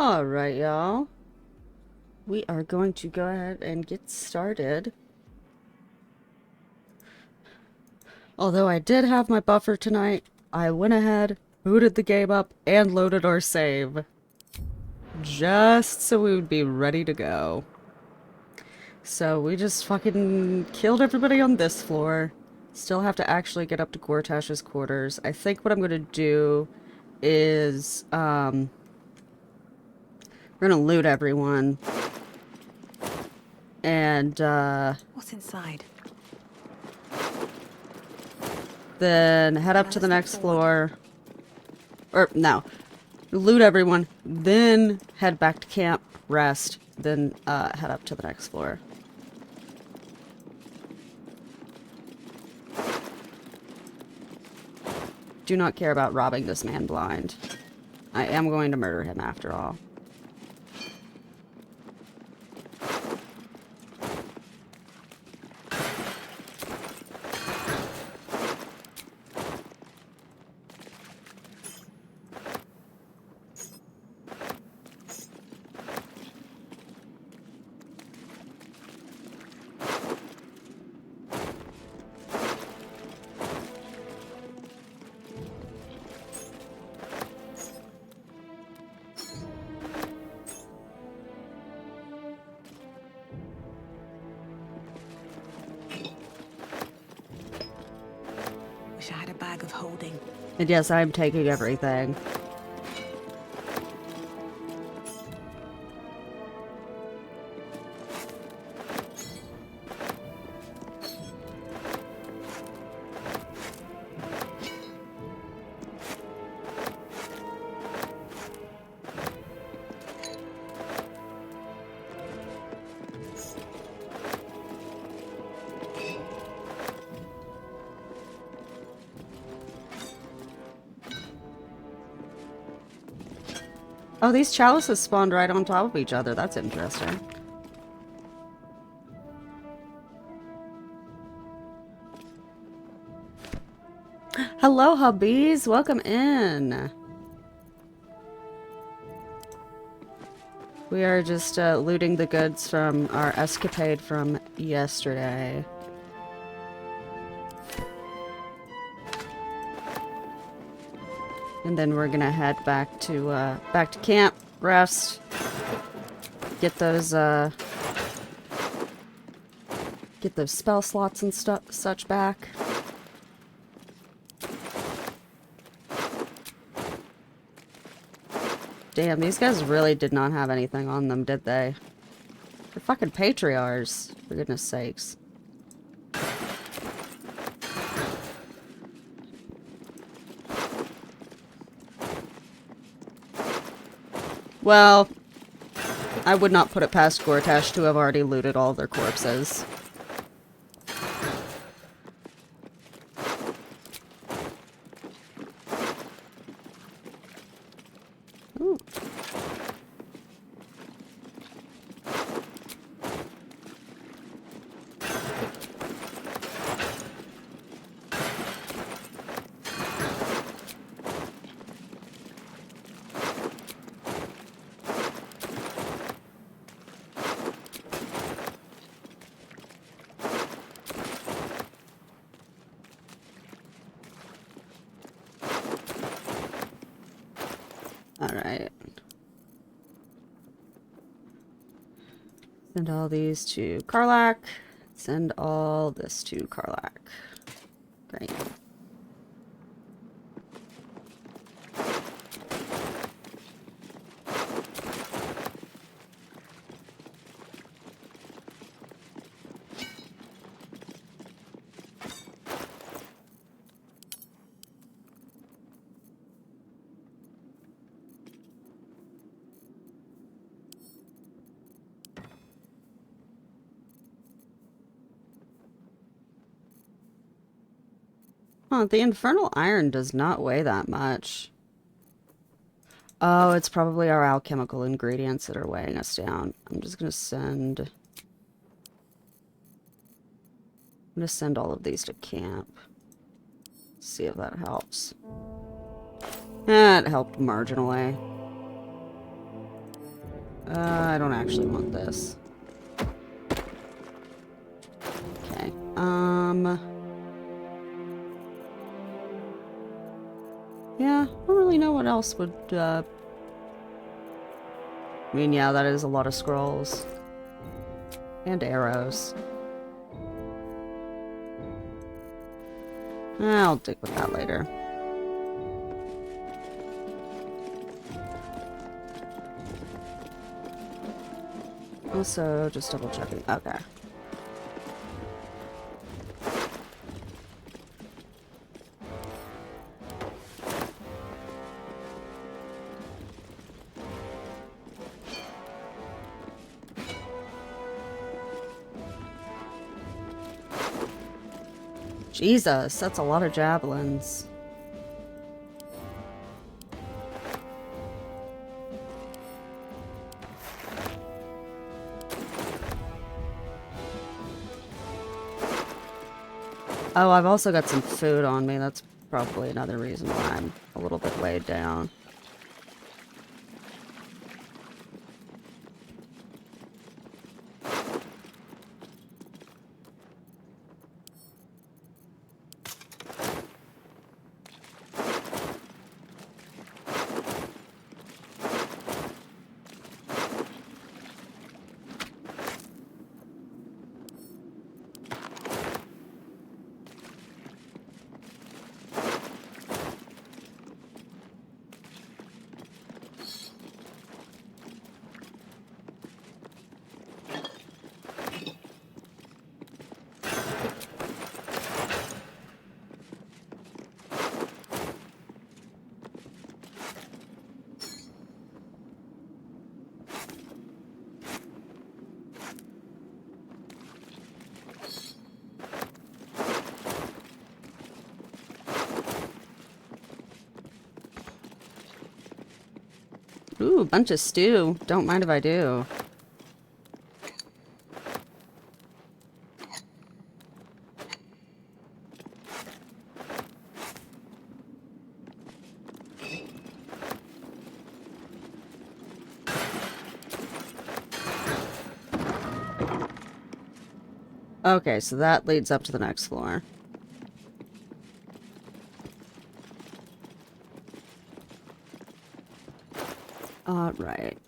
Alright, y'all. We are going to go ahead and get started. Although I did have my buffer tonight, I went ahead, booted the game up, and loaded our save. Just so we would be ready to go. So we just fucking killed everybody on this floor. Still have to actually get up to Gortash's quarters. I think what I'm gonna do is, we're gonna loot everyone. And, What's inside? then head up to the next floor. Or, no. Loot everyone, then head back to camp, rest, then, head up to the next floor. Do not care about robbing this man blind. I am going to murder him after all. Wish I had a bag of holding. And yes, I'm taking everything. Oh, these chalices spawned right on top of each other. That's interesting. Hello, hubbies. Welcome in. We are just looting the goods from our escapade from yesterday. And then we're gonna head back to camp, rest, get those spell slots and such back. Damn, these guys really did not have anything on them, did they? They're fucking patriarchs, for goodness sakes. Well, I would not put it past Gortash to have already looted all their corpses. Ooh. Alright. Send all these to Karlak. Send all this to Karlak. Great. Huh, the infernal iron does not weigh that much. Oh, it's probably our alchemical ingredients that are weighing us down. I'm gonna send all of these to camp. See if that helps. It helped marginally. I don't actually want this. Okay. Yeah, I don't really know what else would, I mean, yeah, that is a lot of scrolls. And arrows. I'll dig with that later. Also, just double checking. Okay. Jesus, that's a lot of javelins. Oh, I've also got some food on me. That's probably another reason why I'm a little bit weighed down. Ooh, a bunch of stew. Don't mind if I do. Okay, so that leads up to the next floor. Right.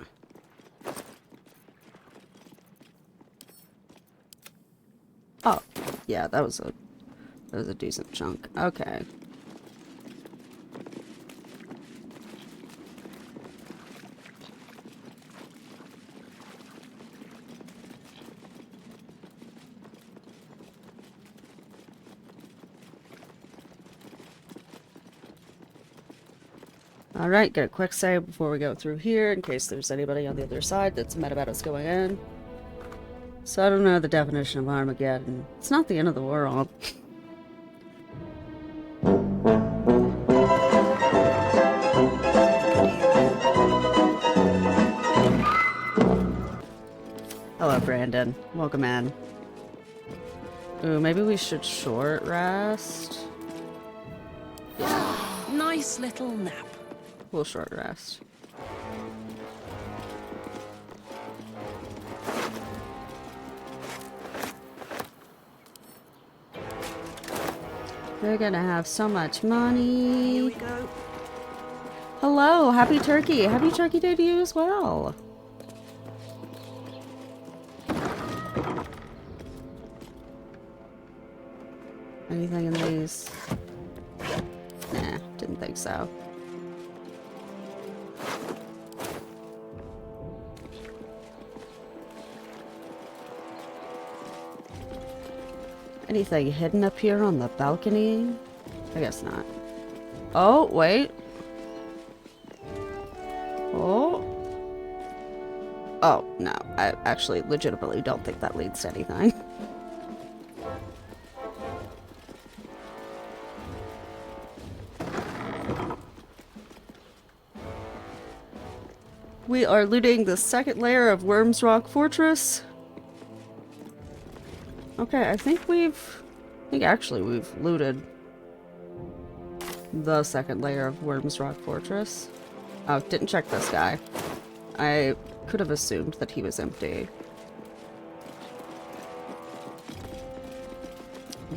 Oh, yeah, that was a decent chunk. Okay. Alright, get a quick save before we go through here in case there's anybody on the other side that's mad about us going in. So I don't know the definition of Armageddon. It's not the end of the world. Hello, Brandon. Welcome in. Ooh, maybe we should short rest? Nice little nap. We'll short rest. We're gonna have so much money. Here we go. Hello, happy turkey. Happy turkey day to you as well. Anything in these? Nah, didn't think so. Anything hidden up here on the balcony? I guess not. Oh, wait. Oh. Oh, no. I actually legitimately don't think that leads to anything. We are looting the second layer of Worms Rock Fortress. Okay, I think actually we've looted the second layer of Worms Rock Fortress. Oh, didn't check this guy. I could have assumed that he was empty.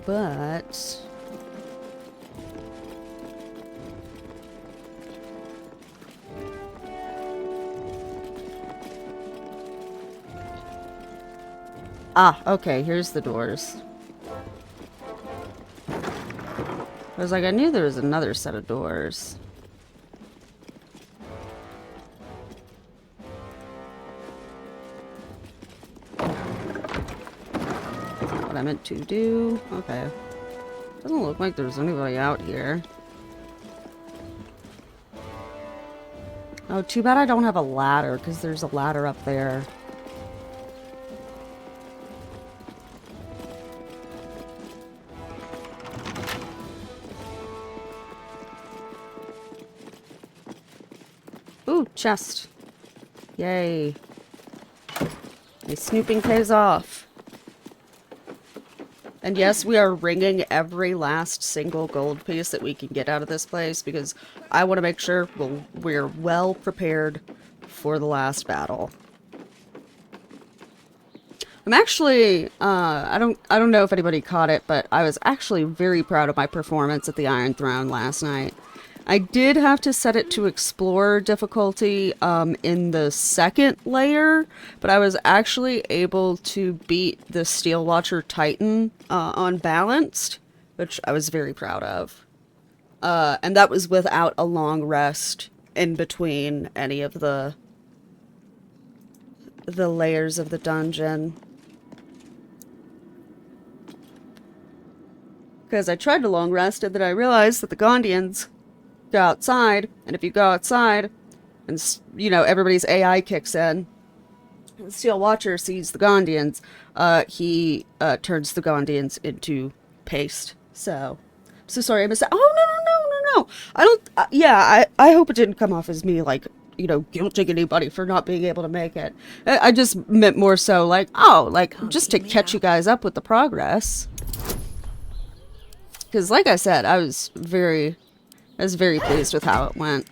But... ah, okay, here's the doors. I was like, I knew there was another set of doors. What I meant to do. Okay. Doesn't look like there's anybody out here. Oh, too bad I don't have a ladder, because there's a ladder up there. Ooh, chest. Yay. My snooping pays off. And yes, we are wringing every last single gold piece that we can get out of this place because I want to make sure we're well prepared for the last battle. I'm actually, I don't know if anybody caught it, but I was actually very proud of my performance at the Iron Throne last night. I did have to set it to Explorer difficulty in the second layer, but I was actually able to beat the Steel Watcher Titan on Balanced, which I was very proud of. And that was without a long rest in between any of the layers of the dungeon. Because I tried to long rest and then I realized that the Gondians go outside, and if you go outside, and, you know, everybody's AI kicks in, the Steel Watcher sees the Gondians, he turns the Gondians into paste. So sorry I missed that. Oh, no. I don't, yeah, I hope it didn't come off as me, like, you know, guilting anybody for not being able to make it. I just meant more so, like, oh, like, just to catch you guys up with the progress. Because, like I said, I was very pleased with how it went.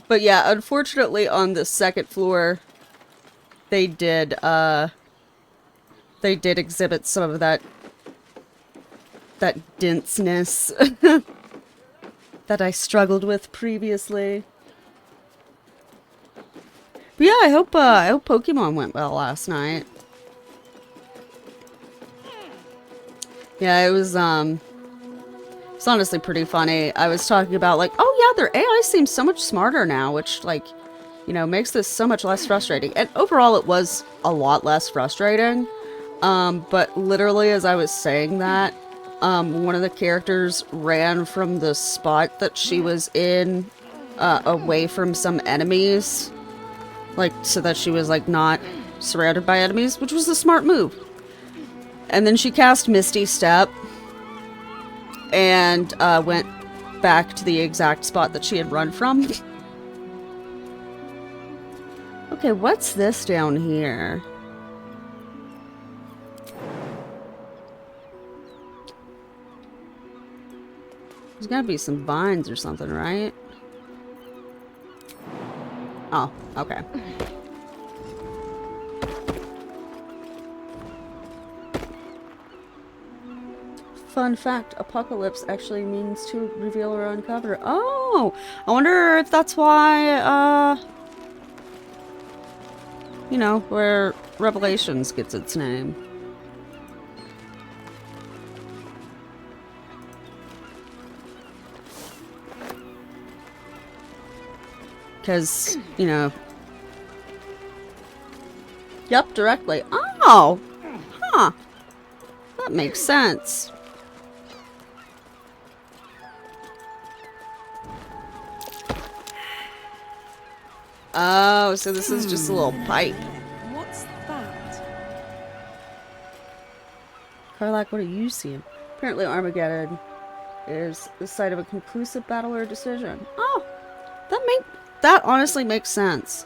But yeah, unfortunately on the second floor, they did exhibit some of that denseness that I struggled with previously. But yeah, I hope Pokemon went well last night. Yeah, it was it's honestly pretty funny. I was talking about, like, oh yeah, their AI seems so much smarter now, which, like, you know, makes this so much less frustrating. And overall, it was a lot less frustrating. But literally, as I was saying that, one of the characters ran from the spot that she was in, away from some enemies. Like, so that she was, like, not surrounded by enemies, which was a smart move. And then she cast Misty Step and went back to the exact spot that she had run from. Okay, what's this down here? There's gotta be some vines or something, right? Oh, okay. Fun fact, apocalypse actually means to reveal or uncover. Oh! I wonder if that's why, you know, where Revelations gets its name. Because, you know... Yep, directly. Oh! Huh. That makes sense. Oh, so this is just a little pipe. What's that? Karlak, what are you seeing? Apparently Armageddon is the site of a conclusive battle or decision. Oh! That honestly makes sense.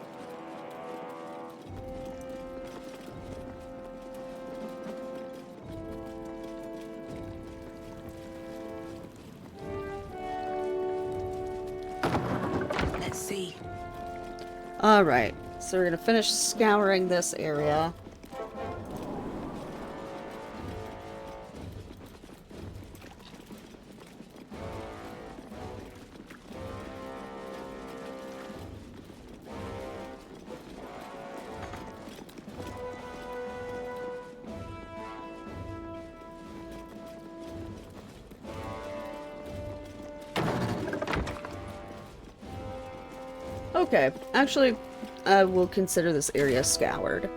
Alright, so we're gonna finish scouring this area. Okay, actually, I will consider this area scoured.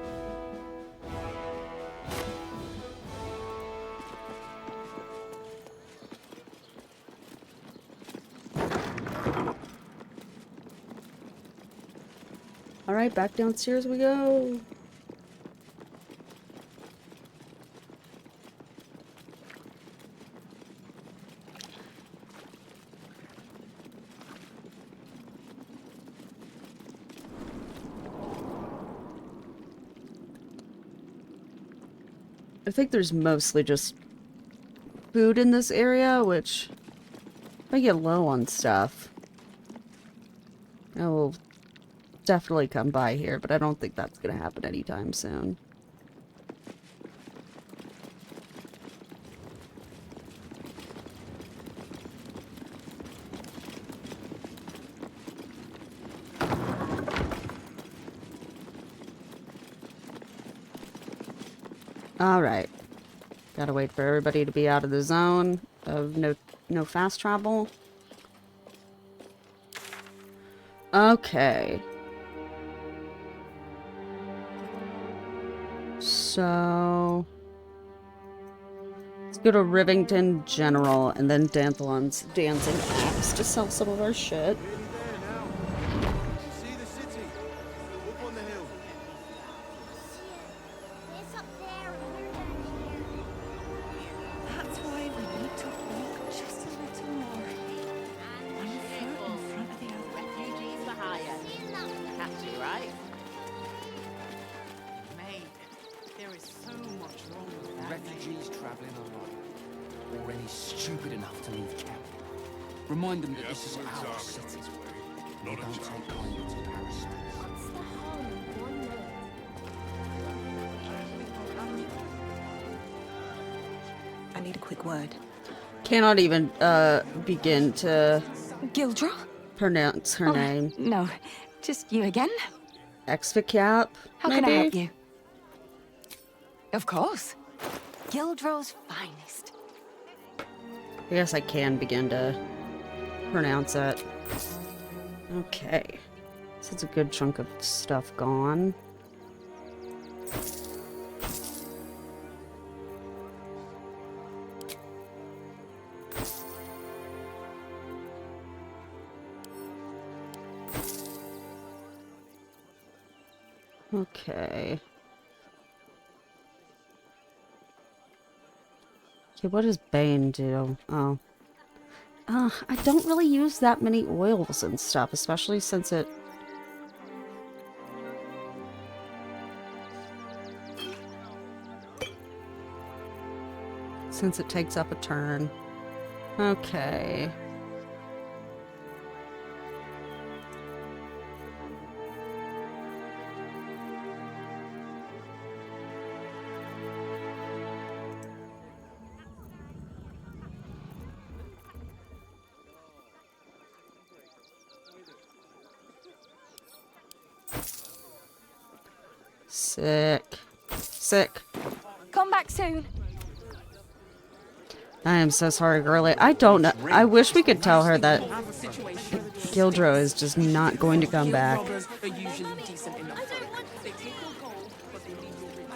Alright, back downstairs we go. I think there's mostly just food in this area, which if I get low on stuff, I will definitely come by here, but I don't think that's gonna happen anytime soon. Alright. Gotta wait for everybody to be out of the zone of no fast travel. Okay. So let's go to Rivington General and then Danthalon's Dancing Axe to sell some of our shit. See the city? Up on the hill. It's up there and we're down here. That's why we need to walk just a little more. One foot in front of the other. Refugees for hire. Catchy, right? Mate, there is so much wrong with that. Refugees travelling alone, already stupid enough to leave camp. Remind them that this is our city. They don't take kindly to parasites. What's the harm in one minute? I need a quick word. Cannot even begin to Gildra? pronounce her name. No, just you again? Exficap, How maybe? can I help you? Of course. Gildro's finest. I guess I can begin to pronounce it. Okay. So it's a good chunk of stuff gone. Okay. Okay, what does Bane do? Oh. I don't really use that many oils and stuff, especially since it... Since it takes up a turn. Okay. Sick. Sick. Come back soon. I am so sorry, girlie. I don't know. I wish we could tell her that Gildro is just not going to come back. Robbers are usually decent enough. They take your gold, but they leave your ring.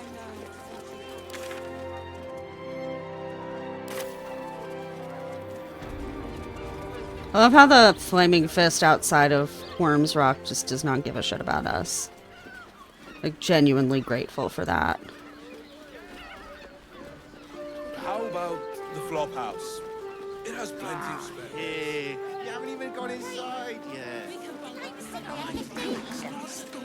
I love how the flaming fist outside of Worms Rock just does not give a shit about us. Like, genuinely grateful for that. How about the flop house? It has plenty of space. Hey, you haven't even gone inside yet.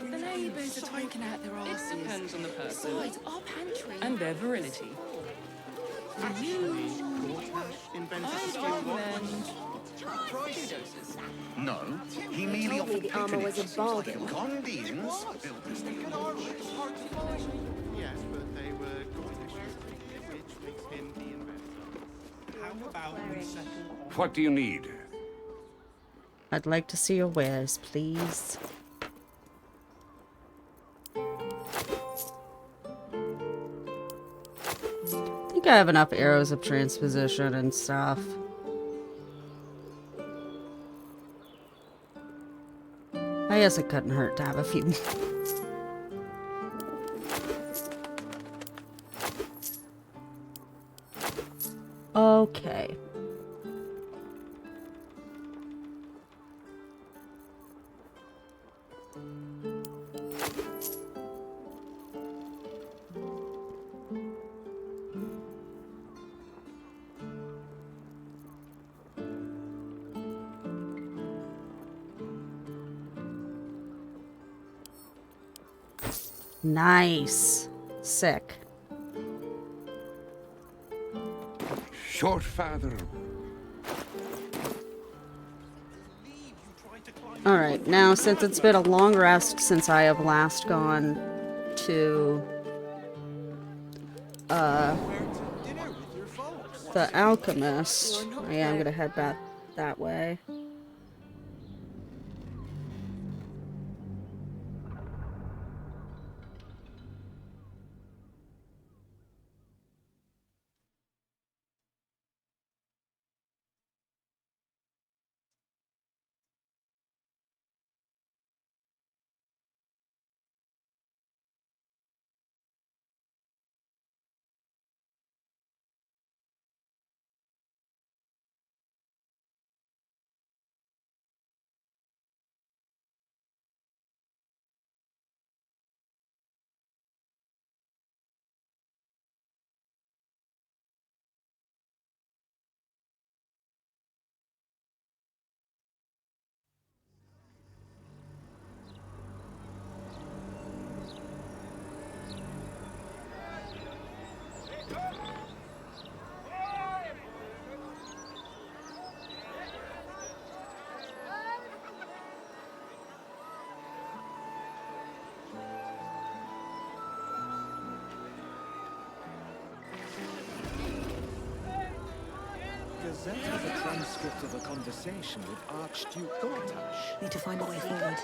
The neighbours are talking out their arses. It depends on the person. Besides, our pantry. And their virility. Gortash invented the skill what? No, he merely told me offered the armor was a patronage. bargain. The Gondians built this thing. Yes, but they were gortash, which makes him the inventor. How about we settle on... What do you need? I'd like to see your wares, please. I think I have enough arrows of transposition and stuff. I guess it couldn't hurt to have a few. Okay. Nice. Sick. Short father. Alright, now since it's been a long rest since I have last gone to the alchemist, I am gonna head back that way. Gazette has a transcript of a conversation with Archduke Gortash. Need to find a way forward.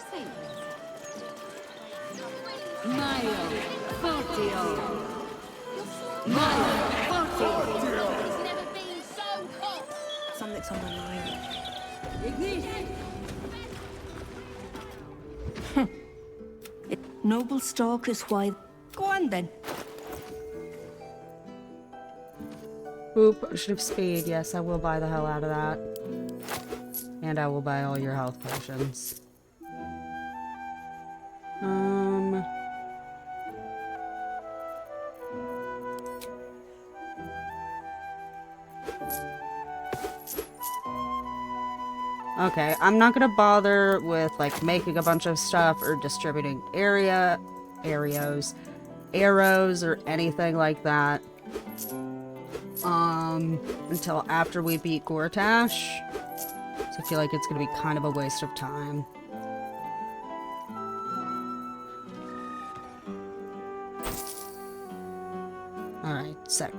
Something's on my mind. Noble stock is why. Go on then. Ooh, potion of speed. Yes, I will buy the hell out of that. And I will buy all your health potions. Okay, I'm not gonna bother with, like, making a bunch of stuff or distributing arrows, or anything like that. Until after we beat Gortash. So I feel like it's gonna be kind of a waste of time. Alright, sick.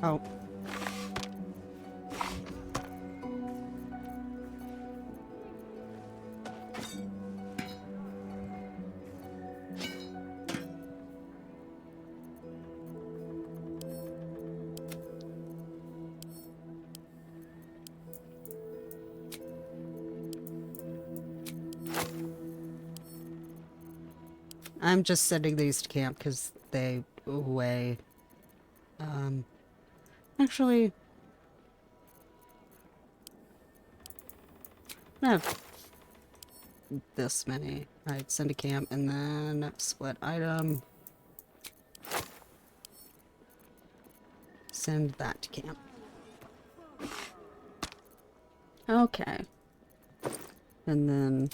Oh. I'm just sending these to camp because they weigh. Actually, I have this many. Alright, send to camp, and then split item. Send that to camp. Okay. And then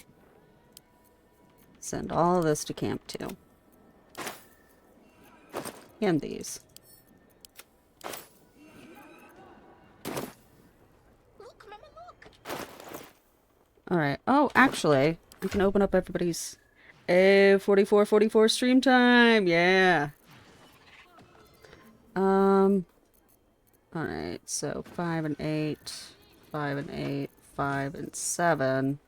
send all of this to camp too. And these. Look, Mama, look. Alright. Oh, actually, we can open up everybody's 44 stream time. Yeah. Alright, so 5 and 8, 5 and 8, 5 and 7.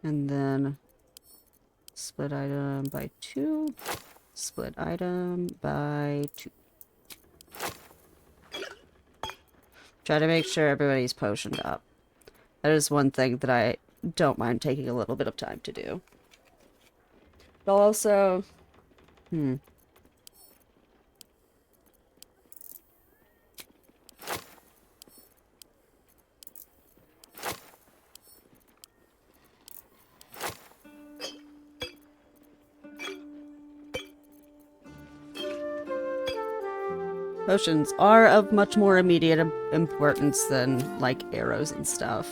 And then split item by 2, split item by 2. Try to make sure everybody's potioned up. That is one thing that I don't mind taking a little bit of time to do. But also, potions are of much more immediate importance than, like, arrows and stuff,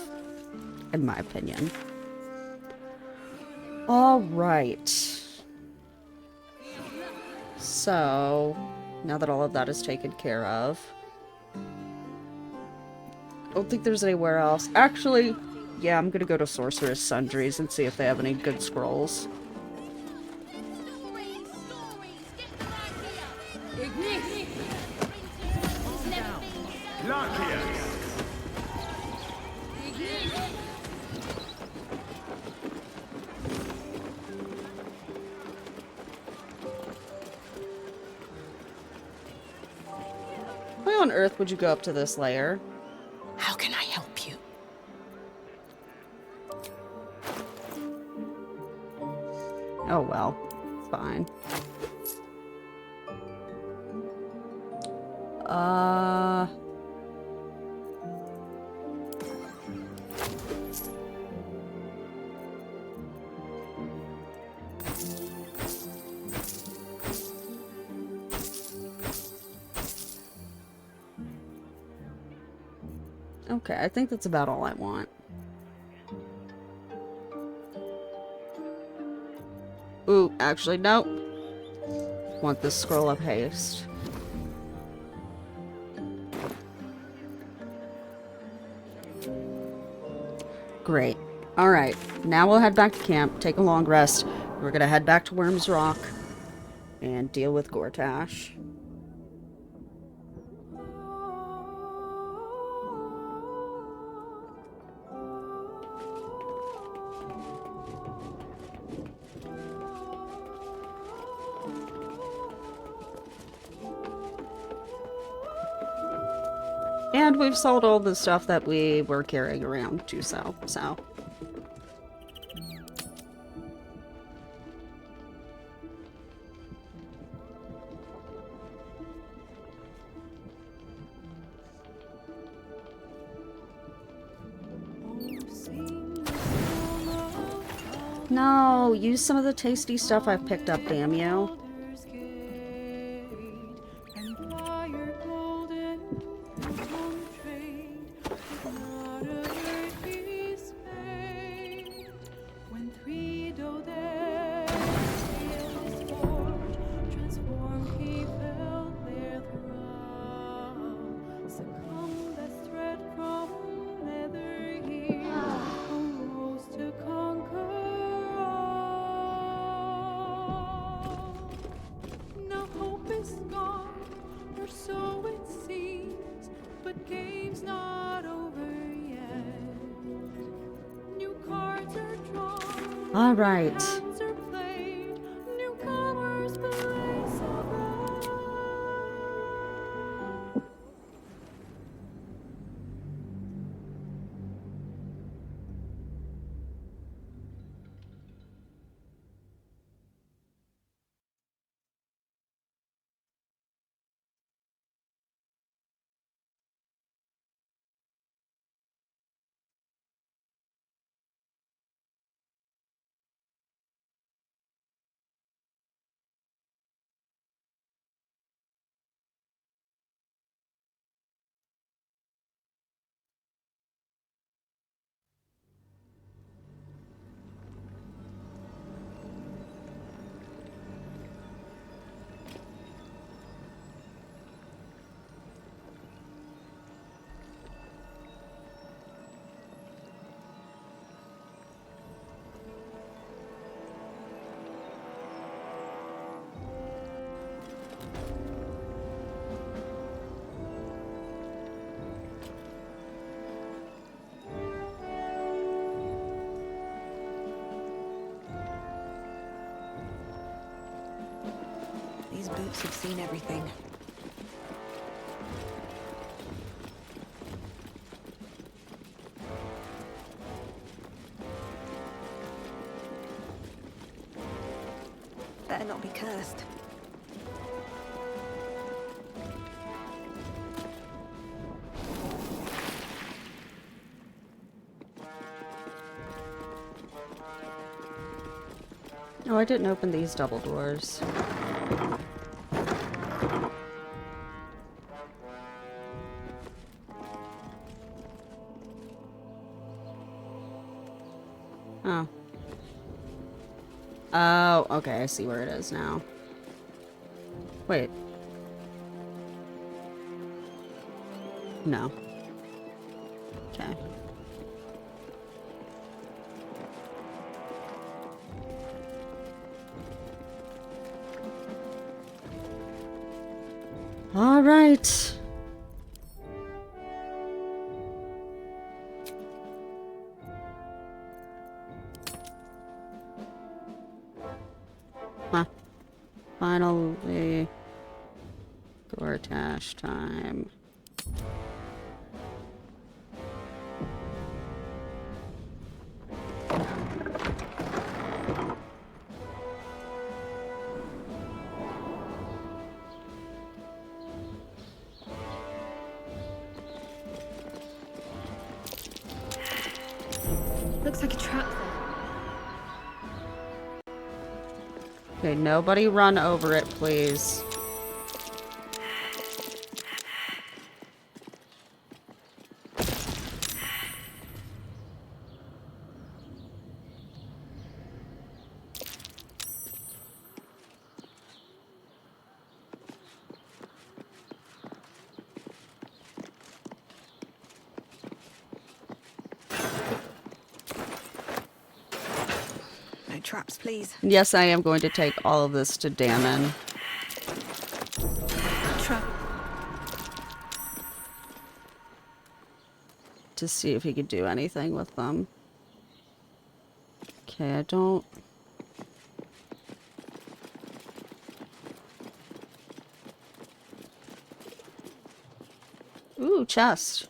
in my opinion. Alright. So, now that all of that is taken care of, I don't think there's anywhere else. Actually, yeah, I'm gonna go to Sorcerer's Sundries and see if they have any good scrolls. Why on earth would you go up to this layer? How can I help you? Oh well, fine. Okay, I think that's about all I want. Ooh, actually, nope. Want this scroll of haste. Great. Alright, now we'll head back to camp, take a long rest. We're gonna head back to Worm's Rock and deal with Gortash. And we've sold all the stuff that we were carrying around to sell, so. No, use some of the tasty stuff I've picked up, damn you. All right. These boots have seen everything. Better not be cursed. Oh, I didn't open these double doors. Oh. Oh, okay, I see where it is now. Wait. No. Okay. All right. Huh. Finally, gortash time. Looks like a trap there. Okay, nobody run over it, please. No traps, please. Yes, I am going to take all of this to Damon. Trap. To see if he could do anything with them. Okay, I don't... Ooh, chest.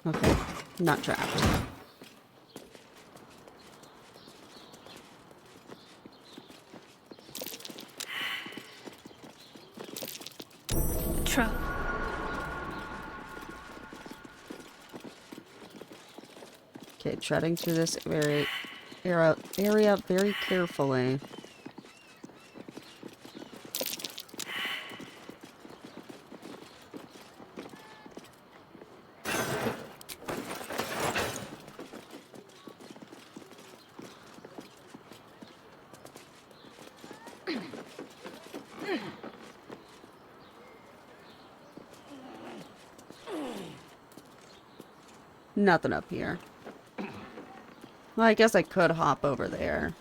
Okay, not trapped. Trap. Okay, treading through this area very carefully. Nothing up here. Well, I guess I could hop over there.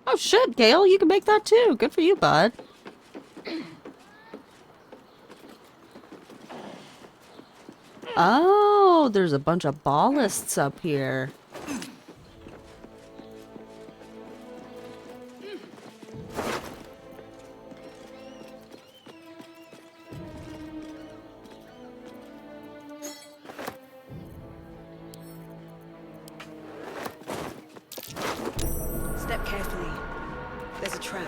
Oh shit, Gale, you can make that too. Good for you, bud. Oh, there's a bunch of ballists up here. Step carefully. There's a trap.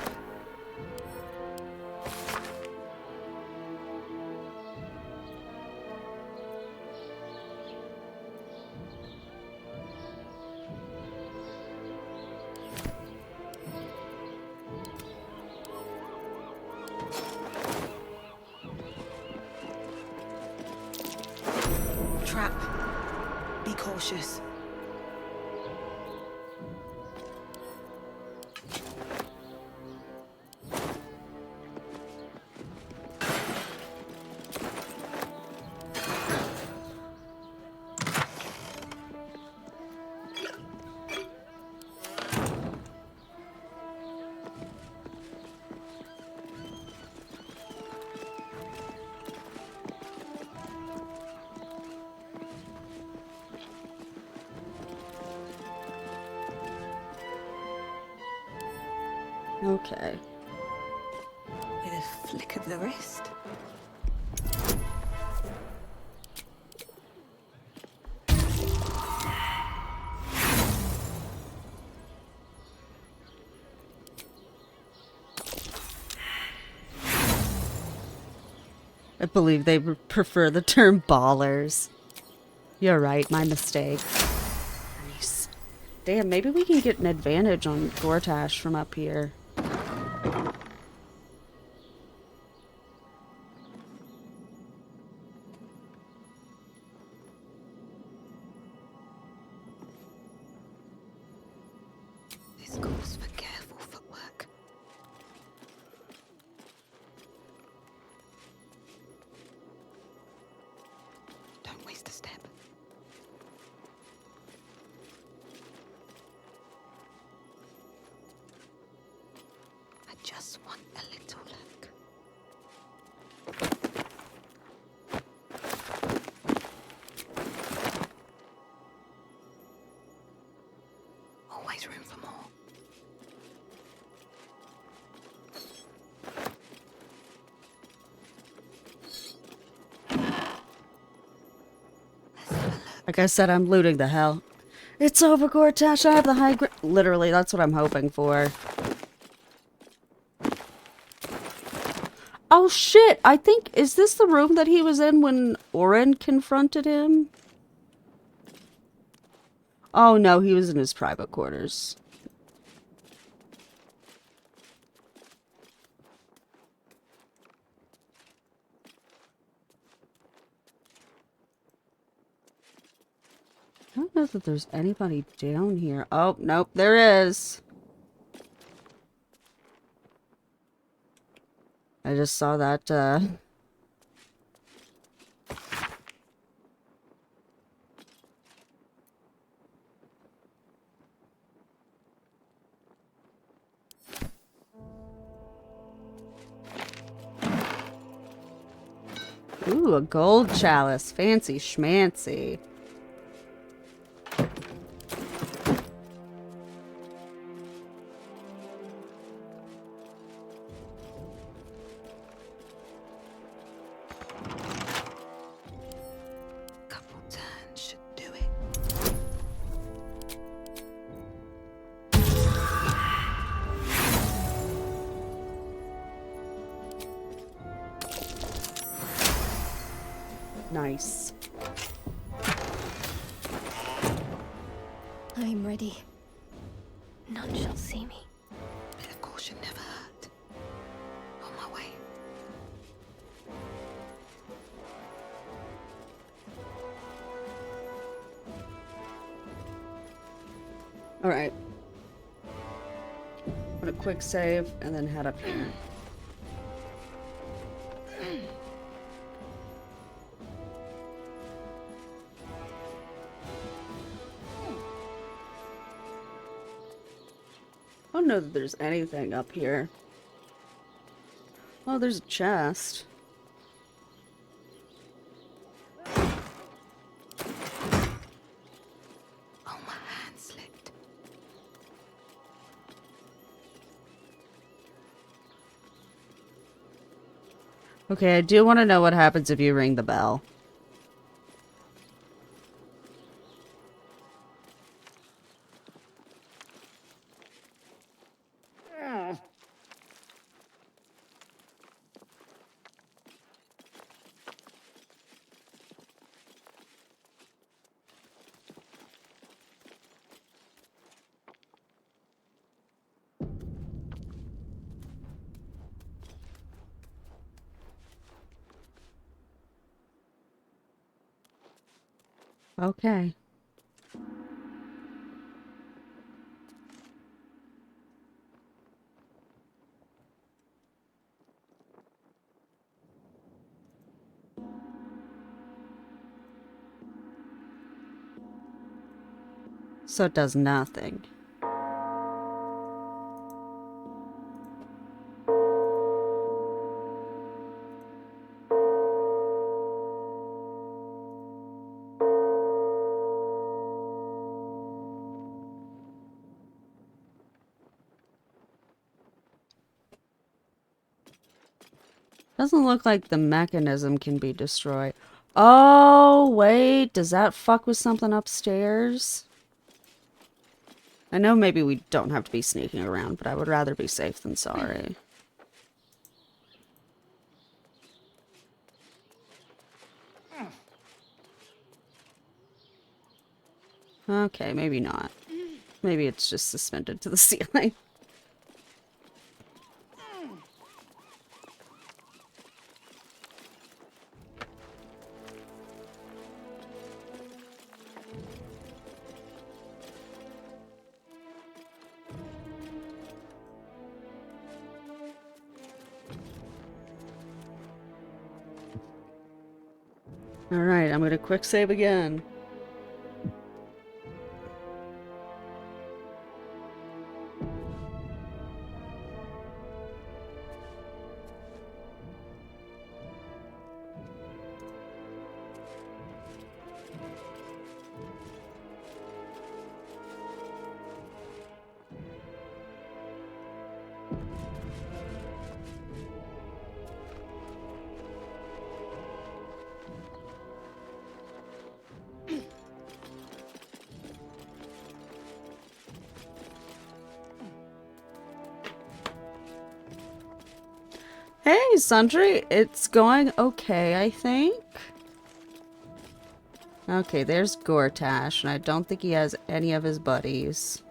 Trap. Be cautious. Okay. With a flick of the wrist. I believe they prefer the term ballers. You're right, my mistake. Nice. Damn, maybe we can get an advantage on Gortash from up here. This calls for careful footwork. Don't waste a step. I just want a little look. Always room for more. Like I said, I'm looting the hell. It's over, Gortash. I have the high ground. Literally, that's what I'm hoping for. Oh shit! I think, is this the room that he was in when Oren confronted him? Oh no, he was in his private quarters. I don't know that there's anybody down here. Oh, nope, there is. I just saw that, Ooh, a gold chalice. Fancy schmancy. Couple turns should do it. Nice. I'm ready. None shall see me. Bit of caution never hurt. On my way. Alright. Want a quick save and then head up here. I don't know that there's anything up here. Oh, there's a chest. Oh, my hand slipped. Okay, I do want to know what happens if you ring the bell. Okay. So it does nothing. Doesn't look like the mechanism can be destroyed. Oh, wait. Does that fuck with something upstairs? I know maybe we don't have to be sneaking around, but I would rather be safe than sorry. Okay, maybe not. Maybe it's just suspended to the ceiling. Alright, I'm gonna quick save again. Hey, Sundry, it's going okay, I think. Okay, there's Gortash, and I don't think he has any of his buddies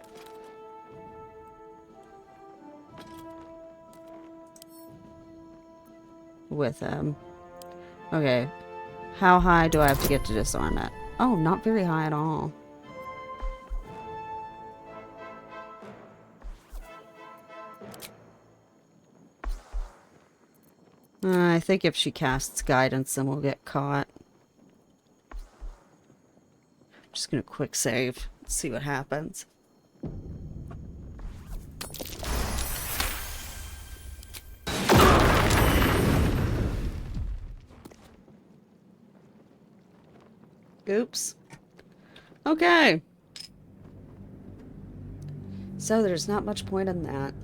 with him. Okay, how high do I have to get to disarm it? Oh, not very high at all. I think if she casts guidance, then we'll get caught. I'm just gonna quick save, see what happens. Oops. Okay. So there's not much point in that.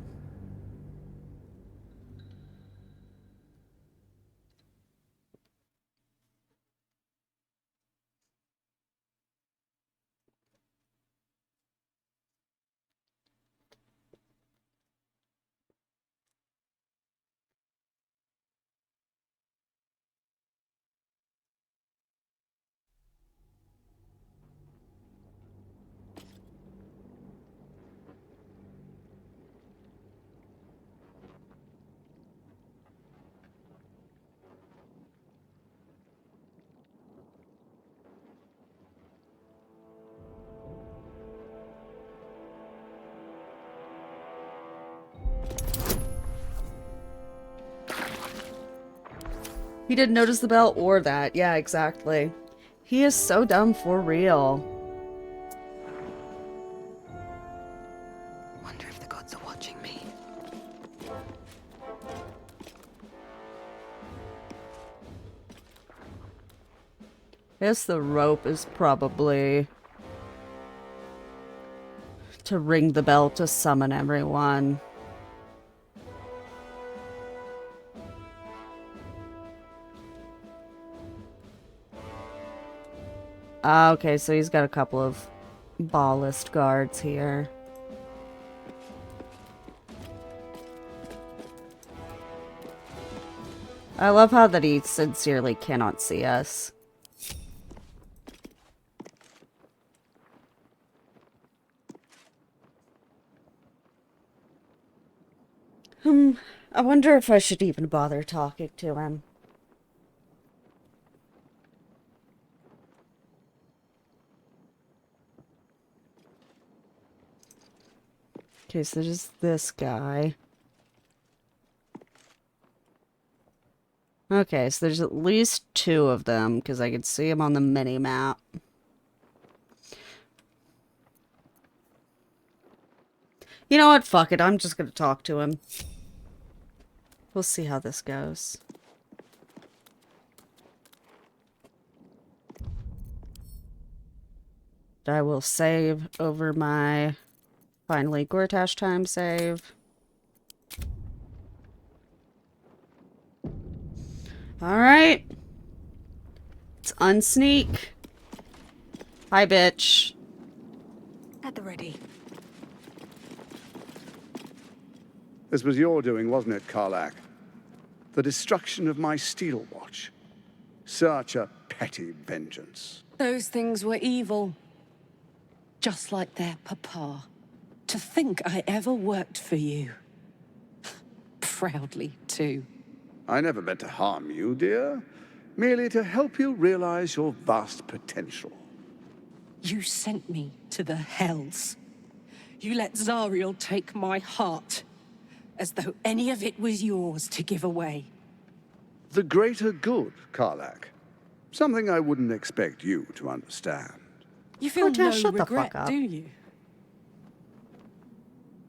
He didn't notice the bell or that. Yeah, exactly. He is so dumb for real. Wonder if the gods are watching me. Guess the rope is probably to ring the bell to summon everyone. Okay, so he's got a couple of ballist guards here. I love how that he sincerely cannot see us. I wonder if I should even bother talking to him. Okay, so there's this guy. Okay, so there's at least 2 of them, because I can see them on the mini-map. You know what? Fuck it. I'm just gonna talk to him. We'll see how this goes. I will save over my finally Gortash time save. Alright. Let's unsneak. Hi, bitch. At the ready. This was your doing, wasn't it, Karlak? The destruction of my steel watch. Such a petty vengeance. Those things were evil. Just like their papa. To think I ever worked for you. Proudly, too. I never meant to harm you, dear. Merely to help you realize your vast potential. You sent me to the hells. You let Zariel take my heart. As though any of it was yours to give away. The greater good, Karlak. Something I wouldn't expect you to understand. You feel Gortash, no shut the regret, fuck up. do you?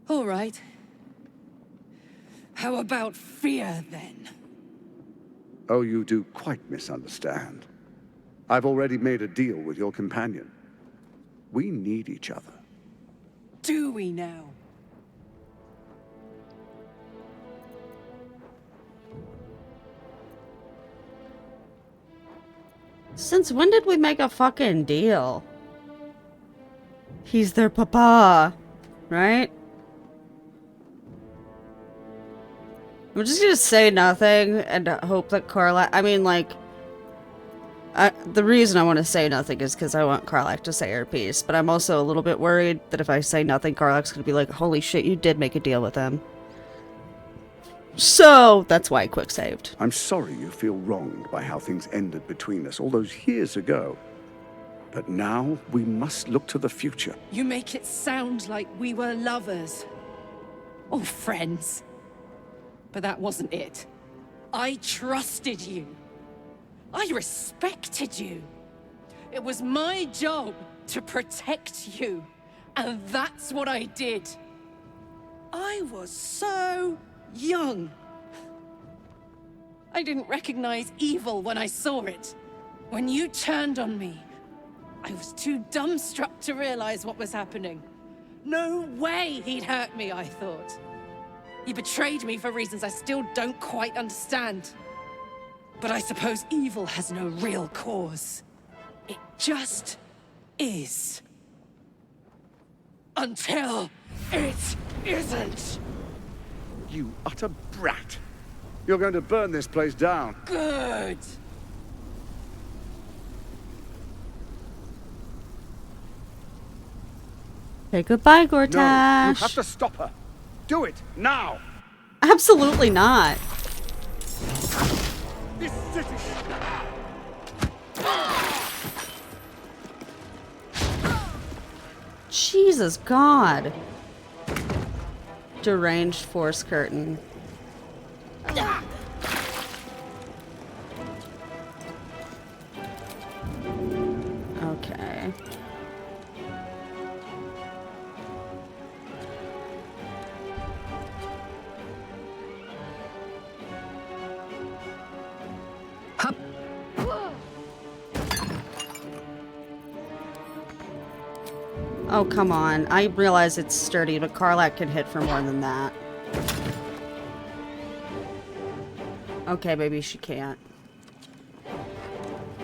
All right. How about fear, then? Oh, you do quite misunderstand. I've already made a deal with your companion. We need each other. Do we now? Since when did we make a fucking deal? He's their papa, right? I'm just gonna say nothing and hope that Karlak... I mean, like... the reason I want to say nothing is because I want Karlak to say her piece, but I'm also a little bit worried that if I say nothing, Karlak's gonna be like, holy shit, you did make a deal with him. So, that's why I quick-saved. I'm sorry you feel wronged by how things ended between us all those years ago. But now we must look to the future. You make it sound like we were lovers. Or friends. But that wasn't it. I trusted you. I respected you. It was my job to protect you. And that's what I did. I was so young. I didn't recognize evil when I saw it. When you turned on me, I was too dumbstruck to realize what was happening. No way he'd hurt me, I thought. He betrayed me for reasons I still don't quite understand. But I suppose evil has no real cause. It just is. Until it isn't. You utter brat. You're going to burn this place down. Good. Okay, goodbye, Gortash. No, you have to stop her. Do it, now! Absolutely not. This city... Jesus God. Deranged force curtain. Okay. Oh, come on. I realize it's sturdy, but Karlak can hit for more than that. Okay, maybe she can't.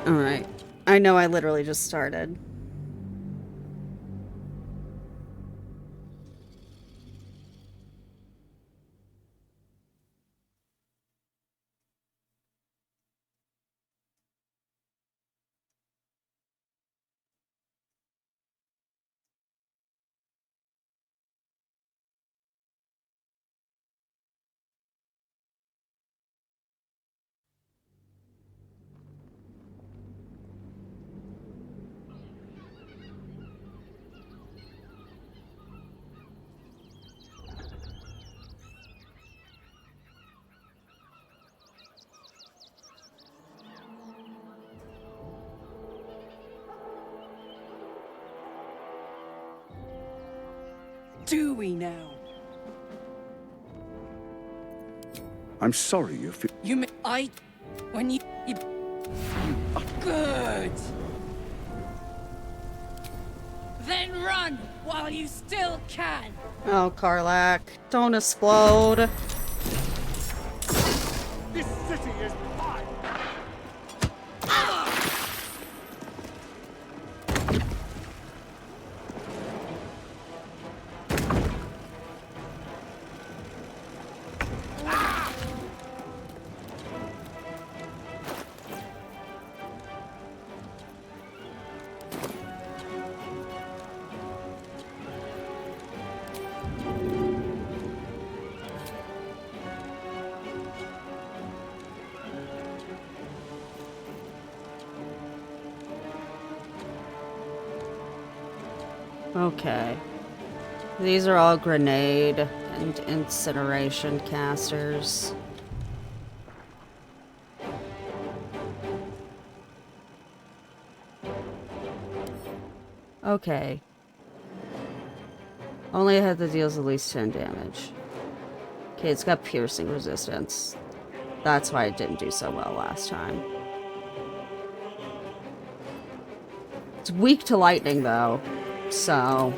Alright. I know I literally just started. Do we now? I'm sorry you feel... When you... Good! Then run while you still can! Oh, Karlak. Don't explode. This city is mine! Okay. These are all grenade and incineration casters. Okay. Only a hit that deals at least 10 damage. Okay, it's got piercing resistance. That's why it didn't do so well last time. It's weak to lightning, though. So...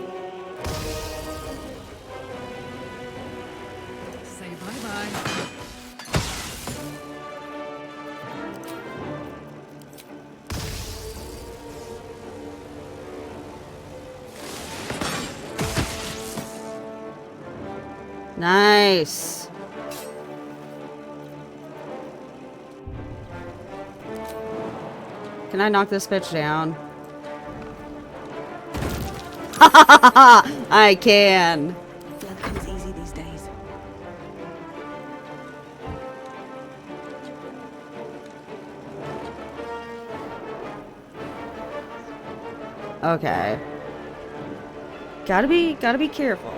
Say bye-bye. Nice! Can I knock this bitch down? I can! Blood comes easy these days. Okay. Gotta be careful.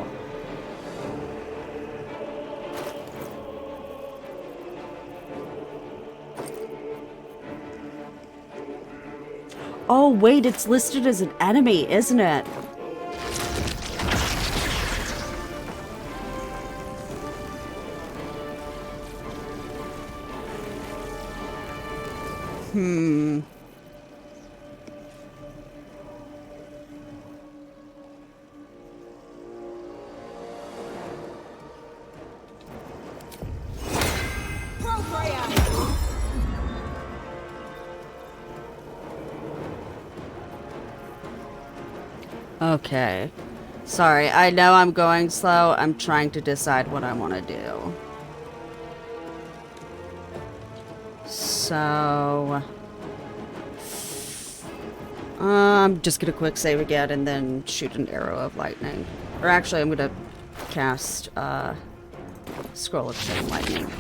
Oh, wait, it's listed as an enemy, isn't it? Hmm. Okay. Sorry, I know I'm going slow. I'm trying to decide what I want to do. So... I'm just gonna quick save again and then shoot an arrow of lightning. Or actually, I'm gonna cast, Scroll of Chain Lightning.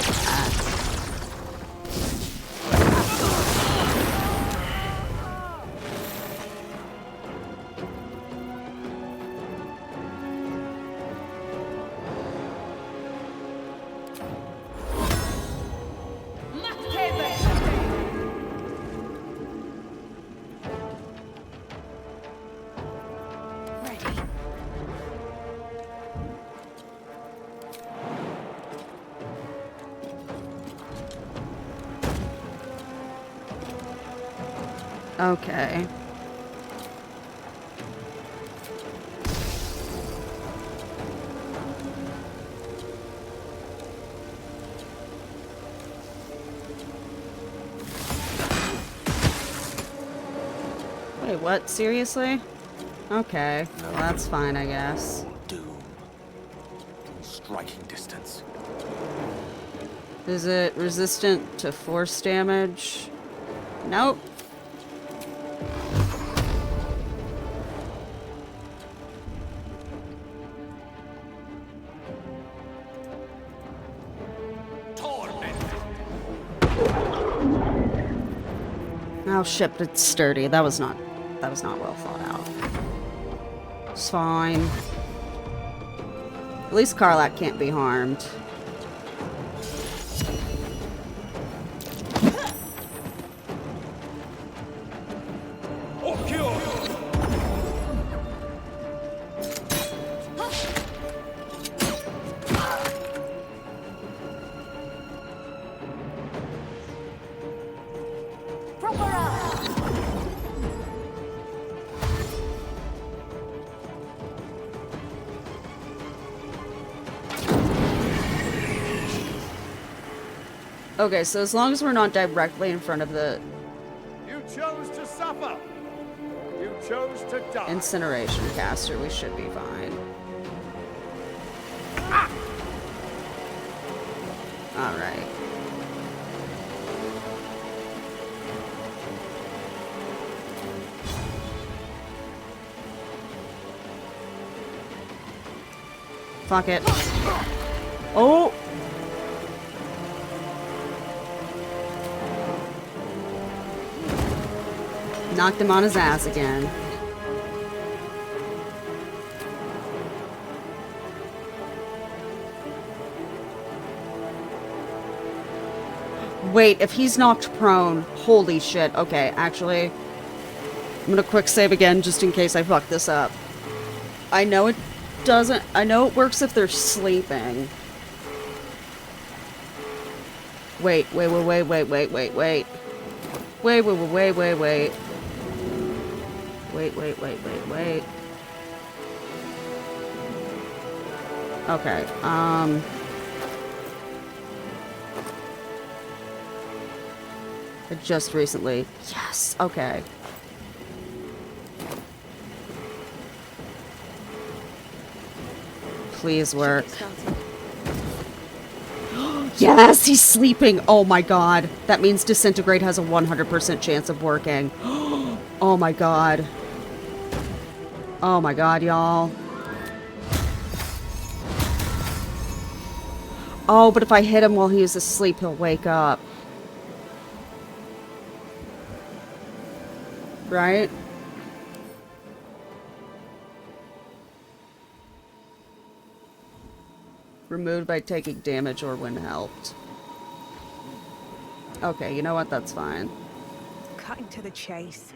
Okay. Wait, what? Seriously? Okay. Well, that's fine, I guess. Doom. Striking distance. Is it resistant to force damage? Nope. Oh shit, but it's sturdy. That was not well thought out. It's fine. At least Karlach can't be harmed. Okay, so as long as we're not directly in front of the You chose to suffer. You chose to die. incineration caster, we should be fine. Alright. Fuck it. Oh! Knocked him on his ass again. Wait, if he's knocked prone, holy shit. Okay, actually, I'm gonna quick save again just in case I fuck this up. I know it doesn't, I know it works if they're sleeping. Wait. Wait. Okay, just recently. Yes, okay. Please work. Yes, he's sleeping. Oh my god. That means disintegrate has a 100% chance of working. Oh my god. Oh my god, y'all. Oh, but if I hit him while he is asleep, he'll wake up. Right? Removed by taking damage or when helped. Okay, you know what? That's fine. Cutting to the chase.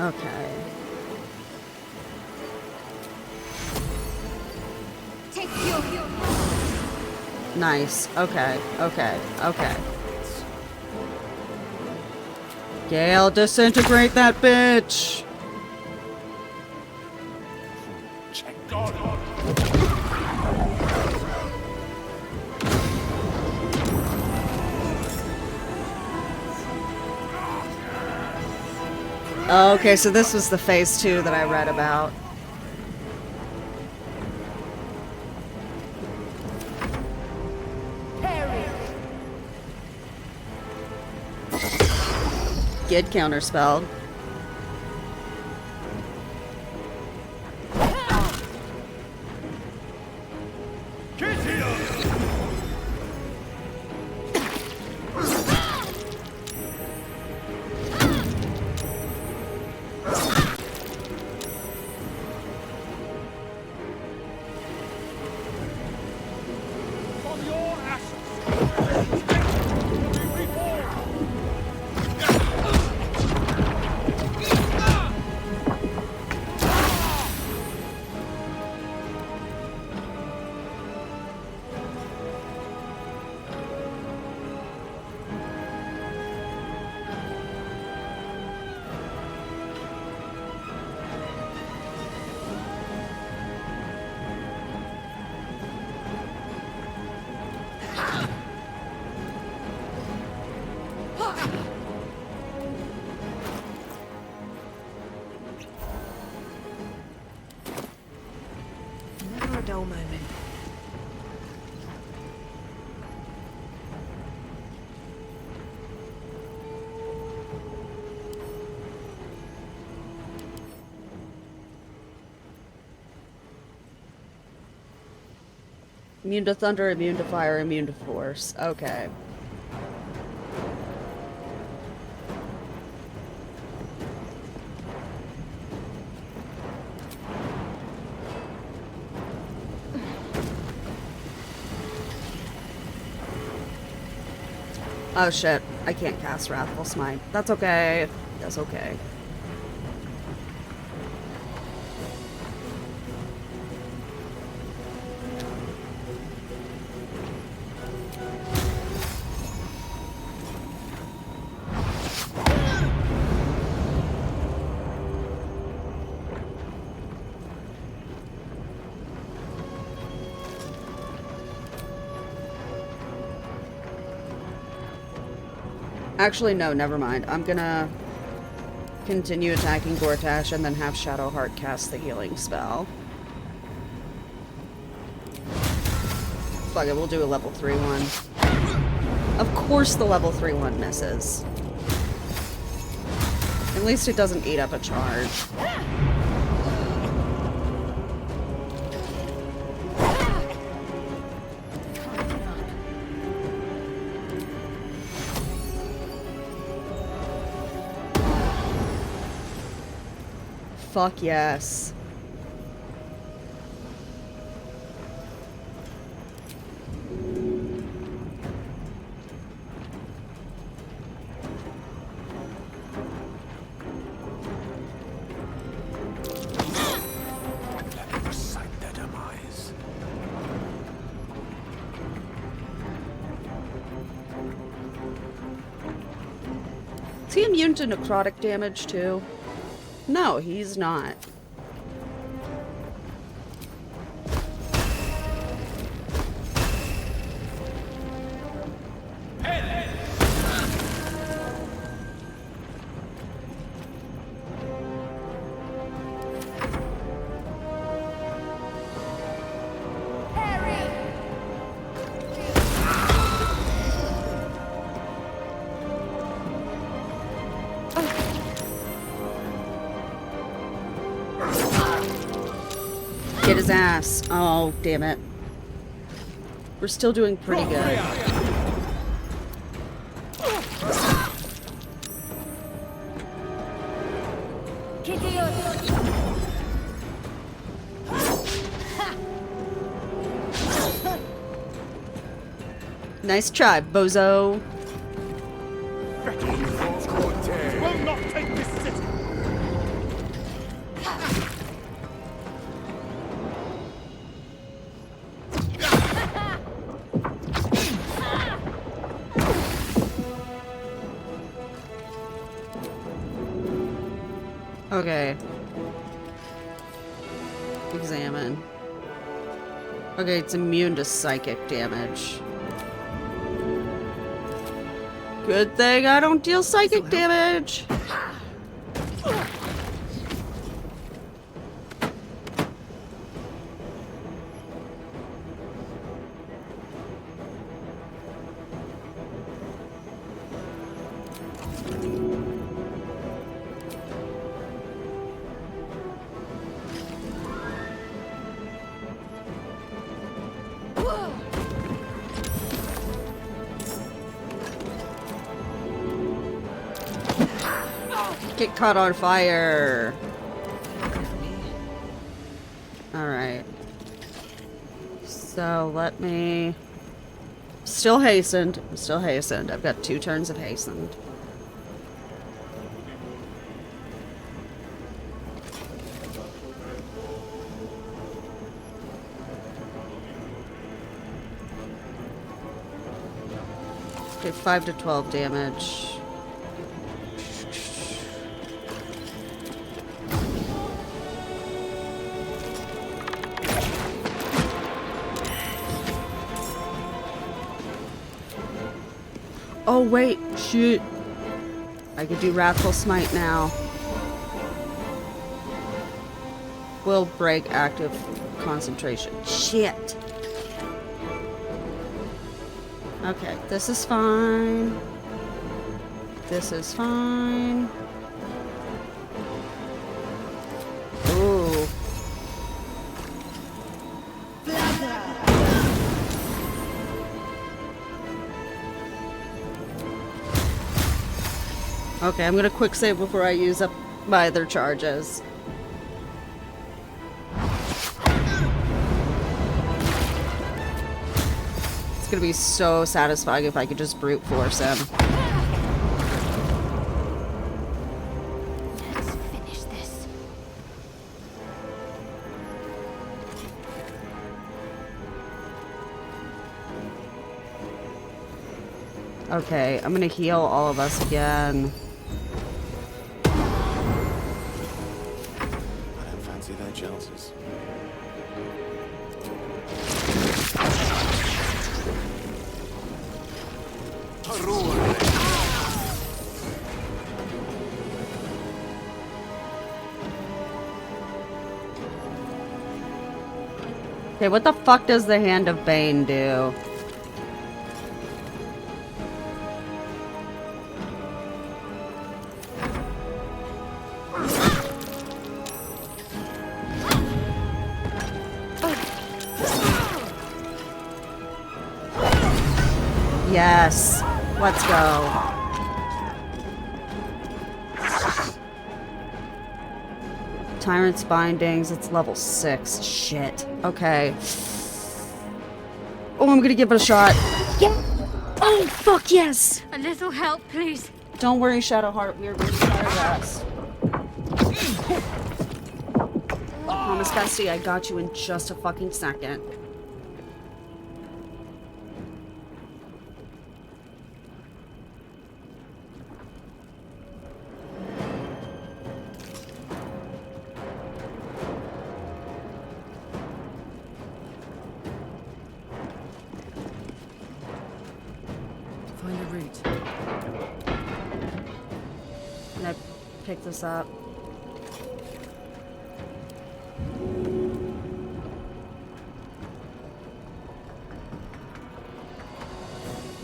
Okay. Take you. Nice. Okay. Gale, disintegrate that bitch! Okay, so this was the phase 2 that I read about. Get counterspelled. Never a dull moment. Immune to thunder, immune to fire, immune to force. Okay. Oh shit, I can't cast Wrathful Smite. That's okay. That's okay. Actually, no, never mind. I'm gonna continue attacking Gortash and then have Shadowheart cast the healing spell. Fuck it, we'll do a level 3 one. Of course the level 3 one misses. At least it doesn't eat up a charge. Fuck yes. Recite their demise. Is he immune to necrotic damage too? No, he's not. Get his ass. Oh, damn it. We're still doing pretty good. Nice try, bozo. Will not take this city. Okay. Examine. Okay, it's immune to psychic damage. Good thing I don't deal psychic damage. Get caught on fire. Alright. So let me... Still hastened. Still hastened. I've got 2 turns of hastened. Okay, 5 to 12 damage. Oh wait, shoot. I could do Wrathful Smite now. Will break active concentration. Shit. Okay, this is fine. This is fine. Ooh. Okay, I'm gonna quick save before I use up my other charges. It's gonna be so satisfying if I could just brute force him. Let's finish this. Okay, I'm gonna heal all of us again. I don't fancy their chances. Okay, what the fuck does the Hand of Bane do? Yes. Let's go. Tyrant's Bindings. It's level 6. Shit. Okay. Oh, I'm gonna give it a shot. Yeah. Oh, fuck yes. A little help, please. Don't worry, Shadowheart. We are going to try our best. Promise, bestie, I got you in just a fucking second. Find a route. Can I pick this up?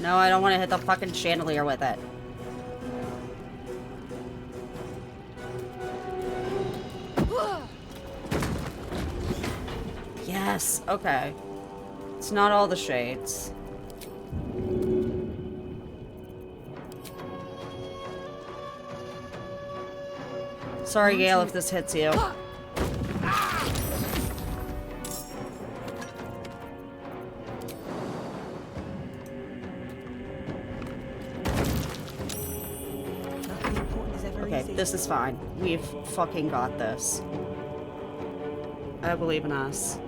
No, I don't want to hit the fucking chandelier with it. Yes, okay. It's not all the shades. Sorry, Gale, if this hits you. Okay, this is fine. We've fucking got this. I believe in us.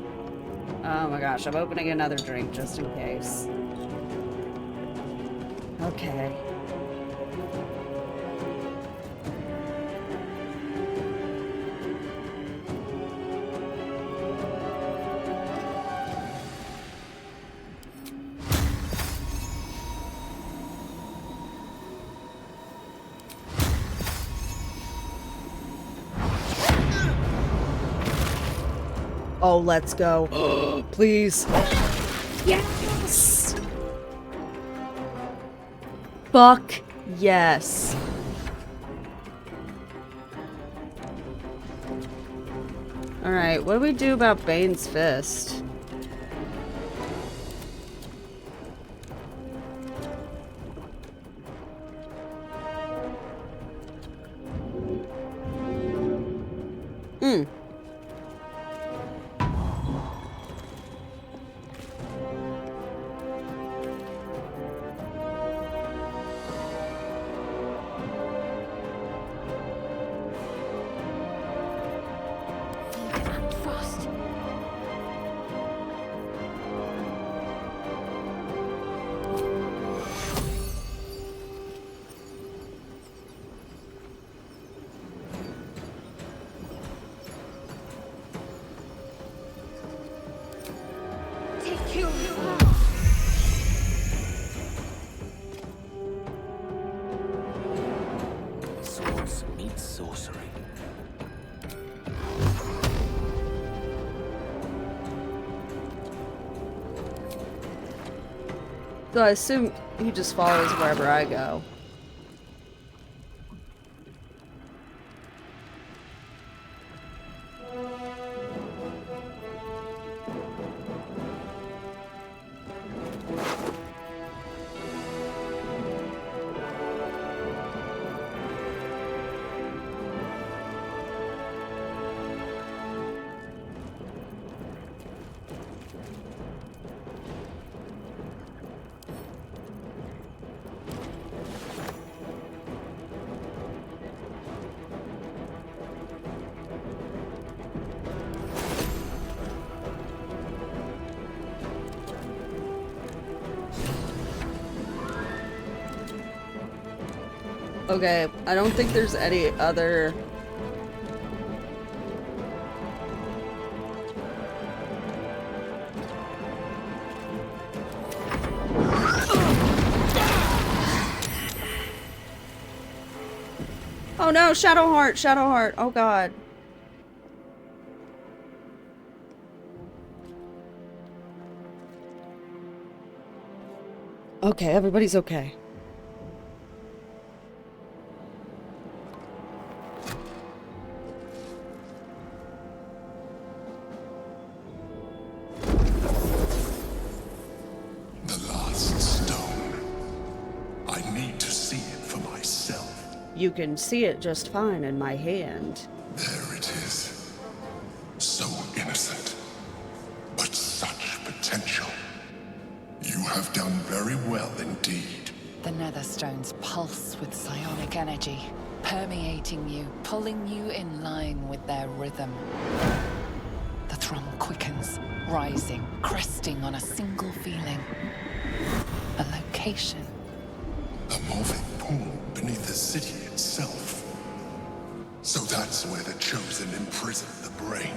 Oh my gosh, I'm opening another drink just in case. Okay. Oh, let's go. Please. Yes! Fuck yes. Alright, what do we do about Bane's Fist? Hmm. Swords meet sorcery. So I assume he just follows wherever I go. Okay, I don't think there's any other... Oh no, Shadowheart, Shadowheart, oh god. Okay, everybody's okay. The last stone. I need to see it for myself. You can see it just fine in my hand. There it is. So innocent, but such potential. You have done very well indeed. The Netherstones pulse with psionic energy, permeating you, pulling you in line with their rhythm. The thrum quickens, rising, cresting on a single feeling. A location. A moving pool beneath the city itself. So that's where the Chosen imprison the brain.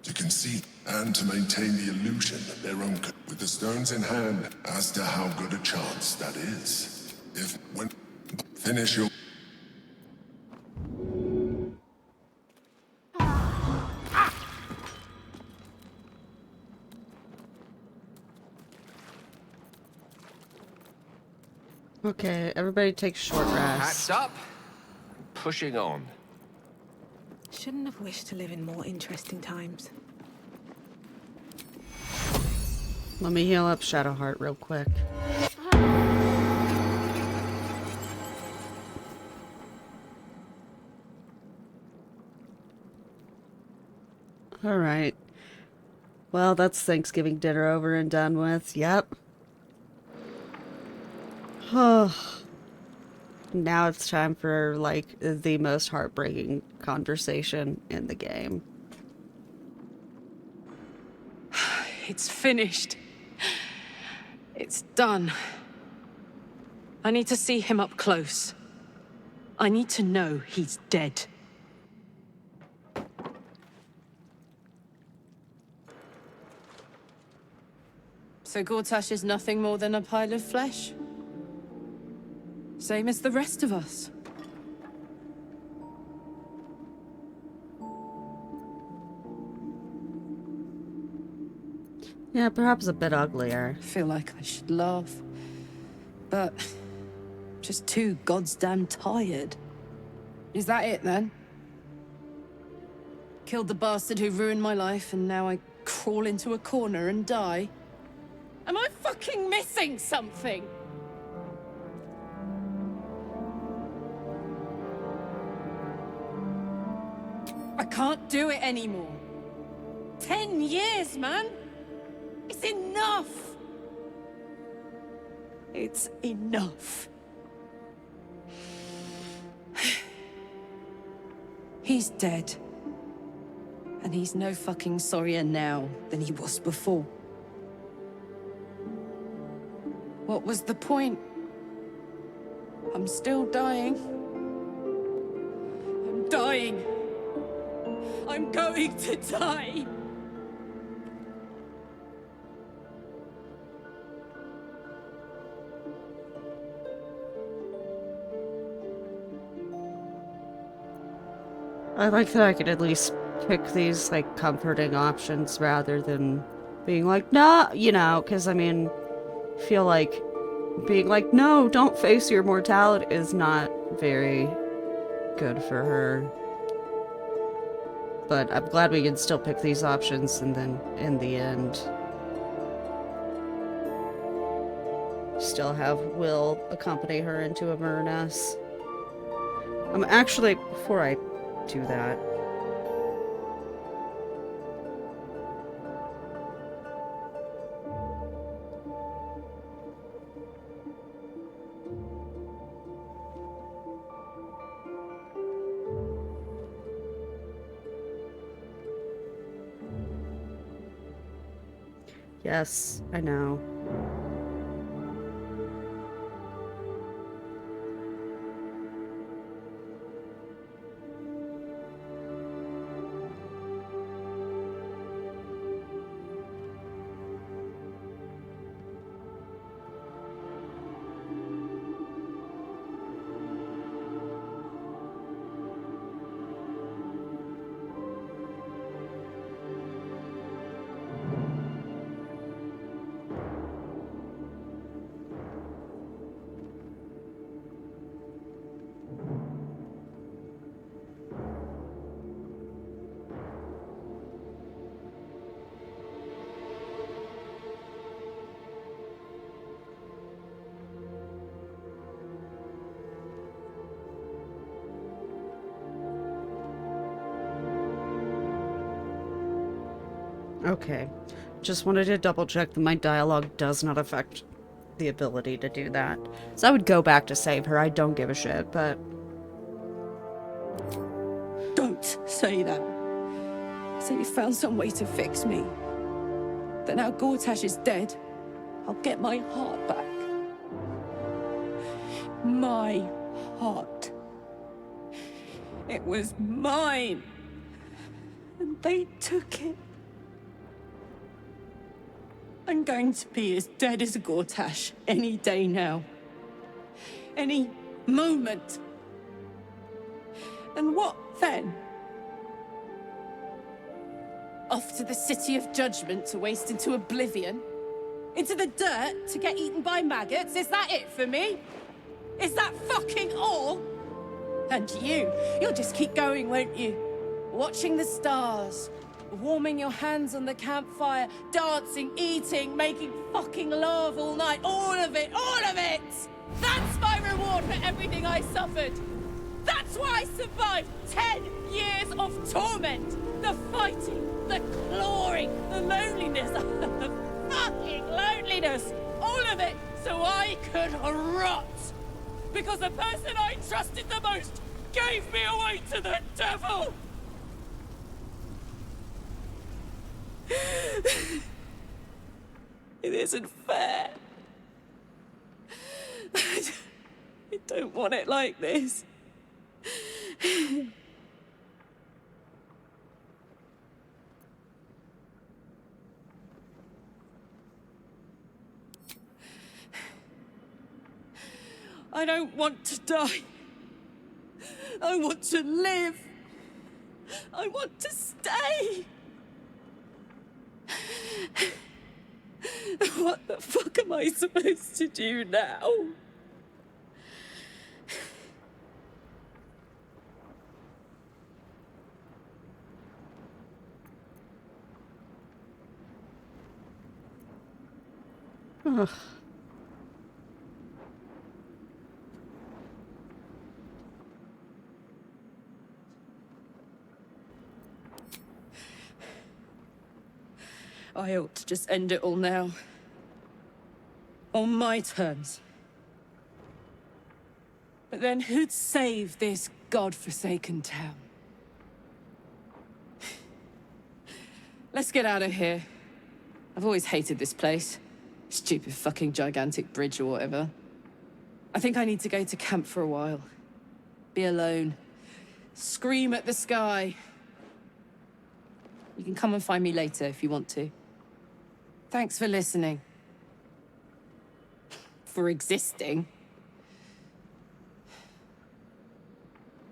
To conceive and to maintain the illusion of their own with the stones in hand, as to how good a chance that is. If when finish your Okay, everybody take short Hats rest. up. Pushing on. Shouldn't have wished to live in more interesting times. Let me heal up Shadowheart real quick. Alright. Well, that's Thanksgiving dinner over and done with. Yep. Now it's time for, like, the most heartbreaking conversation in the game. It's finished. It's done. I need to see him up close. I need to know he's dead. So Gortash is nothing more than a pile of flesh? Same as the rest of us. Yeah, perhaps a bit uglier. I feel like I should laugh. But just too goddamn tired. Is that it then? Killed the bastard who ruined my life, and now I crawl into a corner and die? Am I fucking missing something? I can't do it anymore. 10 years, man! It's enough! It's enough. He's dead. And he's no fucking sorrier now than he was before. What was the point? I'm still dying. I'm dying. I'm going to die. I like that I could at least pick these, like, comforting options rather than being like, nah, you know, because, I mean, I feel like being like, no, don't face your mortality is not very good for her. But I'm glad we can still pick these options and then, in the end, still have Will accompany her into Avernus. Actually, before I do that, yes, I know. Okay. Just wanted to double check that my dialogue does not affect the ability to do that. So I would go back to save her. I don't give a shit, but... Don't say that. Say you found some way to fix me. That now Gortash is dead, I'll get my heart back. My heart. It was mine. And they took it. I'm going to be as dead as a Gortash any day now. Any moment. And what then? Off to the City of Judgment to waste into oblivion? Into the dirt to get eaten by maggots? Is that it for me? Is that fucking all? And you'll just keep going, won't you? Watching the stars, warming your hands on the campfire, dancing, eating, making fucking love all night. All of it, all of it! That's my reward for everything I suffered. That's why I survived 10 years of torment. The fighting, the clawing, the loneliness, the fucking loneliness. All of it so I could rot. Because the person I trusted the most gave me away to the devil. It isn't fair. I don't want it like this. I don't want to die. I want to live. I want to stay. What the fuck am I supposed to do now? Ugh. I ought to just end it all now. On my terms. But then who'd save this godforsaken town? Let's get out of here. I've always hated this place. Stupid fucking gigantic bridge or whatever. I think I need to go to camp for a while. Be alone. Scream at the sky. You can come and find me later if you want to. Thanks for listening. For existing.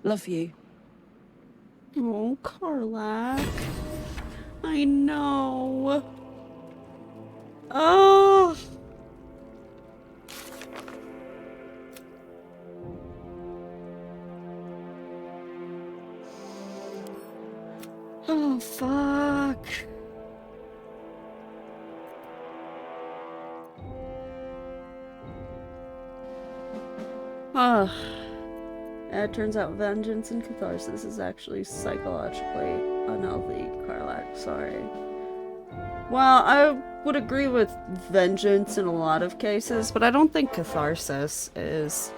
Love you. Oh, Karlak. I know. Oh. Oh, fuck. Ugh. It turns out vengeance and catharsis is actually psychologically unhealthy, Karlak. Sorry. Well, I would agree with vengeance in a lot of cases, but I don't think catharsis is...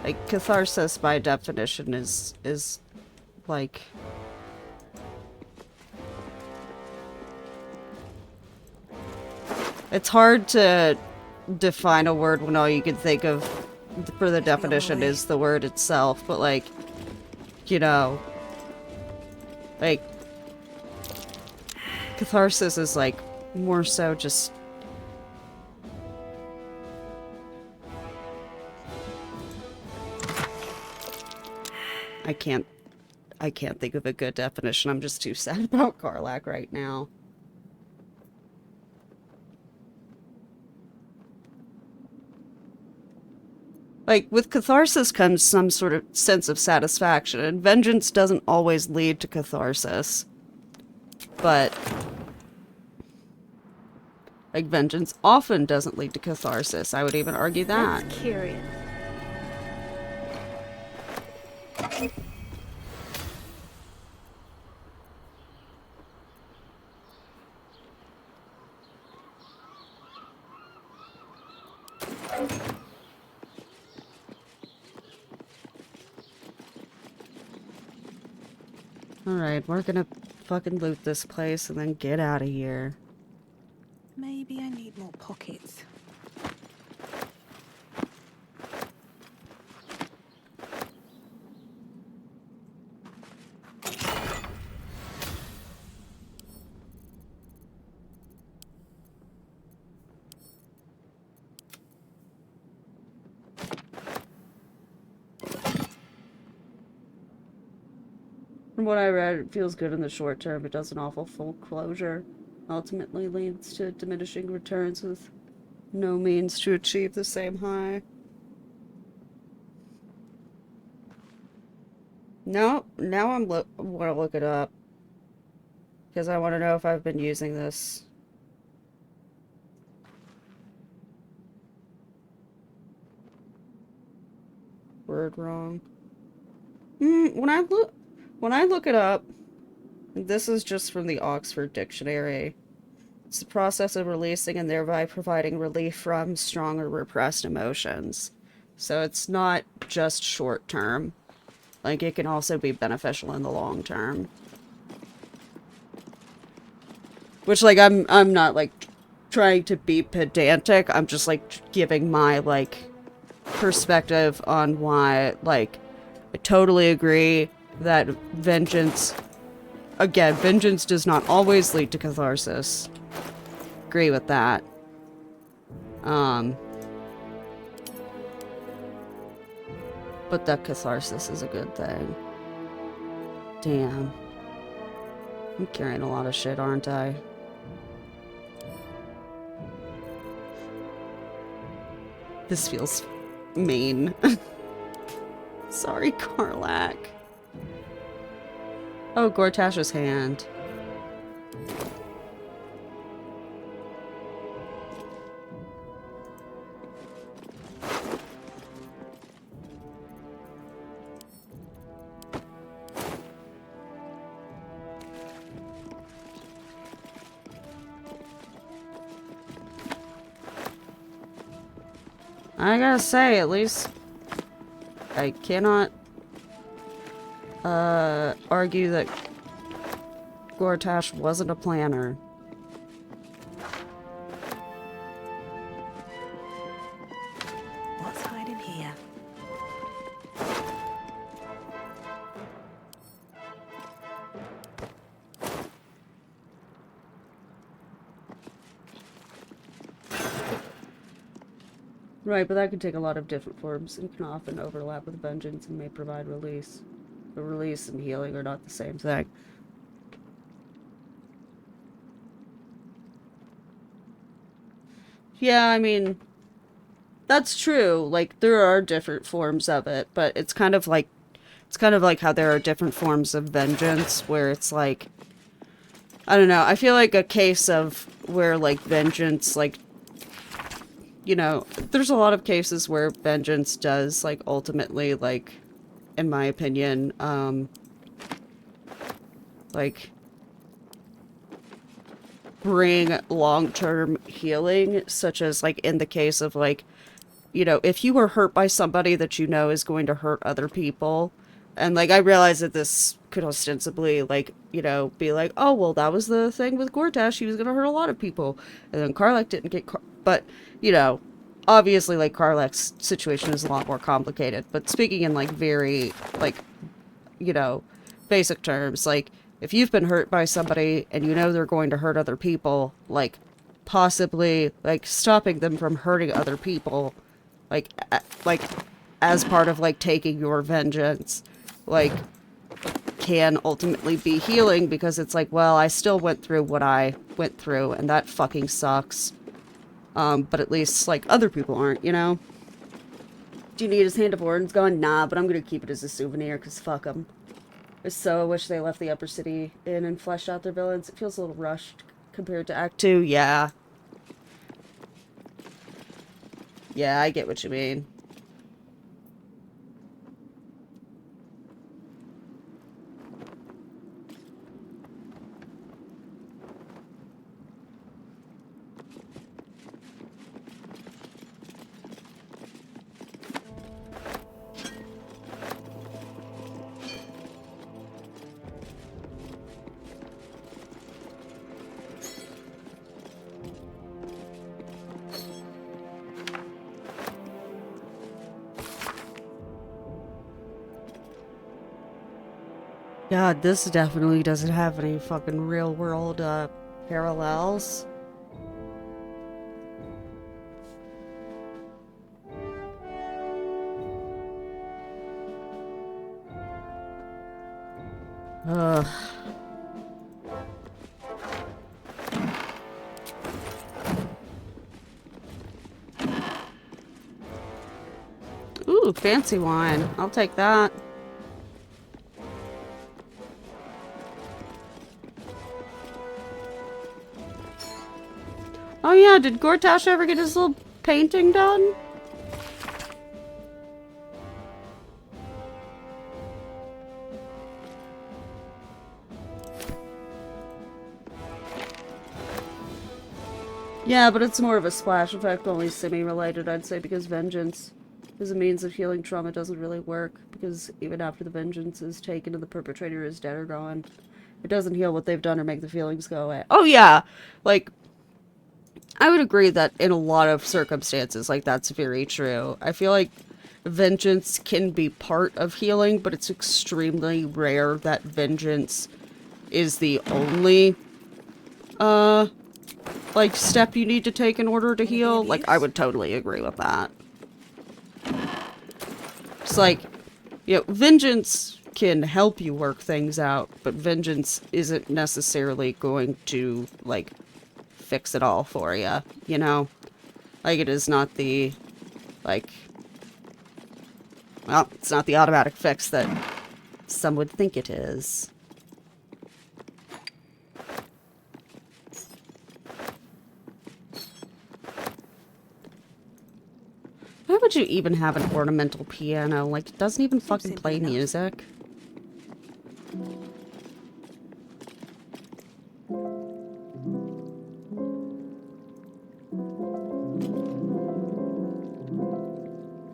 Like, catharsis by definition is like... It's hard to define a word when all you can think of for the definition is the word itself, but like, you know, like, catharsis is like more so just I can't think of a good definition. I'm just too sad about Karlak right now. Like, with catharsis comes some sort of sense of satisfaction, and vengeance doesn't always lead to catharsis. But, like, vengeance often doesn't lead to catharsis. I would even argue that. That's curious. Alright, we're gonna fucking loot this place and then get out of here. Maybe I need more pockets. From what I read, it feels good in the short term. It doesn't offer full closure. Ultimately leads to diminishing returns with no means to achieve the same high. Now I want to look it up. Because I want to know if I've been using this. Word wrong. When I look it up, this is just from the Oxford Dictionary. It's the process of releasing and thereby providing relief from strong or repressed emotions. So it's not just short term. Like, it can also be beneficial in the long term. Which, like, I'm not, like, trying to be pedantic. I'm just, like, giving my, like, perspective on why, like, I totally agree that vengeance... Again, vengeance does not always lead to catharsis. Agree with that. But that catharsis is a good thing. Damn. I'm carrying a lot of shit, aren't I? This feels mean. Sorry, Karlach. Oh, Gortash's hand. I gotta say, at least I cannot argue that Gortash wasn't a planner. What's hiding here? Right, but that can take a lot of different forms and can often overlap with vengeance and may provide release. But release and healing are not the same thing. Yeah, I mean, that's true. Like, there are different forms of it, but it's kind of like how there are different forms of vengeance, where it's like, I don't know, I feel like a case of where, like, vengeance, like, you know, there's a lot of cases where vengeance does, like, ultimately, like, in my opinion, like, bring long-term healing, such as, like, in the case of, like, you know, if you were hurt by somebody that you know is going to hurt other people, and, like, I realize that this could ostensibly, like, you know, be like, oh, well, that was the thing with Gortash, he was gonna hurt a lot of people, and then Karlach didn't get but, you know, obviously, like, Karlach's situation is a lot more complicated, but speaking in, like, very, like, you know, basic terms, like, if you've been hurt by somebody and you know they're going to hurt other people, like, possibly, like, stopping them from hurting other people, like, as part of, like, taking your vengeance, like, can ultimately be healing, because it's like, well, I still went through what I went through, and that fucking sucks. But at least, like, other people aren't, you know? Do you need his Hand of Orden's going? Nah, but I'm gonna keep it as a souvenir, because fuck them. So I wish they left the Upper City in and fleshed out their villains. It feels a little rushed compared to Act 2. Yeah. Yeah, I get what you mean. God, this definitely doesn't have any fucking real world, parallels. Ugh. Ooh, fancy wine. I'll take that. Oh yeah, did Gortash ever get his little painting done? Yeah, but it's more of a splash effect, only semi-related, I'd say, because vengeance as a means of healing trauma doesn't really work, because even after the vengeance is taken and the perpetrator is dead or gone, it doesn't heal what they've done or make the feelings go away. Oh yeah! Like, I would agree that in a lot of circumstances, like, that's very true. I feel like vengeance can be part of healing, but it's extremely rare that vengeance is the only, like, step you need to take in order to heal. Like, I would totally agree with that. It's like, you know, vengeance can help you work things out, but vengeance isn't necessarily going to, like, fix it all for you, you know? Like, it is not the, like, well, it's not the automatic fix that some would think it is. Why would you even have an ornamental piano? Like, it doesn't even fucking play music.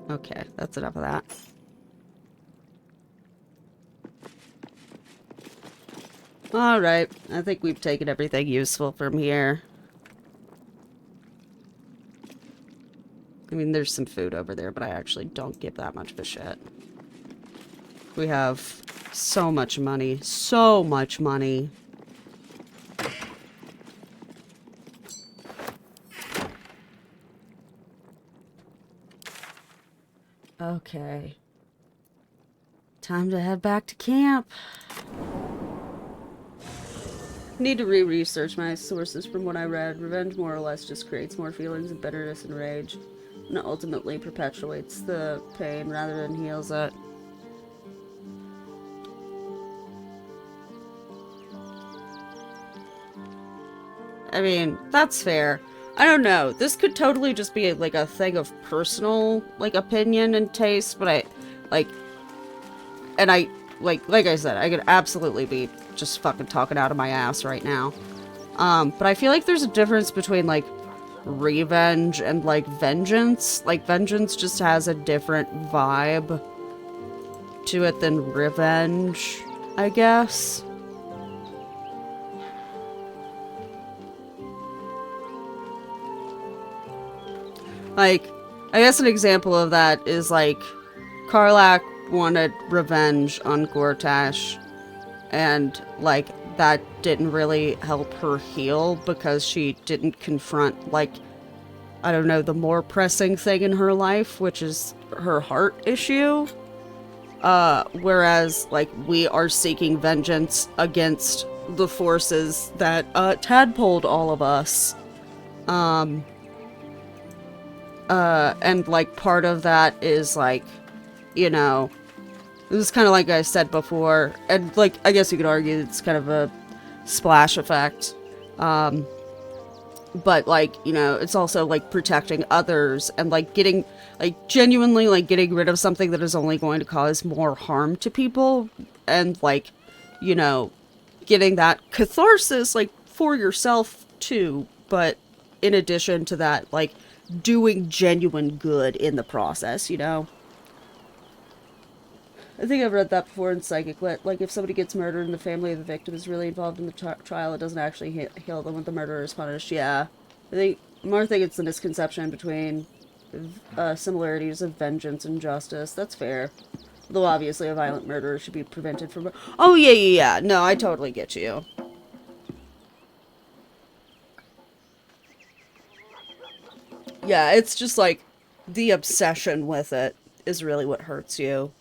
Okay, that's enough of that. Alright, I think we've taken everything useful from here. I mean, there's some food over there, but I actually don't give that much of a shit. We have so much money. So much money. Okay. Time to head back to camp. Need to re-research my sources from what I read. Revenge more or less just creates more feelings of bitterness and rage, and ultimately perpetuates the pain rather than heals it. I mean, that's fair. I don't know. This could totally just be like a thing of personal, like, opinion and taste, but I, like, and I, like I said, I could absolutely be just fucking talking out of my ass right now. But I feel like there's a difference between, like, revenge and, like, vengeance. Like, vengeance just has a different vibe to it than revenge, I guess. Like, I guess an example of that is, like, Karlach wanted revenge on Gortash, and, like, that didn't really help her heal because she didn't confront, like, I don't know, the more pressing thing in her life, which is her heart issue. Whereas, like, we are seeking vengeance against the forces that, tadpoled all of us. And, like, part of that is, like, you know, this is kind of like I said before, and, like, I guess you could argue it's kind of a splash effect. But, like, you know, it's also, like, protecting others and, like, getting, like, genuinely, like, getting rid of something that is only going to cause more harm to people, and, like, you know, getting that catharsis, like, for yourself, too, but in addition to that, like, doing genuine good in the process, you know? I think I've read that before in Psychic Lit. Like, if somebody gets murdered and the family of the victim is really involved in the trial, it doesn't actually heal them when the murderer is punished. Yeah. I think it's the misconception between similarities of vengeance and justice. That's fair. Though obviously a violent murderer should be prevented from... Oh, yeah, yeah, yeah. No, I totally get you. Yeah, it's just like the obsession with it is really what hurts you.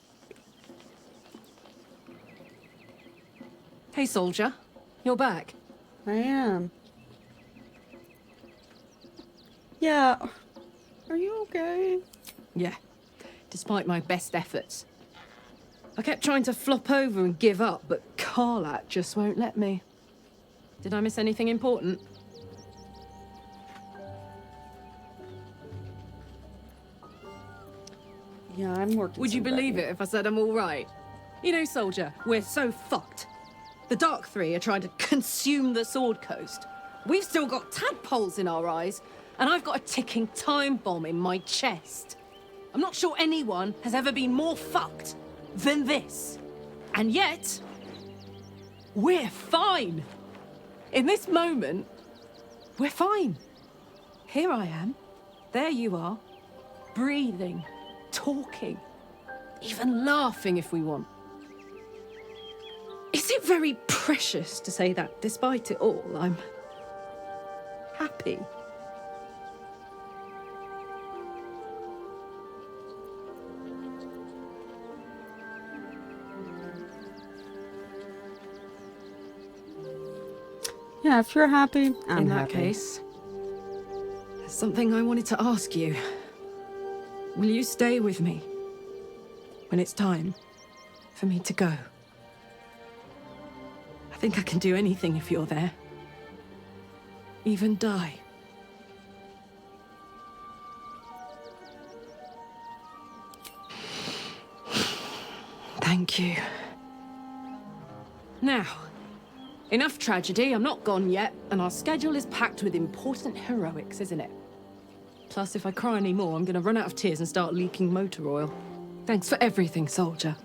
Hey, soldier. You're back. I am. Yeah. Are you okay? Yeah. Despite my best efforts. I kept trying to flop over and give up, but Karlak just won't let me. Did I miss anything important? Yeah, I'm working. Would you believe it if I said I'm all right? You know, soldier, we're so fucked. The Dark Three are trying to consume the Sword Coast. We've still got tadpoles in our eyes, and I've got a ticking time bomb in my chest. I'm not sure anyone has ever been more fucked than this. And yet, we're fine. In this moment, we're fine. Here I am. There you are. Breathing, talking, even laughing if we want. Is it very precious to say that despite it all, I'm happy? Yeah, if you're happy, I'm In that happy. case, there's something I wanted to ask you. Will you stay with me when it's time for me to go? I think I can do anything if you're there. Even die. Thank you. Now, enough tragedy, I'm not gone yet, and our schedule is packed with important heroics, isn't it? Plus, if I cry any more, I'm gonna run out of tears and start leaking motor oil. Thanks for everything, soldier.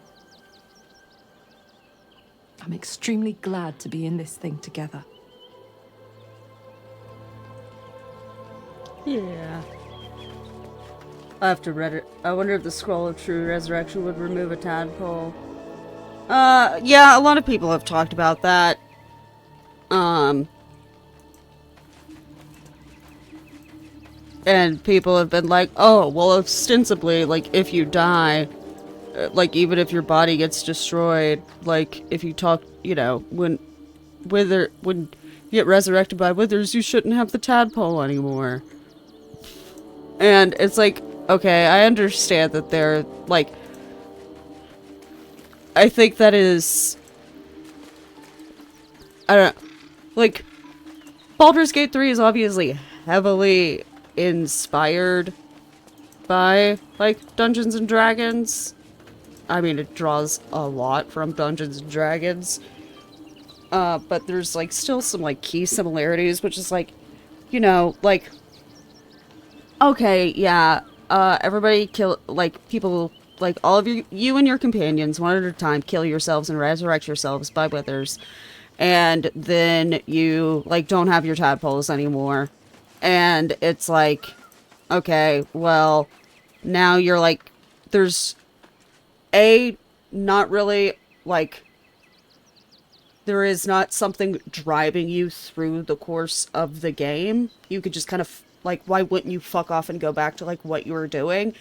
I'm extremely glad to be in this thing together. Yeah. I have to read it. I wonder if the Scroll of True Resurrection would remove a tadpole. Yeah, a lot of people have talked about that. And people have been like, oh, well, ostensibly, like, if you die, like, even if your body gets destroyed, like, if you talk, you know, when you get resurrected by withers, you shouldn't have the tadpole anymore. And it's like, okay, I understand that they're, like, I think that is, I don't know, like, Baldur's Gate 3 is obviously heavily inspired by, like, Dungeons and Dragons. I mean, it draws a lot from Dungeons and Dragons. But there's, like, still some, like, key similarities, which is, like, you know, like, okay, yeah, everybody people, like, all of you and your companions, one at a time, kill yourselves and resurrect yourselves by withers. And then you, like, don't have your tadpoles anymore. And it's like, okay, well, now you're, like, there's, not really, like, there is not something driving you through the course of the game. You could just kind of, like, why wouldn't you fuck off and go back to, like, what you were doing?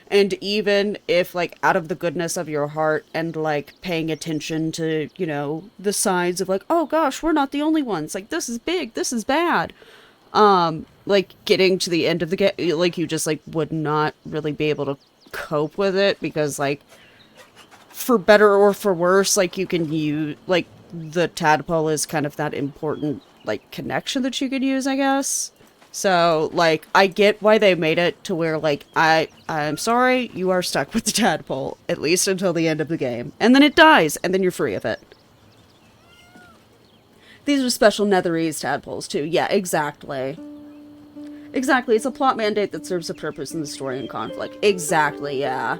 And even if, like, out of the goodness of your heart and, like, paying attention to, you know, the signs of, like, oh gosh, we're not the only ones. Like, this is big, this is bad. Like, getting to the end of the game, like, you just, like, would not really be able to cope with it because, like, for better or for worse, like, you can use, like, the tadpole is kind of that important, like, connection that you can use, I guess. So, like, I get why they made it to where, like, I'm sorry, you are stuck with the tadpole, at least until the end of the game. And then it dies, and then you're free of it. These are special Netherese tadpoles, too. Yeah, exactly. Exactly, it's a plot mandate that serves a purpose in the story and conflict. Exactly, yeah.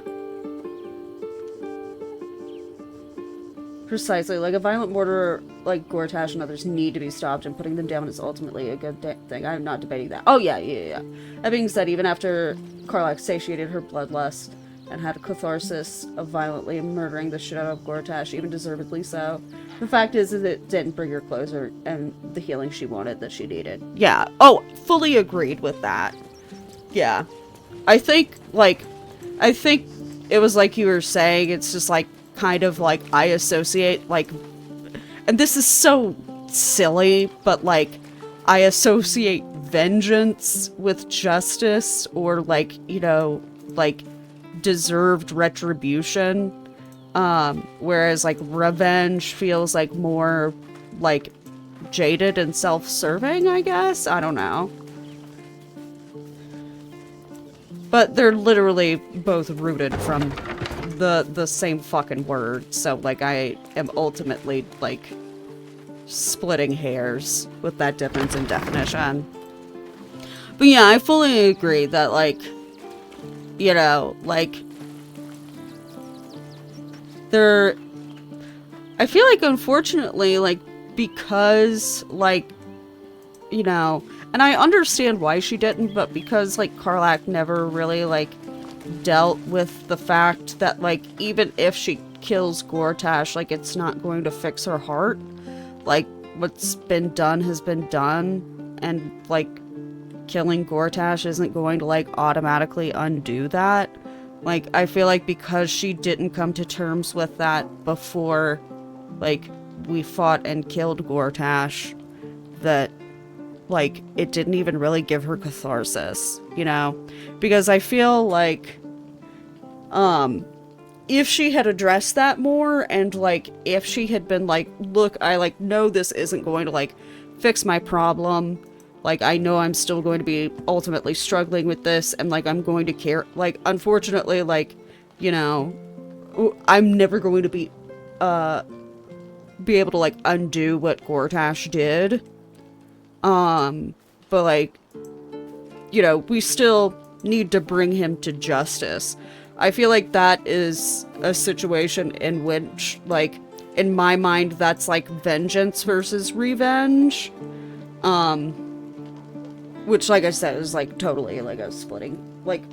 Precisely, like, a violent murderer like Gortash and others need to be stopped, and putting them down is ultimately a good thing. I'm not debating that. Oh, yeah. That being said, even after Karlak satiated her bloodlust, and had a catharsis of violently murdering the shit out of Gortash, even deservedly so. The fact is it didn't bring her closer and the healing she wanted that she needed. Yeah. Oh, fully agreed with that. Yeah. I think it was like you were saying, it's just like, kind of like, I associate, like, and this is so silly, but like, I associate vengeance with justice, or like, you know, like, deserved retribution. Whereas like revenge feels like more like jaded and self-serving, I guess? I don't know. But they're literally both rooted from the same fucking word, so like I am ultimately like splitting hairs with that difference in definition. But yeah, I fully agree that like, you know, like I feel like unfortunately, like, because like, you know, and I understand why she didn't, but because like Karlach never really like dealt with the fact that like even if she kills Gortash, like it's not going to fix her heart. Like what's been done has been done, and like killing Gortash isn't going to like automatically undo that. Like I feel like because she didn't come to terms with that before like we fought and killed Gortash, that like it didn't even really give her catharsis, you know? Because I feel like if she had addressed that more, and like if she had been like, look, I like know this isn't going to like fix my problem, like I know I'm still going to be ultimately struggling with this, and like I'm going to care, like unfortunately, like, you know, I'm never going to be able to like undo what Gortash did. But like, you know, we still need to bring him to justice. I feel like that is a situation in which, like, in my mind, that's like vengeance versus revenge. Which, like I said, is like totally like a splitting, like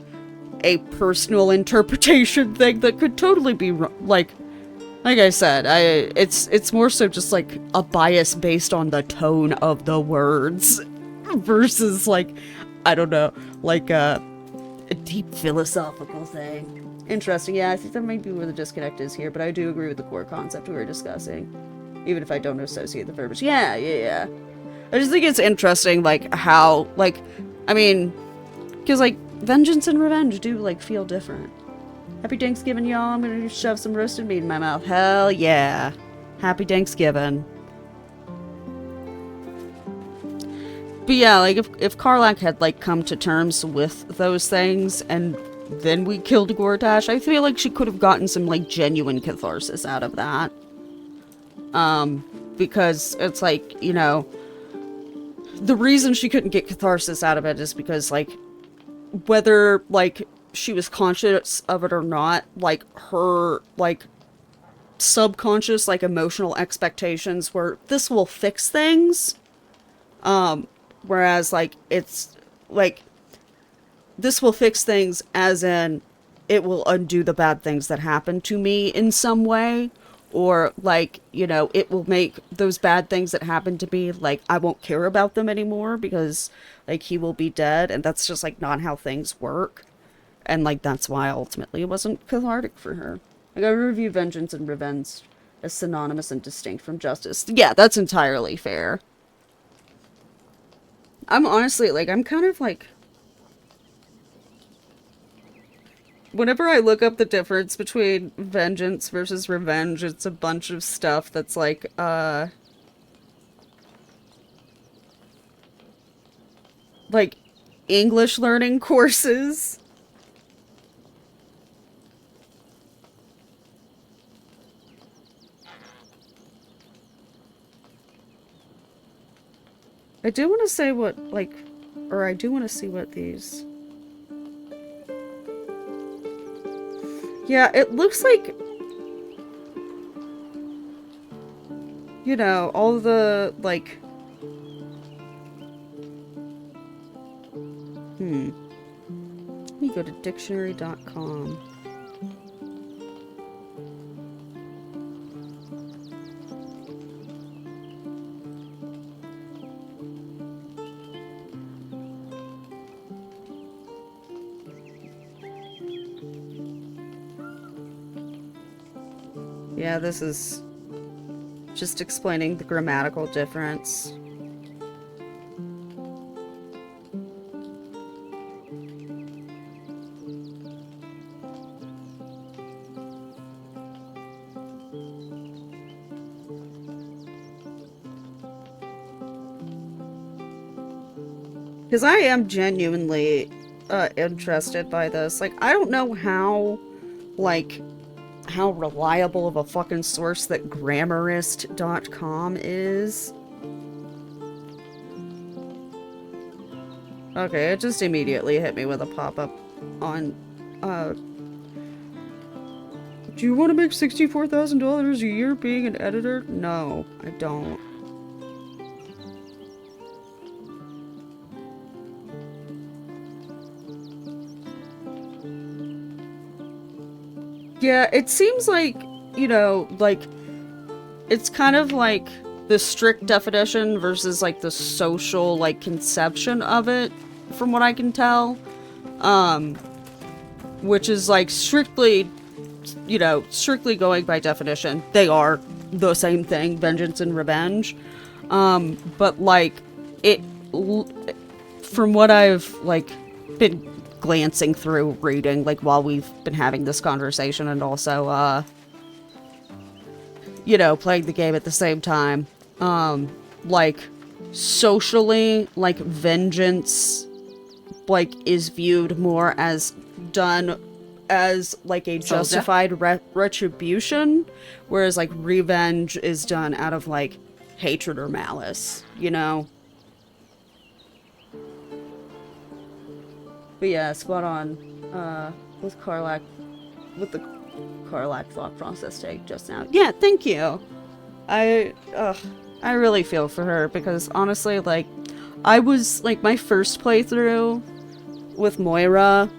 a personal interpretation thing that could totally be like I said, it's more so just like a bias based on the tone of the words versus like, I don't know, like a deep philosophical thing. Interesting. Yeah, I think that might be where the disconnect is here, but I do agree with the core concept we were discussing, even if I don't associate the verbiage. Yeah. I just think it's interesting, like, how, like, I mean, because, like, vengeance and revenge do, like, feel different. Happy Thanksgiving, y'all. I'm gonna shove some roasted meat in my mouth. Hell yeah. Happy Thanksgiving. But yeah, like, if Karlach had, like, come to terms with those things, and then we killed Gortash, I feel like she could have gotten some, like, genuine catharsis out of that. Because it's like, you know, the reason she couldn't get catharsis out of it is because, like, whether, like, she was conscious of it or not, like, her, like, subconscious, like, emotional expectations were, this will fix things. Whereas, like, it's, like, this will fix things as in, it will undo the bad things that happened to me in some way. Or, like, you know, it will make those bad things that happened to me, like, I won't care about them anymore because, like, he will be dead. And that's just, like, not how things work. And, like, that's why ultimately it wasn't cathartic for her. Like, I review vengeance and revenge as synonymous and distinct from justice. Yeah, that's entirely fair. I'm honestly, like, I'm kind of, like... Whenever I look up the difference between vengeance versus revenge, it's a bunch of stuff that's like, English learning courses. I do want to say what, like, or I do want to see what these... Yeah, it looks like, you know, all the, like, let me go to dictionary.com. Yeah, this is just explaining the grammatical difference. Because I am genuinely interested by this. Like, I don't know how, like, how reliable of a fucking source that Grammarist.com is. Okay, it just immediately hit me with a pop-up on, do you want to make $64,000 a year being an editor? No, I don't. Yeah, it seems like, you know, like, it's kind of like the strict definition versus, like, the social, like, conception of it, from what I can tell. Which is, like, strictly, you know, strictly going by definition. They are the same thing, vengeance and revenge. But, like, from what I've, like, been glancing through reading, like, while we've been having this conversation, and also, you know, playing the game at the same time, like, socially, like, vengeance, like, is viewed more as done as, like, a justified retribution, whereas, like, revenge is done out of, like, hatred or malice, you know? But yeah, spot on, with Karlach, with the Karlach thought process take just now. Yeah, thank you! I really feel for her, because honestly, like, I was, like, my first playthrough with Moira,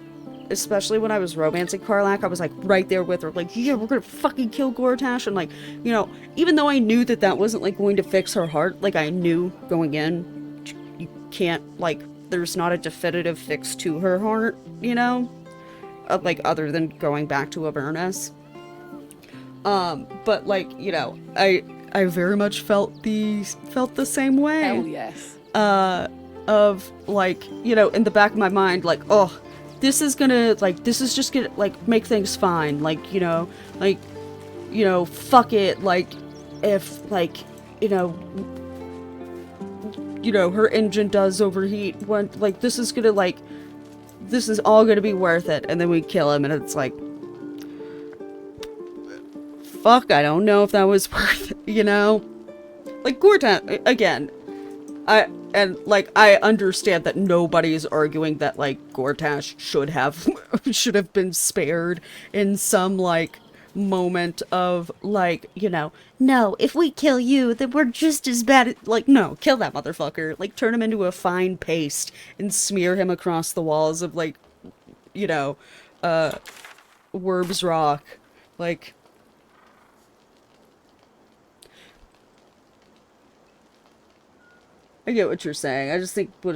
especially when I was romancing Karlach, I was, like, right there with her, like, yeah, we're gonna fucking kill Gortash, and, like, you know, even though I knew that that wasn't, like, going to fix her heart, like, I knew going in, you can't, like, there's not a definitive fix to her heart, you know? Like, other than going back to Avernus. But, like, you know, I very much felt the same way. Hell yes. Of, like, you know, in the back of my mind, like, oh, this is just gonna, like, make things fine, like, you know, fuck it, like, if, like, you know, her engine does overheat, when, like, this is gonna, like, this is all gonna be worth it, and then we kill him, and it's like, fuck, I don't know if that was worth it, you know? Like, Gortash, again, I understand that nobody's arguing that, like, Gortash should have been spared in some, like, moment of, like, you know, no, if we kill you, then we're just as bad at, like, no, kill that motherfucker. Like, turn him into a fine paste and smear him across the walls of, like, you know, Werb's Rock. Like, I get what you're saying. I just think what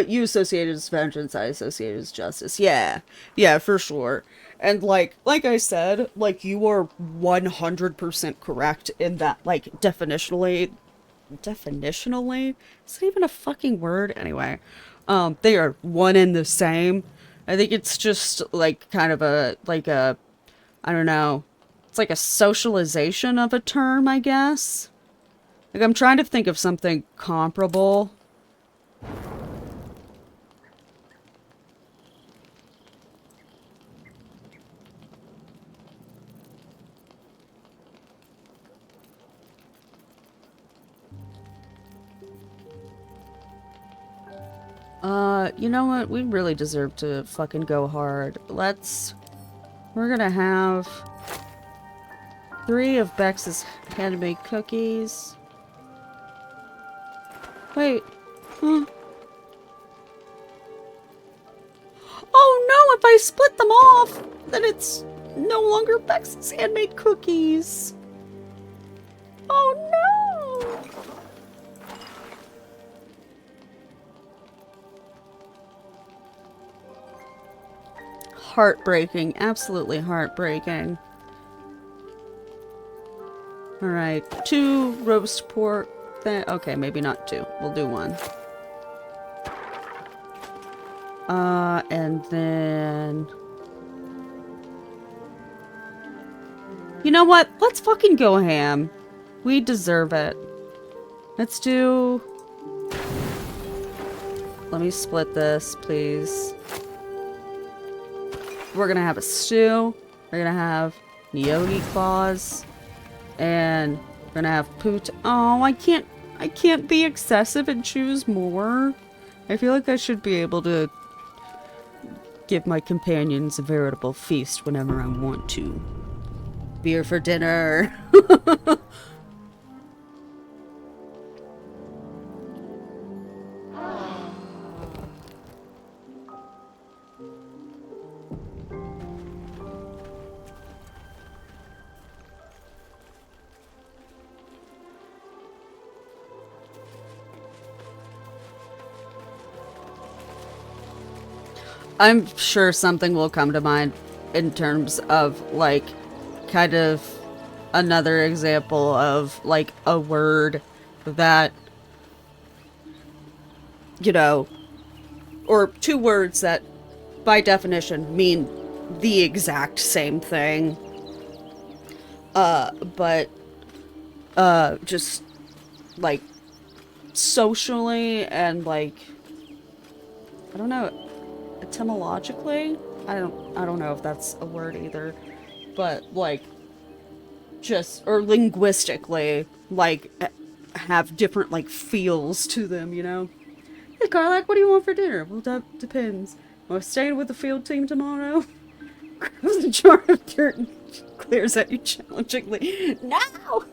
you associate as vengeance, I associate as justice. Yeah. Yeah, for sure. And, like I said, like, you are 100% correct in that, like, definitionally? Is that even a fucking word? Anyway. They are one and the same. I think it's just, like, kind of I don't know. It's like a socialization of a term, I guess. Like, I'm trying to think of something comparable. You know what? We really deserve to fucking go hard. We're gonna have 3 of Bex's handmade cookies. Wait. Huh. Oh no, if I split them off, then it's no longer Bex's handmade cookies. Oh no! heartbreaking. Absolutely heartbreaking. Alright, 2 roast pork. Okay, maybe not 2. We'll do 1. And then... You know what? Let's fucking go ham. We deserve it. Let's do... Let me split this, please. We're gonna have a stew. We're gonna have gnocchi claws. And we're gonna have poot. Oh, I can't be excessive and choose more. I feel like I should be able to give my companions a veritable feast whenever I want to. Beer for dinner. I'm sure something will come to mind in terms of, like, kind of another example of, like, a word that, you know, or 2 words that, by definition, mean the exact same thing. But, just, like, socially and, like, I don't know, etymologically? I don't know if that's a word either. But, like, just, or linguistically, like, have different, like, feels to them, you know? Hey, Carlac, what do you want for dinner? Well, that depends. Am I staying with the field team tomorrow? Grabs a jar of dirt and glares at you challengingly. No!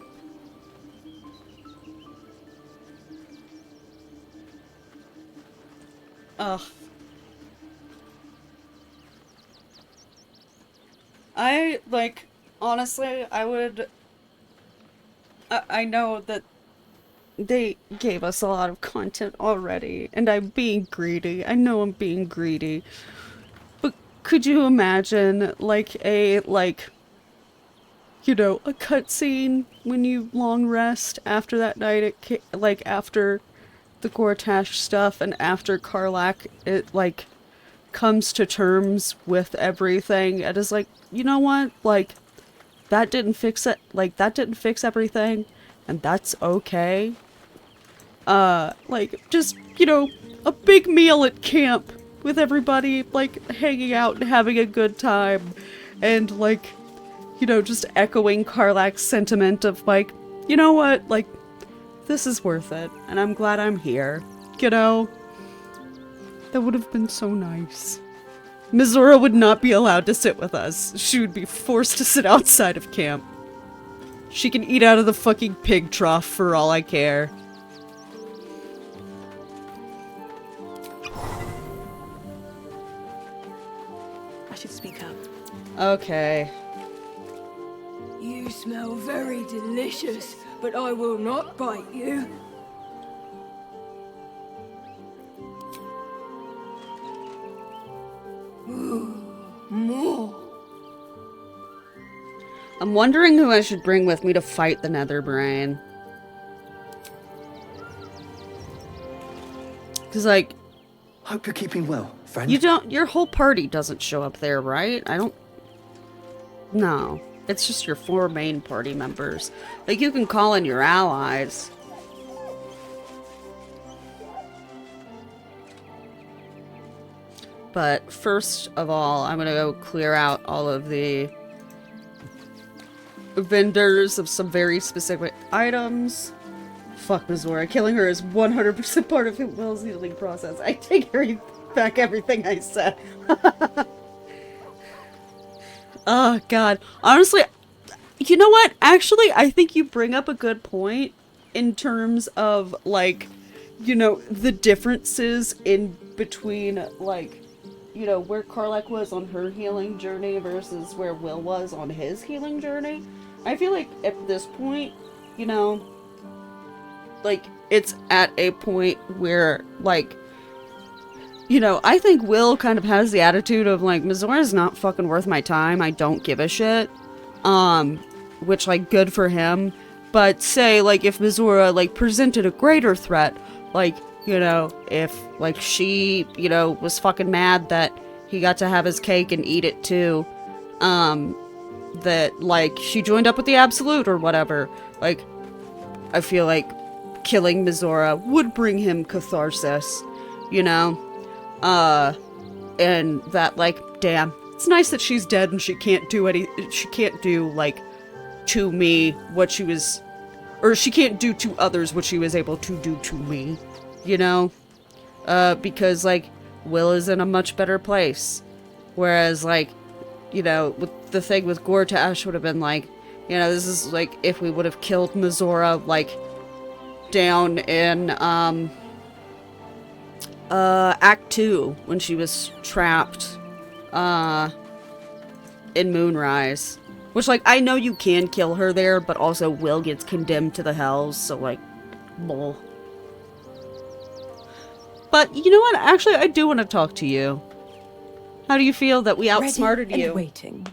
Ugh. Like, honestly, I would... I know that they gave us a lot of content already, and I'm being greedy. I know I'm being greedy. But could you imagine, like, a cutscene when you long rest after that night, like, after the gortash stuff, and after Carlac, it, like, comes to terms with everything, and is like, you know what, like, that didn't fix it, like, that didn't fix everything, and that's okay. Like, just, you know, a big meal at camp with everybody, like, hanging out and having a good time, and, like, you know, just echoing Carlac's sentiment of, like, you know what, like, this is worth it, and I'm glad I'm here, you know? That would have been so nice. Mizora would not be allowed to sit with us. She would be forced to sit outside of camp. She can eat out of the fucking pig trough for all I care. I should speak up. Okay. You smell very delicious, but I will not bite you. More. I'm wondering who I should bring with me to fight the Netherbrain. Cause, like... Hope you're keeping well, friend. You don't... Your whole party doesn't show up there, right? I don't... No. It's just your 4 main party members. Like, you can call in your allies. But first of all, I'm gonna go clear out all of the vendors of some very specific items. Fuck Mizora. Killing her is 100% part of Will's healing process. I take back everything I said. Oh, God. Honestly, you know what? Actually, I think you bring up a good point in terms of, like, you know, the differences in between, like, you know, where Carlac was on her healing journey versus where Will was on his healing journey. I feel like at this point, you know, like, it's at a point where, like, you know, I think Will kind of has the attitude of, like, Mizora's not fucking worth my time. I don't give a shit. Which, like, good for him. But say, like, if Mizora, like, presented a greater threat, like, you know, if, like, she, you know, was fucking mad that he got to have his cake and eat it too, that, like, she joined up with the Absolute or whatever, like, I feel like killing Mizora would bring him catharsis, you know? And that, like, damn, it's nice that she's dead and she can't do, like, to me what she was, or she can't do to others what she was able to do to me, you know? Because, like, Will is in a much better place. Whereas, like, you know, with the thing with Gortash would have been like, you know, this is like if we would have killed Mizora, like, down in, Act 2, when she was trapped, in Moonrise. Which, like, I know you can kill her there, but also Will gets condemned to the hells, so, like, bull. But, you know what? Actually, I do want to talk to you. How do you feel that we outsmarted Ready you? and waiting.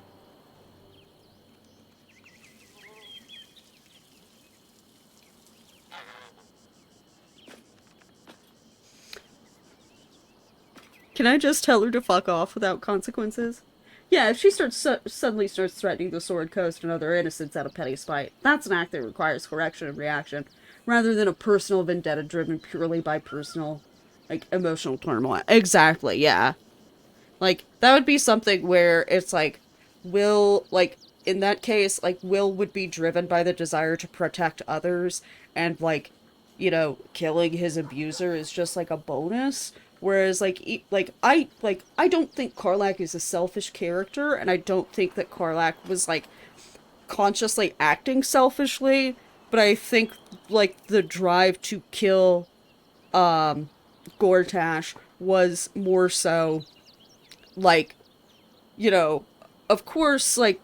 Can I just tell her to fuck off without consequences? Yeah, if she suddenly starts threatening the Sword Coast and other innocents out of petty spite, that's an act that requires correction and reaction, rather than a personal vendetta driven purely by personal, like, emotional turmoil. Exactly, yeah. Like, that would be something where it's like, Will, like, in that case, like, Will would be driven by the desire to protect others, and, like, you know, killing his abuser is just, like, a bonus. Whereas, like, I don't think Karlach is a selfish character, and I don't think that Karlach was, like, consciously acting selfishly, but I think, like, the drive to kill, Gortash was more so, like, you know, of course, like,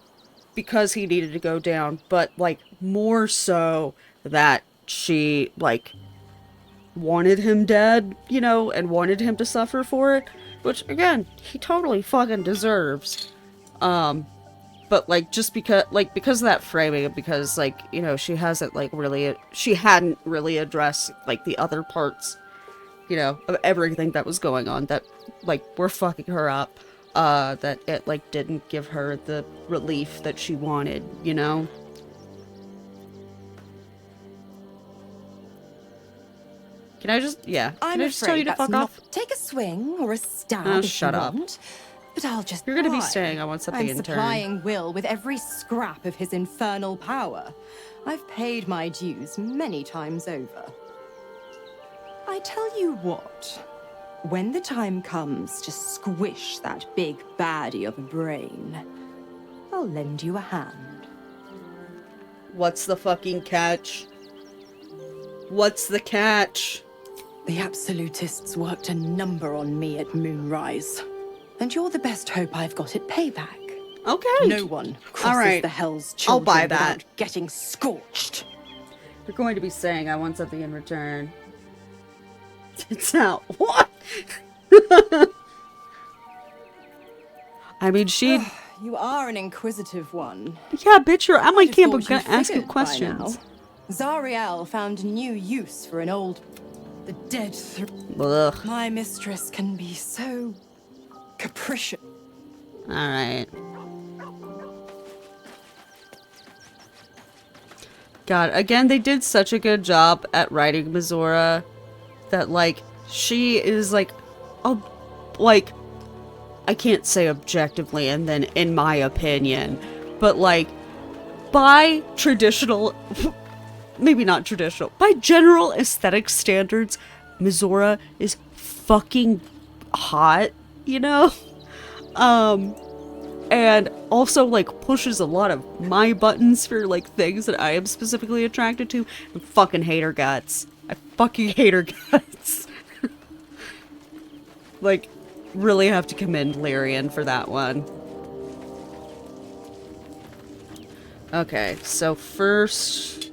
because he needed to go down, but, like, more so that she, like, wanted him dead, you know, and wanted him to suffer for it, which, again, he totally fucking deserves. But, like, just because of that framing, and because, like, you know, she hadn't really addressed, like, the other parts, you know, of everything that was going on that, like, were fucking her up, that it, like, didn't give her the relief that she wanted, you know? Can I just, yeah. Can I just tell you to fuck off? Take a swing or a stab Oh, if shut you up. want, but I'll just You're gonna be try. staying. I want something in I'm turn. supplying Will with every scrap of his infernal power. I've paid my dues many times over. I tell you what, when the time comes to squish that big baddie of a brain, I'll lend you a hand. What's the fucking catch? What's the catch? The Absolutists worked a number on me at Moonrise, and you're the best hope I've got at payback. Okay. No one crosses the Hell's I'll Children buy that. without getting scorched. You're going to be saying I want something in return. It's out. What? I mean, she... You are an inquisitive one. Yeah, bitch, you're at my I'd camp. have I'm gonna thought you ask you figured by questions. now. Zariel found new use for an old... The dead... Ugh. My mistress can be so... capricious. Alright. God, again, they did such a good job at writing Mizora that, like, she is, like, I can't say objectively and then in my opinion, but, like, by traditional, maybe not traditional, by general aesthetic standards, Mizora is fucking hot, you know? And also, like, pushes a lot of my buttons for, like, things that I am specifically attracted to. I fucking hate her guts. I fucking hate her guts. Like, really have to commend Lyrian for that one. Okay, so first...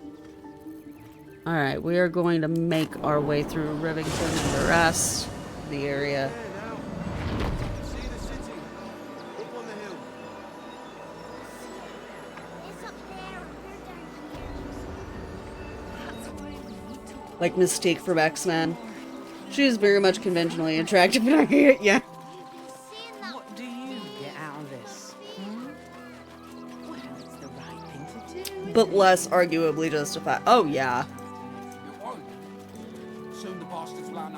Alright, we are going to make our way through Rivington and the rest of the area. Like Mystique from X-Men. She is very much conventionally attractive, and I hate it, yeah. What do you get out of this? Well, it's the right thing to do. But less arguably justified. Oh, yeah.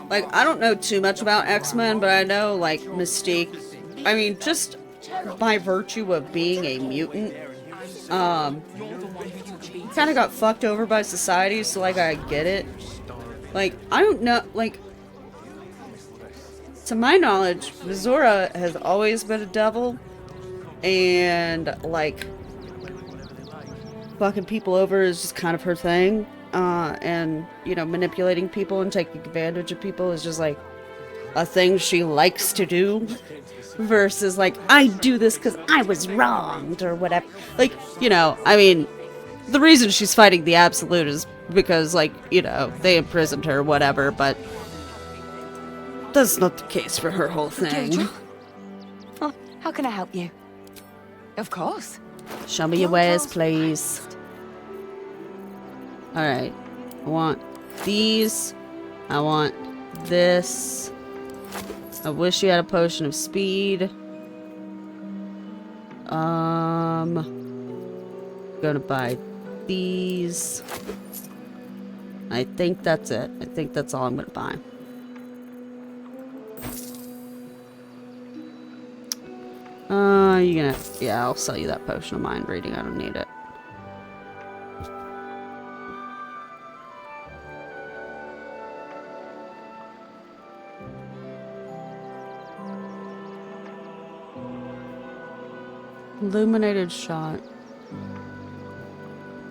Like, I don't know too much about X-Men, but I know, like, Mystique. I mean, just by virtue of being a mutant, kind of got fucked over by society, so, like, I get it. Like, I don't know, like, to my knowledge, Mizora has always been a devil, and, like, fucking people over is just kind of her thing, and, you know, manipulating people and taking advantage of people is just, like, a thing she likes to do, versus, like, I do this because I was wronged, or whatever. Like, you know, I mean, the reason she's fighting the Absolute is because, like, you know, they imprisoned her, whatever, but that's not the case for her whole thing. Oh, how can I help you? Of course. Show me your wares, please. Alright. I want these. I want this. I wish you had a potion of speed. Gonna buy these. I think that's it. I think that's all I'm gonna buy. You gonna... Yeah, I'll sell you that potion of mind reading. I don't need it. Illuminated shot.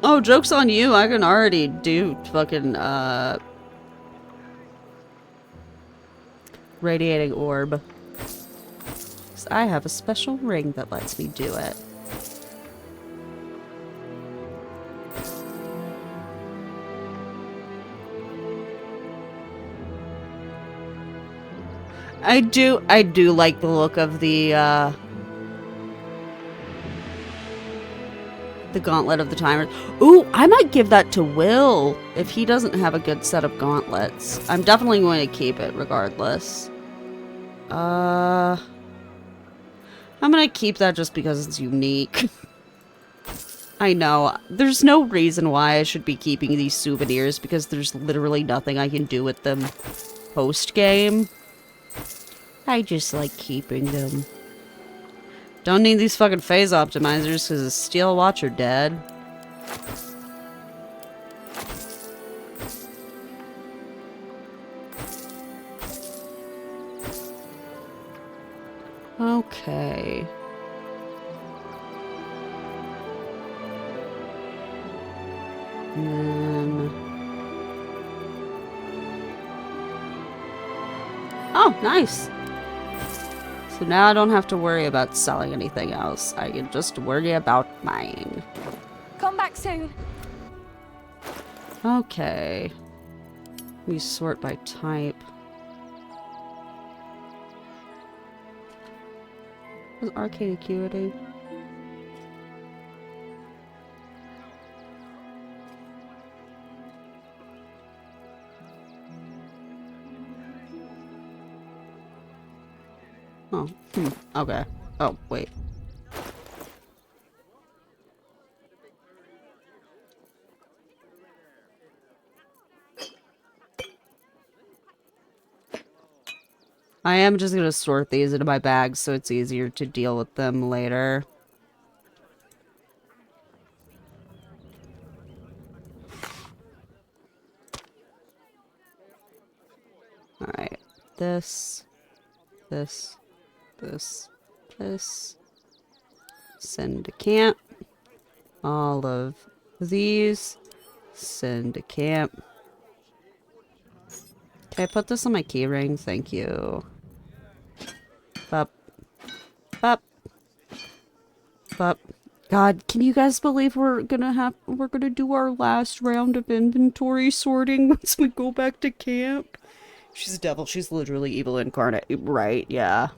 Oh, joke's on you. I can already do fucking, radiating orb. 'Cause I have a special ring that lets me do it. I do like the look of the gauntlet of the timer. Ooh, I might give that to Will if he doesn't have a good set of gauntlets. I'm definitely going to keep it regardless. I'm gonna keep that just because it's unique. I know. There's no reason why I should be keeping these souvenirs because there's literally nothing I can do with them post-game. I just like keeping them. Don't need these fucking phase optimizers because the steel watch are dead. Okay. And then... Oh, nice! So now I don't have to worry about selling anything else. I can just worry about buying. Come back soon. Okay. We sort by type. What's arcade acuity? Oh, okay. Oh, wait. I am just gonna sort these into my bags so it's easier to deal with them later. Alright. This. Send to camp. All of these. Send to camp. Can I put this on my keyring? Thank you. Bup. Bup. Bup. God, can you guys believe we're gonna do our last round of inventory sorting once we go back to camp? She's a devil. She's literally evil incarnate. Right, yeah.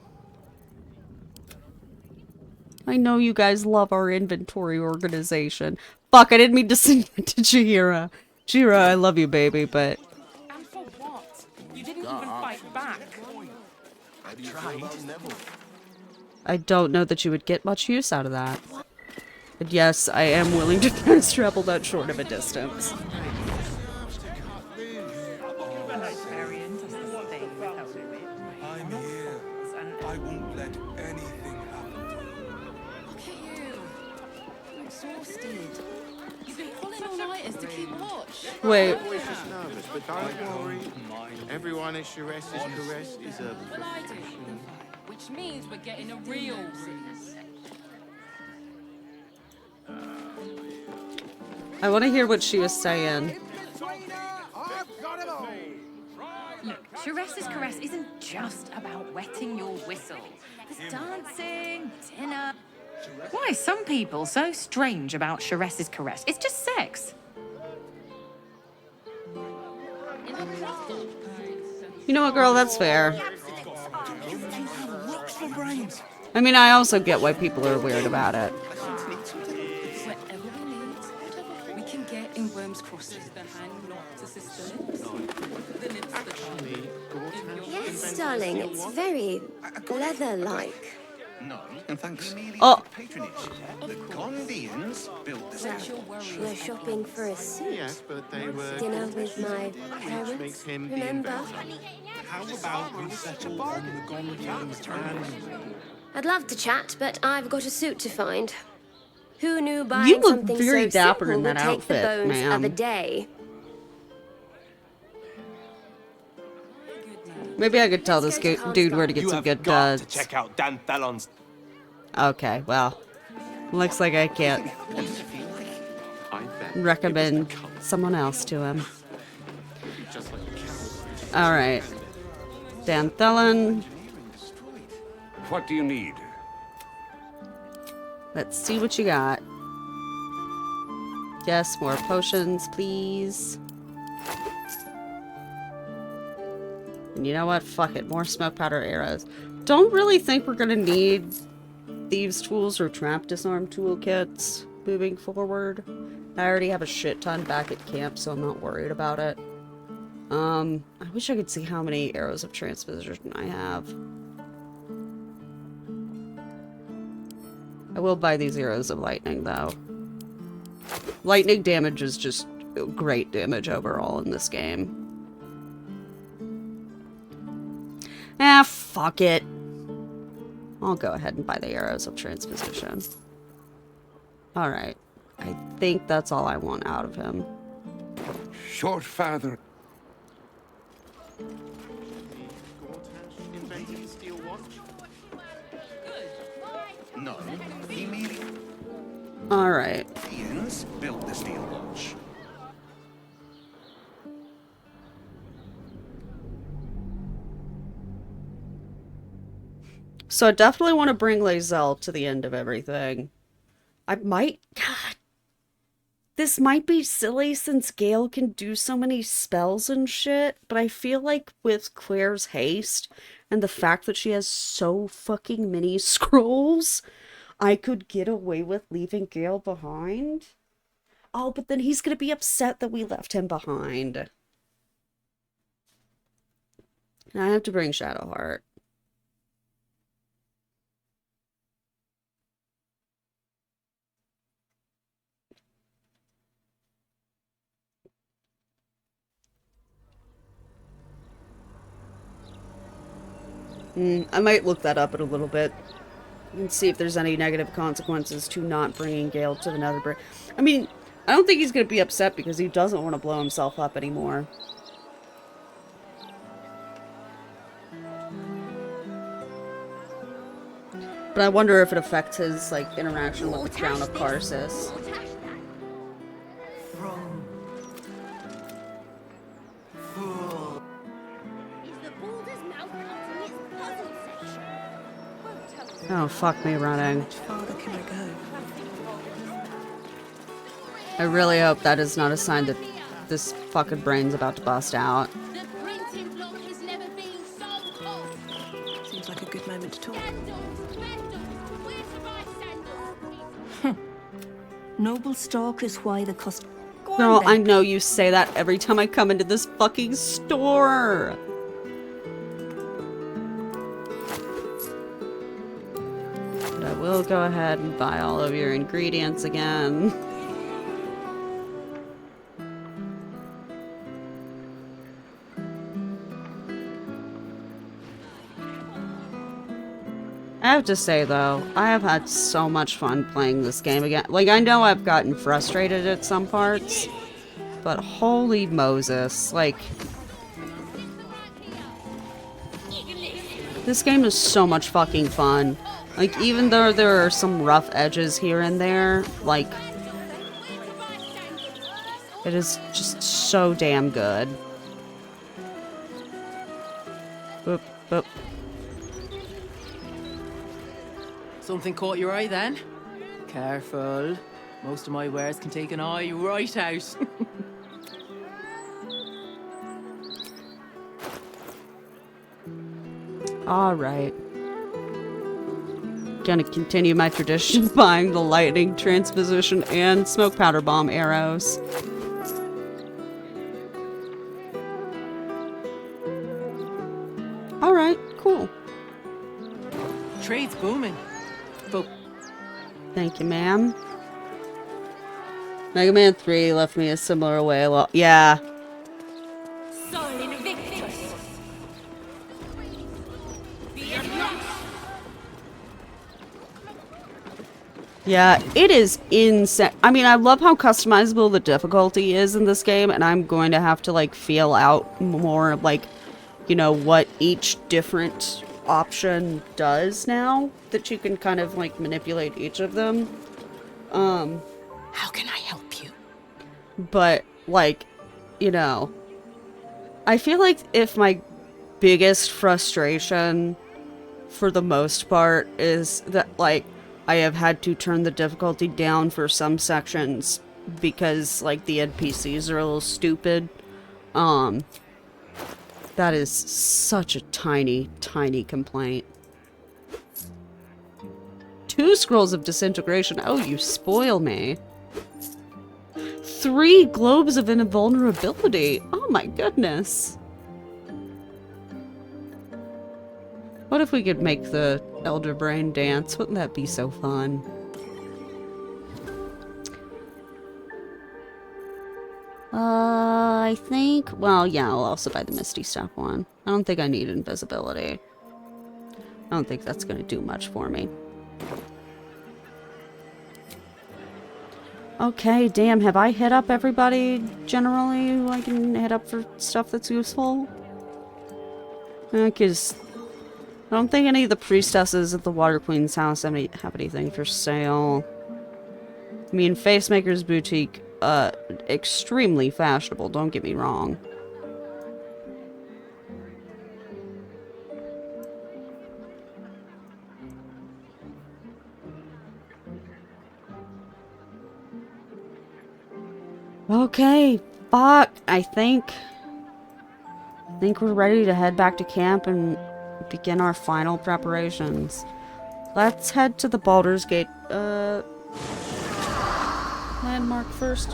I know you guys love our inventory organization. Fuck, I didn't mean to send it to Chihira. Chihira, I love you, baby, but even fight back. I tried. I don't know that you would get much use out of that. But yes, I am willing to fast travel that short of a distance. I'm here. I won't let anything happen. Look at you. I'm exhausted. You've been pulling all-nighters to keep watch. Wait. Always just nervous, but don't worry. Everyone at Sharess' caress is a Well, I do. Which means we're getting a real breeze. I want to hear what she was saying. Look, Sharess's caress isn't just about wetting your whistle. There's dancing, dinner. Why are some people so strange about Sharess's caress? It's just sex. You know what, girl? That's fair. I mean, I also get why people are weird about it. Whatever we need, we can get in Worm's Crossing. The hand not to sister lips. The lips that Yes, darling, it's very leather-like. No, and thanks. Oh. Patronage. The Gondians built this We're shopping for a suit. Yes, but they were Dinner with my which makes parents, him the remember? inventor. How about we settle on the Gondians and I'd love to chat, but I've got a suit to find. Who knew buying You look something very so dapper simple in that would take the outfit, bones of a ma'am. day? Maybe I could tell this dude where to get some good to duds. check out Dan Thalon's. Okay, well, looks like I can't recommend someone else to him. Alright. Dan Thelen. What do you need? Let's see what you got. Yes, more potions, please. And you know what? Fuck it. More smoke powder arrows. Don't really think we're gonna need thieves' tools or trap disarm toolkits moving forward. I already have a shit ton back at camp, so I'm not worried about it. I wish I could see how many arrows of transposition I have. I will buy these arrows of lightning, though. Lightning damage is just great damage overall in this game. Ah, fuck it. I'll go ahead and buy the arrows of transposition. Alright. I think that's all I want out of him. Short father. Gortash invented the steel watch? No, he merely Alright. Gondians built the steel watch. So I definitely want to bring Lae'zel to the end of everything. I might... God. This might be silly since Gale can do so many spells and shit, but I feel like with Claire's haste and the fact that she has so fucking many scrolls, I could get away with leaving Gale behind. Oh, but then he's gonna be upset that we left him behind. And I have to bring Shadowheart. I might look that up in a little bit and see if there's any negative consequences to not bringing Gale to the Netherbrick. I mean, I don't think he's going to be upset because he doesn't want to blow himself up anymore. But I wonder if it affects his, like, interaction with the Crown of Karsus. Oh, fuck me running. Farther can I go? I really hope that is not a sign that this fucking brain's about to bust out. Seems like a good moment to talk. Noble stock is why the cost. No, I know you say that every time I come into this fucking store. But I will go ahead and buy all of your ingredients again. I have to say, though, I have had so much fun playing this game again. Like, I know I've gotten frustrated at some parts, but holy Moses, like... This game is so much fucking fun. Like, even though there are some rough edges here and there, like... It is just so damn good. Boop, boop. Something caught your eye then? Careful. Most of my wares can take an eye right out. Alright. Gonna continue my tradition of buying the lightning transposition and smoke powder bomb arrows. Alright, cool. Trade's booming. But thank you, ma'am. Mega Man 3 left me a similar way. Well, yeah. Yeah, it is insane. I mean, I love how customizable the difficulty is in this game, and I'm going to have to, like, feel out more, like, you know, what each different option does now, that you can kind of, like, manipulate each of them. how can I help you? But, like, you know, I feel like if my biggest frustration, for the most part, is that, like, I have had to turn the difficulty down for some sections because, like, the NPCs are a little stupid. That is such a tiny, tiny complaint. 2 scrolls of disintegration. Oh, you spoil me. 3 globes of invulnerability. Oh my goodness. What if we could make the Elder Brain dance? Wouldn't that be so fun? I think... Well, yeah, I'll also buy the Misty Step one. I don't think I need invisibility. I don't think that's going to do much for me. Okay, damn, have I hit up everybody generally who I can hit up for stuff that's useful? Because I don't think any of the priestesses at the Water Queen's house have anything for sale. I mean, Facemaker's Boutique, extremely fashionable, don't get me wrong. Okay, fuck, I think we're ready to head back to camp and begin our final preparations. Let's head to the Baldur's Gate, landmark first.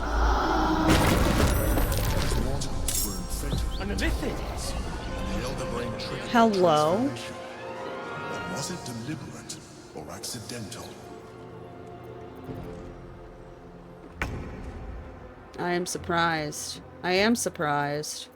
Hello? Was it deliberate or accidental? I am surprised. I am surprised.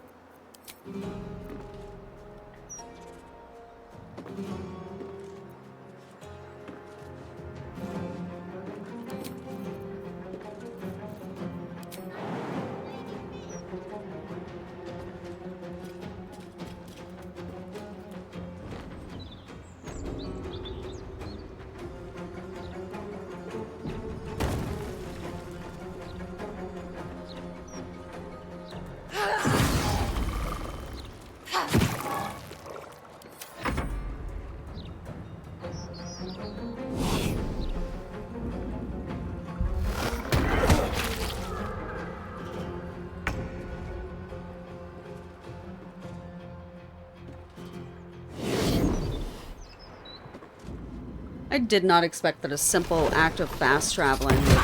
I did not expect that a simple act of fast traveling would...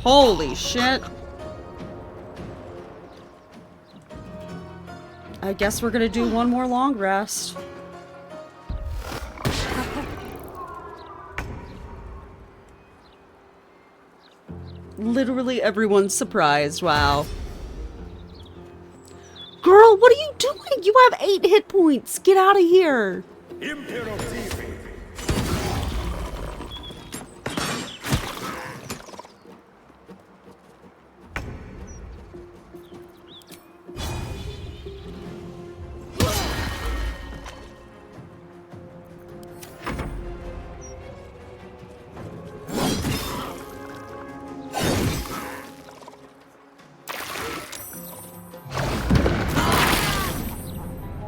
Holy shit! I guess we're gonna do one more long rest. literally everyone's surprised. Wow. Girl, what are you doing? You have 8 hit points. Get out of here.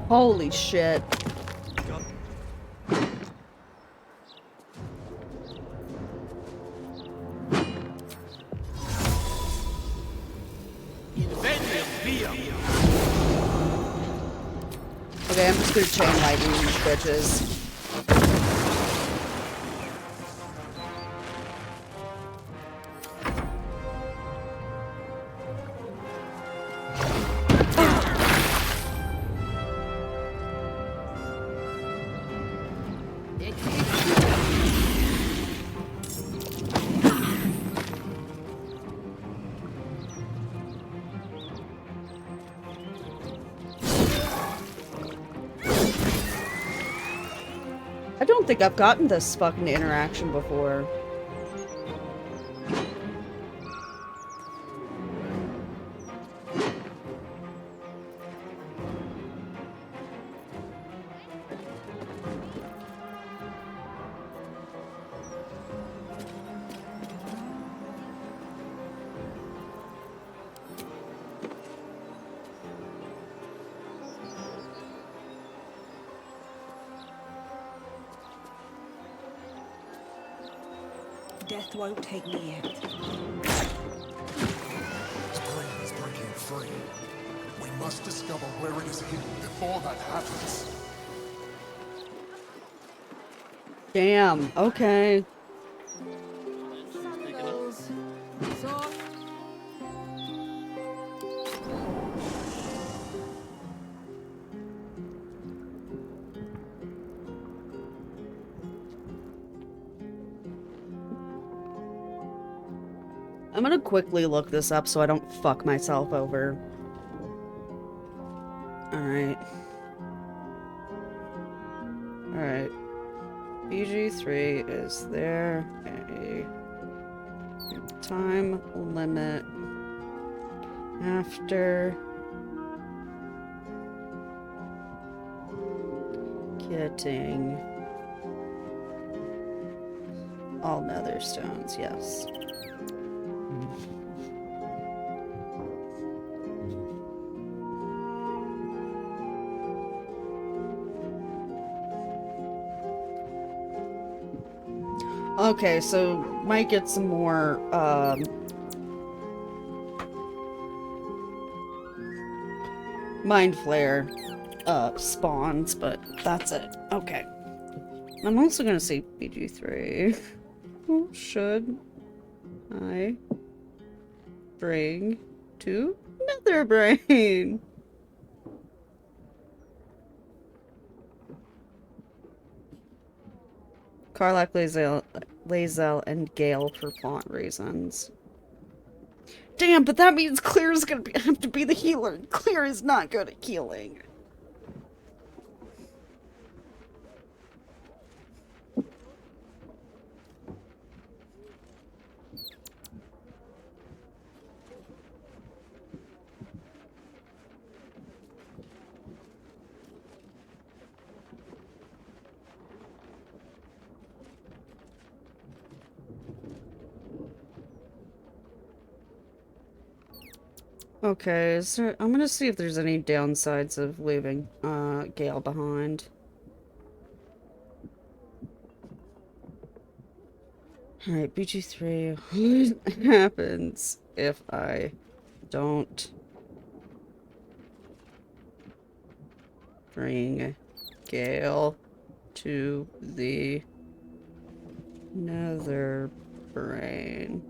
Holy shit. Okay, I'm just gonna chain lightning these bitches. I don't think I've gotten this fucking interaction before. Death won't take me out. Spring is breaking free. We must discover where it is hidden before that happens. Damn, okay. I'm gonna quickly look this up so I don't fuck myself over. Alright. Alright. BG3 is there a time limit after getting all nether stones, yes. Okay, so might get some more, Mind Flare, spawns, but that's it. Okay. I'm also gonna say BG3. Who should I bring to Nether Brain? Karlach, Lae'zel, and Gale for plot reasons. Damn, but that means Claire's gonna have to be the healer. Claire is not good at healing. Okay, so I'm gonna see if there's any downsides of leaving Gale behind. Alright, BG3. What happens if I don't bring Gale to the Nether Brain?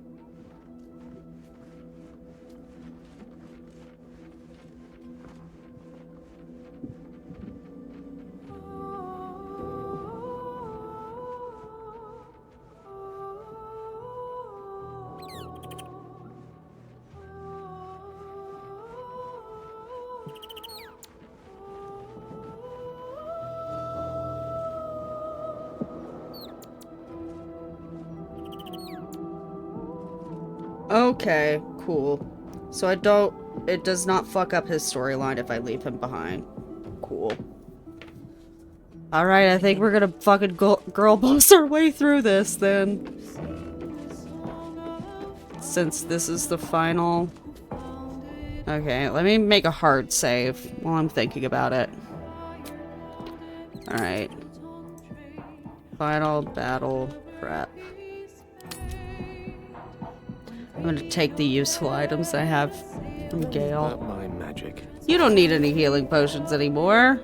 Okay, cool. So it does not fuck up his storyline if I leave him behind. Cool. Alright, I think we're gonna fucking girl boss our way through this then. Since this is the final... Okay, let me make a hard save while I'm thinking about it. Alright. Final battle prep. I'm gonna take the useful items I have from Gale. Not my magic. You don't need any healing potions anymore.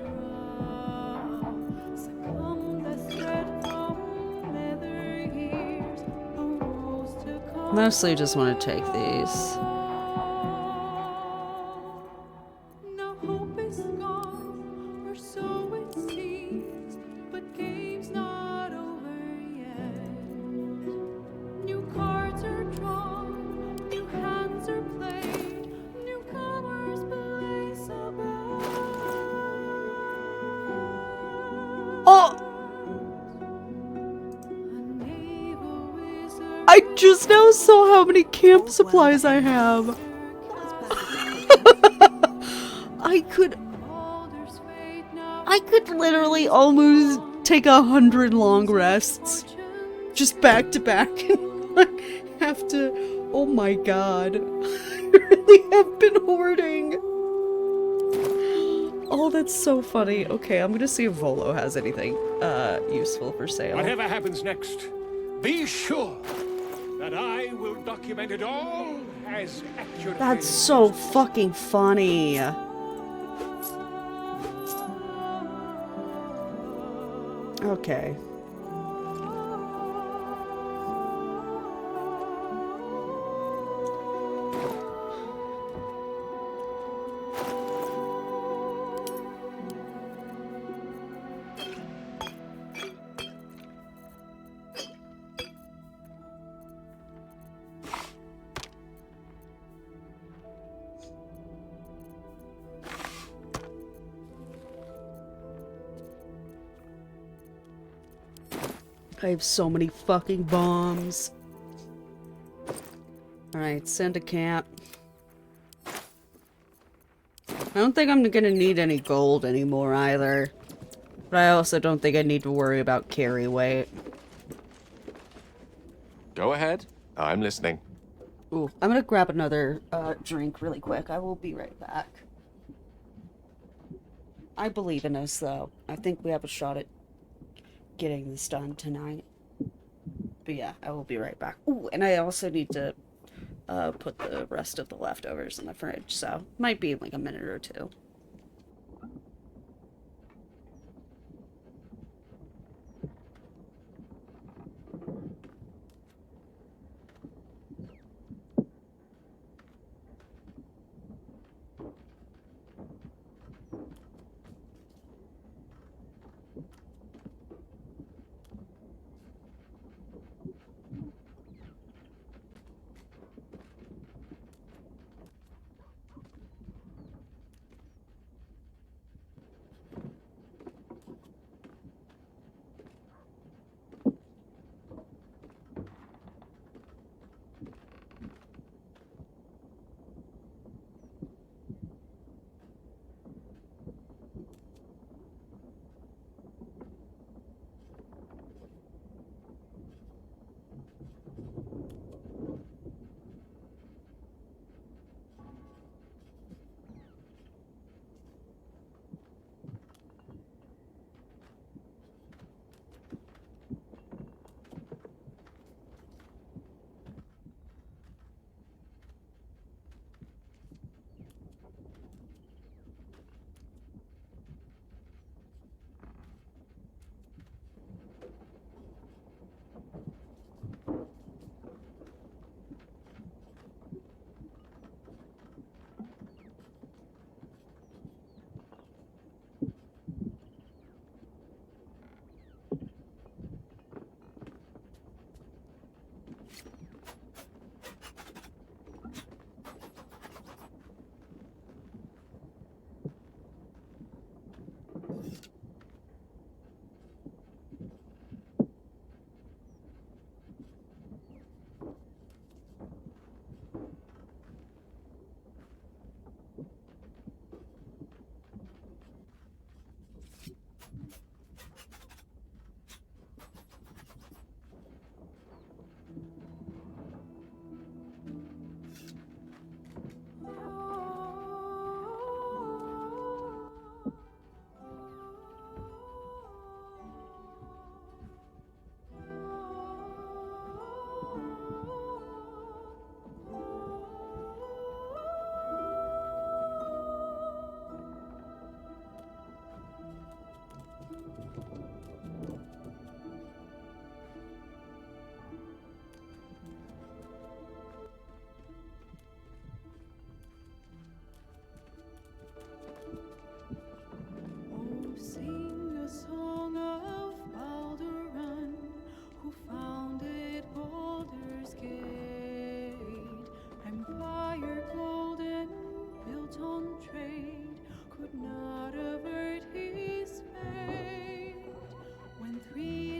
Mostly just want to take these. Oh! I just now saw how many camp supplies I have. I could literally almost take 100 long rests. Just back to back. Like, have to... Oh my god. I really have been hoarding. Oh, that's so funny. Okay, I'm gonna see if Volo has anything useful for sale. Whatever happens next, be sure that I will document it all as accurately. That's so fucking funny. Okay. I have so many fucking bombs. Alright, send to camp. I don't think I'm gonna need any gold anymore either. But I also don't think I need to worry about carry weight. Go ahead. I'm listening. Ooh, I'm gonna grab another drink really quick. I will be right back. I believe in us, though. I think we have a shot at getting this done tonight. But yeah, I will be right back. Ooh, and I also need to put the rest of the leftovers in the fridge, so might be like a minute or two.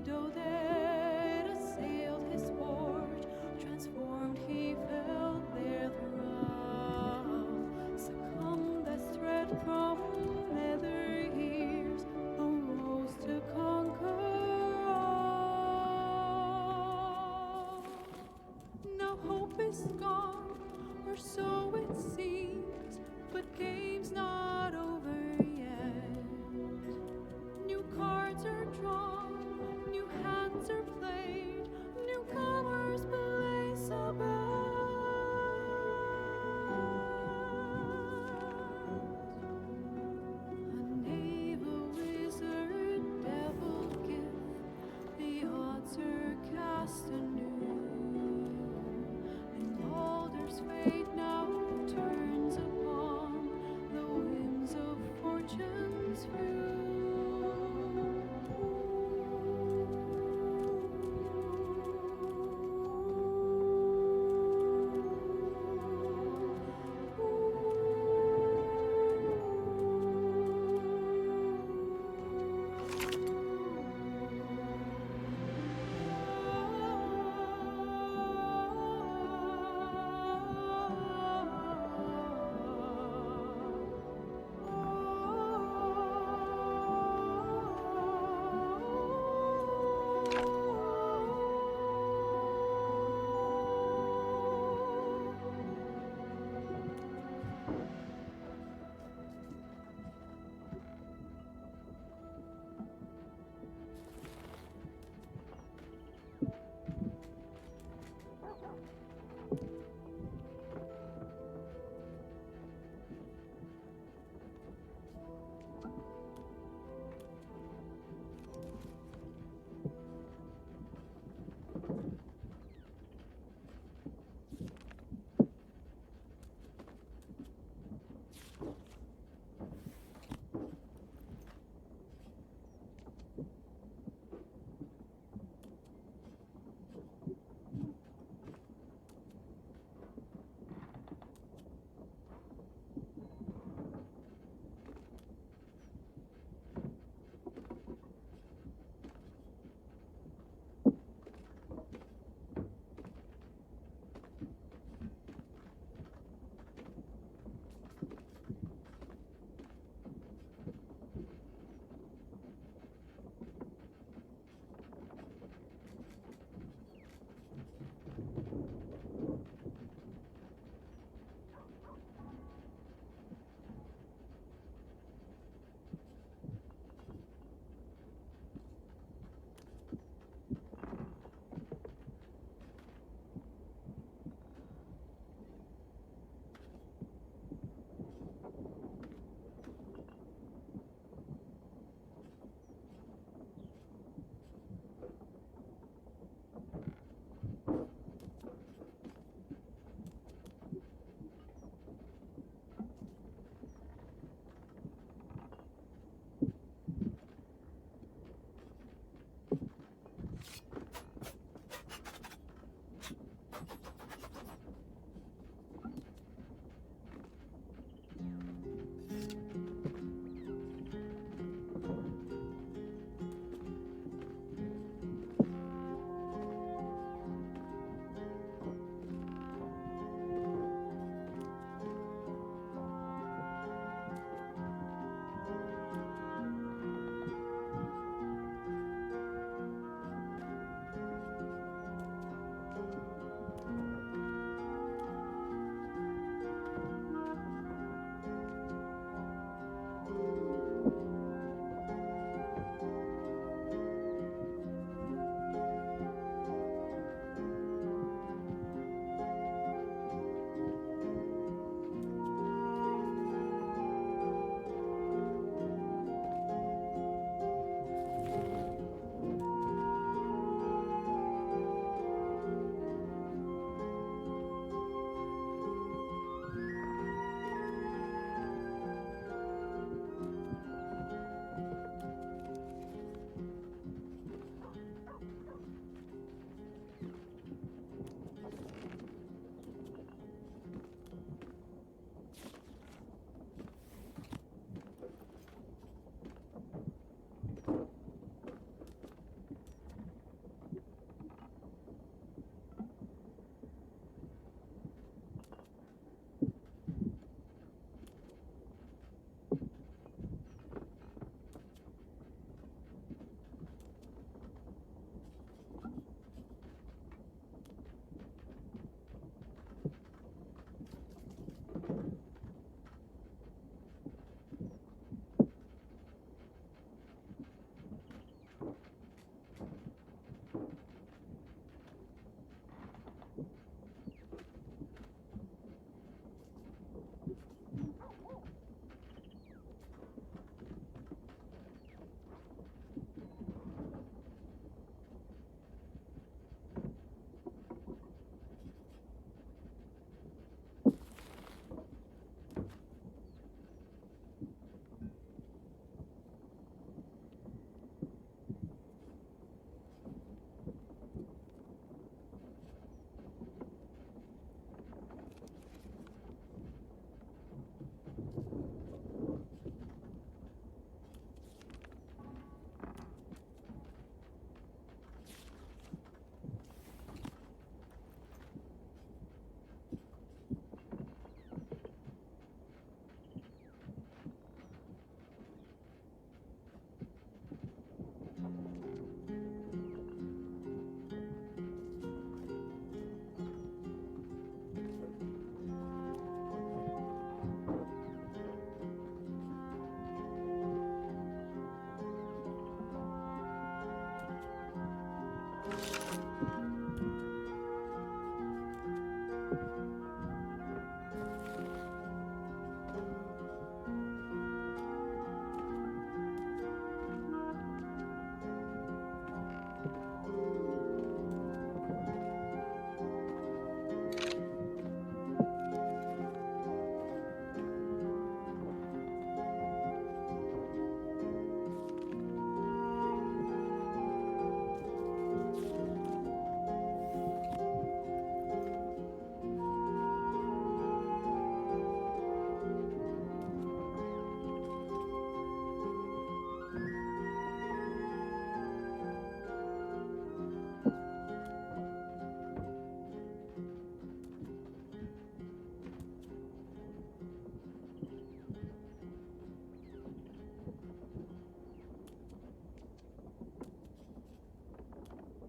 window that assailed his sport, transformed he fell there throughout, succumbed as threat from nether years, arose to conquer all. Now hope is gone, or so it seems, but game's not over yet. New cards are drawn, new hands are played, newcomers place a knave, a wizard, devil gift, the odds are cast anew, and Baldur's fate now turns upon the whims of fortune's few.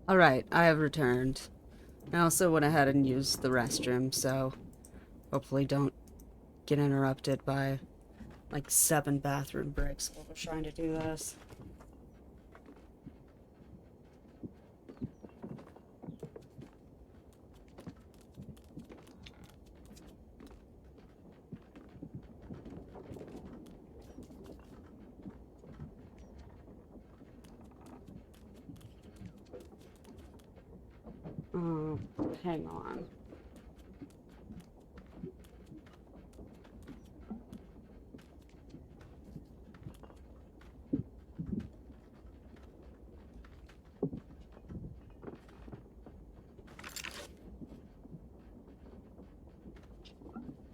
Alright, I have returned. I also went ahead and used the restroom, so hopefully don't get interrupted by like 7 bathroom breaks while we're trying to do this. Hang on.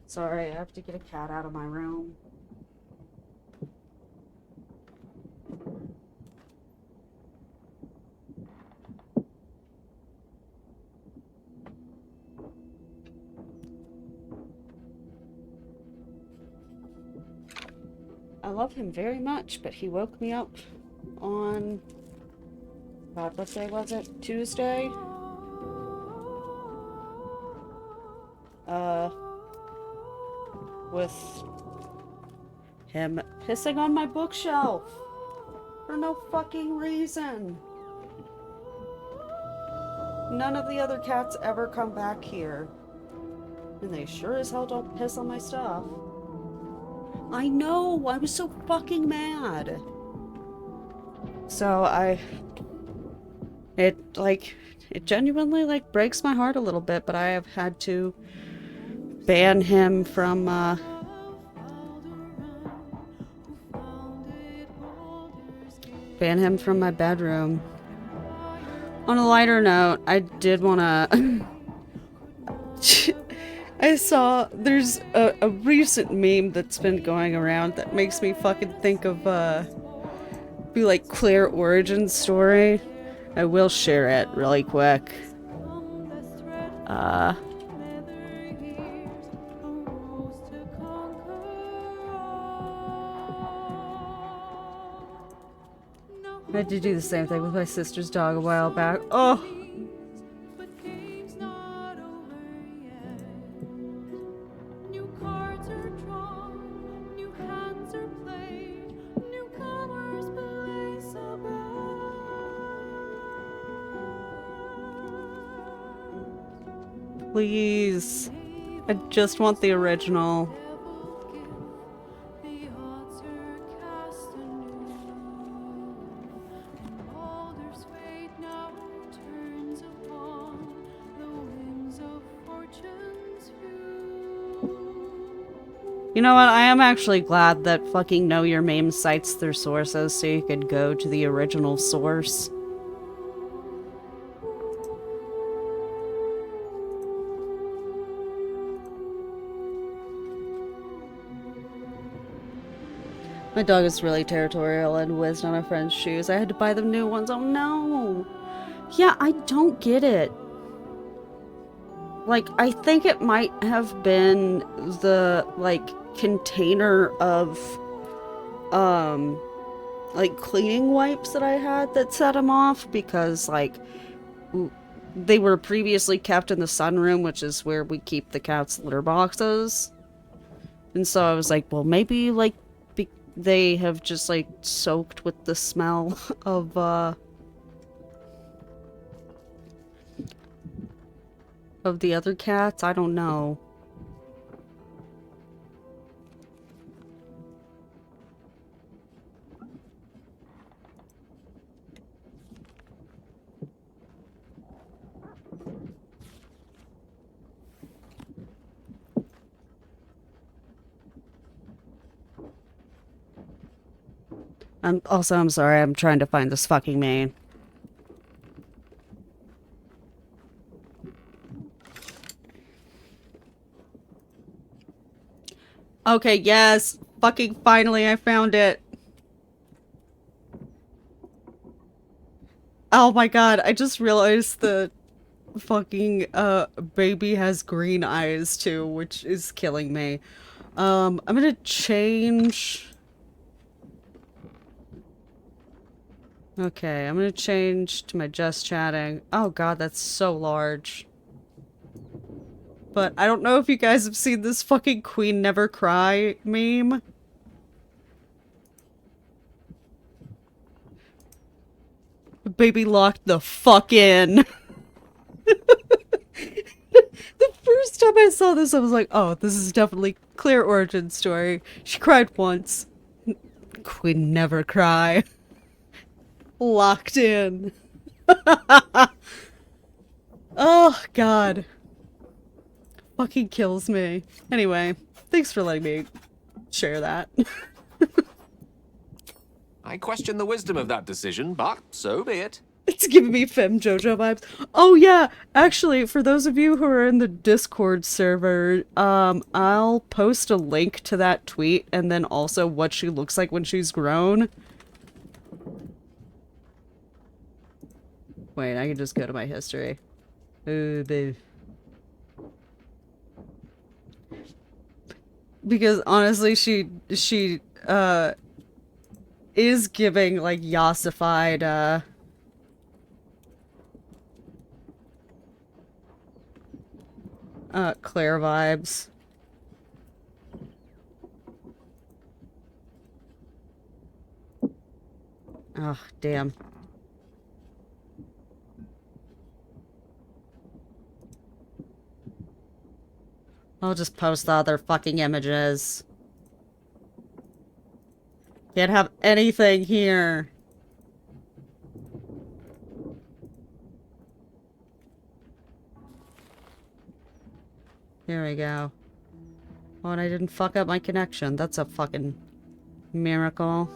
Sorry, I have to get a cat out of my room. I love him very much, but he woke me up on, God, what day was it? Tuesday? With him pissing on my bookshelf for no fucking reason. None of the other cats ever come back here. And they sure as hell don't piss on my stuff. I know, I was so fucking mad. So it genuinely like breaks my heart a little bit, but I have had to ban him from my bedroom. On a lighter note, I did wanna I saw there's a recent meme that's been going around that makes me fucking think of be like Claire origin story. I will share it really quick. I had to do the same thing with my sister's dog a while back. Oh! Please. I just want the original. You know what? I am actually glad that fucking Know Your Meme cites their sources so you could go to the original source. My dog is really territorial and whizzed on a friend's shoes. I had to buy them new ones. Oh no! Yeah, I don't get it. Like, I think it might have been the, like, container of, like, cleaning wipes that I had that set them off, because, like, they were previously kept in the sunroom, which is where we keep the cat's litter boxes. And so I was like, well, maybe, like, they have just, like, soaked with the smell of the other cats. I don't know. I'm sorry, I'm trying to find this fucking main. Okay, yes. Fucking finally I found it. Oh my god, I just realized the fucking baby has green eyes too, which is killing me. I'm gonna change Okay, I'm gonna change to my just chatting. Oh god, that's so large. But I don't know if you guys have seen this fucking Queen Never Cry meme. Baby locked the fuck in. The first time I saw this, I was like, oh, this is definitely Claire origin story. She cried once. Queen never cry. Locked in. Oh, God. Fucking kills me. Anyway, thanks for letting me share that. I question the wisdom of that decision, but so be it. It's giving me Femme JoJo vibes. Oh yeah, actually, for those of you who are in the Discord server, I'll post a link to that tweet and then also what she looks like when she's grown. Wait, I can just go to my history. Ooh, babe. Because honestly, she is giving, like, yassified, Claire vibes. Oh, damn. I'll just post the other fucking images. Can't have anything here. Here we go. Oh, and I didn't fuck up my connection. That's a fucking miracle.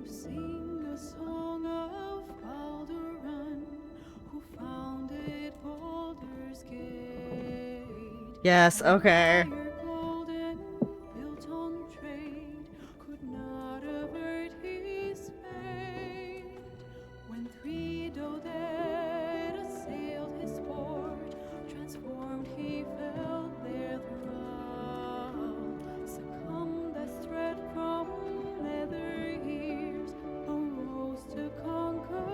Sing a song of Balduran, who founded Baldur's Gate. Yes, okay. Golden, built on trade, could not avert his fate. When three Doded assailed his fort, transformed he fell their thrall. Succumbed as threat from nether years, arose to conquer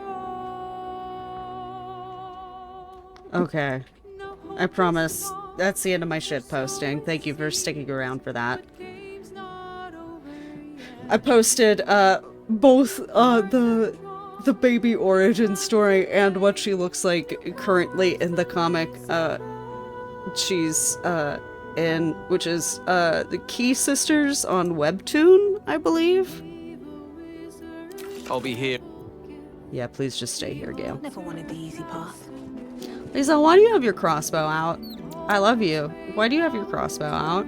all. Okay. I promise. That's the end of my shit posting. Thank you for sticking around for that. I posted, both, the baby origin story and what she looks like currently in the comic, she's, in, which is, the Key Sisters on Webtoon, I believe. I'll be here. Yeah, please just stay here, Gail. Never wanted the easy path. Lisa, why do you have your crossbow out? I love you. Why do you have your crossbow out?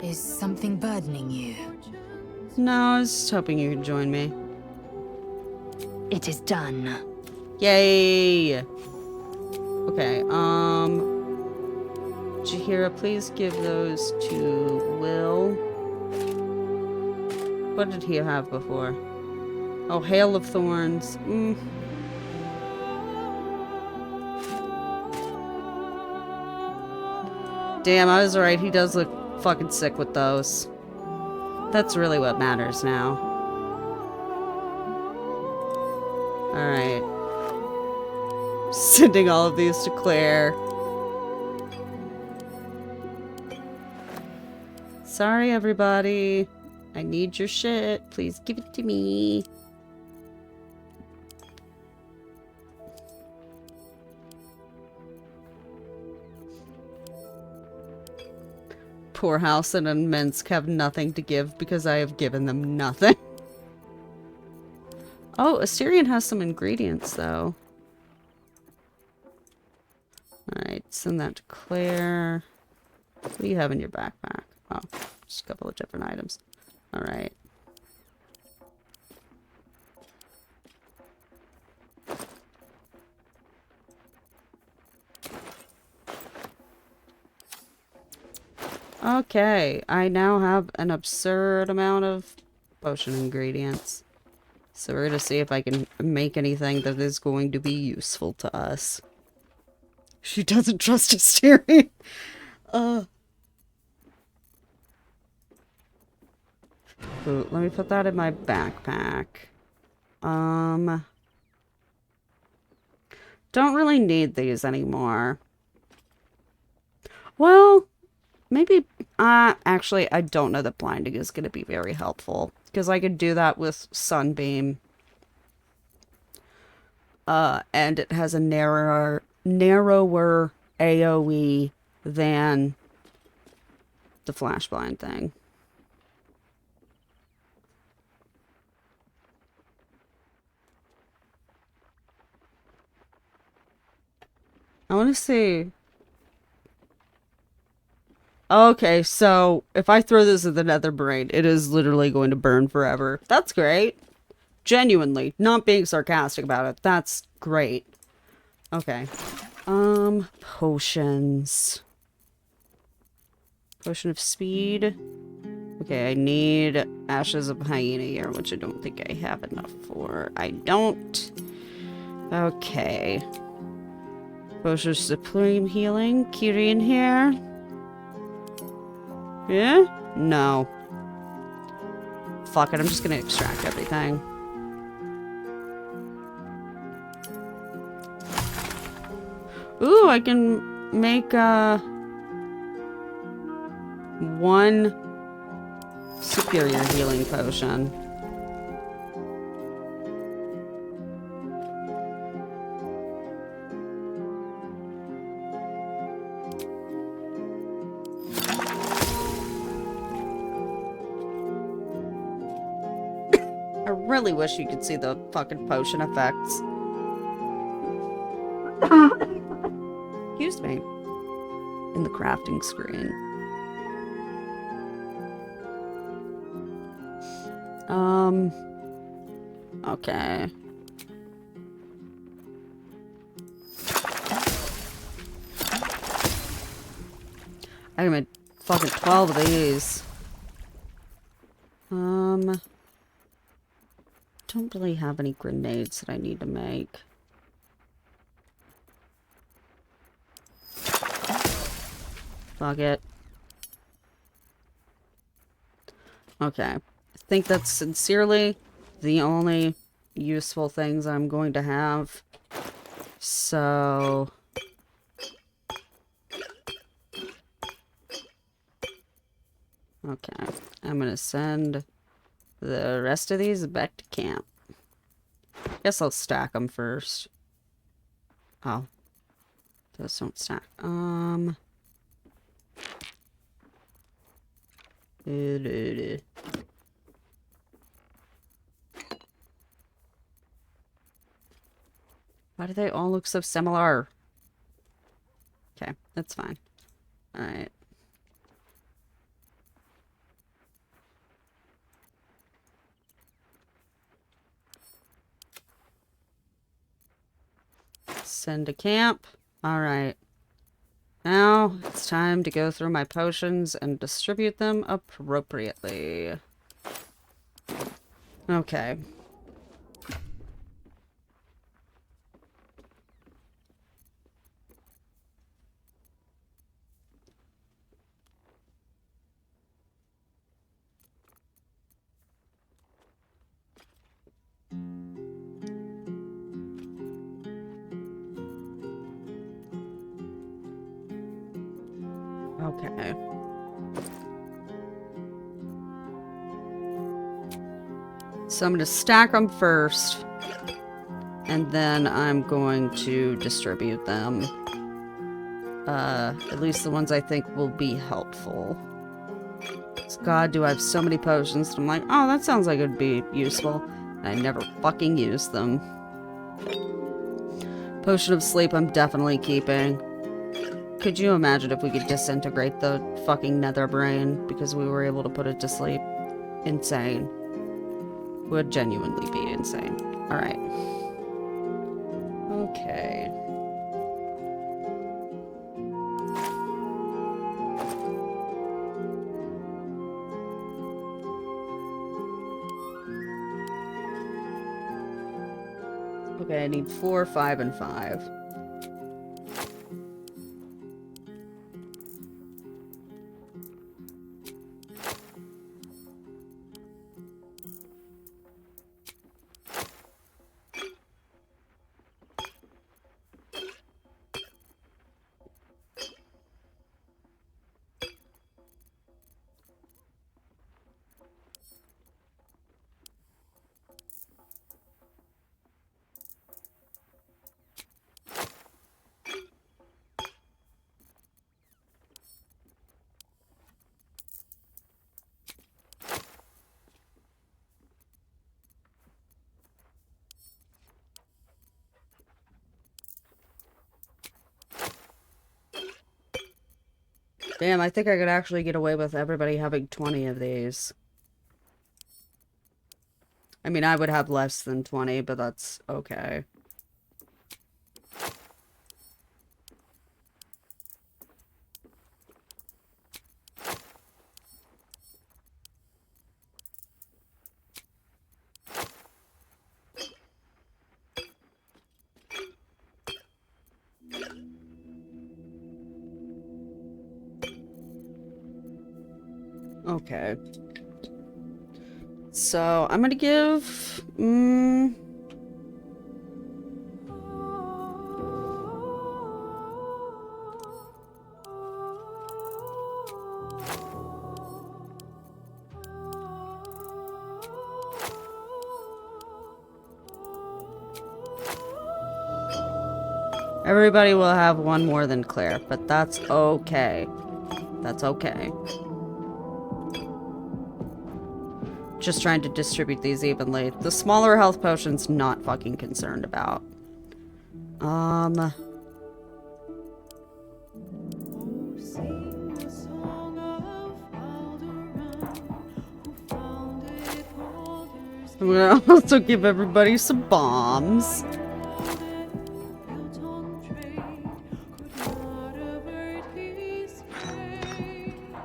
Is something burdening you? No, I was just hoping you could join me. It is done. Yay! Okay, Jahira, please give those to Will. What did he have before? Oh, Hail of Thorns. Damn, I was right. He does look fucking sick with those. That's really what matters now. Alright. Sending all of these to Claire. Sorry, everybody. I need your shit. Please give it to me. Poor Halson and Minsk have nothing to give because I have given them nothing. Oh, Assyrian has some ingredients, though. Alright, send that to Claire. What do you have in your backpack? Oh, Just a couple of different items. Alright. Okay, I now have an absurd amount of potion ingredients. So we're gonna see if I can make anything that is going to be useful to us. She doesn't trust Asteri. Ooh, let me put that in my backpack. Don't really need these anymore. Well, maybe, actually, I don't know that blinding is going to be very helpful. Because I could do that with Sunbeam. And it has a narrower AoE than the flash blind thing. I want to see. Okay, so if I throw this at the nether brain, it is literally going to burn forever. That's great. Genuinely, not being sarcastic about it. That's great. Okay. Potions. Potion of speed. Okay, I need Ashes of Hyena here, which I don't think I have enough for. I don't. Okay. Potion of Supreme Healing. Kirin here. Yeah? No. Fuck it, I'm just gonna extract everything. Ooh, I can make, one superior healing potion. I really wish you could see the fucking potion effects. Excuse me. In the crafting screen. Okay. I made fucking 12 of these. Don't really have any grenades that I need to make. Fuck it. Okay. I think that's sincerely the only useful things I'm going to have. So... okay. I'm gonna send the rest of these back to camp. Guess I'll stack them first. Oh. Those don't stack. Why do they all look so similar? Okay, that's fine. Alright. Send to camp. Alright. Now, it's time to go through my potions and distribute them appropriately. Okay. Okay. So I'm going to stack them first, and then I'm going to distribute them. At least the ones I think will be helpful. God, do I have so many potions that I'm like, oh, that sounds like it'd be useful. And I never fucking use them. Potion of sleep I'm definitely keeping. Could you imagine if we could disintegrate the fucking nether brain because we were able to put it to sleep? Insane. Would genuinely be insane. Alright. Okay. Okay, I need 4, 5, and 5. Damn, I think I could actually get away with everybody having 20 of these. I mean, I would have less than 20, but that's okay. Okay. So, I'm gonna give... Everybody will have one more than Claire, but that's okay. That's okay. Just trying to distribute these evenly. The smaller health potions, not fucking concerned about. I'm gonna also give everybody some bombs.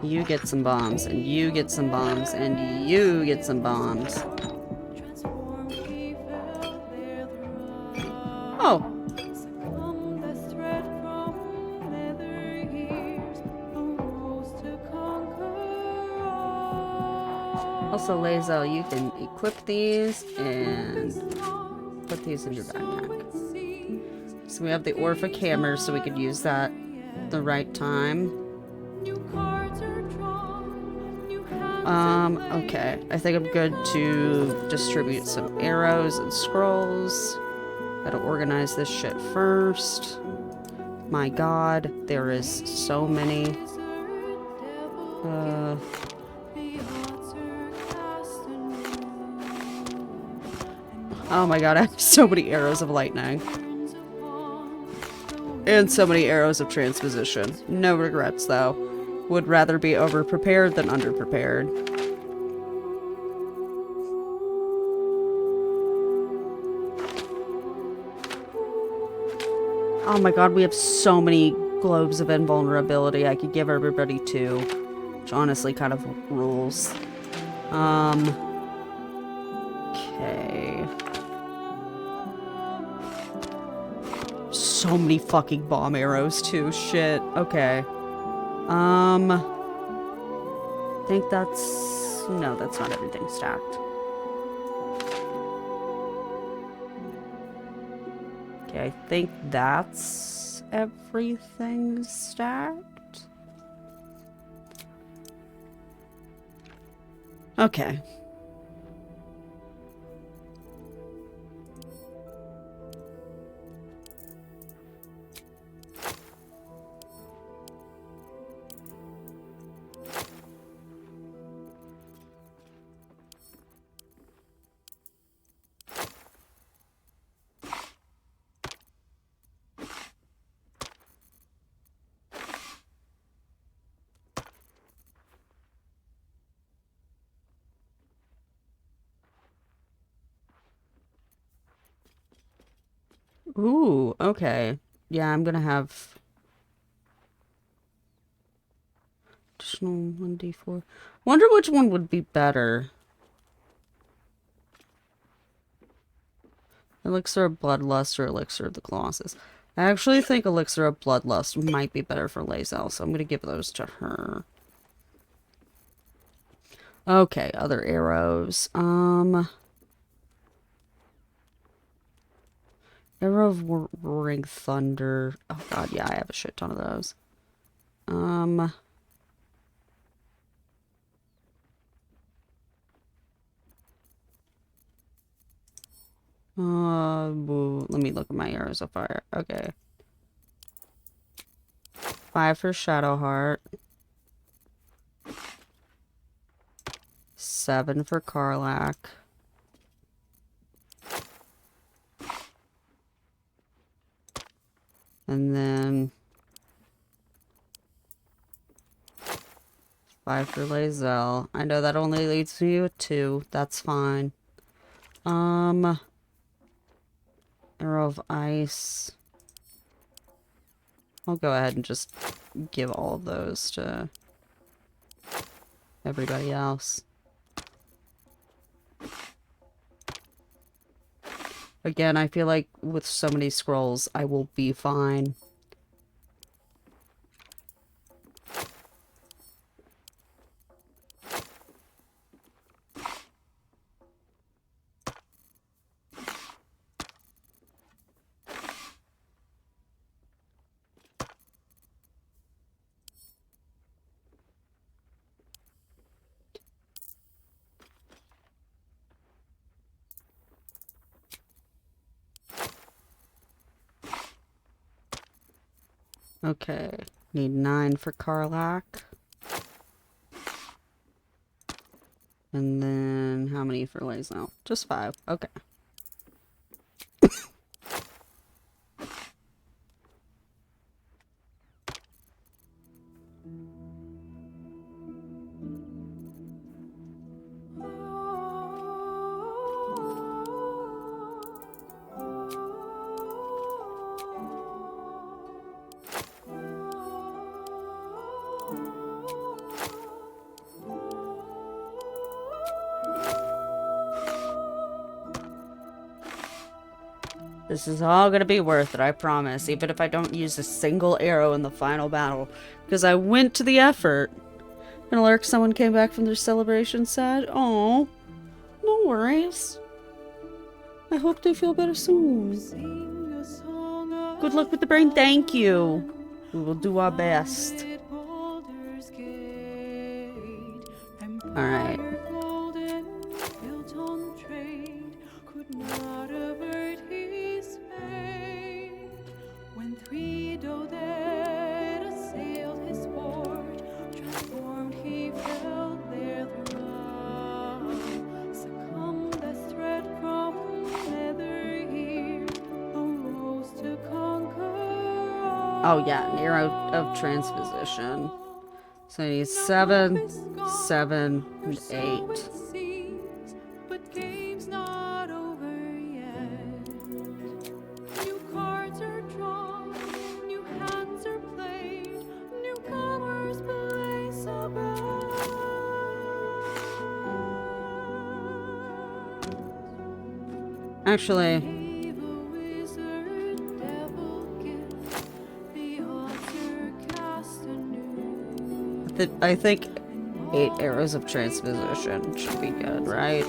You get some bombs, and you get some bombs, and you get some bombs. Oh. Also, Lazel, you can equip these and put these in your backpack. So we have the Orphic Hammer, so we could use that the right time. Okay. I think I'm good to distribute some arrows and scrolls. Gotta organize this shit first. My god, there is so many. Oh my god, I have so many arrows of lightning. And so many arrows of transposition. No regrets, though. Would rather be over-prepared than under-prepared. Oh my god, we have so many globes of invulnerability. I could give everybody 2. Which honestly kind of rules. Okay. So many fucking bomb arrows, too. Shit. Okay. I think that's... No, that's not everything stacked. Okay, I think that's everything stacked. Okay. Ooh, okay. Yeah, I'm gonna have additional 1d4. Wonder which one would be better. Elixir of Bloodlust or Elixir of the Colossus. I actually think Elixir of Bloodlust might be better for Lae'zel, so I'm gonna give those to her. Okay, other arrows. Arrow of Roaring Thunder. Oh god, yeah, I have a shit ton of those. Let me look at my arrows of fire. Okay. 5 for Shadowheart. 7 for Karlach. And then 5 for Lae'zel. I know that only leaves me with 2. That's fine. Arrow of Ice. I'll go ahead and just give all of those to everybody else. Again, I feel like with so many scrolls, I will be fine. Okay, need 9 for Karlach. And then how many for Lae'zel? Just 5. Okay. This is all gonna be worth it, I promise, even if I don't use a single arrow in the final battle. Because I went to the effort. And alert, someone came back from their celebration sad. Oh, no worries. I hope they feel better soon. Good luck with the brain, thank you. We will do our best. Alright. Oh yeah, an arrow of transposition. So I need 7, 7, and 8. But game's not over yet. New cards are drawn, new hands are played, newcomers place a bet. Actually, I think 8 arrows of transposition should be good, right?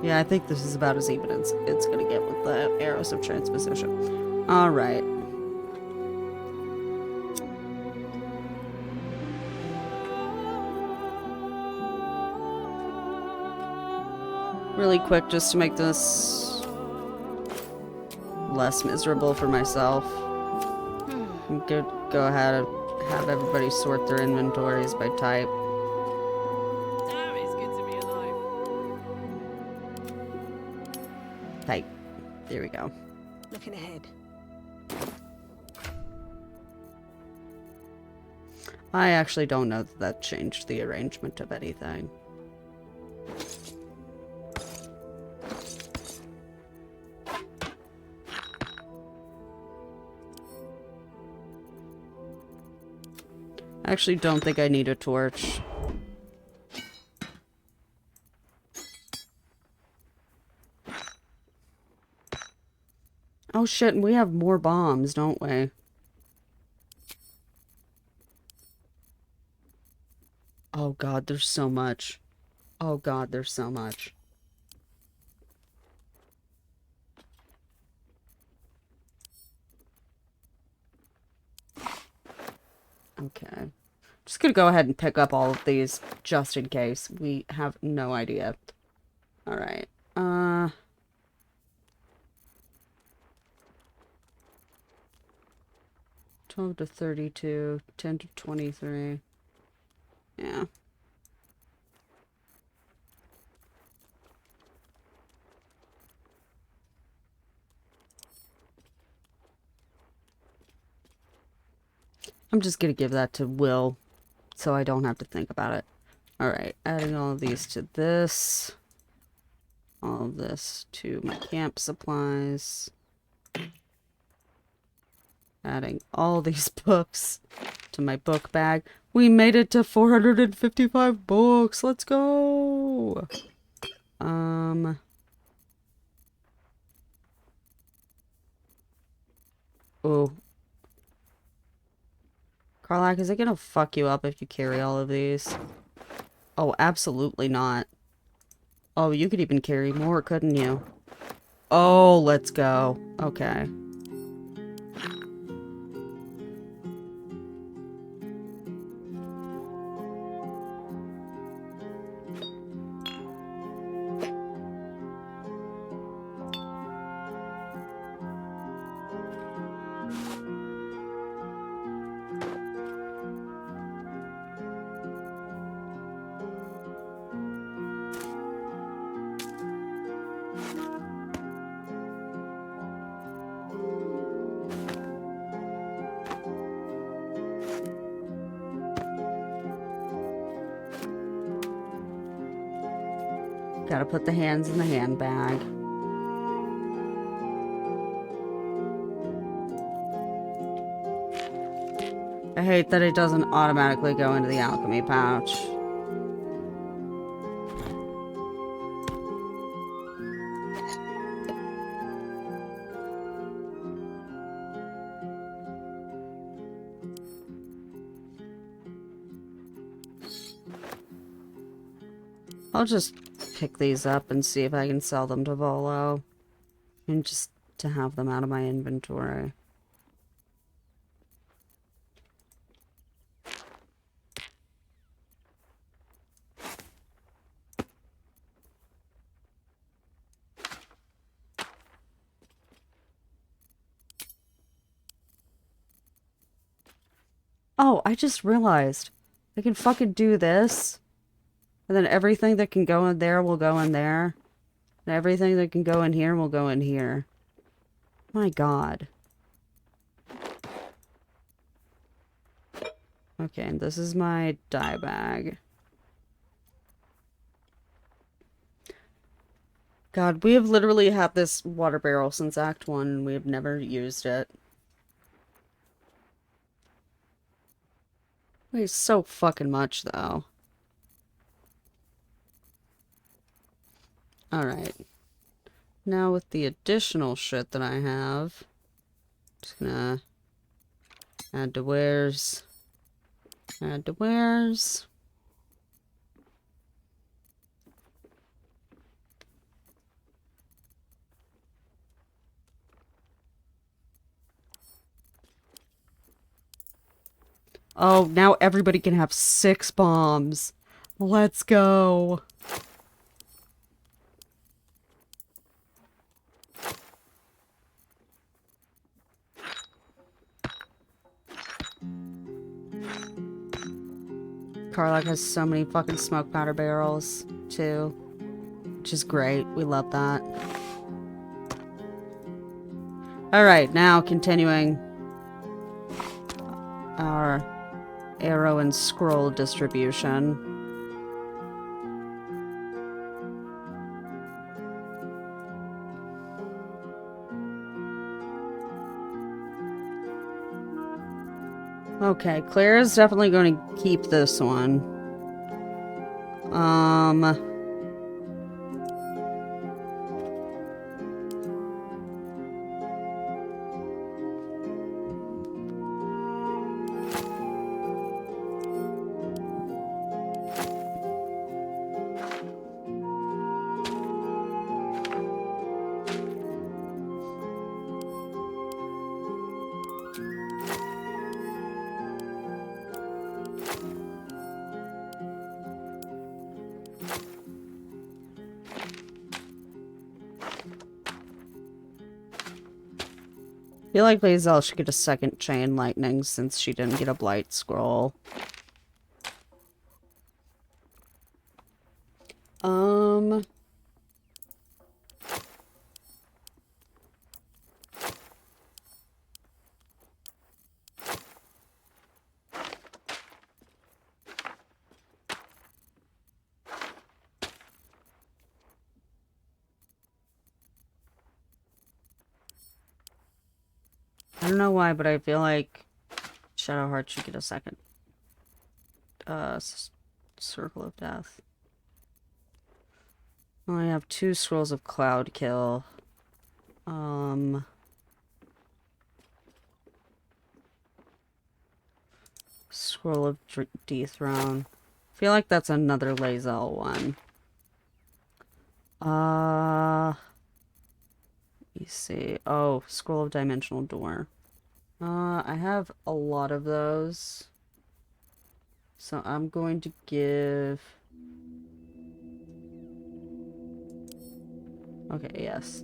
Yeah, I think this is about as even as it's gonna get with the arrows of transposition. Alright. Really quick, just to make this less miserable for myself. I'm gonna go ahead and have everybody sort their inventories by type. Damn, it's good to be alive. Type. There we go. Looking ahead. I actually don't know that that changed the arrangement of anything. I actually don't think I need a torch. Oh shit, and we have more bombs, don't we? Oh god, there's so much. Oh god, there's so much. Okay. Just gonna go ahead and pick up all of these, just in case. We have no idea. Alright. 12 to 32, 10 to 23. Yeah. I'm just gonna give that to Will, so I don't have to think about it. Alright, adding all of these to this. All of this to my camp supplies. Adding all these books to my book bag. We made it to 455 books! Let's go! Oh. Karlak, is it gonna fuck you up if you carry all of these? Oh, absolutely not. Oh, you could even carry more, couldn't you? Oh, let's go. Okay. Gotta put the hands in the handbag. I hate that it doesn't automatically go into the alchemy pouch. I'll just pick these up and see if I can sell them to Volo. And just to have them out of my inventory. Oh, I just realized. I can fucking do this. And then everything that can go in there will go in there. And everything that can go in here will go in here. My god. Okay, and this is my dye bag. God, we have literally had this water barrel since Act 1 and we have never used it. Weighs so fucking much, though. Alright. Now with the additional shit that I have, just gonna add to wares. Add to wares. Oh, now everybody can have 6 bombs. Let's go. Karlak has so many fucking smoke powder barrels, too. Which is great. We love that. Alright, now continuing our arrow and scroll distribution. Okay, Claire's definitely going to keep this one. I feel like Lae'zel should get a second chain lightning since she didn't get a blight scroll. I don't know why, but I feel like Shadowheart should get a second Circle of Death. I only have 2 scrolls of Cloud Kill. Scroll of Dethrone. I feel like that's another Lae'zel one. Let me see. Oh, Scroll of Dimensional Door. I have a lot of those. So I'm going to give... Okay, yes.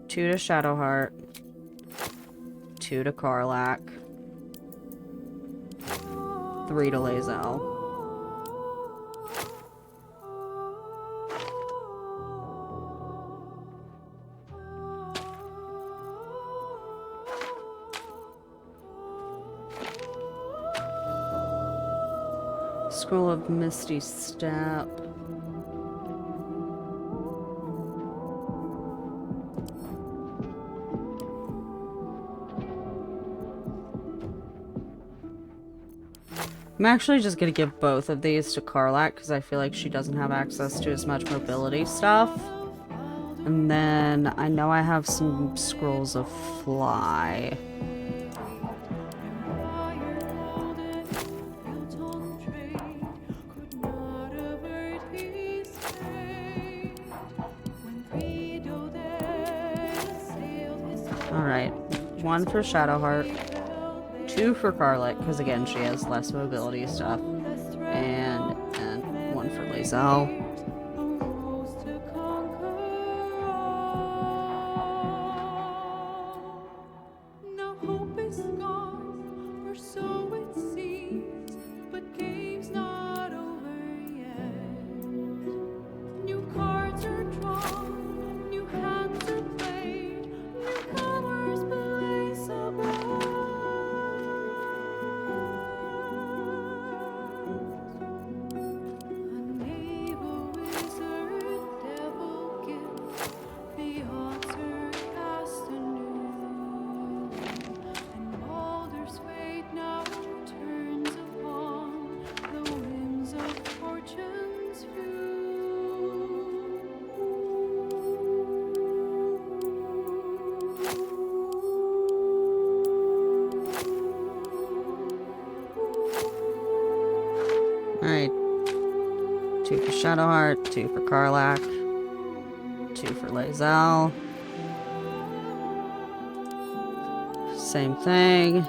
2 to Shadowheart. 2 to Karlach. 3 to Lae'zel. Scroll of Misty Step. I'm actually just gonna give both of these to Karlach because I feel like she doesn't have access to as much mobility stuff. And then I know I have some scrolls of Fly. Alright, 1 for Shadowheart, 2 for Karlach, because again, she has less mobility stuff, and 1 for Lae'zel. Alright. 2 for Shadowheart, 2 for Karlach, 2 for Lae'zel. Same thing.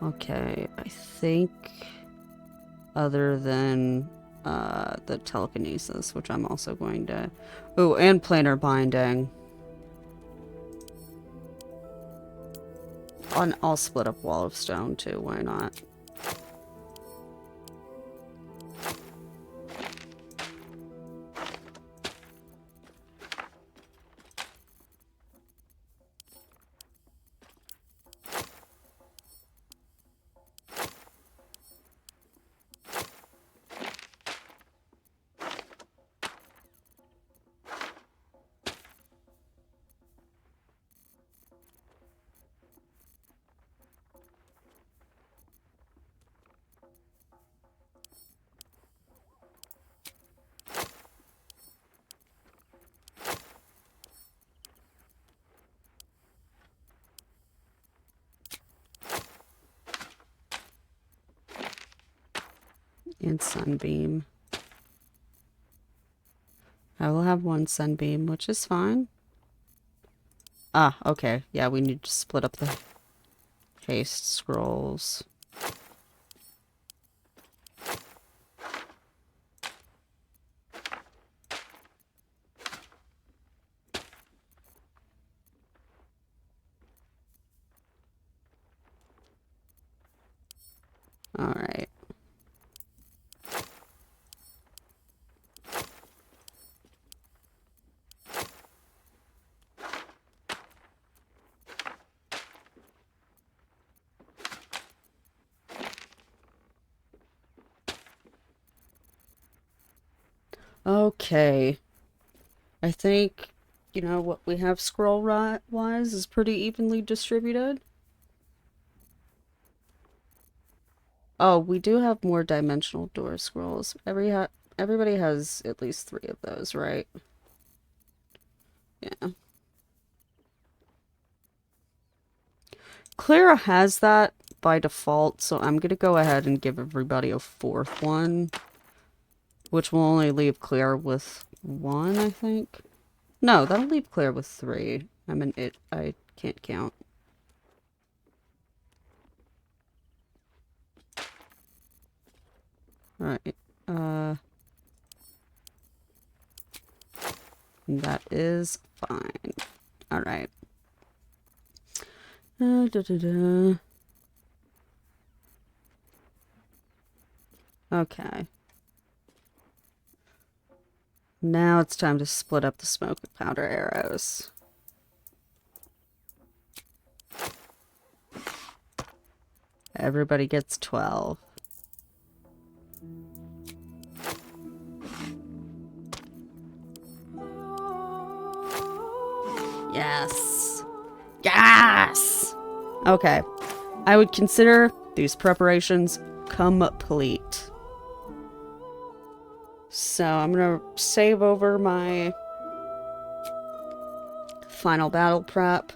Okay, I think other than the telekinesis, which I'm also going to... Oh, and planar binding. I'll split up Wall of Stone too, why not? And Sunbeam. I will have one Sunbeam, which is fine. Ah, okay. Yeah, we need to split up the haste scrolls. All right. Okay. I think, you know, what we have scroll-wise is pretty evenly distributed. Oh, we do have more dimensional door scrolls. Everybody has at least 3 of those, right? Yeah. Clara has that by default, so I'm gonna go ahead and give everybody a 4th one. Which will only leave Claire with 1, I think. No, that'll leave Claire with 3. I can't count. Alright, that is fine. Alright. Okay. Now it's time to split up the smoke powder arrows. Everybody gets 12. Yes. Yes! Okay. I would consider these preparations complete. So I'm gonna save over my final battle prep.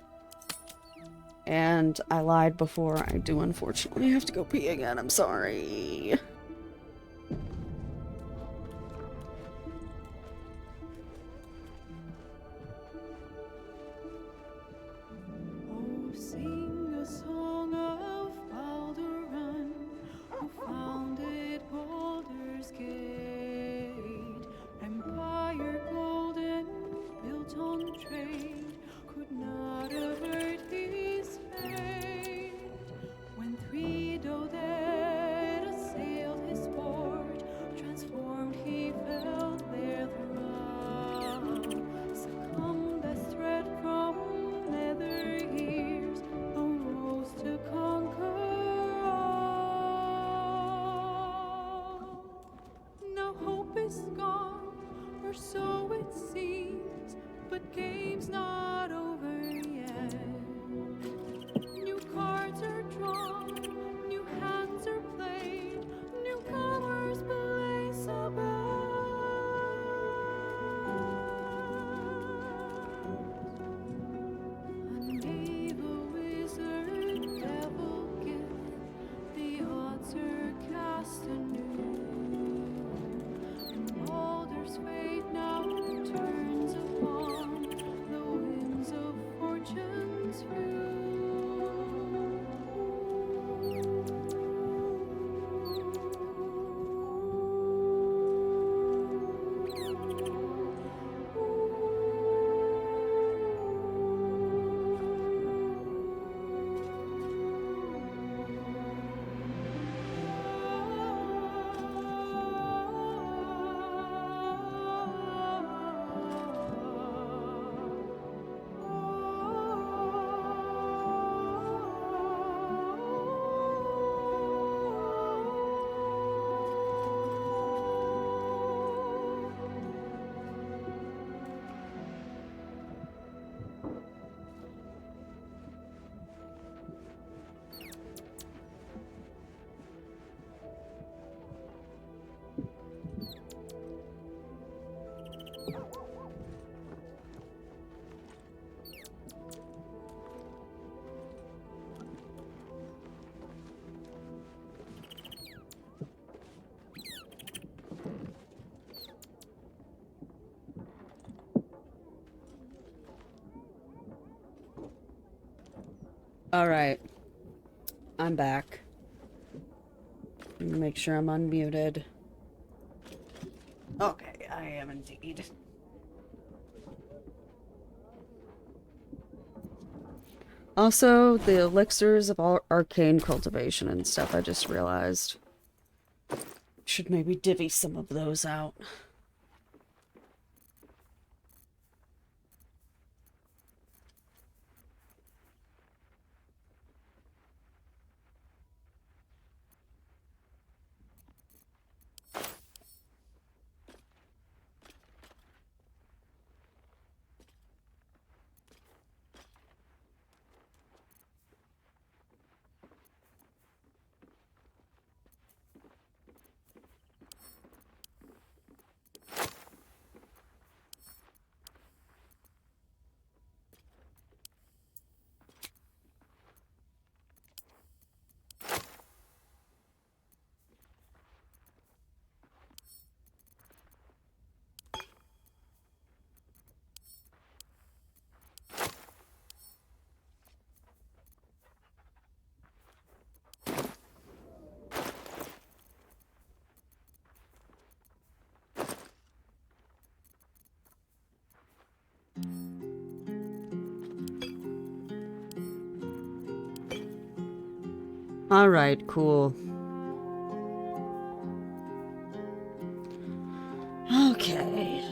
And I lied before. I do unfortunately have to go pee again. I'm sorry. Oh, sing a song of Balduran, who founded Baldur's Gate. Empire golden, built on trade, could not avert his fate. When 3 Doded assailed his port, transformed he fell there throughout. Succumbed as threat from nether ears, arose to conquer all. Now hope is gone, or so it seems, but game's not over yet. New cards are drawn, new hands are played, newcomers blaze about. Knave, a wizard, devil gift, the odds are cast anew. And Baldur's fate now turns upon the winds of fortune's view. Alright. I'm back. Let me make sure I'm unmuted. Okay, I am indeed. Also, the elixirs of arcane cultivation and stuff, I just realized. Should maybe divvy some of those out. Alright, cool. Okay.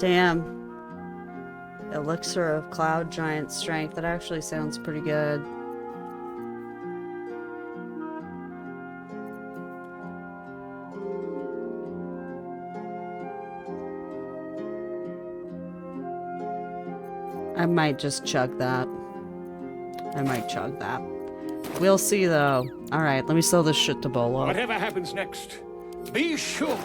Damn. Elixir of Cloud Giant Strength. That actually sounds pretty good. I might just chug that. I might chug that. We'll see, though. Alright, let me sell this shit to Bolo. Whatever happens next, be sure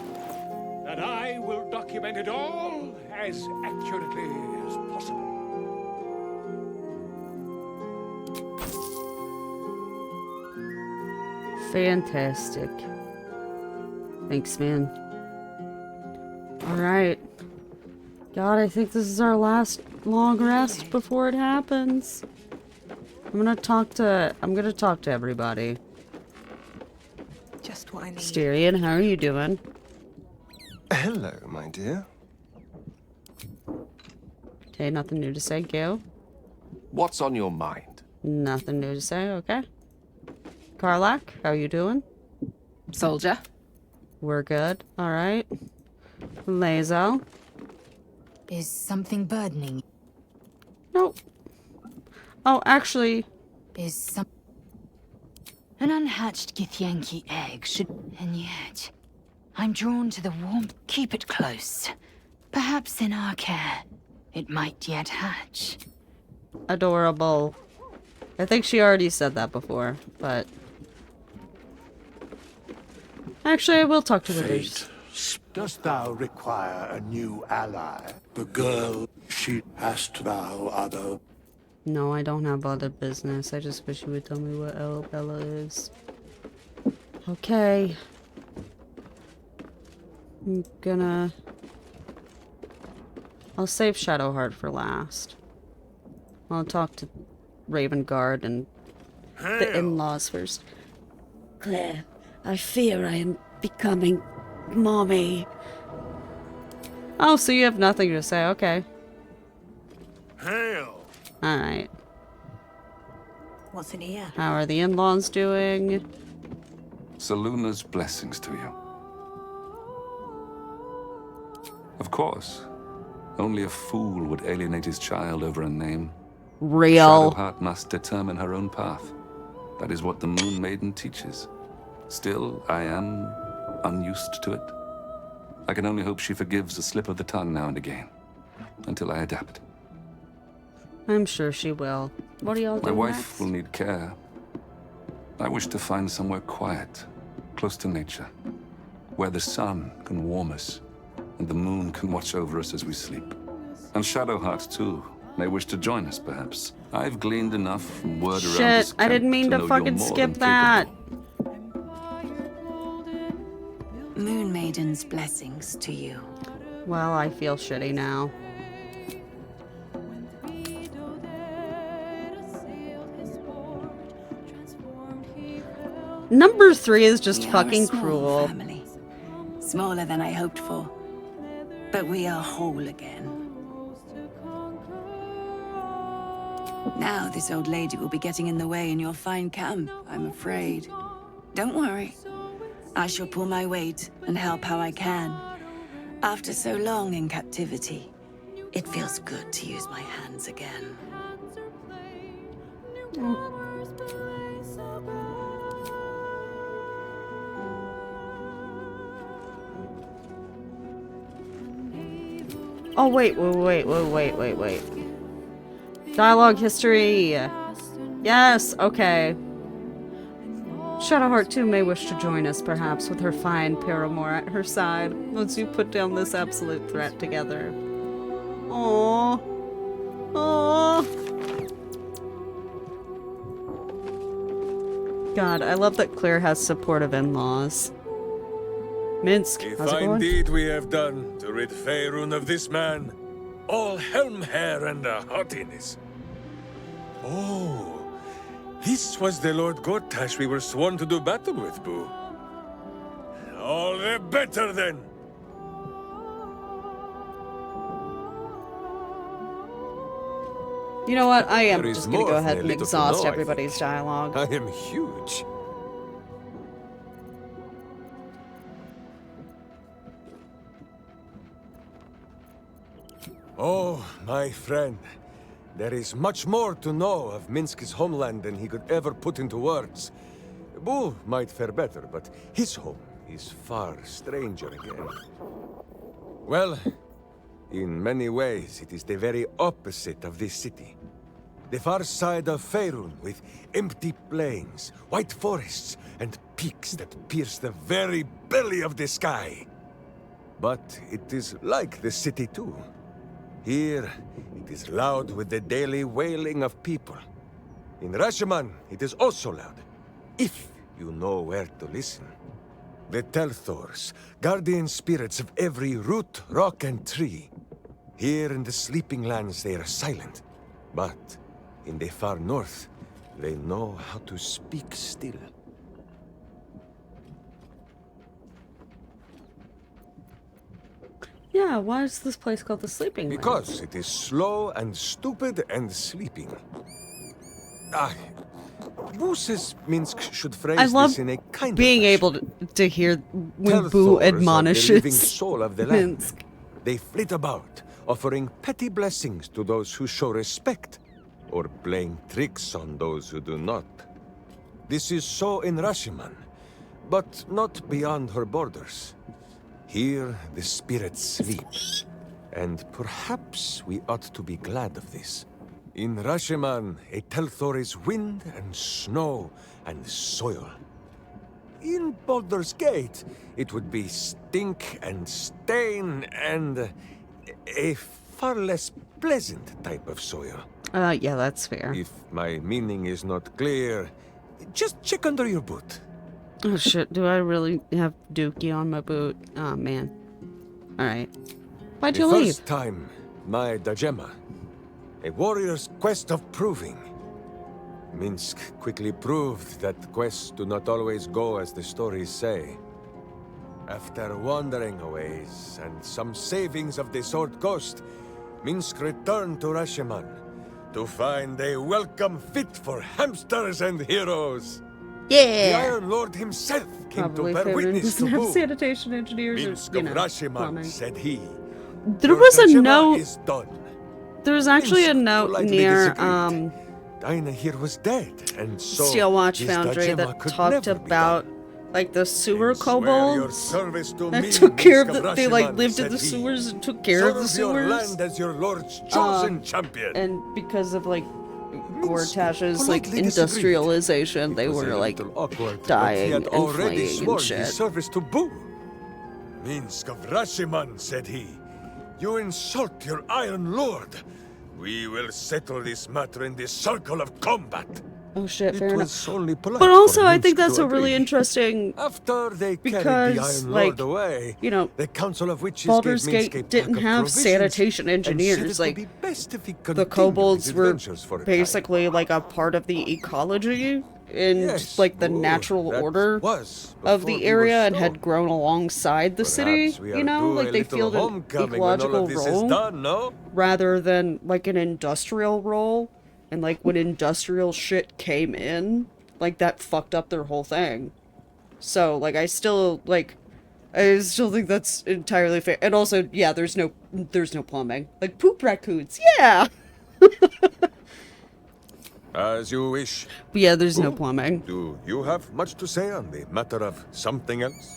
that I will document it all as accurately as possible. Fantastic. Thanks, man. Alright. God, I think this is our last long rest before it happens. I'm gonna talk to everybody. Just what I need. Styrian, how are you doing? Hello, my dear. Okay, nothing new to say, Gil. What's on your mind? Nothing new to say, okay. Karlak, how you doing? Soldier. We're good, alright. Lazel. Is something burdening? Nope. Oh, actually... Is some... An unhatched Githyanki egg should... And yet... I'm drawn to the warmth. Keep it close. Perhaps in our care, it might yet hatch. Adorable. I think she already said that before, but... Actually, I will talk to the others. Dost thou require a new ally? The girl, she hast thou other. No, I don't have other business. I just wish you would tell me what Bella is. Okay. I'll save Shadowheart for last. I'll talk to Ravengard and the in-laws first. Claire, I fear I am becoming mommy. Oh, so you have nothing to say, okay. Hail! Alright. What's in here? How are the in-laws doing? Saluna's blessings to you. Of course. Only a fool would alienate his child over a name. Real. Shadowheart must determine her own path. That is what the Moon Maiden teaches. Still, I am unused to it. I can only hope she forgives a slip of the tongue now and again. Until I adapt. I'm sure she will. What are y'all My doing wife next? will need care. I wish to find somewhere quiet, close to nature, where the sun can warm us and the moon can watch over us as we sleep. And Shadowheart, too, may wish to join us, perhaps. I've gleaned enough from word around this Shit, I didn't camp mean to know fucking you're more skip than that. Moon Maiden's blessings to you. Well, I feel shitty now. Number 3 is just We are a fucking small cruel. family. Smaller than I hoped for. But we are whole again. Now this old lady will be getting in the way in your fine camp, I'm afraid. Don't worry. I shall pull my weight and help how I can. After so long in captivity, it feels good to use my hands again. Oh, wait. Dialogue history. Yes, okay. Shadowheart too may wish to join us, perhaps, with her fine paramour at her side, once you put down this absolute threat together. Aww. Aww. God, I love that Claire has supportive in-laws. Minsk, A how's it fine going? deed we have done to rid Faerun of this man. All helm hair and haughtiness. Oh, this was the Lord Gortash we were sworn to do battle with, Boo. All the better then. You know what? I am There is just gonna more go than ahead a and little to exhaust know, I everybody's dialogue. I am huge. Oh, my friend. There is much more to know of Minsk's homeland than he could ever put into words. Boo might fare better, but his home is far stranger again. Well, in many ways, it is the very opposite of this city. The far side of Faerun, with empty plains, white forests, and peaks that pierce the very belly of the sky. But it is like the city too. Here, it is loud with the daily wailing of people. In Rasheman, it is also loud, if you know where to listen. The Telthors, guardian spirits of every root, rock, and tree. Here in the Sleeping Lands, they are silent. But in the far north, they know how to speak still. Yeah, why is this place called the Sleeping Lands? Because it is slow and stupid and sleeping. Ah, Boo says Minsk should phrase I love this in a kind being able to hear when Boo Telthors are the living admonishes soul of the land. Minsk. They flit about, offering petty blessings to those who show respect, or playing tricks on those who do not. This is so in Rasheman, but not beyond her borders. Here the spirits sleep, and perhaps we ought to be glad of this. In Rasheman, a Telthor is wind and snow and soil. In Baldur's Gate, it would be stink and stain and a far less pleasant type of soil. Yeah, that's fair. If my meaning is not clear, just check under your boot. Oh shit, do I really have Dookie on my boot? Oh man. Alright. Why'd you The leave? first time, my Dajema, a warrior's quest of proving. Minsk quickly proved that quests do not always go as the stories say. After wandering a ways and some savings of the Sword Coast, Minsk returned to Rasheman to find a welcome fit for hamsters and heroes. The Yeah! Iron Lord himself came Probably to bear Faerun witness doesn't to have Boo. sanitation engineers Minsk or, of you know, Rasheman, plumbing. said he. There Your was a Dajema note. is done. There was actually a Minsk note politely near disagreed. Dinah here was dead, and so Steel Watch this Foundry Dajema that could talked never be about like the sewer Swear your kobolds service to that me, took care of Minsk the, of they like Rasheman, lived in said the he. sewers and took care of the Serve your sewers. land as your lord's chosen champion. And because of like Gortash's like politely disagreed. industrialization, they It was were a like little awkward, but dying he had and already fleeing sworn and shit. his service to Boo. Minsk of Rashiman, said he. You insult your Iron Lord. We will settle this matter in the circle of combat. Oh shit, It fair enough. was only polite But also, for I think Minsk that's to a really agree. interesting After they carried because, the Iron like, Lord away, you know, the Council of Witches Baldur's gave Minsk a Gate didn't pack of have provisions sanitation and said it engineers. would Like, be best if he the continued kobolds his were adventures for a time. basically like a part of the ecology and Yes, like the Boo, natural that order was of before the we were area and strong. had grown alongside the city. Perhaps we You are know, due like a they little feel an homecoming when all ecological of this is role done, no? rather than like an industrial role. And like when industrial shit came in, like that fucked up their whole thing. So like I still think that's entirely fair. And also, yeah, there's no plumbing. Like poop raccoons, yeah. As you wish. But yeah, there's no Boo, plumbing. Do you have much to say on the matter of something else?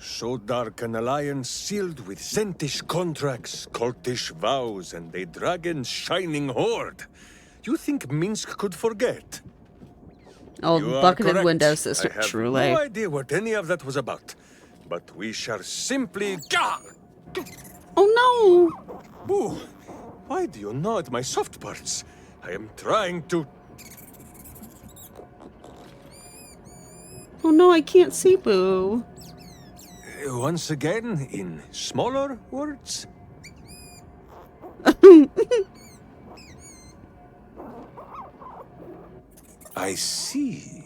So dark an alliance sealed with Sentish contracts, cultish vows, and a dragon's shining horde. You think Minsk could forget? Oh, You are bucketed correct. window sister, I have truly. no idea what any of that was about, but we shall simply Oh no! Boo! Why do you gnaw at my soft parts? I am trying to. Oh no, I can't see Boo. Once again, in smaller words? I see.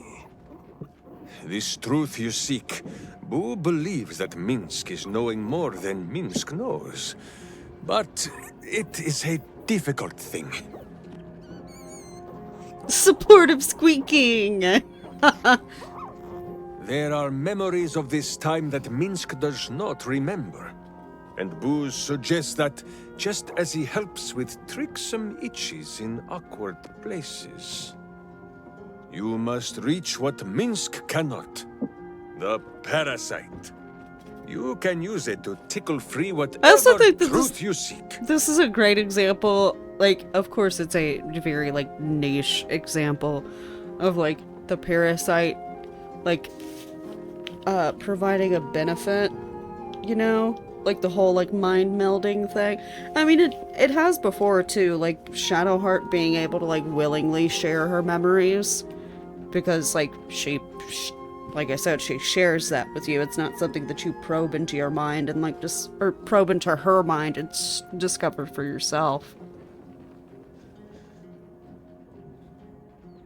This truth you seek. Boo believes that Minsk is knowing more than Minsk knows. But it is a difficult thing. Supportive squeaking! There are memories of this time that Minsk does not remember. And Boo suggests that, just as he helps with tricksome itches in awkward places, you must reach what Minsk cannot. The parasite. You can use it to tickle free I whatever also think that truth you seek. This is a great example. Like, of course, it's a very, like, niche example of, like, the parasite, like, providing a benefit, you know? Like, the whole, like, mind melding thing. I mean, it has before, too, like, Shadowheart being able to, like, willingly share her memories. Because, like, like I said, she shares that with you. It's not something that you probe into your mind and, like, or probe into her mind and discover for yourself.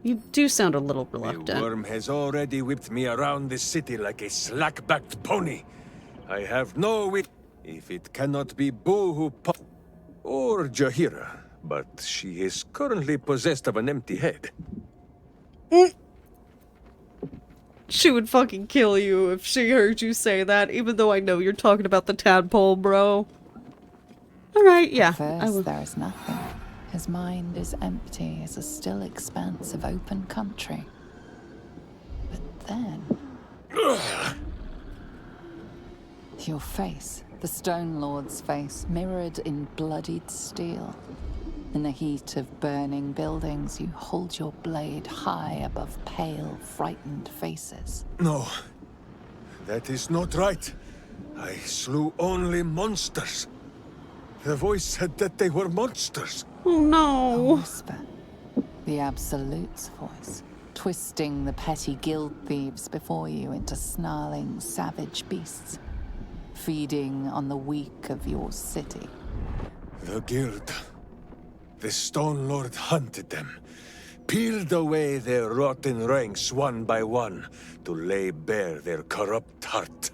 You do sound a little The reluctant. worm has already whipped me around the city like a slack-backed pony. I have no wit. If it cannot be Boo who or Jahira, but she is currently possessed of an empty head. She would fucking kill you if she heard you say that, even though I know you're talking about the tadpole, bro. Alright, yeah. First, there is nothing. His mind is empty as a still expanse of open country. But then... your face, the Stone Lord's face, mirrored in bloodied steel. In the heat of burning buildings, you hold your blade high above pale, frightened faces. No, that is not right. I slew only monsters. The voice said that they were monsters. Oh no. A whisper. The Absolute's voice, twisting the petty guild thieves before you into snarling, savage beasts, feeding on the weak of your city. The guild. The Stone Lord hunted them, peeled away their rotten ranks one by one to lay bare their corrupt heart.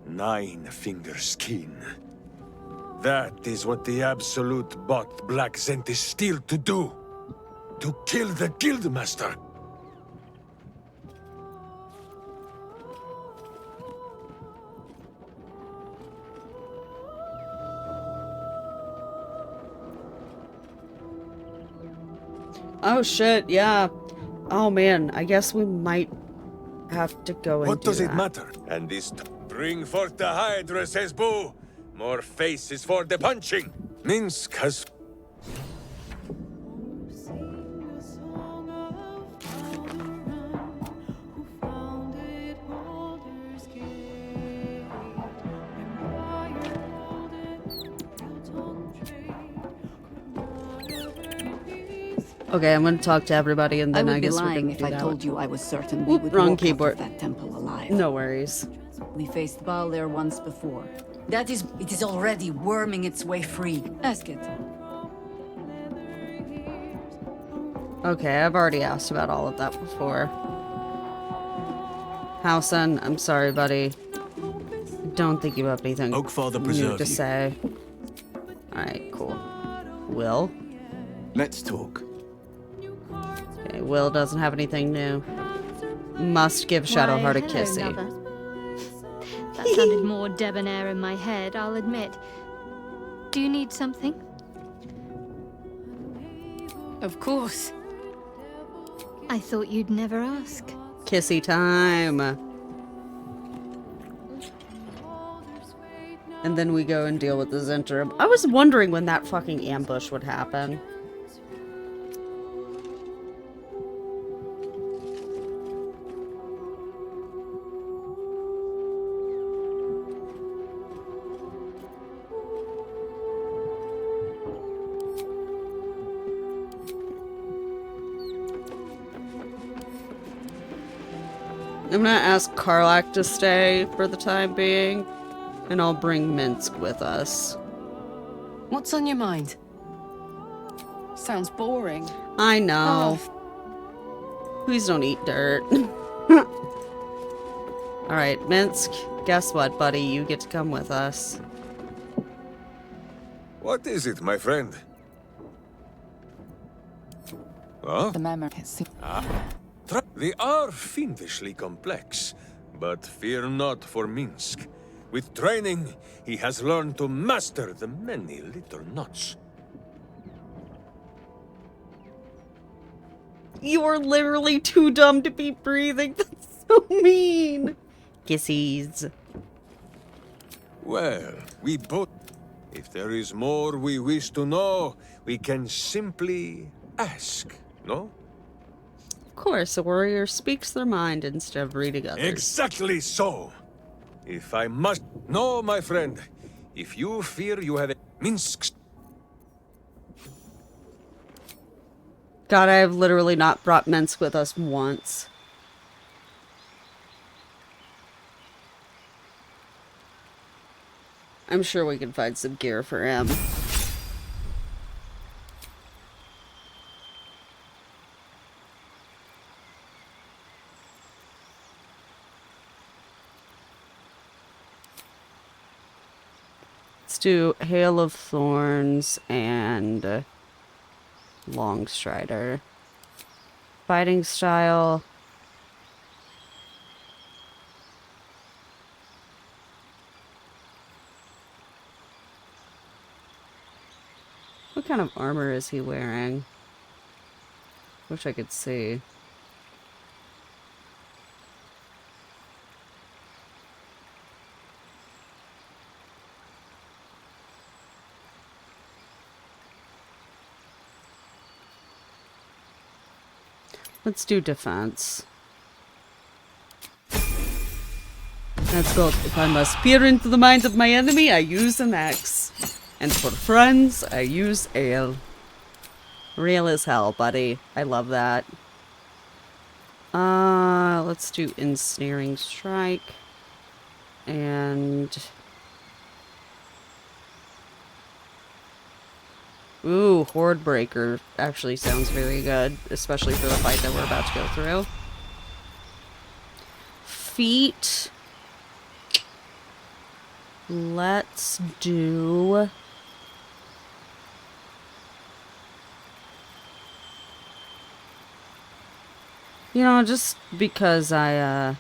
9-finger skin. That is what the Absolute bought Black Zentish Steel to do. To kill the Guildmaster. Oh shit, yeah. Oh man, I guess we might have to go and What do does it that. matter? And this bring forth the Hydra, says Boo. More faces for the punching! Minsk has... Okay, I'm gonna talk to everybody and then I would be guess we're lying gonna if do I that told one. you I was certain we Oop, would wrong walk keyboard. out of that temple alive. No worries. We faced Baal there once before. It is already worming its way free. Ask it. Okay, I've already asked about all of that before. Howson, I'm sorry, buddy. Don't think you have anything Oakfather new preserve to you. say. Alright, cool. Will? Let's talk. Okay, Will doesn't have anything new. Must give Shadowheart a Why, kissy. hello, Nova. That sounded more debonair in my head, I'll admit. Do you need something? Of course. I thought you'd never ask. Kissy time. And then we go and deal with the Zentrum. I was wondering when that fucking ambush would happen. I'm gonna ask Karlak to stay for the time being, and I'll bring Minsk with us. What's on your mind? Sounds boring. I know. Please don't eat dirt. Alright, Minsk, guess what, buddy? You get to come with us. What is it, my friend? Huh? The memory. They are fiendishly complex, but fear not for Minsk. With training, he has learned to master the many little knots. You are literally too dumb to be breathing. That's so mean. Kissies. Well, we both... If there is more we wish to know, we can simply ask, no? Of course, a warrior speaks their mind instead of reading others. Exactly so! If I must... No, my friend. If you fear you have a... Minsk... God, I have literally not brought Minsk with us once. I'm sure we can find some gear for him. Let's do Hail of Thorns and Longstrider. Fighting style. What kind of armor is he wearing? Wish I could see. Let's do defense. Let's go. If I must peer into the mind of my enemy, I use an axe. And for friends, I use ale. Real as hell, buddy. I love that. Let's do Ensnaring Strike. And... Ooh, Horde Breaker actually sounds very good, especially for the fight that we're about to go through. Feet. Let's do... You know, just because we'll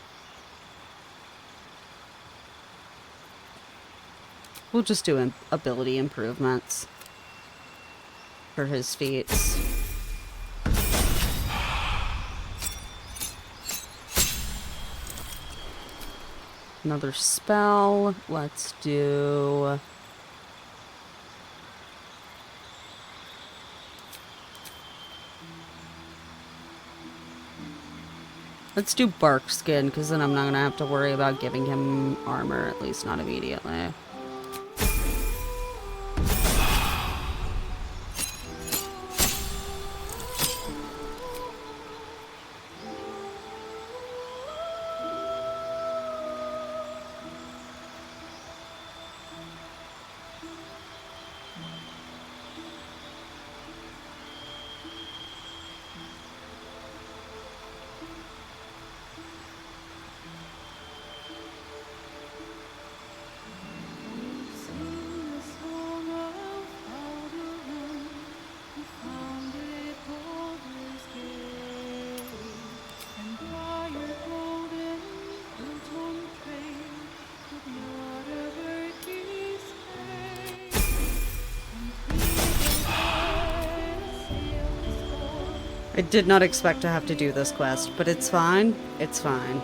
just do ability improvements for his feats. Another spell. Let's do Let's do bark skin, because then I'm not gonna have to worry about giving him armor, at least not immediately. I did not expect to have to do this quest, but it's fine. It's fine.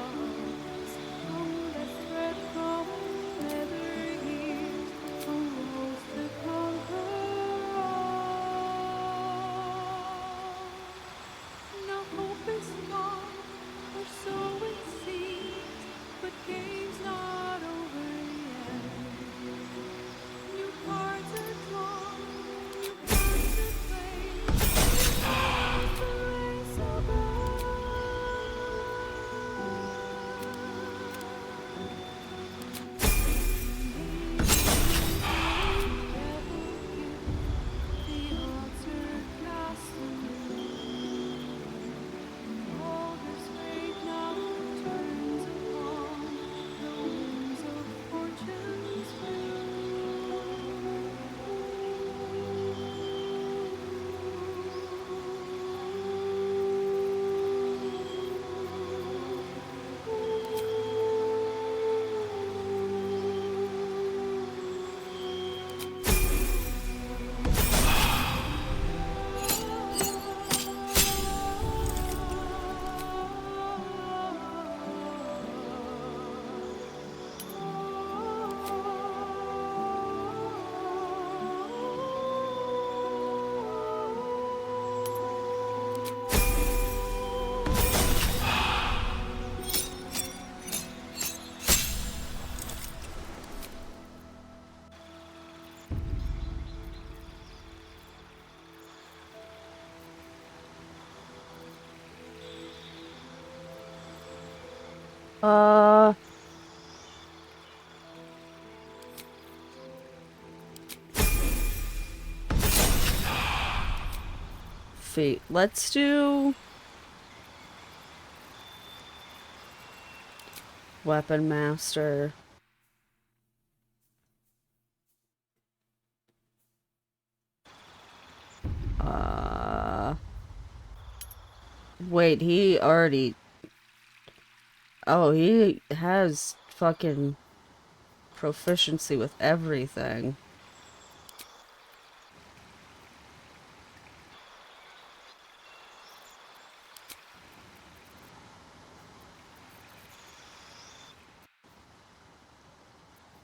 Feet. Let's do Weapon Master. Wait, he already... Oh, he has fucking proficiency with everything.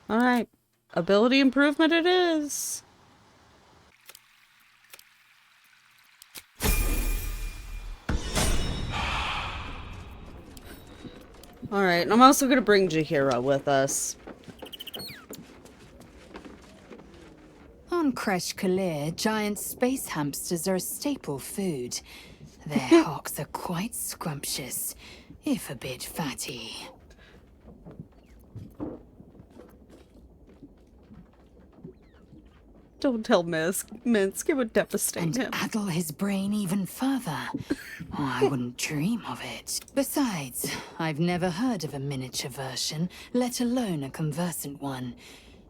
Alright. Ability improvement it is. Alright, and I'm also gonna bring Jaheira with us. On Kresh Kalir, giant space hamsters are a staple food. Their hocks are quite scrumptious, if a bit fatty. Don't tell Minsk, it would devastate him. And addle his brain even further. Oh, I wouldn't dream of it. Besides, I've never heard of a miniature version, let alone a conversant one.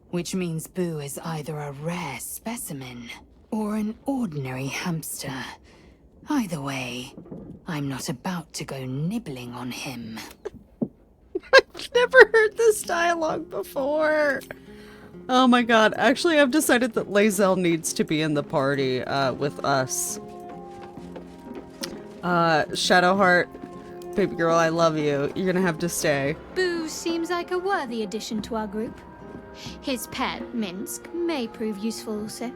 Which means Boo is either a rare specimen, or an ordinary hamster. Either way, I'm not about to go nibbling on him. I've never heard this dialogue before. Oh my god, actually I've decided that Lae'zel needs to be in the party, with us. Shadowheart, baby girl, I love you. You're gonna have to stay. Boo seems like a worthy addition to our group. His pet, Minsk, may prove useful also.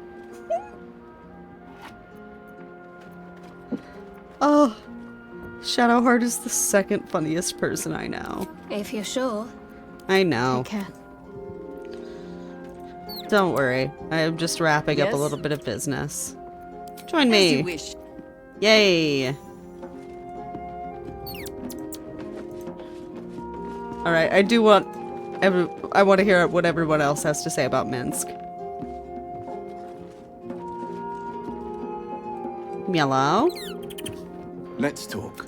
Oh, Shadowheart is the second funniest person I know. If you're sure. I know. Take care. Don't worry. I am just wrapping up a Yes? little bit of business. Join As me. you wish. Yay. Alright, I do want... I want to hear what everyone else has to say about Minsk. Yellow? Let's talk.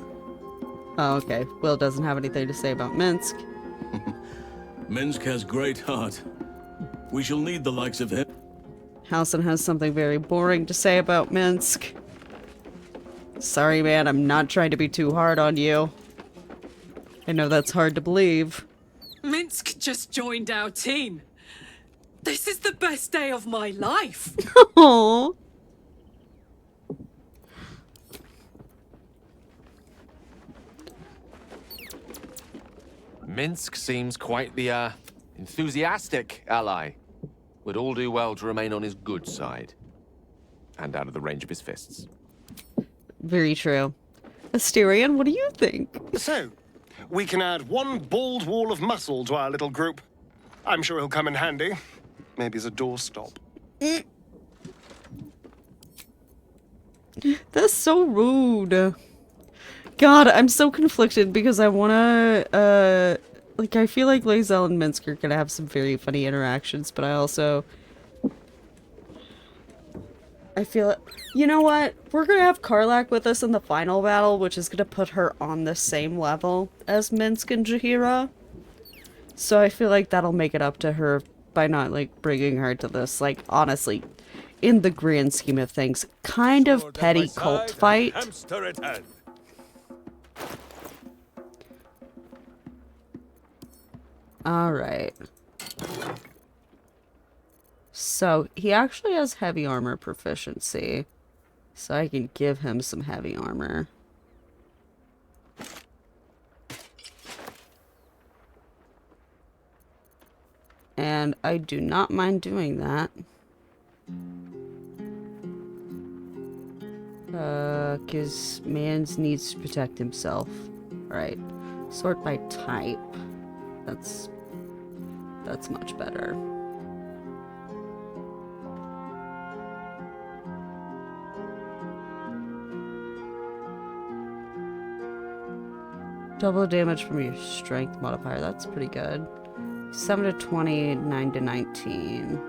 Oh, okay. Will doesn't have anything to say about Minsk. Minsk has great heart. We shall need the likes of him. Halson has something very boring to say about Minsk. Sorry, man, I'm not trying to be too hard on you. I know that's hard to believe. Minsk just joined our team. This is the best day of my life. Aww. Minsk seems quite the, enthusiastic ally. Would all do well to remain on his good side. And out of the range of his fists. Very true. Asterion, what do you think? So, we can add one bald wall of muscle to our little group. I'm sure he'll come in handy. Maybe as a doorstop. That's so rude. God, I'm so conflicted because I wanna, like, I feel like Lae'zel and Minsk are gonna have some very funny interactions, but I also... I feel it. You know what? We're gonna have Karlach with us in the final battle, which is gonna put her on the same level as Minsk and Jaheira. So I feel like that'll make it up to her by not, like, bringing her to this, like, honestly, in the grand scheme of things, kind of petty cult fight. Hamster at hand. Alright. So, he actually has heavy armor proficiency. So I can give him some heavy armor. And I do not mind doing that. Because Mans needs to protect himself. Alright. Sort by type. That's much better. Double damage from your strength modifier. That's pretty good. 7 to 20, 9 to 19.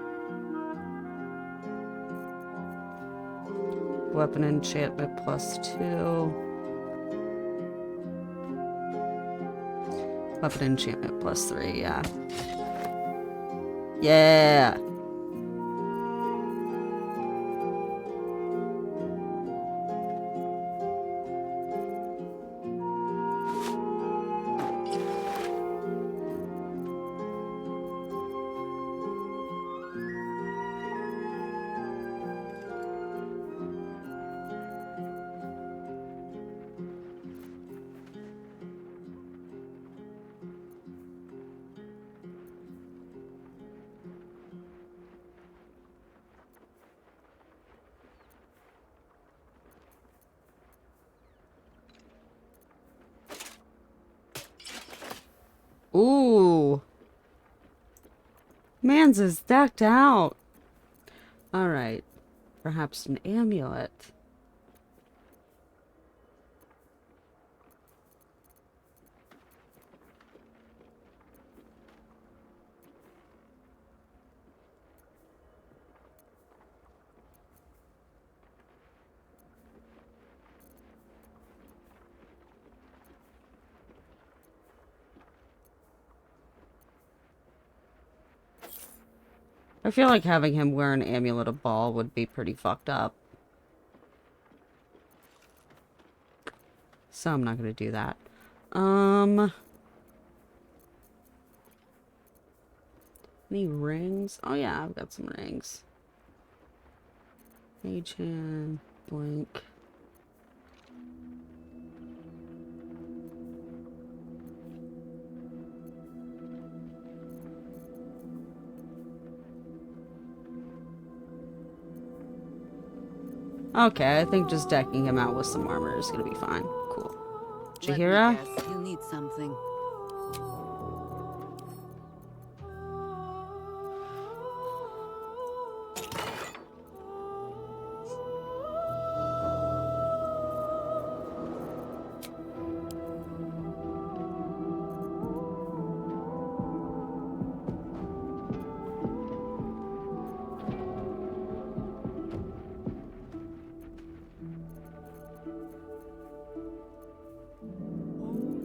Weapon enchantment plus 2. Weapon enchantment plus 3, yeah. Yeah! Ooh. Mans is decked out. Alright. Perhaps an amulet. I feel like having him wear an amulet of ball would be pretty fucked up. So I'm not gonna do that. Any rings? Oh yeah, I've got some rings. Mage hand, blink. Okay, I think just decking him out with some armor is gonna be fine. Cool. Chihira? Let me guess, you need something.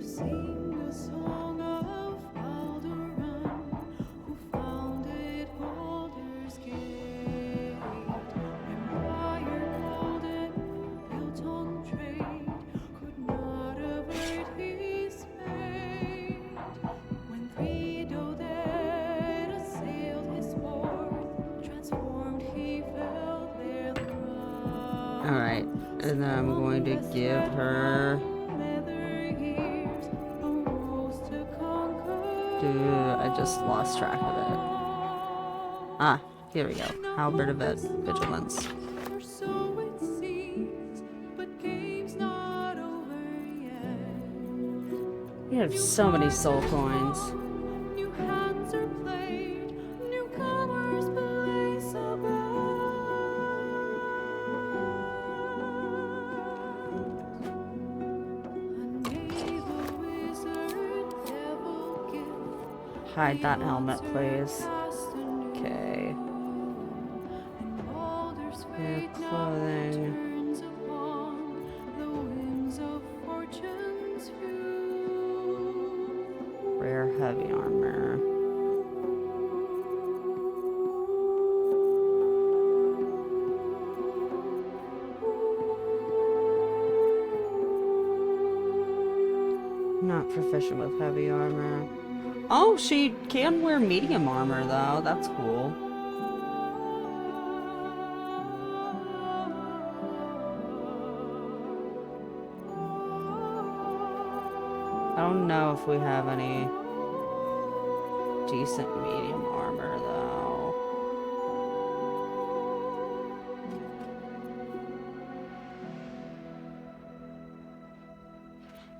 Sing the song of Alderaan, who founded Baldur's Gate. Empire golden, built on trade, could not avert his fate. When three Doded assailed his port, transformed he fell their thrall. Alright, and then I'm going to give her... Dude, I just lost track of it. Ah, here we go. Halberd of Vigilance. You have so many soul coins. New hands are played, newcomers place Hide that helmet, please. Okay. Your clothing. Rare heavy armor. Not proficient with heavy armor. Oh, she can wear medium armor, though. That's cool. I don't know if we have any decent medium armor, though.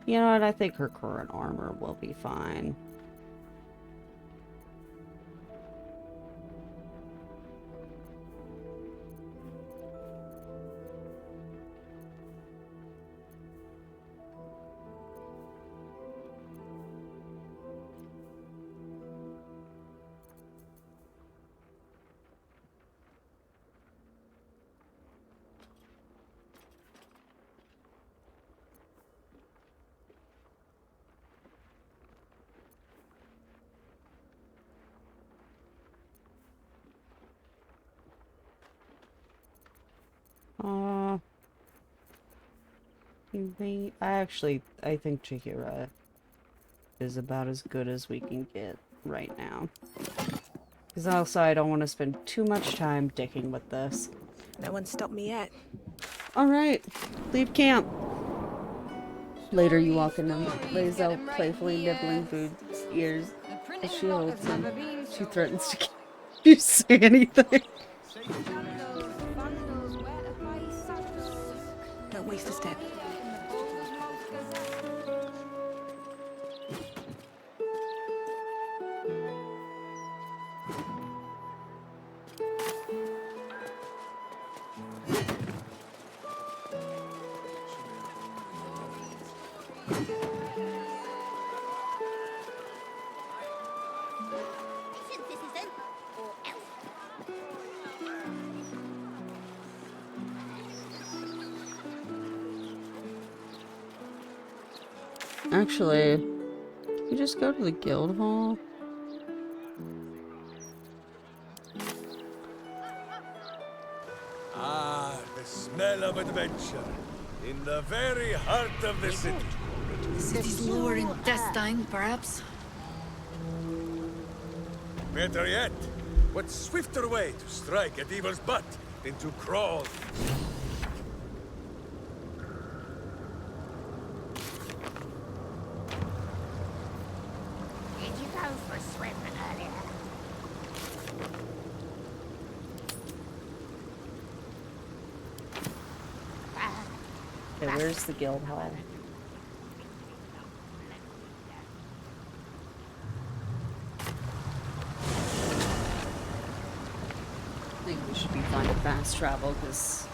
You know what? I think her current armor will be fine. I think Chihira is about as good as we can get right now. Because also I don't want to spend too much time dicking with this. No one stopped me yet. Alright, leave camp. Later you walk in and lays out playfully nibbling Boo's ears as she holds him. She threatens to kill you say anything. Don't waste a step. Actually, you just go to the guild hall. Ah, the smell of adventure in the very heart of the city. The city's lower intestine, perhaps? Better yet, what swifter way to strike at evil's butt than to crawl? Did you go for a swim earlier? Okay, where's the guild hall? fast travel because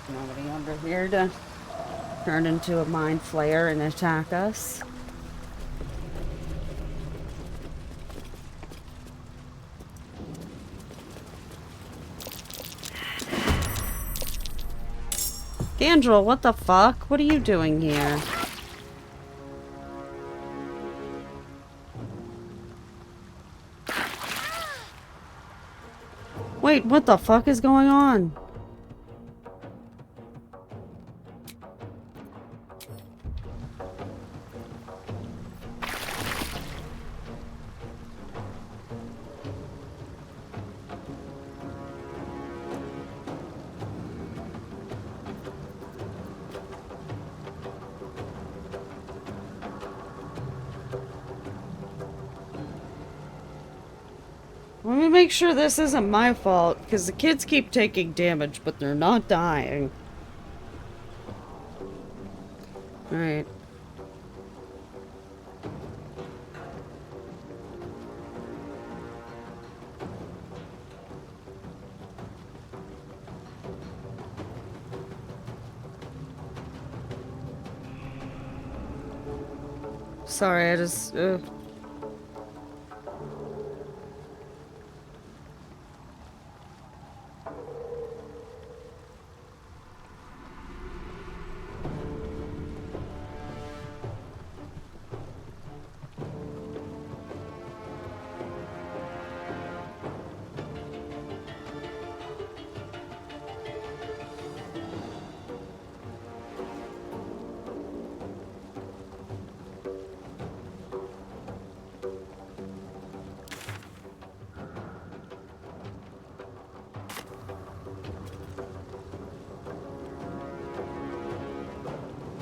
nobody under here to turn into a mind flayer and attack us. Gandrel, what the fuck? What are you doing here? Wait, what the fuck is going on? Let me make sure this isn't my fault, because the kids keep taking damage, but they're not dying. Alright. Sorry, I just...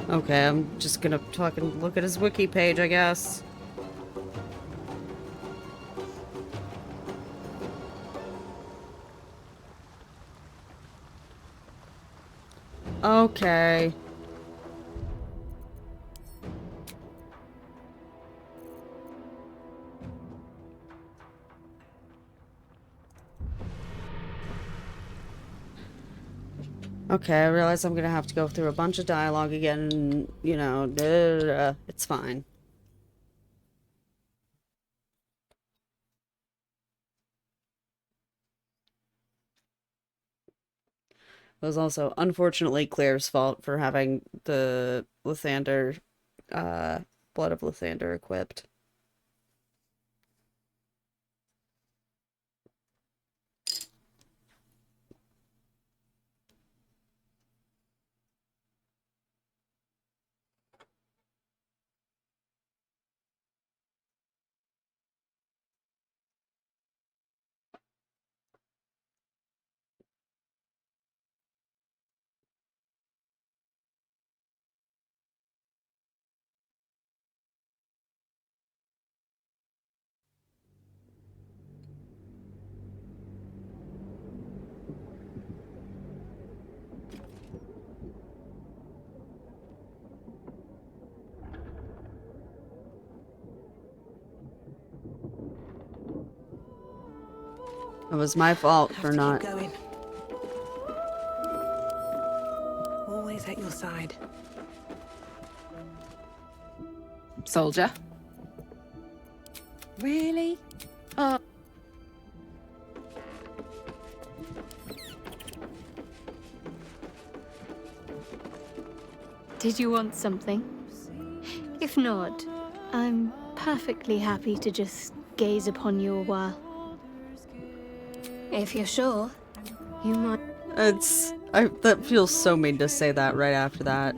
Okay, I'm just gonna fucking look at his wiki page, I guess. Okay. Okay, I realize I'm gonna have to go through a bunch of dialogue again, and, you know, it's fine. It was also, unfortunately, Claire's fault for having the Lathander, Blood of Lathander equipped. It was my fault for not... Keep going. Always at your side. Soldier? Really? Oh. Did you want something? If not, I'm perfectly happy to just gaze upon you a while. If you're sure, you might... that feels so mean to say that right after that.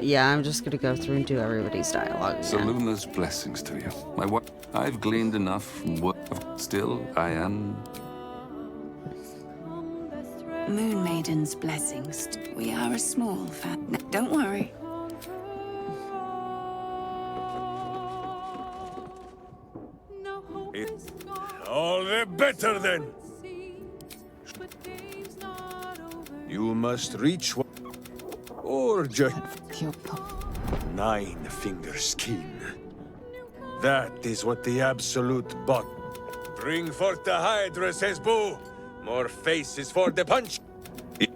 Yeah, I'm just gonna go through and do everybody's dialogue again. Saloon's blessings to you. I've gleaned enough from what... Still, I am... Moon Maiden's blessings. We are a small family. Don't worry. All the better then. You must reach one, or just 9-finger skin. That is what the absolute bot. Bring forth the Hydra, says Boo. More faces for the punch. Do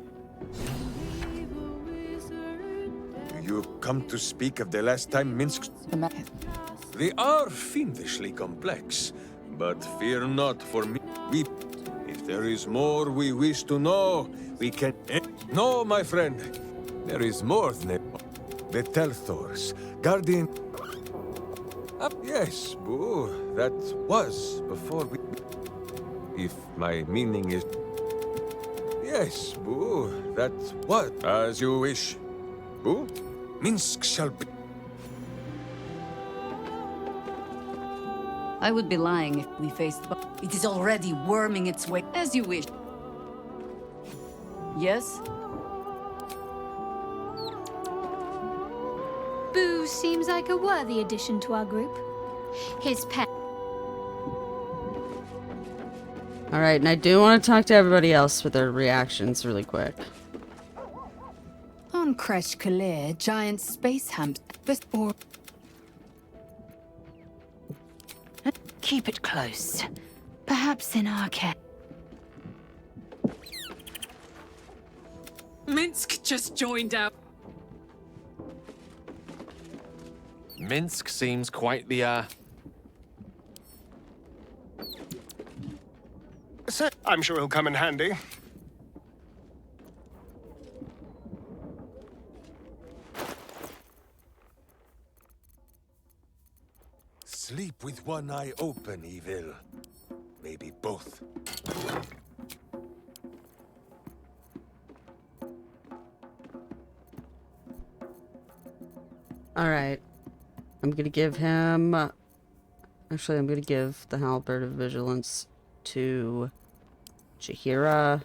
you come to speak of the last time Minsk? They are fiendishly complex, but fear not for me. If there is more we wish to know, we can... No, my friend. There is more than the Telthors, Guardian... yes, Boo, that was before we... If my meaning is... Yes, Boo, that was... As you wish. Boo, Minsk shall be... I would be lying if we faced... It is already worming its way, as you wish. Yes? Boo seems like a worthy addition to our group. His pet. Alright, and I do want to talk to everybody else for their reactions really quick. On Kresh Kalir, giant space hamster, or... Keep it close. Perhaps in our care. Minsk just joined out. Minsk seems quite the, I'm sure he'll come in handy. Sleep with one eye open, Evil. Maybe both. Alright. I'm gonna give him... Actually, I'm gonna give the Halberd of Vigilance to Jaheira.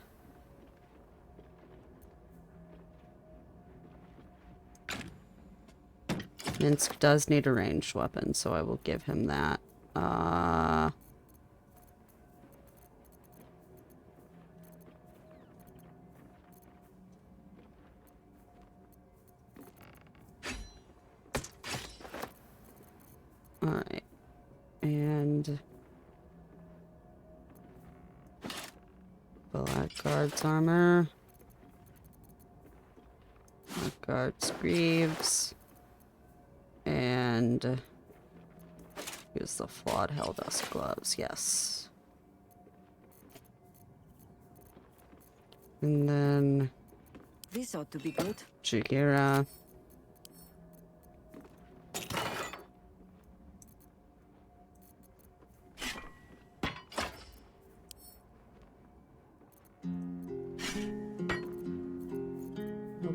Minsk does need a ranged weapon, so I will give him that. Alright. And... Blackguard's armor. Blackguard's greaves. And... use the flawed Helldusk gloves, yes. And then... This ought to be good. Jaheira.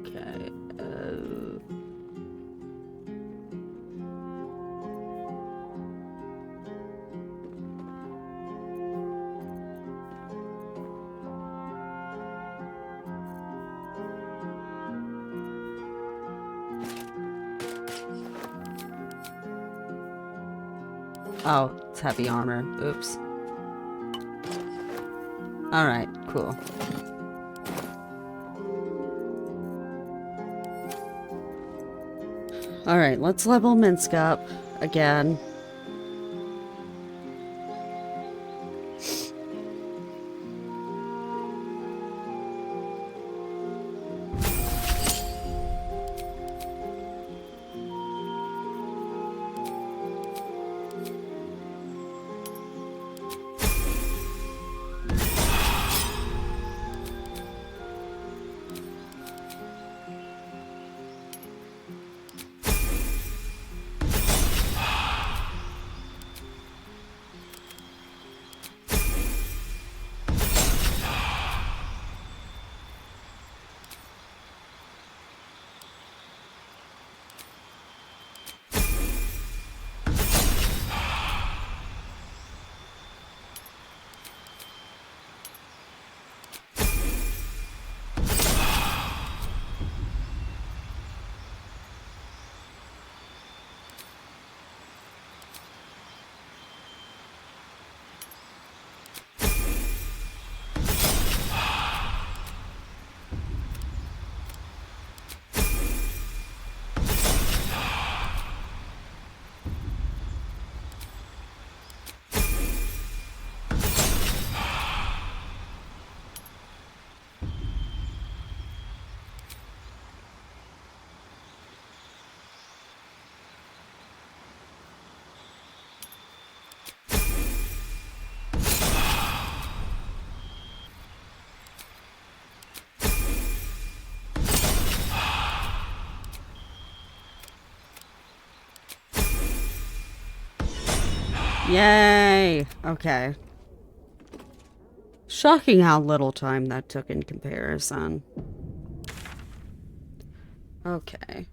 Okay, oh, it's heavy armor. Oops. Alright, cool. Alright, let's level Minsk up again. Yay! Okay. Shocking how little time that took in comparison. Okay.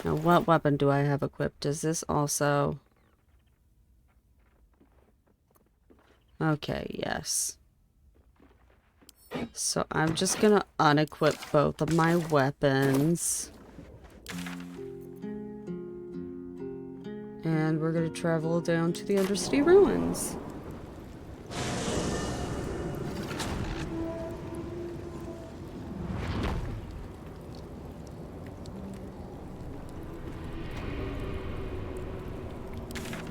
Now, what weapon do I have equipped? Is this also... Okay, yes. So I'm just gonna unequip both of my weapons. And we're gonna travel down to the Undercity Ruins.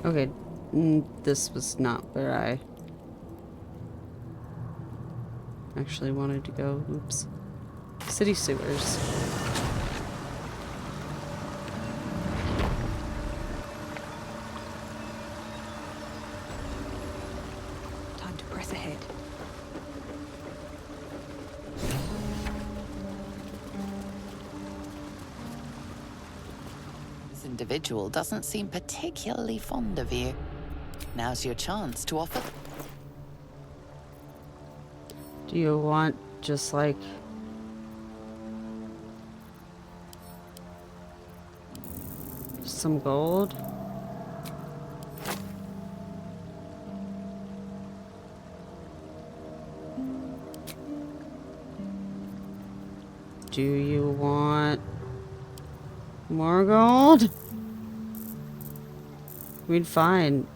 Okay, this was not where I actually wanted to go. Oops. City sewers. Time to press ahead. This individual doesn't seem particularly fond of you. Now's your chance to offer. Do you want just like some gold? Do you want more gold? I mean, fine.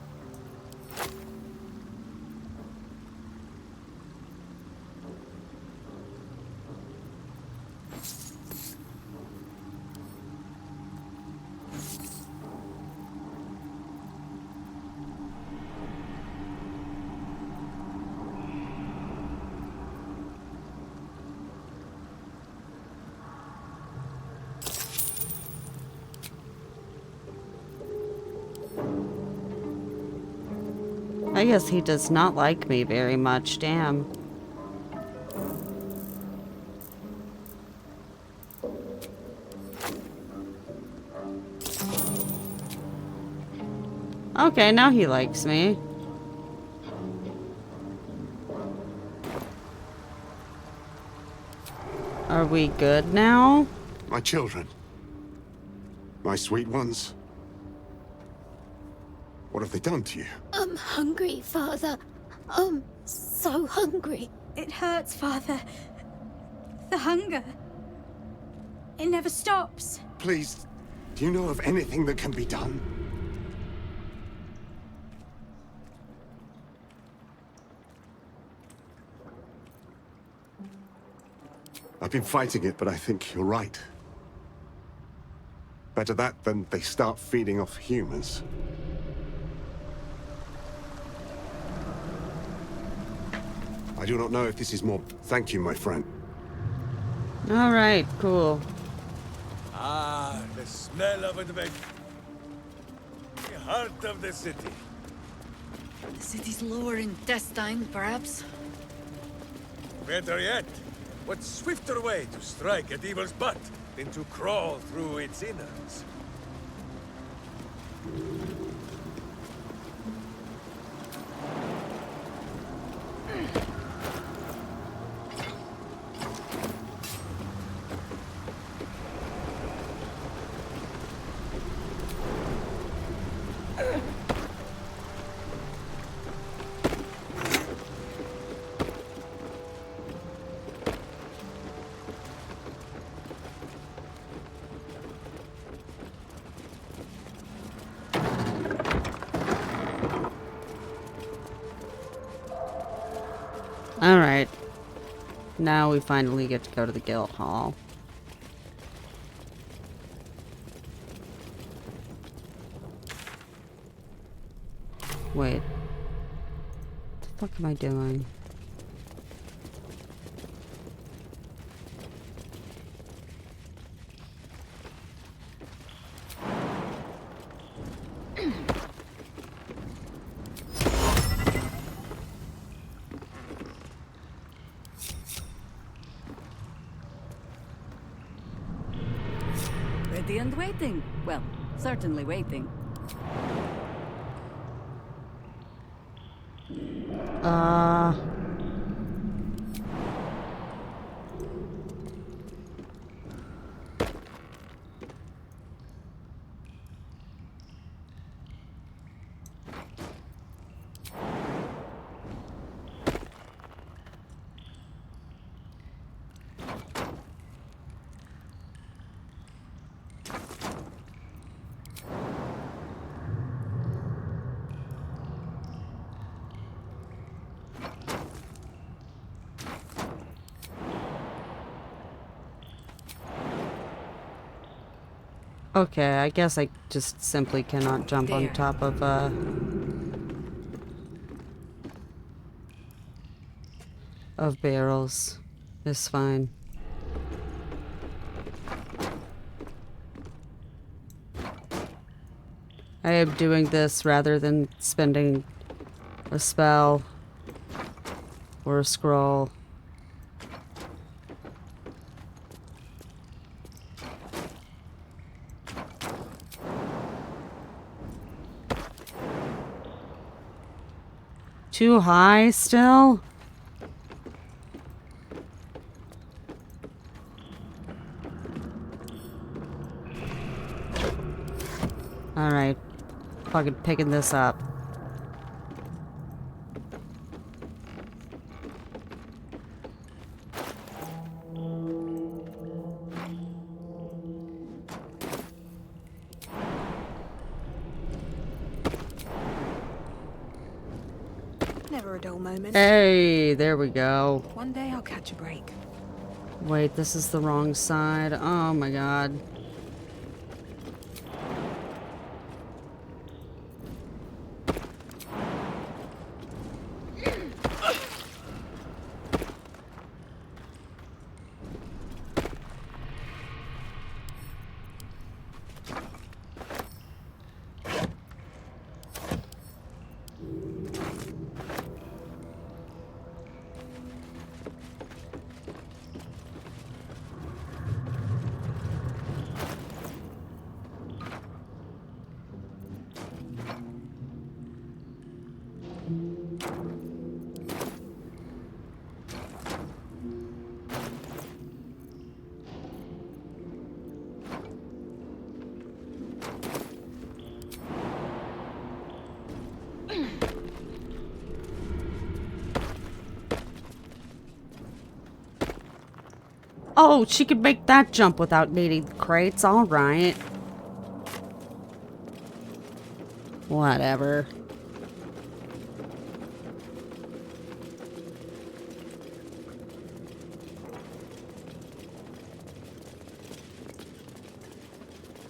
I guess he does not like me very much, damn. Okay, now he likes me. Are we good now? My children. My sweet ones. What have they done to you? I'm hungry, Father. I'm so hungry. It hurts, Father. The hunger. It never stops. Please, do you know of anything that can be done? I've been fighting it, but I think you're right. Better that than they start feeding off humans. I do not know if this is more... Thank you, my friend. Alright, cool. Ah, the smell of adventure. The heart of the city. The city's lower intestine, perhaps? Better yet, what swifter way to strike at evil's butt than to crawl through its innards? Alright. Now we finally get to go to the guild hall. Wait. What the fuck am I doing? Ready and waiting. Well, certainly waiting. Okay, I guess I just simply cannot jump on top of barrels. It's fine. I am doing this rather than spending a spell or a scroll. Too high still? Alright. Fucking picking this up. Never a dull moment. Hey, there we go. One day I'll catch a break. Wait, this is the wrong side. Oh my god. Oh, she could make that jump without needing the crates. Alright. Whatever.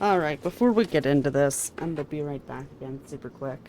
Alright, before we get into this, I'm gonna be right back again super quick.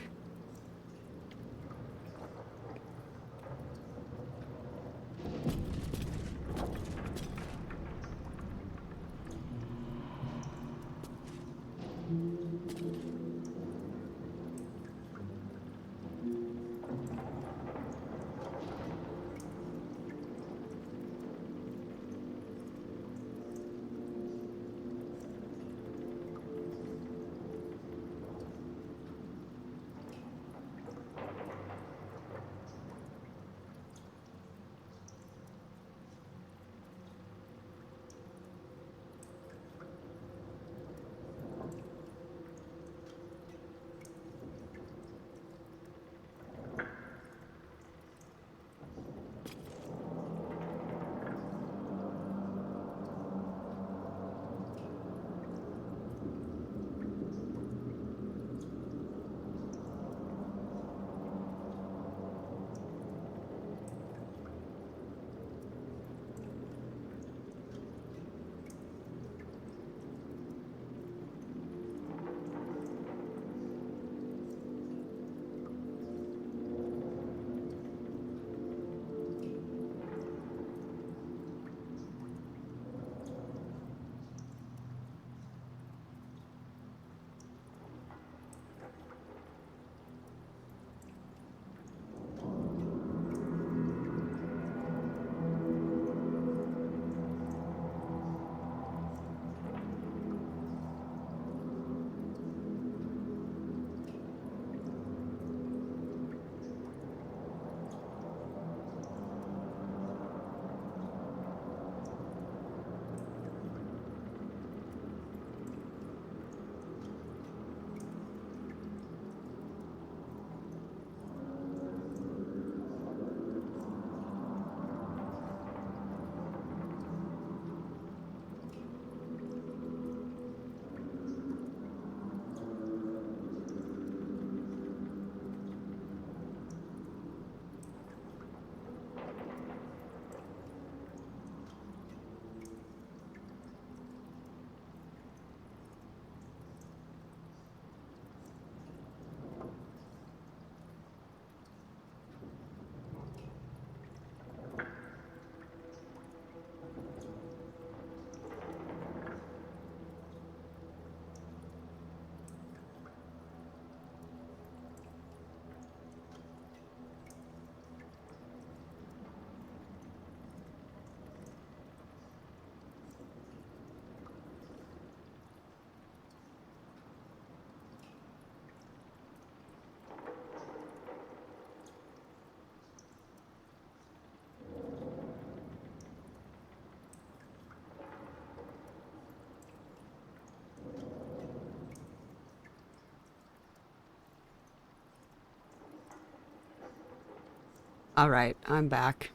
Alright, I'm back.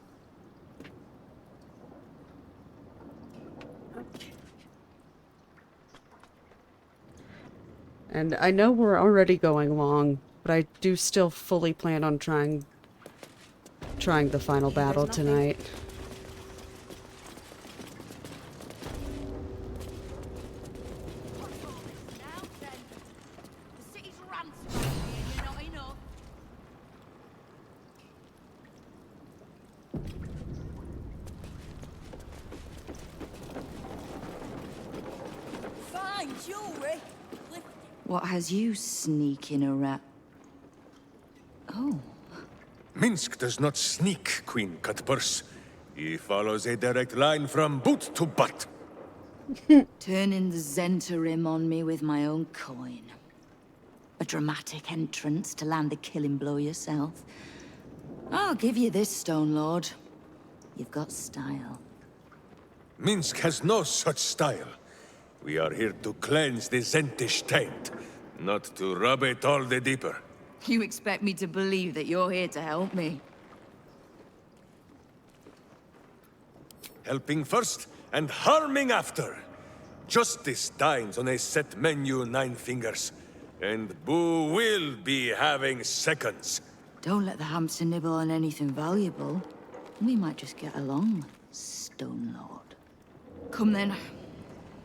And I know we're already going long, but I do still fully plan on trying the final battle tonight. Fine jewelry. What has you sneaking around? Oh. Minsk does not sneak, Queen Cutpurse. He follows a direct line from boot to butt. Turning the Zentarim on me with my own coin. A dramatic entrance to land the killing blow yourself. I'll give you this, Stone Lord. You've got style. Minsk has no such style. We are here to cleanse the Zentish taint, not to rub it all the deeper. You expect me to believe that you're here to help me? Helping first and harming after. Justice dines on a set menu, Nine Fingers. And Boo will be having seconds. Don't let the hamster nibble on anything valuable. We might just get along, Stone Lord. Come then.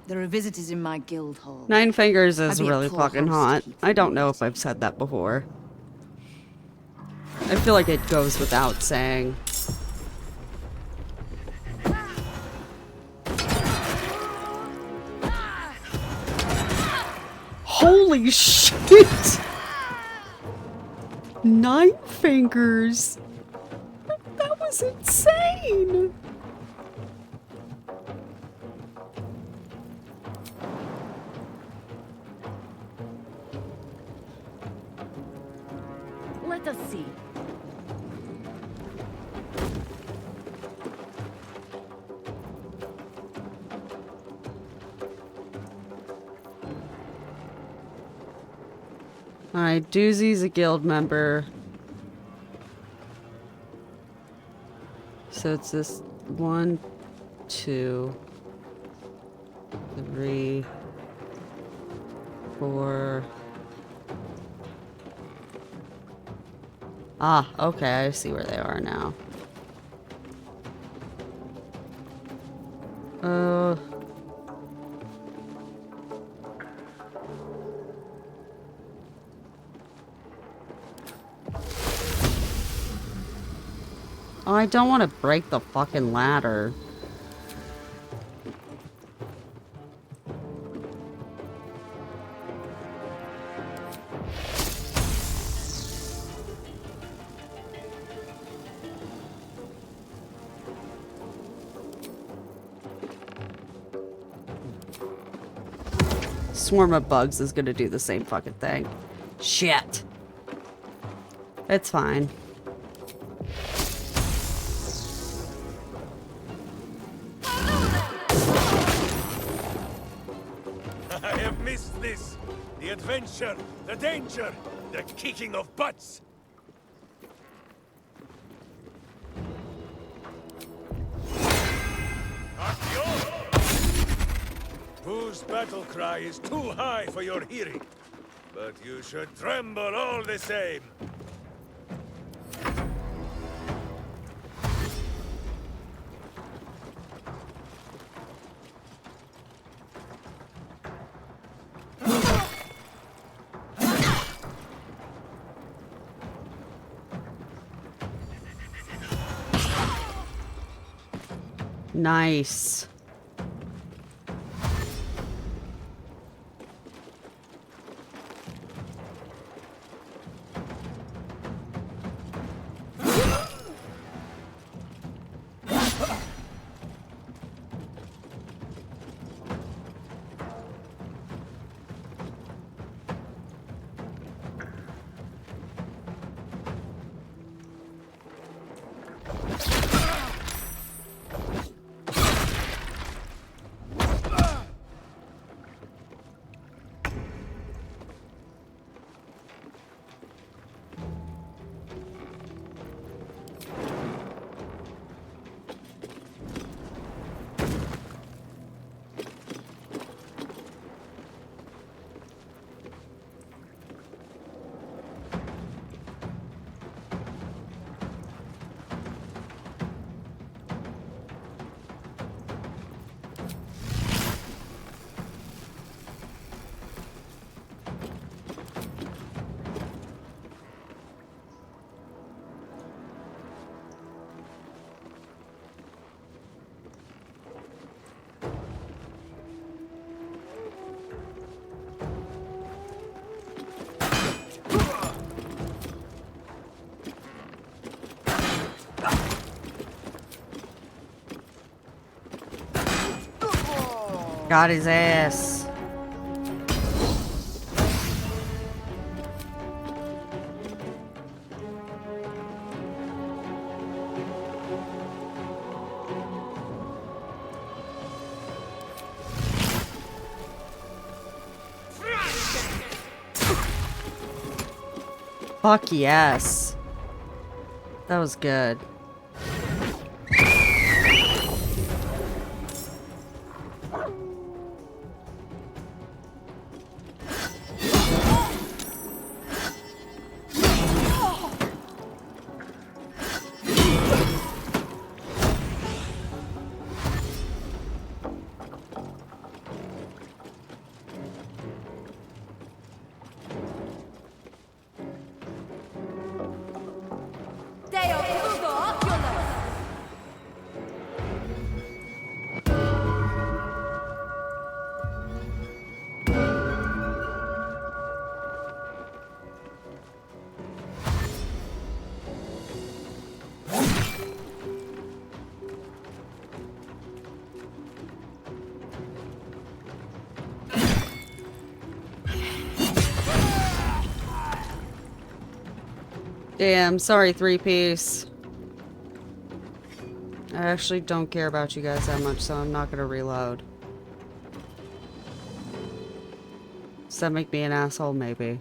There are visitors in my guild hall. Nine Fingers is I'd be a really poor fucking host hot. to keep I don't know if I've said that before. I feel like it goes without saying. Holy shit! Nine Fingers! That was insane! Let us see. Alright, Doozy's a guild member. So it's this 1, 2, 3, 4. Ah, okay, I see where they are now. Oh, I don't want to break the fucking ladder. Swarm of bugs is gonna do the same fucking thing. Shit. It's fine. I have missed this. The adventure, the danger, the kicking of butts. Boo's battle cry is too high for your hearing, but you should tremble all the same. Nice. Got his ass. Fuck yes. That was good. Damn, sorry, three-piece. I actually don't care about you guys that much, so I'm not gonna reload. Does that make me an asshole? Maybe.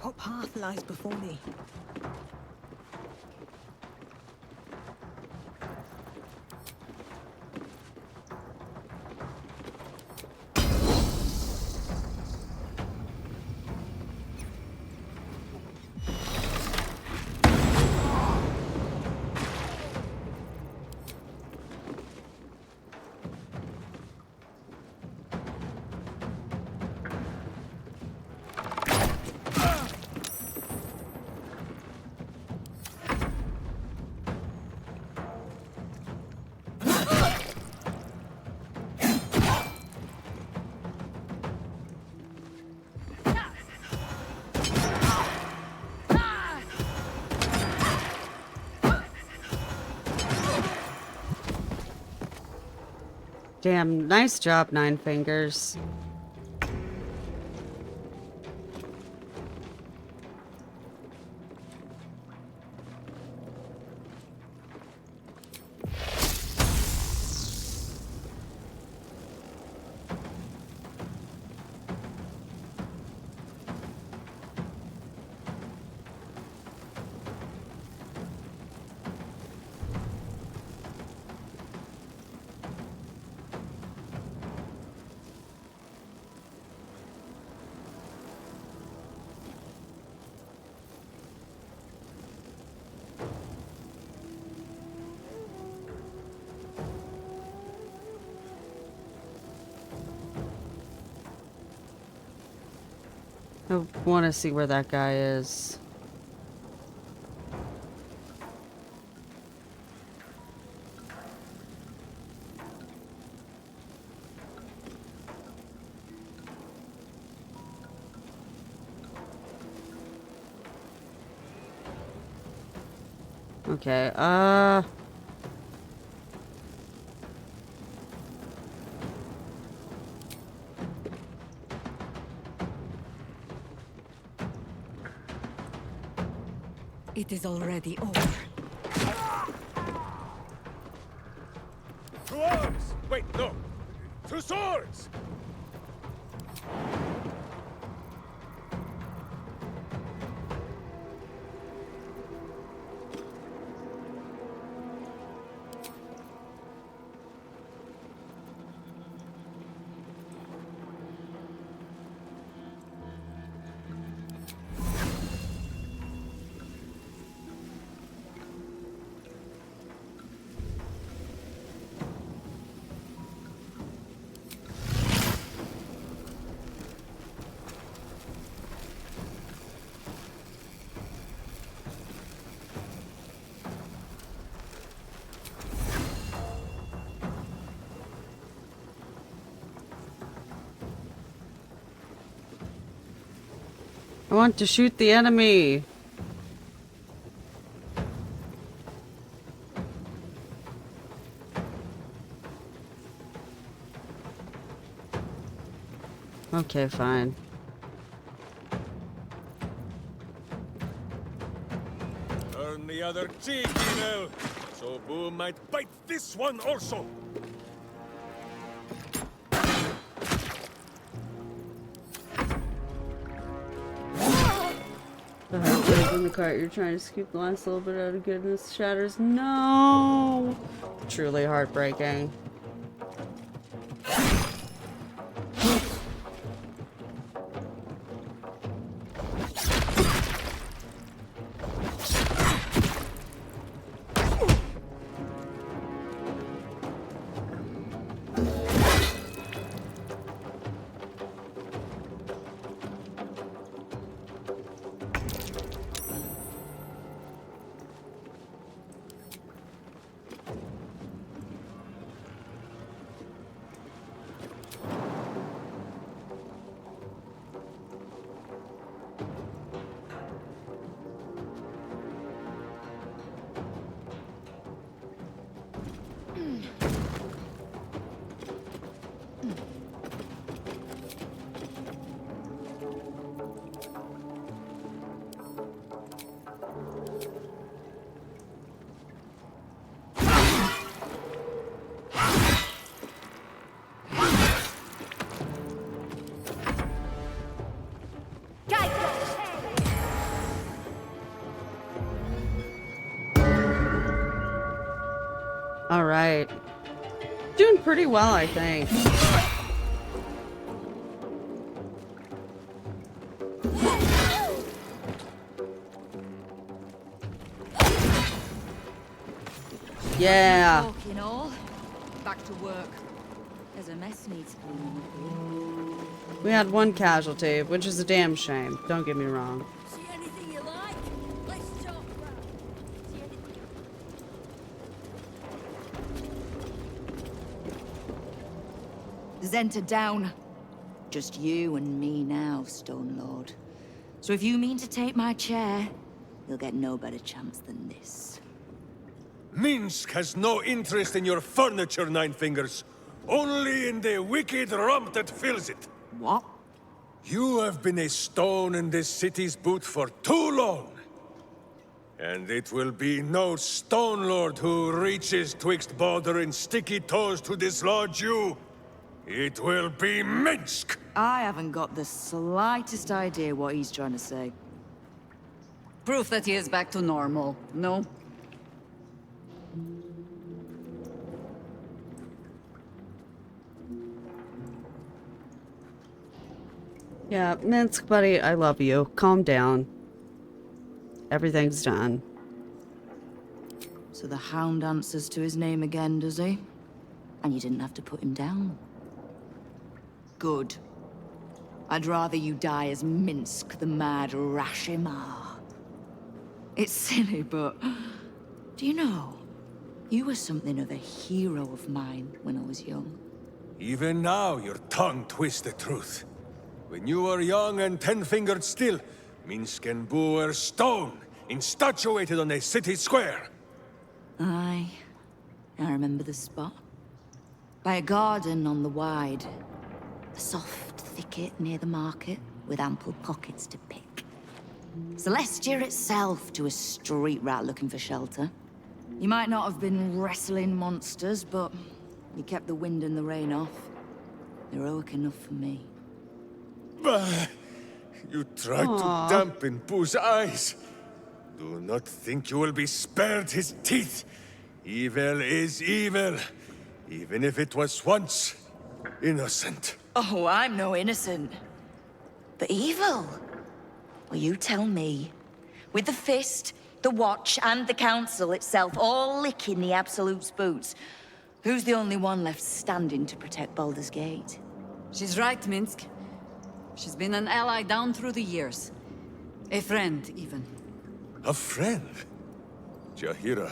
What path lies before me? Damn, nice job, Nine Fingers. I want to see where that guy is. Okay, It is already over. To arms! Wait, no! To swords! want to shoot the enemy. Okay, fine. Turn the other cheek, Evil, so Boo might bite this one also. The heartbreak in the cart. You're trying to scoop the last little bit out of goodness. Shatters. No! Truly heartbreaking. All right. Doing pretty well, I think. Yeah. Talking all. Back to work. There's a mess needs cleaning. We had one casualty, which is a damn shame. Don't get me wrong. See anything you like? Let's talk about. Zenta down. Just you and me now, Stone Lord. So if you mean to take my chair, you'll get no better chance than this. Minsk has no interest in your furniture, Nine Fingers. Only in the wicked rump that fills it. What? You have been a stone in this city's boot for too long. And it will be no Stone Lord who reaches twixt Baldur and sticky toes to dislodge you. It will be Minsk! I haven't got the slightest idea what he's trying to say. Proof that he is back to normal, no? Yeah, Minsk, buddy, I love you. Calm down. Everything's done. So the Hound answers to his name again, does he? And you didn't have to put him down. Good. I'd rather you die as Minsk, the mad Rashimar. It's silly, but... do you know? You were something of a hero of mine when I was young. Even now, your tongue twists the truth. When you were young and ten-fingered still, Minsk and Boo were stone, infatuated on a city square. Aye. I remember the spot. By a garden on the Wide. A soft thicket near the market, with ample pockets to pick. Celestia itself to a street rat looking for shelter. You might not have been wrestling monsters, but you kept the wind and the rain off. Heroic enough for me. Bah! You tried Aww. to dampen Boo's eyes. Do not think you will be spared his teeth. Evil is evil, even if it was once innocent. Oh, I'm no innocent. But evil? Well, you tell me. With the Fist, the Watch, and the Council itself all licking the Absolute's boots, who's the only one left standing to protect Baldur's Gate? She's right, Minsk. She's been an ally down through the years. A friend, even. A friend? Jahira,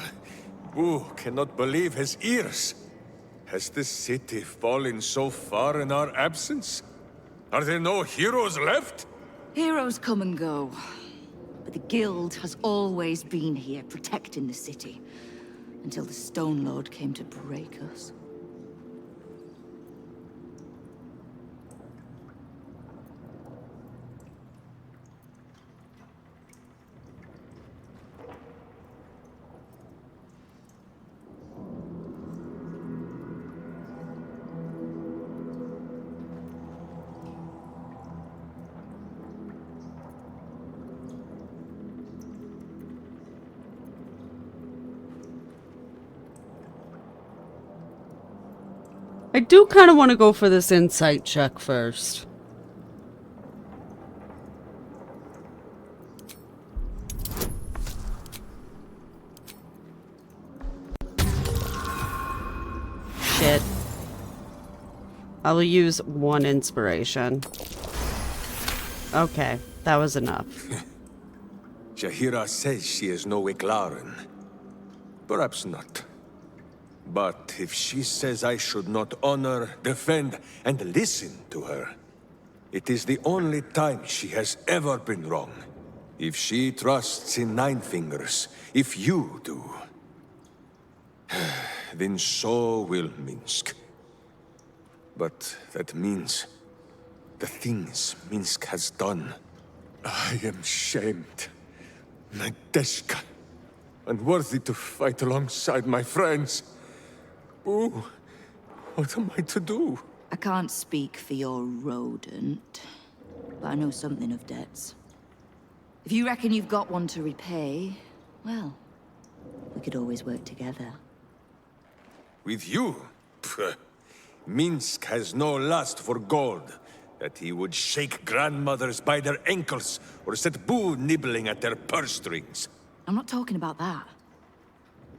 Boo cannot believe his ears. Has the city fallen so far in our absence? Are there no heroes left? Heroes come and go. But the Guild has always been here, protecting the city. Until the Stone Lord came to break us. I do kind of want to go for this insight check first. Shit. I will use 1 inspiration. Okay, that was enough. Jaheira says she is no Wicklaren. Perhaps not. But if she says I should not honor, defend, and listen to her, it is the only time she has ever been wrong. If she trusts in Nine Fingers, if you do, then so will Minsk. But that means the things Minsk has done. I am shamed. Nadeshka. Unworthy to fight alongside my friends. Ooh, what am I to do? I can't speak for your rodent, but I know something of debts. If you reckon you've got one to repay, well, we could always work together. With you? Pfft. Minsk has no lust for gold, that he would shake grandmothers by their ankles or set Boo nibbling at their purse strings. I'm not talking about that.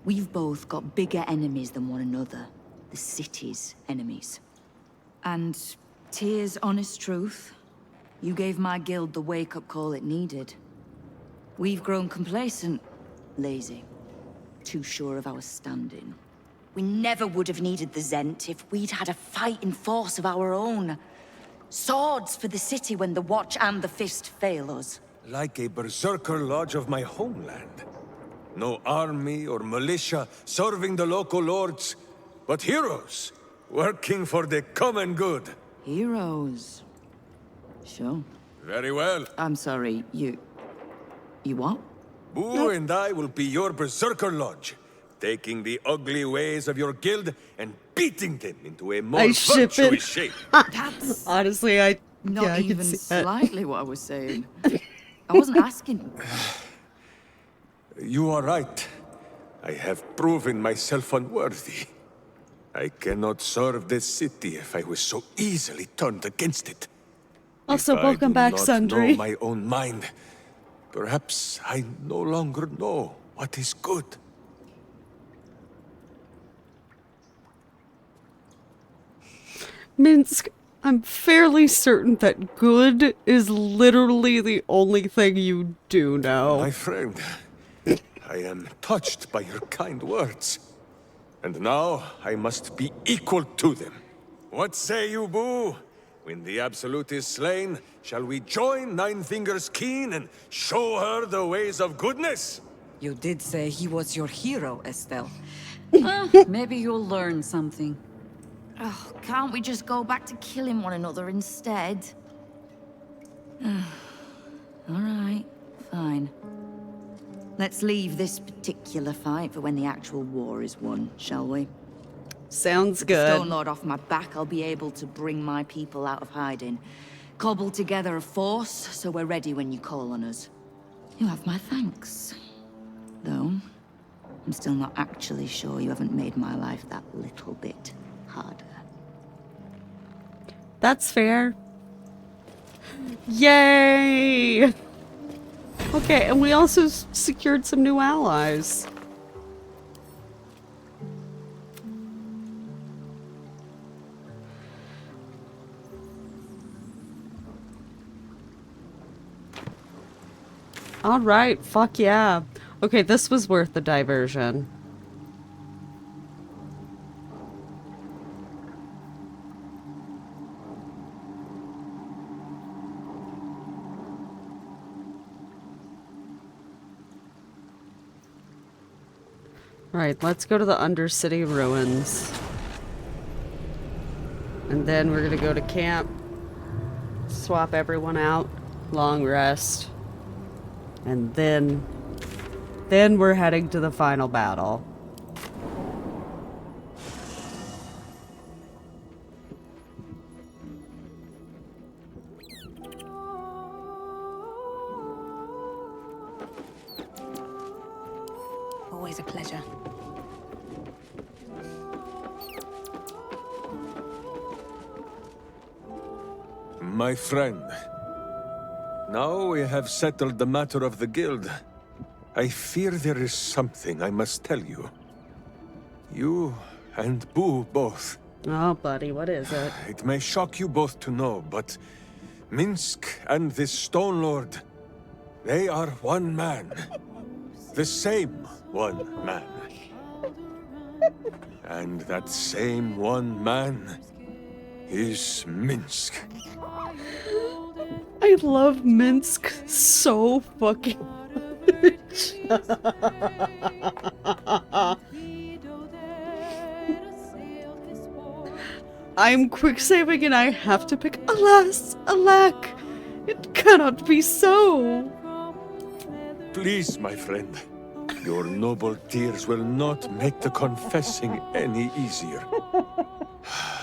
We've both got bigger enemies than one another. The city's enemies. And, Tyr's honest truth, you gave my guild the wake-up call it needed. We've grown complacent, lazy, too sure of our standing. We never would have needed the Zent if we'd had a fighting force of our own. Swords for the city when the Watch and the Fist fail us. Like a berserker lodge of my homeland. No army or militia serving the local lords, but heroes working for the common good. Heroes. Sure. Very well. I'm sorry, you what? Boo and I will be your berserker lodge, taking the ugly ways of your guild and beating them into a more virtuous shape. That's honestly, I even slightly what I was saying. I wasn't asking. You are right. I have proven myself unworthy. I cannot serve this city if I was so easily turned against it. Also, If welcome back, I do not Sundry. know my own mind, perhaps I no longer know what is good. Minsk, I'm fairly certain that good is literally the only thing you do know. My friend, I am touched by your kind words. And now I must be equal to them. What say you, Boo? When the Absolute is slain, shall we join Nine Fingers Keen and show her the ways of goodness? You did say he was your hero, Estelle. Maybe you'll learn something. Oh, can't we just go back to killing one another instead? Alright, fine. Let's leave this particular fight for when the actual war is won, shall we? Sounds With the good. Stone Lord off my back, I'll be able to bring my people out of hiding. Cobble together a force, so we're ready when you call on us. You have my thanks. Though, I'm still not actually sure you haven't made my life that little bit harder. That's fair. Yay! Okay, and we also secured some new allies. Alright, fuck yeah. Okay, this was worth the diversion. Right, let's go to the Undercity ruins. And then we're gonna go to camp, swap everyone out, long rest, and then we're heading to the final battle. Always a pleasure. My friend, now we have settled the matter of the guild. I fear there is something I must tell you. You and Boo both. Oh, buddy, what is it? It may shock you both to know, but Minsk and this Stone Lord, they are one man. The same one man. And that same one man is Minsk. I love Minsk so fucking much. I'm quick saving and I have to pick. Alas, alack, it cannot be so. Please, my friend, your noble tears will not make the confessing any easier.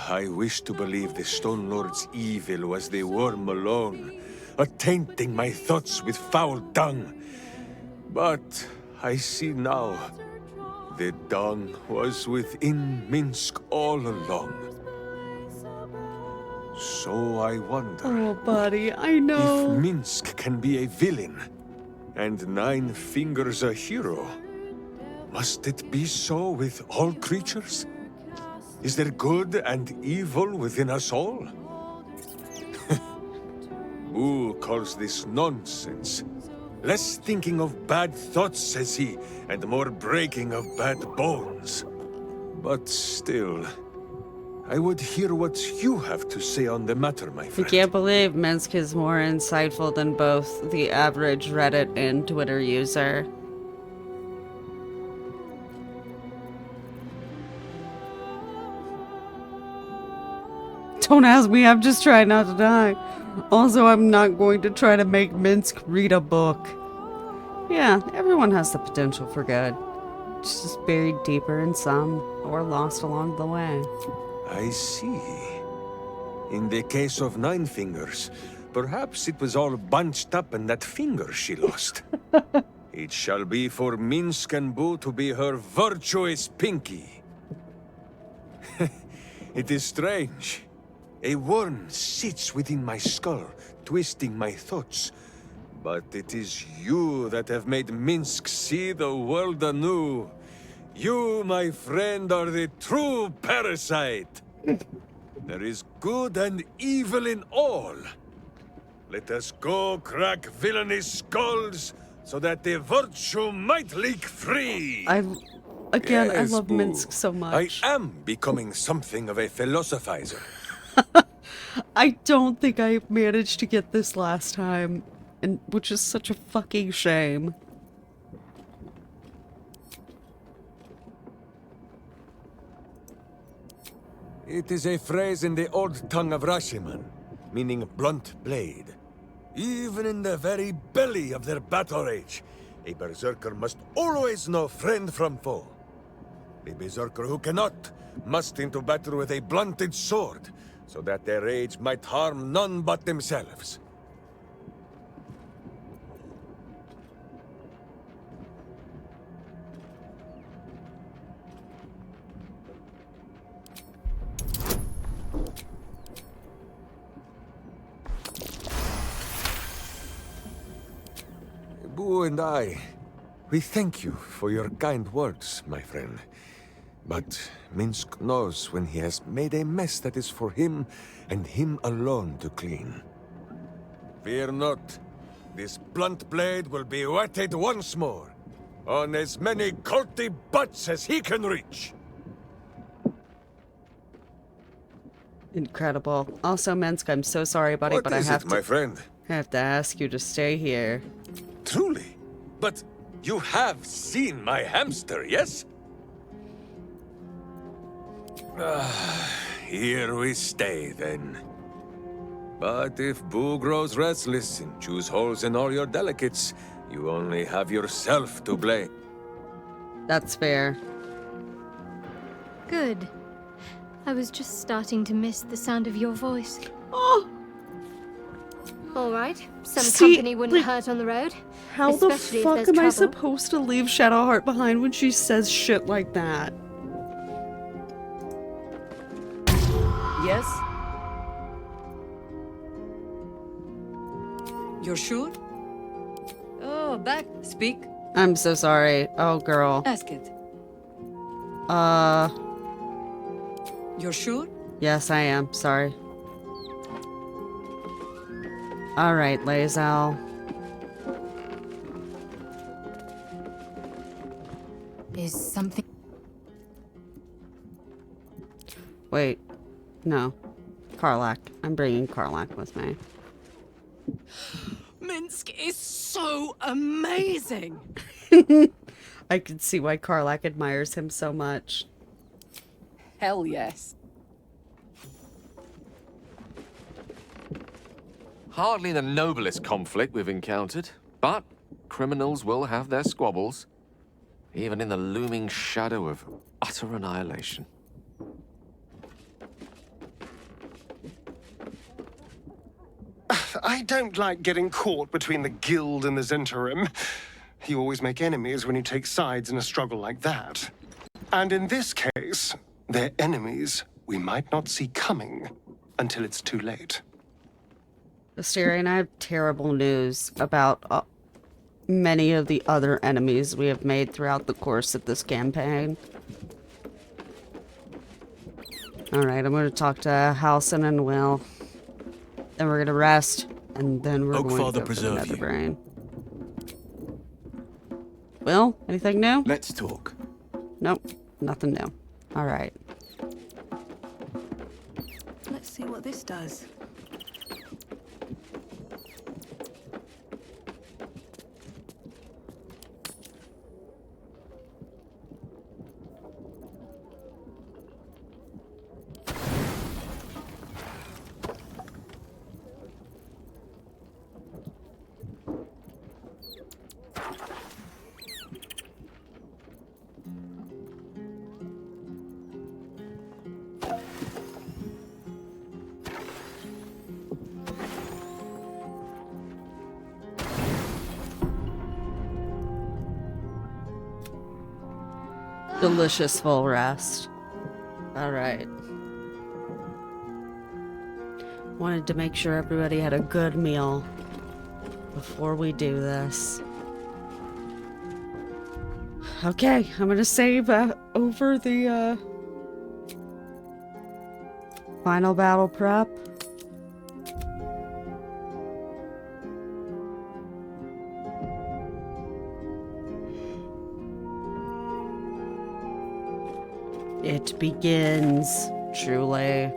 I wish to believe the Stone Lord's evil was the worm alone, attainting my thoughts with foul dung. But I see now, the dung was within Minsk all along. So I wonder... Oh, buddy, I know. If Minsk can be a villain, and Nine Fingers a hero, must it be so with all creatures? Is there good and evil within us all? Boo calls this nonsense. Less thinking of bad thoughts, says he, and more breaking of bad bones. But still, I would hear what you have to say on the matter, my I friend. can't believe Minsk is more insightful than both the average Reddit and Twitter user. Don't ask me, I'm just trying not to die. Also, I'm not going to try to make Minsk read a book. Yeah, everyone has the potential for good. It's just buried deeper in some, or lost along the way. I see. In the case of Nine Fingers, perhaps it was all bunched up in that finger she lost. It shall be for Minsk and Boo to be her virtuous pinky. It is strange. A worm sits within my skull, twisting my thoughts. But it is you that have made Minsk see the world anew. You, my friend, are the true parasite. There is good and evil in all. Let us go crack villainous skulls, so that the virtue might leak free. Again, Yes, I love Boo. Minsk so much. I am becoming something of a philosophizer. I don't think I managed to get this last time, and which is such a fucking shame. It is a phrase in the old tongue of Rashiman, meaning blunt blade. Even in the very belly of their battle rage, a berserker must always know friend from foe. The berserker who cannot must into battle with a blunted sword, so that their rage might harm none but themselves. Boo and I, we thank you for your kind words, my friend. But Minsk knows when he has made a mess that is for him and him alone to clean. Fear not. This blunt blade will be whetted once more, on as many culty butts as he can reach. Incredible. Also, Minsk, I'm so sorry, buddy, but I have to, my friend? I have to ask you to stay here. Truly? But you have seen my hamster, yes? Here we stay, then. But if Boo grows restless and chews holes in all your delicates, you only have yourself to blame. That's fair. Good. I was just starting to miss the sound of your voice. Oh! All right. Some See, company wouldn't hurt on the road. How the especially if fuck there's am I trouble. supposed to leave Shadowheart behind when she says shit like that? Yes? You're sure? Oh, back. Speak. I'm so sorry. Oh, girl. Ask it. You're sure? Yes, I am. Sorry. Alright, Lae'zel. Is something... Wait. No. Karlach. I'm bringing Karlach with me. Minsk is so amazing! I can see why Karlach admires him so much. Hell yes. Hardly the noblest conflict we've encountered, but criminals will have their squabbles, even in the looming shadow of utter annihilation. I don't like getting caught between the Guild and the Zhentarim. You always make enemies when you take sides in a struggle like that. And in this case, they're enemies we might not see coming until it's too late. Astarion, I have terrible news about many of the other enemies we have made throughout the course of this campaign. Alright, I'm going to talk to Halsin and Will. Then we're going to rest, and then we're going to go for the Netherbrain. Will, anything new? Let's talk. Nope, nothing new. Alright. Let's see what this does. Delicious full rest. Alright. Wanted to make sure everybody had a good meal before we do this. Okay, I'm gonna save over the final battle prep. It begins, truly.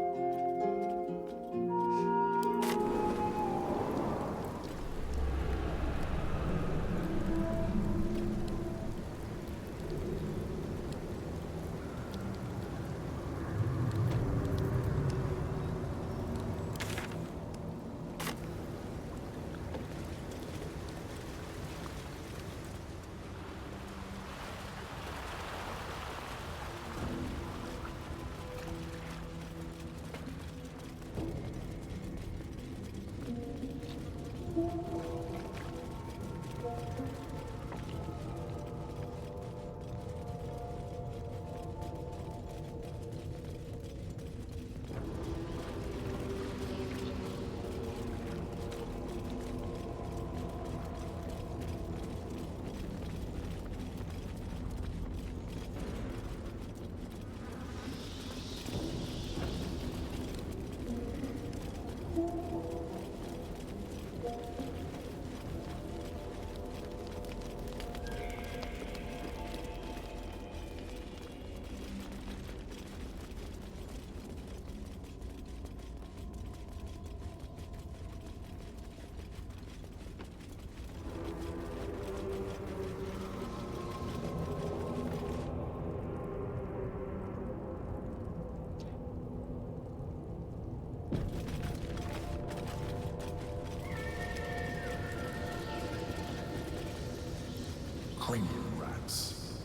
cranium rats.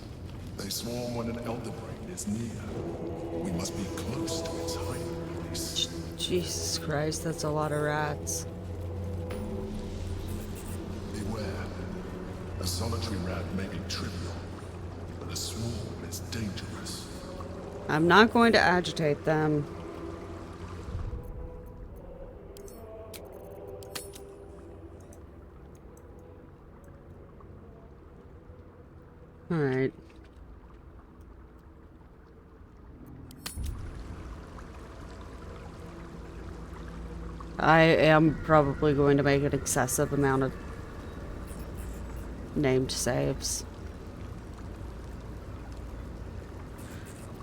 They swarm when an elder brain is near. We must be close to its hiding place. Jesus Christ, that's a lot of rats. Beware. A solitary rat may be trivial, but a swarm is dangerous. I'm not going to agitate them. Alright. I am probably going to make an excessive amount of named saves.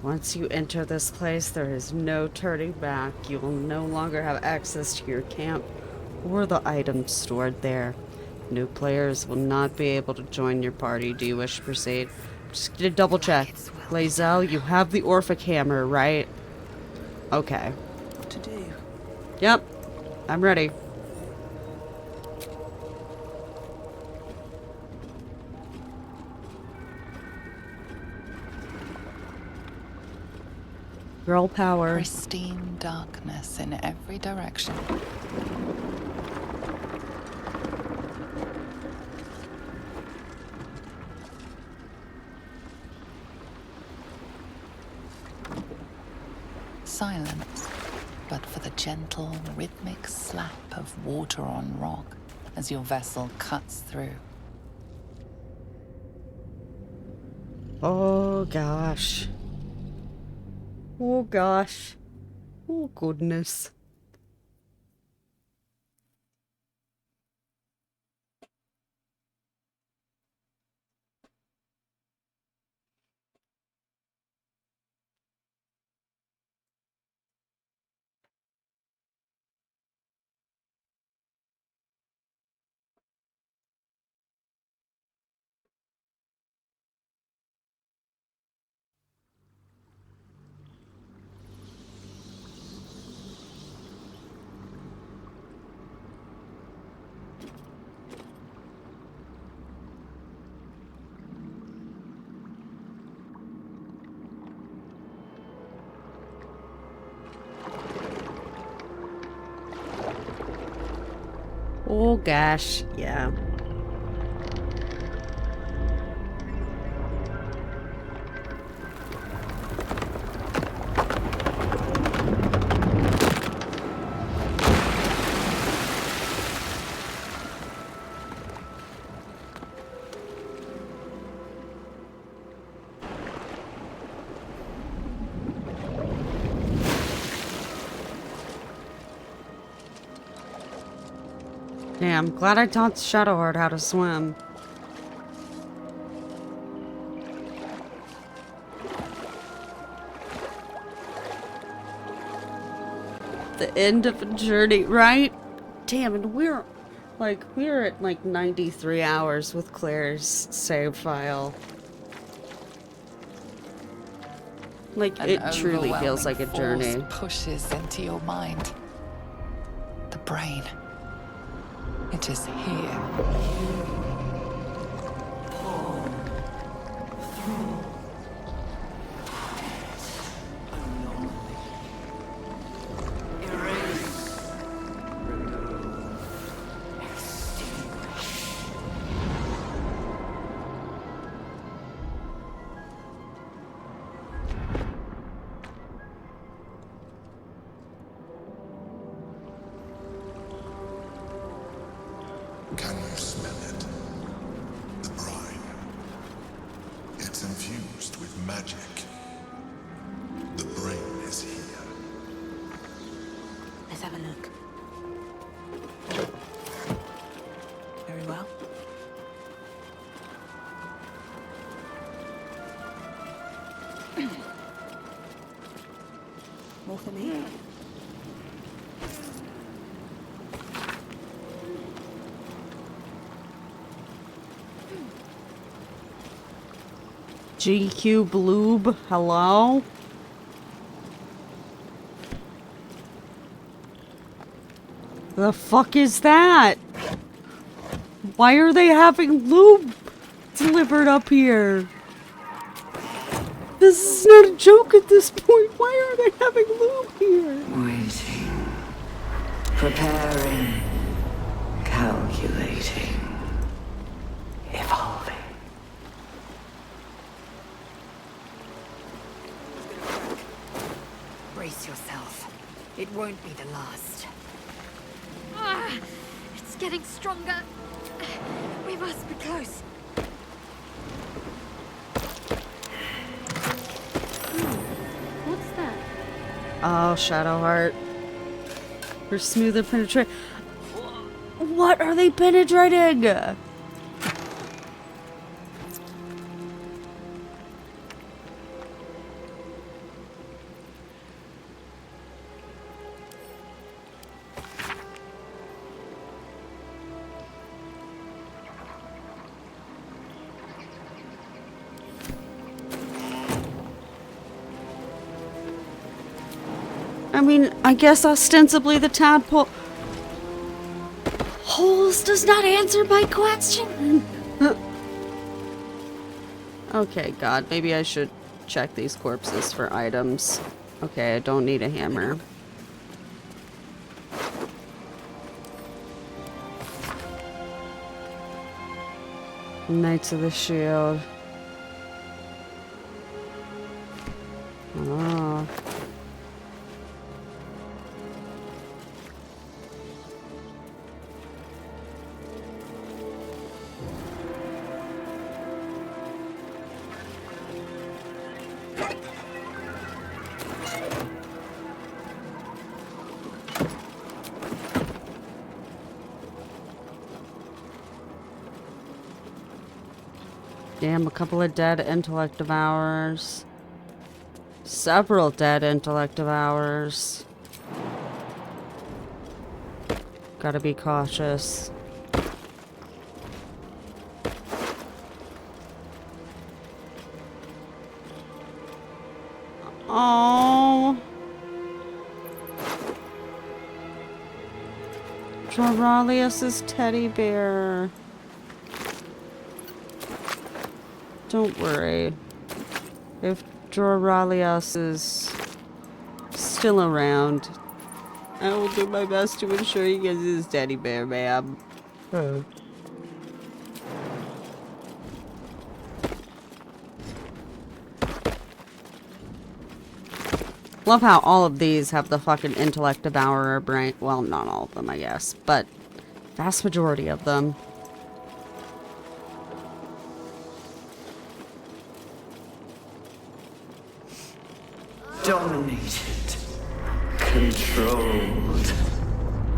Once you enter this place, there is no turning back. You will no longer have access to your camp or the items stored there. New players will not be able to join your party. Do you wish to proceed? Just gonna double check. Lae'zel, you have the Orphic hammer, right? Okay. What to do? Yep. I'm ready. Girl power. Pristine darkness in every direction. Silence, but for the gentle, rhythmic slap of water on rock as your vessel cuts through. Oh gosh. Oh gosh. Oh goodness. Oh gosh, yeah. Damn, glad I taught Shadowheart how to swim. The end of a journey, right? Damn, and we're at like 93 hours with Claire's save file. Like, it truly feels like a journey. Force pushes into your mind. The brain. It is here. Can you smell it? The brine. It's infused with magic. The brain is here. Let's have a look. Very well. More for me? GQ Bloob, hello? The fuck is that? Why are they having lube delivered up here. This is not a joke at this point. Why are they having loot here? Waiting. Preparing. Calculating. Evolving. Brace yourself. It won't be the last. Ah, it's getting stronger. We must be close. What's that? Oh, Shadowheart. For smoother penetration. What are they penetrating? I mean, I guess ostensibly the tadpole... Holes does not answer my question. Okay, God, maybe I should check these corpses for items. Okay, I don't need a hammer. Knights of the Shield. Oh. Damn, a couple of dead intellect devourers. Several dead intellect devourers. Gotta be cautious. Oh. Joralius's teddy bear. Don't worry. If Joralius is still around, I will do my best to ensure he gets his teddy bear, ma'am. Love how all of these have the fucking intellect devourer brain. Well, not all of them, I guess, but vast majority of them. Dominated. Controlled.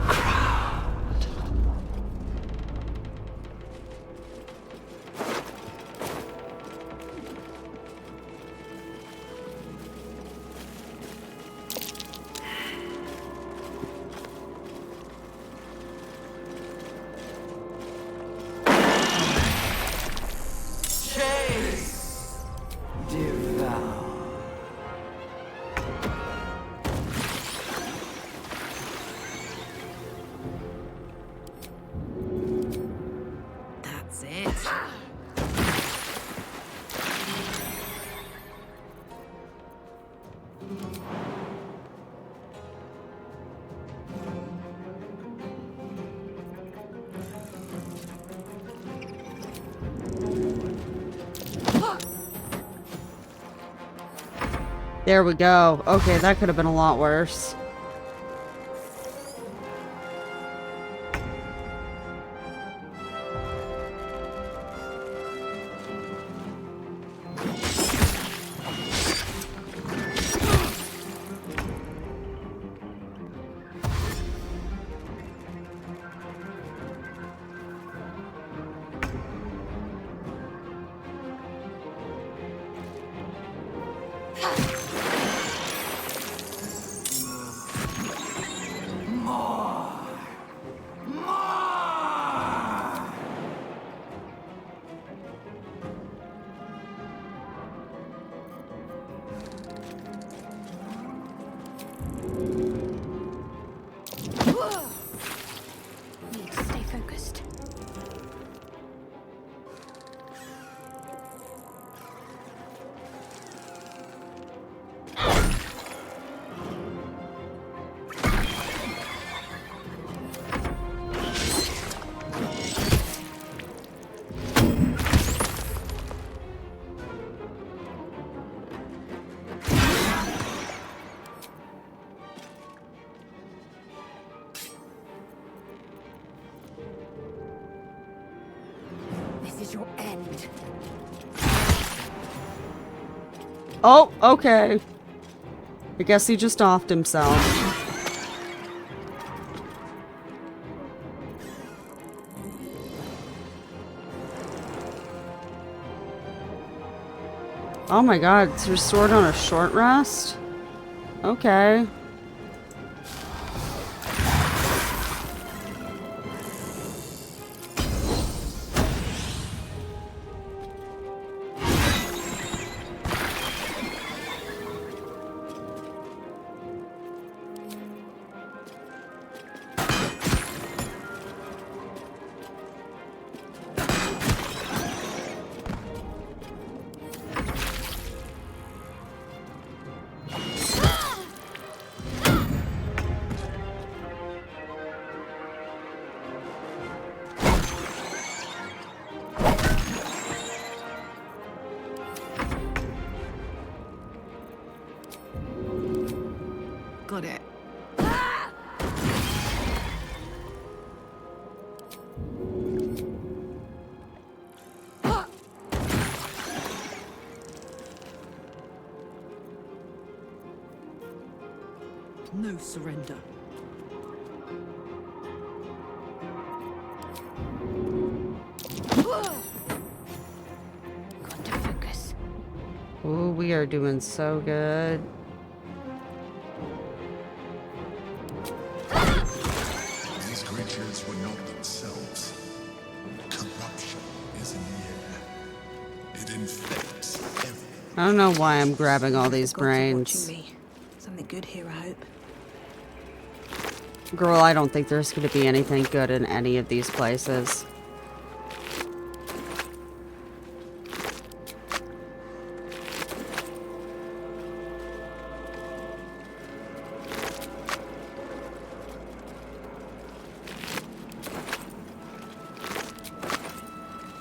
Crowd. Chase. Devour. That's it. There we go. Okay, that could have been a lot worse. Need to stay focused. Oh, okay. I guess he just offed himself. Oh my god, it's restored on a short rest? Okay. Got it. No surrender. Got to focus. Ooh, we are doing so good. These creatures were not themselves. Corruption is in the air. It infects everything. I don't know why I'm grabbing all these brains. Me. Something good here, I hope. Girl, I don't think there's going to be anything good in any of these places.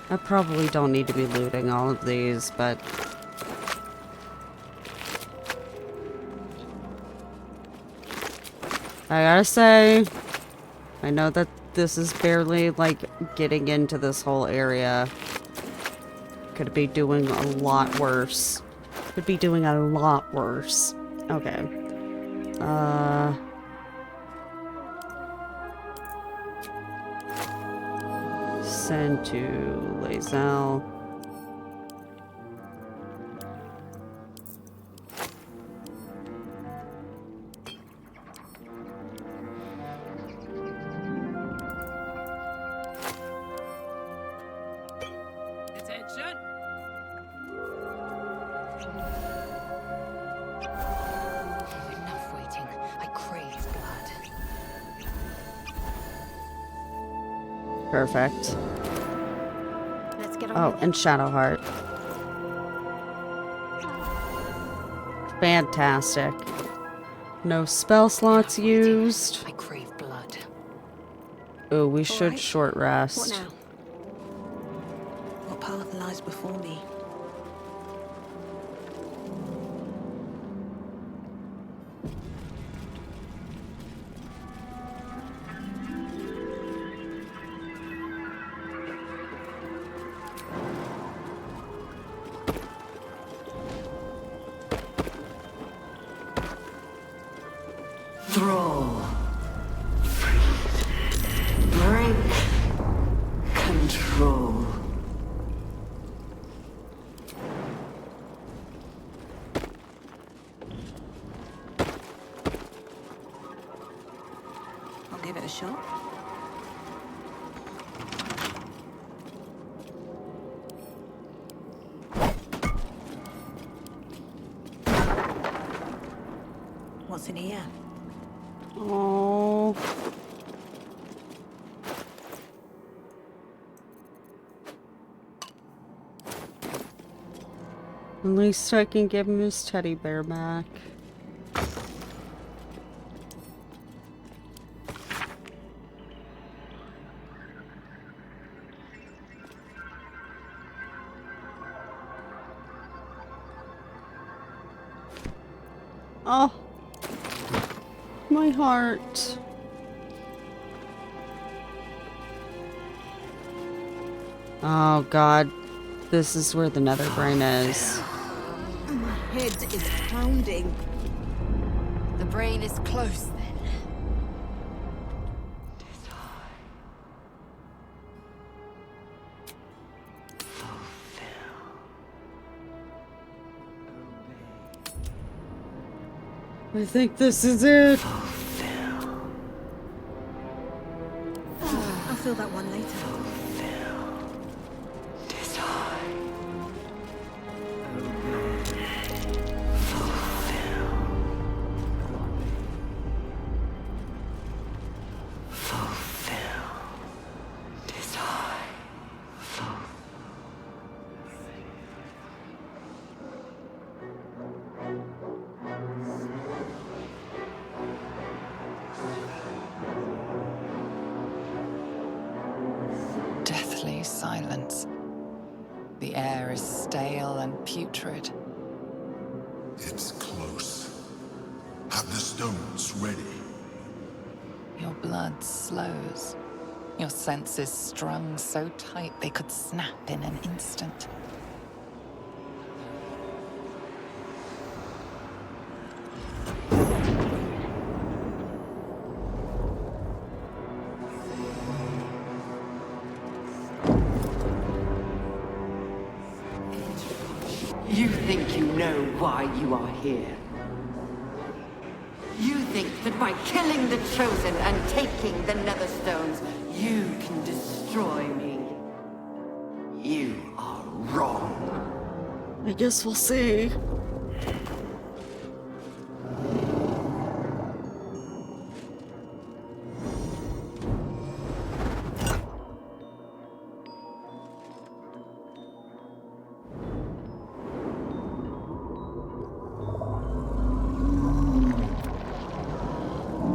I probably don't need to be looting all of these, but... I gotta say, I know that this is barely, like, getting into this whole area. Could be doing a lot worse. Could be doing a lot worse. Okay. Send to Lae'zel. Attention! Enough waiting. I crave blood. Perfect. Let's get on Oh, with it. and Shadowheart. Fantastic. No spell slots used. I crave blood. Oh, we should right. short What rest. now? What path lies before me? Thrall. Break control. I'll give it a shot. What's in here? Oh. At least I can give him his teddy bear back. Oh. My heart. Oh god. This is where the nether brain is. head is pounding. The brain is close then. I think this is it. I'll feel that one later. Deathly silence. The air is stale and putrid. It's close. Have the stones ready. Your blood slows. Your senses strung so tight they could snap in an instant. You think you know why you are here. You think that by killing the Chosen and taking the Netherstones, you can destroy me. You are wrong. I guess we'll see.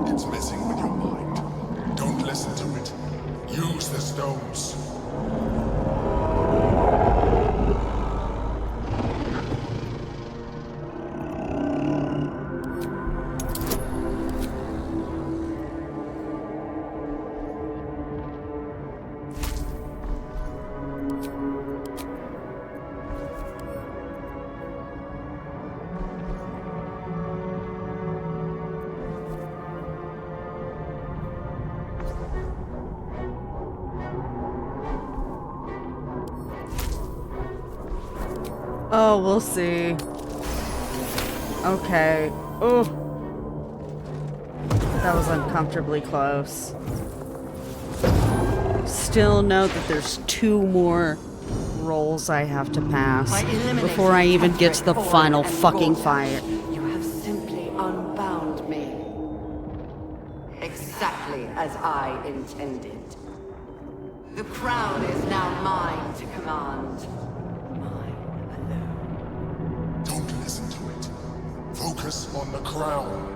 It's messing with your mind. Don't listen to it. Use the stones. Oh, we'll see. Okay. Oh. That was uncomfortably close. Still know that there's 2 more rolls I have to pass before I even get to the final fucking fight. You have simply unbound me. Exactly as I intended. The crown is now mine to command. Don't listen to it. Focus on the crown.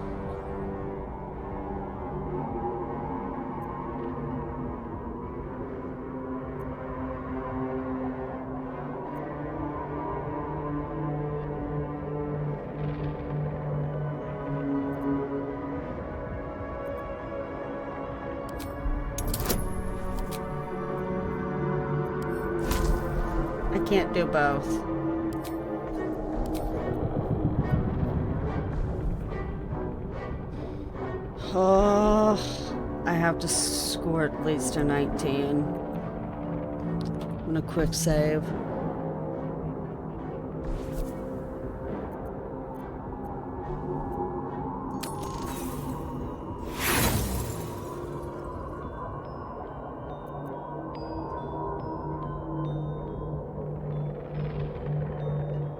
I can't do both. Oh, I have to score at least a 19. I'm gonna quick save.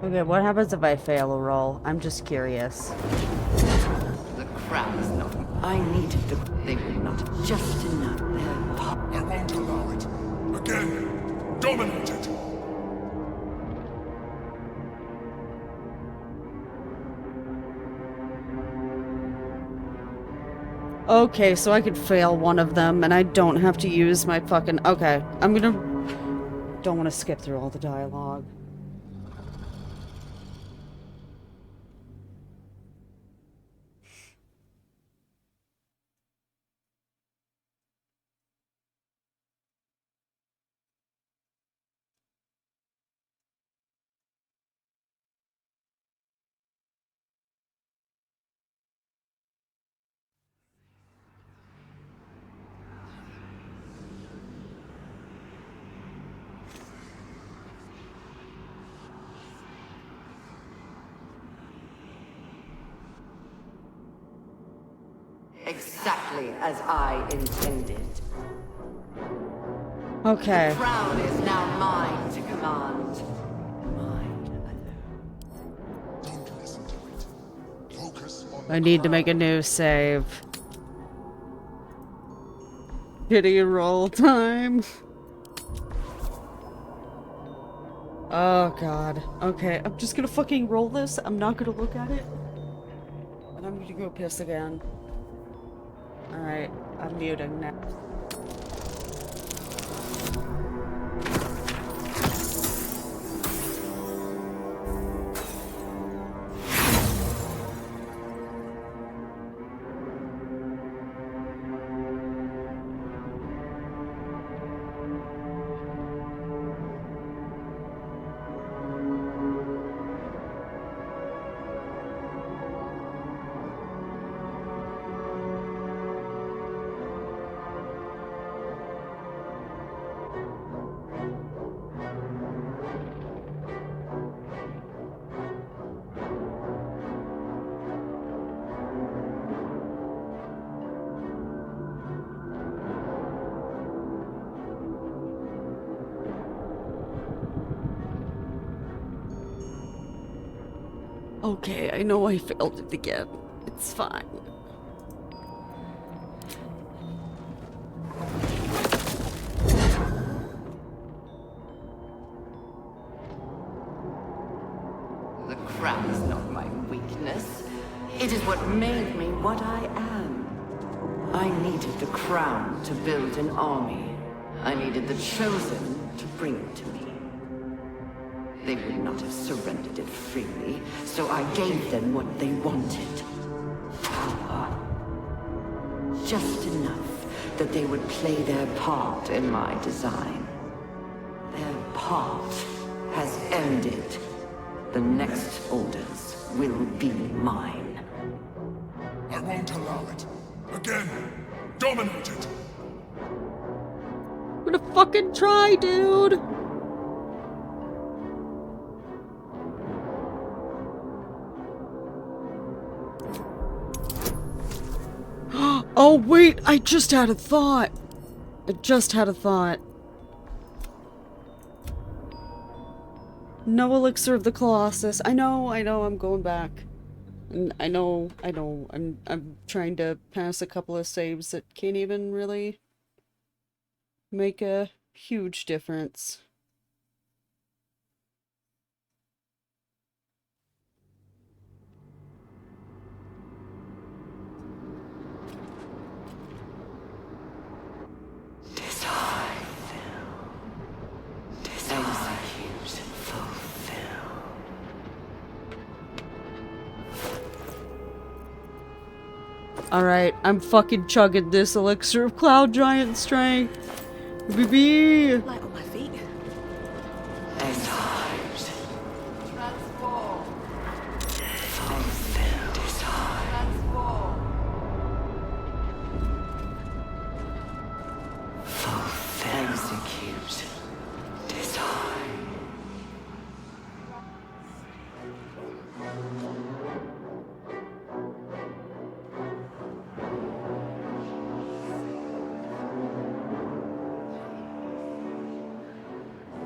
Okay, what happens if I fail a roll? I'm just curious. The crown is not. I needed the. They would not just enough. I won't allow it. Again, dominate it. Okay, so I could fail one of them and I don't have to use my fucking... Okay, I'm gonna... Don't want to skip through all the dialogue. exactly as I intended. Okay. The crown is now mine to command. I need to make a new save. Pity roll time. Oh god. Okay, I'm just gonna fucking roll this. I'm not gonna look at it. And I'm gonna go piss again. Alright, I'm muting now. Okay, I know I failed it again. It's fine. The crown is not my weakness. It is what made me what I am. I needed the crown to build an army. I needed the chosen to bring it to me. They would not have surrendered it freely, so I gave them what they wanted. Power. Just enough that they would play their part in my design. Their part has ended. The next orders will be mine. I won't allow it. Again, dominate it. I'm gonna fucking try, dude. Oh wait, I just had a thought. No elixir of the Colossus. I know, I'm going back. And I know, I'm trying to pass a couple of saves that can't even really make a huge difference. Alright, I'm fucking chugging this elixir of cloud giant strength. Baby! Light on my feet.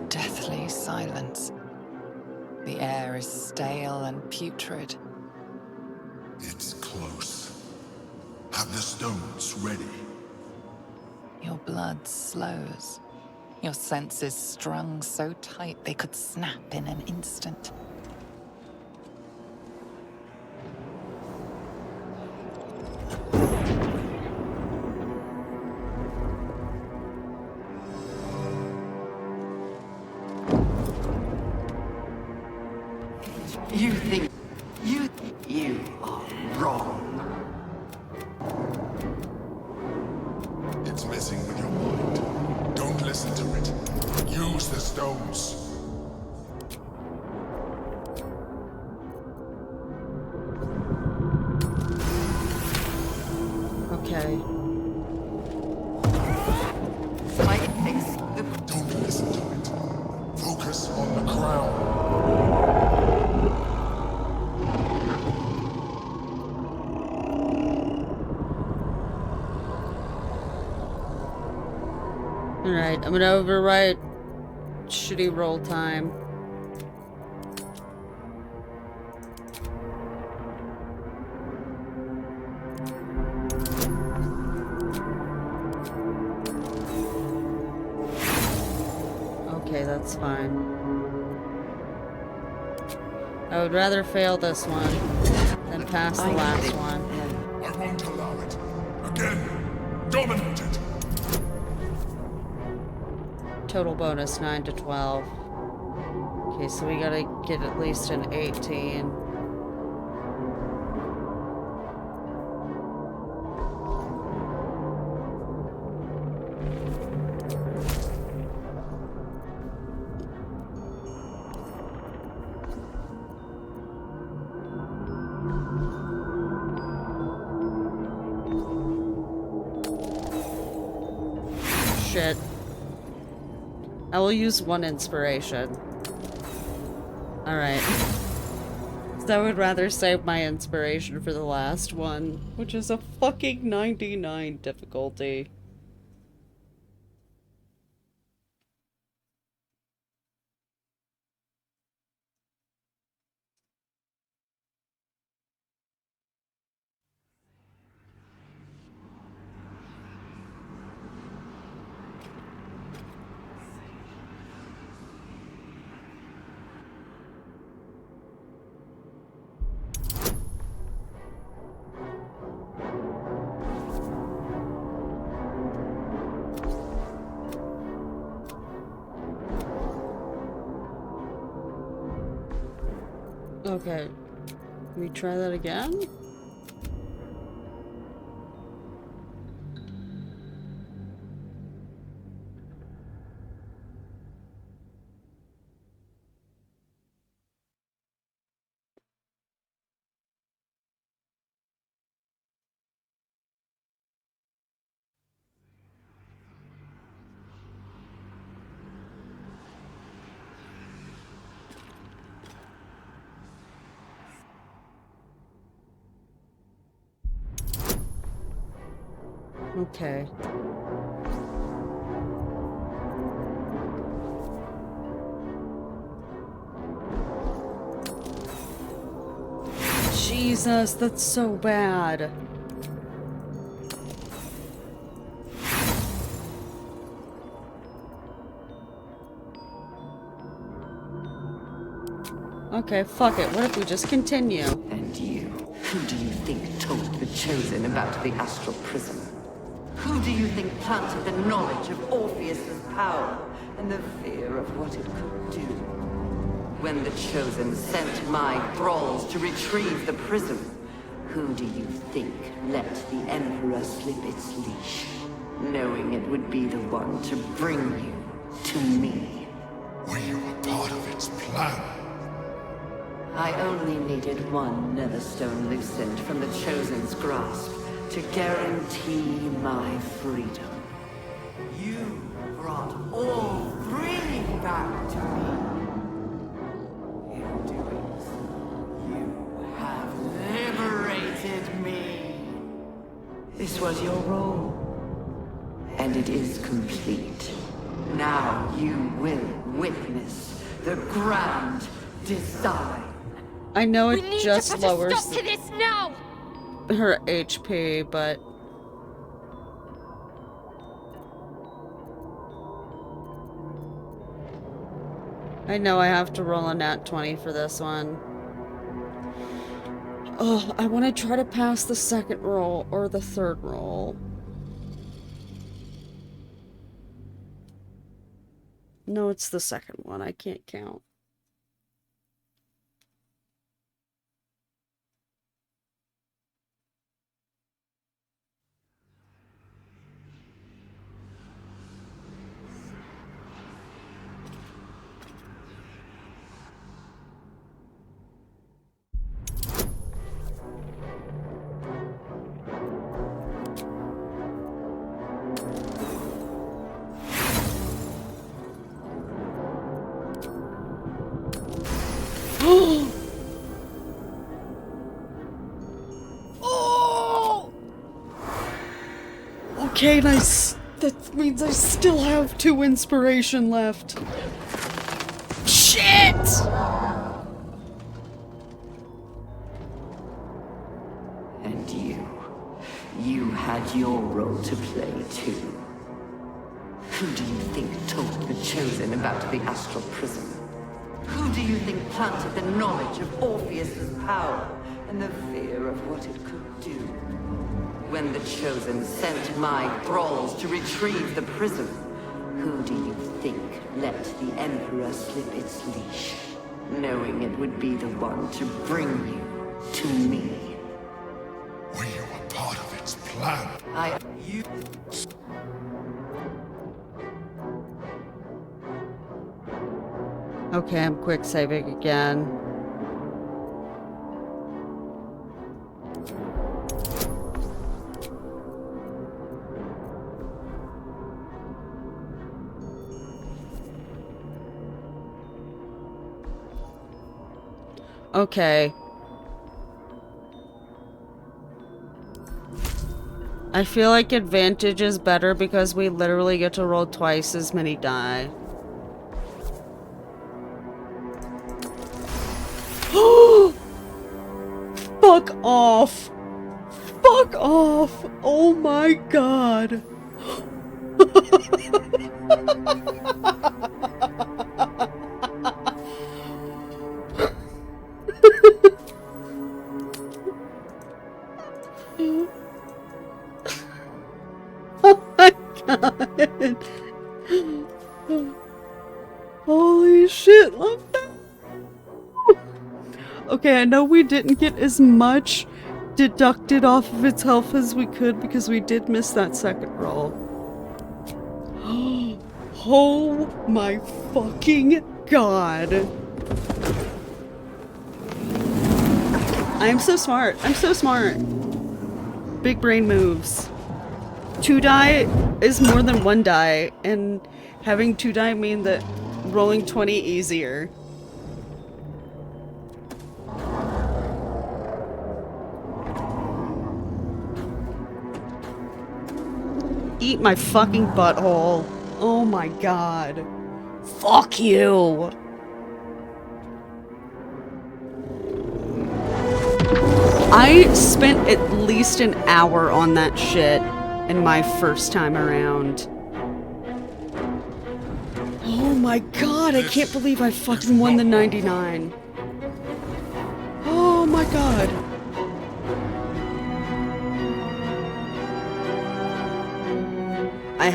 Deathly silence. The air is stale and putrid. It's close. Have the stones ready. Your blood slows. Your senses strung so tight they could snap in an instant. You think you are wrong. It's messing with your mind. Don't listen to it. Use the stones. Okay. Don't listen to it. Focus on the crown. I'm gonna overwrite shitty roll time. Okay, that's fine. I would rather fail this one than pass the last one. I won't allow it. Again, dominate it. Total bonus 9 to 12. Okay, so we gotta get at least an 18. Shit. I will use 1 inspiration. Alright. So I would rather save my inspiration for the last one, which is a fucking 99 difficulty. Okay. Can we try that again? Okay. Jesus, that's so bad. Okay, fuck it. What if we just continue? And you, who do you think told the Chosen about the astral prism? Who do you think planted the knowledge of Orpheus's power and the fear of what it could do? When the Chosen sent my thralls to retrieve the prism, who do you think let the Emperor slip its leash, knowing it would be the one to bring you to me? Were you a part of its plan? I only needed one Netherstone loosened from the Chosen's grasp to guarantee my freedom. You brought all three back to me. In doing so, you have liberated me. This was your role, and it is complete. Now you will witness the grand design. I know it just lowers Stop to this now! her HP, but I know I have to roll a nat 20 for this one. Oh, I want to try to pass the second roll or the third roll. No, it's the second one. I can't count. Oh! Okay, nice. That means I still have 2 inspiration left. Shit! And you had your role to play too. Who do you think told the Chosen about the Astral Prism? Who do you think planted the knowledge of Orpheus's power and the fear of what it could do? When the Chosen sent my thralls to retrieve the prism, who do you think let the Emperor slip its leash, knowing it would be the one to bring you to me? Were you a part of its plan? Okay, I'm quick saving again. Okay. I feel like advantage is better because we literally get to roll twice as many die. Fuck off! Fuck off! Oh my god! Oh my god! Holy shit, love that! Okay, I know we didn't get as much deducted off of its health as we could because we did miss that second roll. Oh my fucking god. I'm so smart. I'm so smart. Big brain moves. 2 die is more than 1 die, and having 2 die mean that rolling 20 easier. Eat my fucking butthole. Oh my god. Fuck you. I spent at least an hour on that shit in my first time around. Oh my god, I can't believe I fucking won the 99. Oh my god. I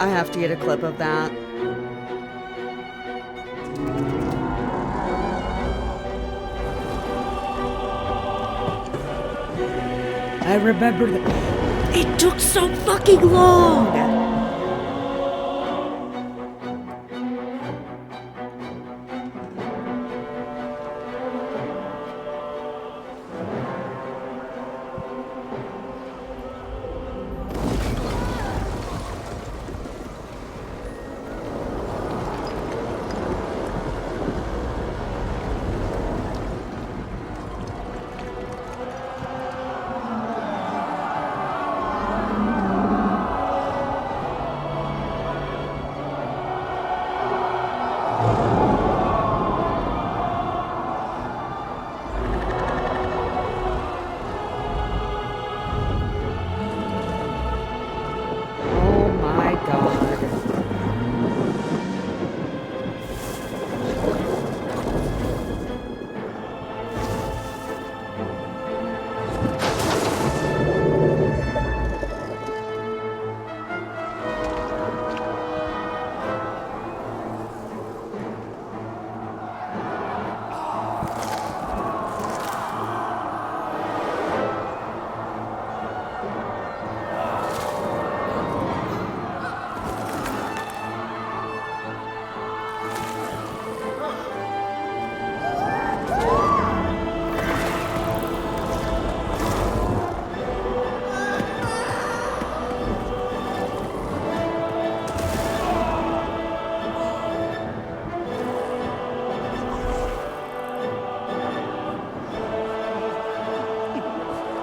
have to get a clip of that. I remember that it took so fucking long.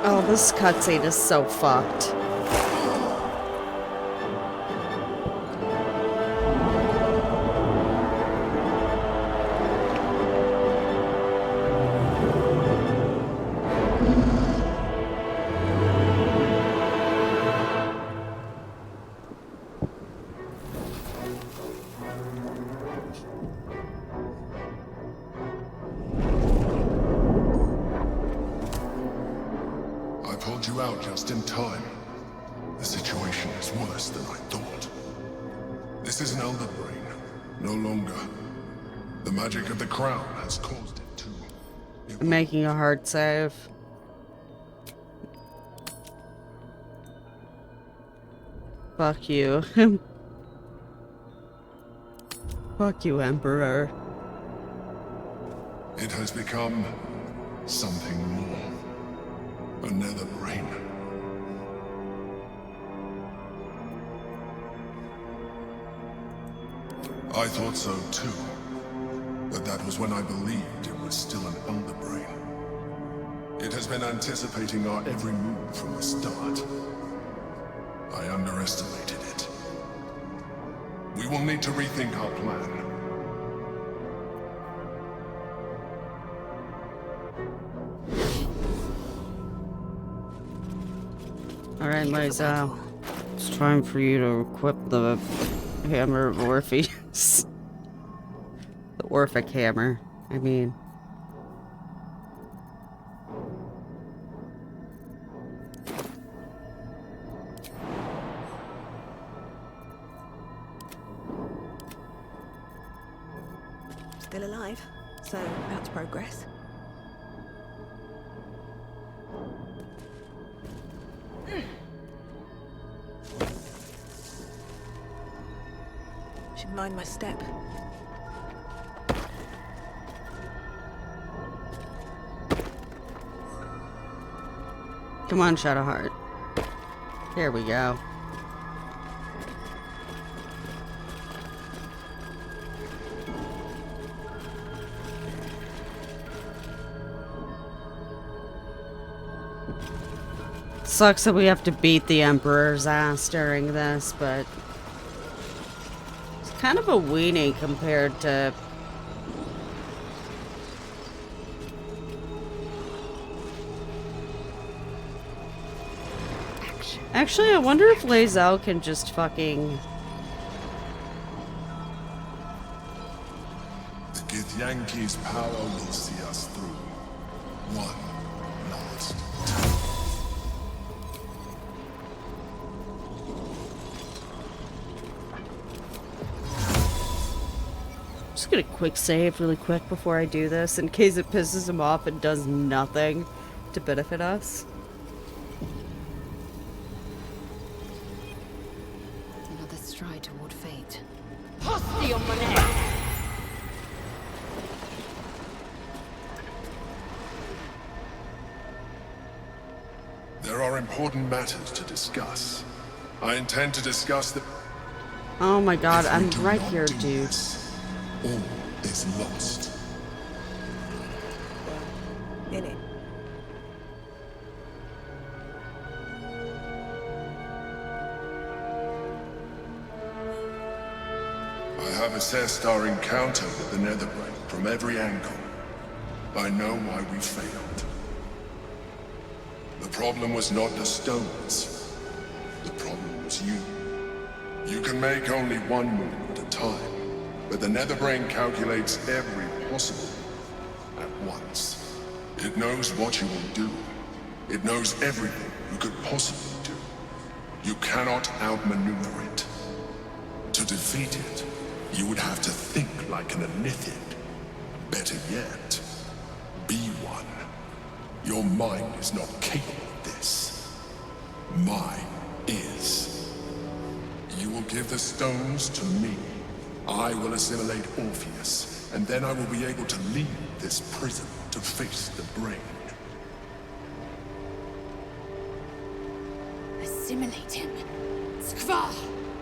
Oh, this cutscene is so fucked. you out just in time. The situation is worse than I thought. This is an elder brain, no longer. The magic of the crown has caused it to. I'm making a hard save. Fuck you. Fuck you, Emperor. It has become something more. Another brain. I thought so too. But that was when I believed it was still an elder brain. It has been anticipating our every move from the start. I underestimated it. We will need to rethink our plan. Alright, Liza. It's time for you to equip the Hammer of Orpheus. The Orphic Hammer, I mean. Still alive, so about to progress. Should mind my step. Come on, Shadowheart. Here we go. Sucks that we have to beat the Emperor's ass during this, but it's kind of a weenie compared to Actually, I wonder if Lae'zel can just fucking... The Githyanki's power will see us through. One last time. Just gonna quick save really quick before I do this, in case it pisses him off and does nothing to benefit us. Another stride toward fate. There are important matters to discuss. I intend to discuss the... Oh my god, I'm right here, dude. All is lost. In it. I have assessed our encounter with the Netherbrain from every angle. I know why we failed. The problem was not the stones. The problem was you. You can make only one move at a time, but the Netherbrain calculates every possible move at once. It knows what you will do. It knows everything you could possibly do. You cannot outmaneuver it. To defeat it, you would have to think like an Anithid. Better yet, be one. Your mind is not capable of this. Mine is. You will give the stones to me. I will assimilate Orpheus, and then I will be able to leave this prison to face the brain. Assimilate him. Skvar!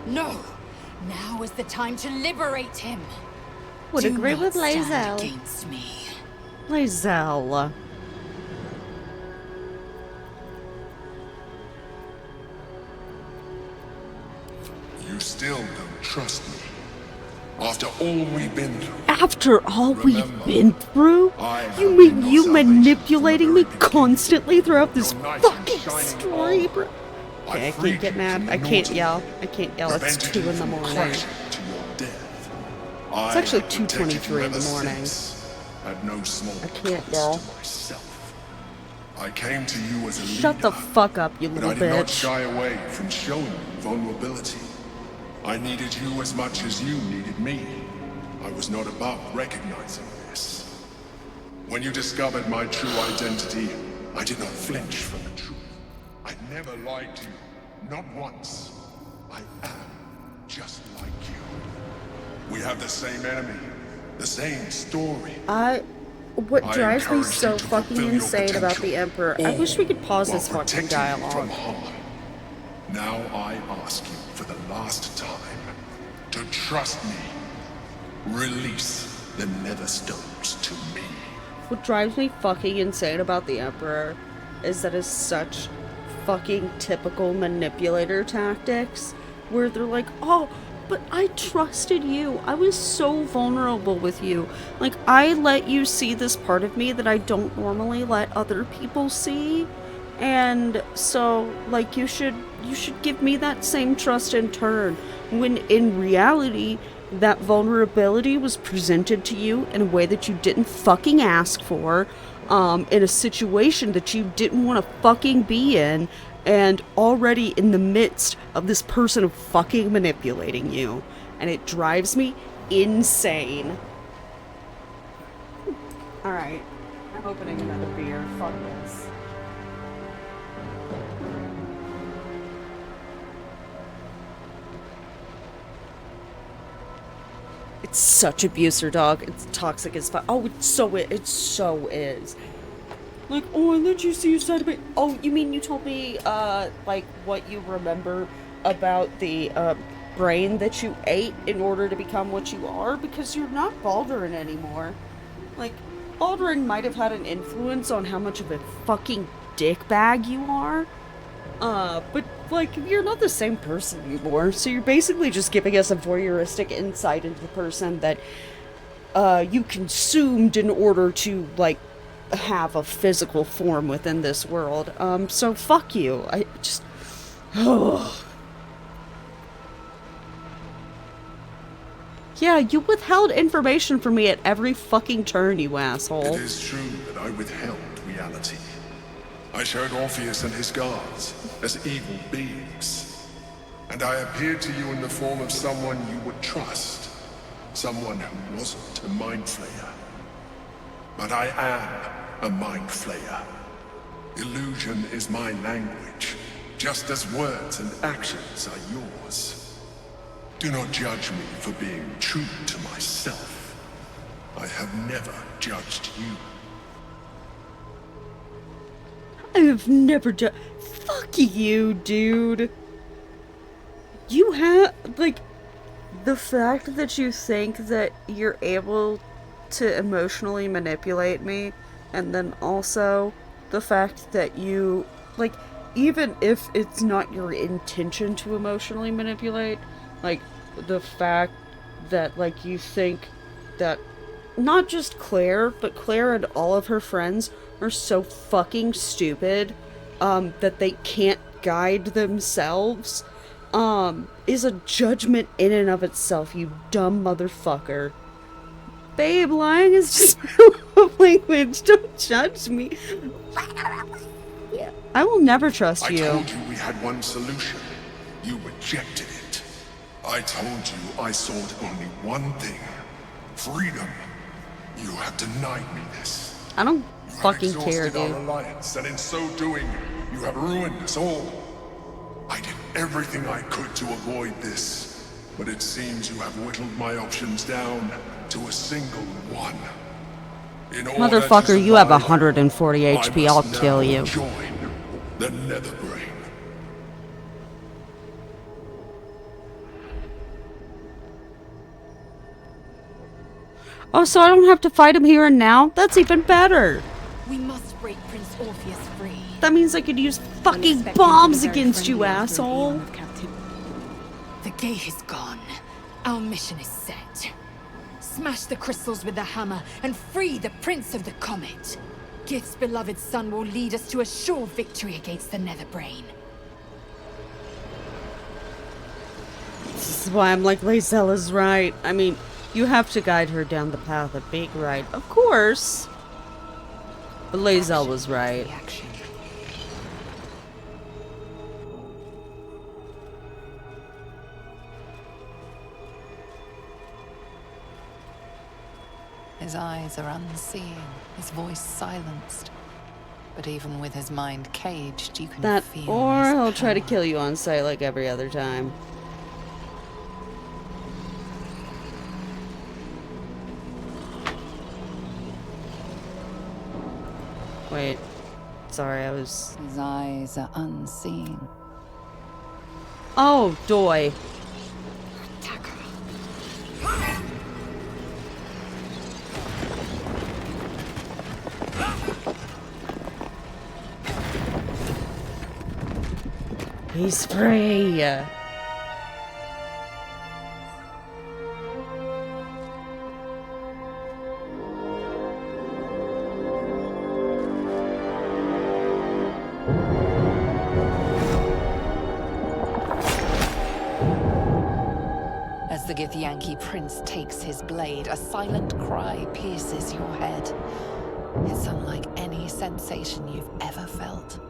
No! Now is the time to liberate him. Would Do agree not with stand Lae'zel. against me. Lae'zel. You still don't trust me. After all we've been through. After all we've Remember, been through? You mean you manipulating me constantly throughout this fucking story, bro? Okay, I can't get mad. I can't yell. I can't yell. It's 2 in the morning. It's actually 2:23 in the morning. At no small I can't cost yell. to myself. I came to you as a leader. Shut the fuck up, you But little I did not bitch. shy away from showing you vulnerability. I needed you as much as you needed me. I was not above recognizing this. When you discovered my true identity, I did not flinch from the truth. I never lied to you, not once. I am just like you. We have the same enemy, the same story. What I drives me encouraged so you to fucking fulfill your insane about potential, the Emperor, I wish we could pause while this fucking protecting you from dialogue. harm. Now I ask you for the last time to trust me. Release the Netherstones to me. What drives me fucking insane about the Emperor is that it's such fucking typical manipulator tactics, where they're like, oh, but I trusted you. I was so vulnerable with you. Like, I let you see this part of me that I don't normally let other people see. And so, like, you should give me that same trust in turn. When in reality, that vulnerability was presented to you in a way that you didn't fucking ask for, in a situation that you didn't want to fucking be in, and already in the midst of this person fucking manipulating you. And it drives me insane. Alright, I'm opening another beer. Fuck this. It's such abuser, dog. It's toxic as fuck. Oh, it so is. Like, oh, I let you see your side of it. Oh, you mean you told me, like, what you remember about the, brain that you ate in order to become what you are? Because you're not Baldurin anymore. Like, Baldurin might have had an influence on how much of a fucking dickbag you are. But, like, you're not the same person anymore. So you're basically just giving us a voyeuristic insight into the person that, you consumed in order to, like, have a physical form within this world. So fuck you. I just... Yeah, you withheld information from me at every fucking turn, you asshole. It is true that I withheld reality. I showed Orpheus and his guards as evil beings. And I appeared to you in the form of someone you would trust. Someone who wasn't a mind flayer. But I am a mind flayer. Illusion is my language, just as words and actions are yours. Do not judge me for being true to myself. I have never judged you. I have never done. Fuck you, dude. You have, like, the fact that you think that you're able to emotionally manipulate me, and then also the fact that you, like, even if it's not your intention to emotionally manipulate, like, the fact that, like, you think that not just Claire, but Claire and all of her friends are so fucking stupid, that they can't guide themselves, is a judgment in and of itself, you dumb motherfucker. Babe, lying is just love language. Don't judge me. I will never trust you. I told you we had one solution. You rejected it. I told you I sought only one thing. Freedom. You have denied me this. I don't fucking You care, have exhausted dude. our alliance, and in so doing, you have ruined us all. I did everything I could to avoid this, but it seems you have whittled my options down to a single one. In order to Motherfucker, you have survive, 140 HP. I'll must kill now you. Join the Netherbrain. Oh, so I don't have to fight him here and now? That's even better. We must break Prince Orpheus free. That means I could use fucking bombs against you, asshole. The gate is gone. Our mission is set. Smash the crystals with the hammer and free the Prince of the Comet. Gith's beloved son will lead us to a sure victory against the Netherbrain. This is why I'm like, Lae'zella's right. I mean, you have to guide her down the path of being right. Of course. But Lae'zel was right. His eyes are unseeing, his voice silenced. But even with his mind caged, you can That, feel or his he'll try to power. kill you on sight like every other time. Wait. Sorry, I was... His eyes are unseeing. Oh, doy. He's free. As the Githyanki prince takes his blade, a silent cry pierces your head. It's unlike any sensation you've ever felt.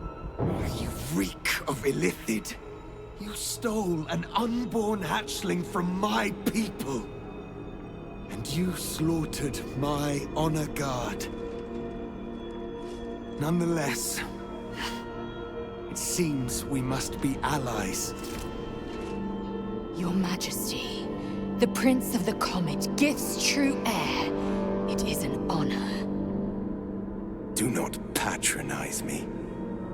You reek of illithid. You stole an unborn hatchling from my people. And you slaughtered my honor guard. Nonetheless, it seems we must be allies. Your Majesty, the Prince of the Comet, Gith's true heir. It is an honor. Do not patronize me.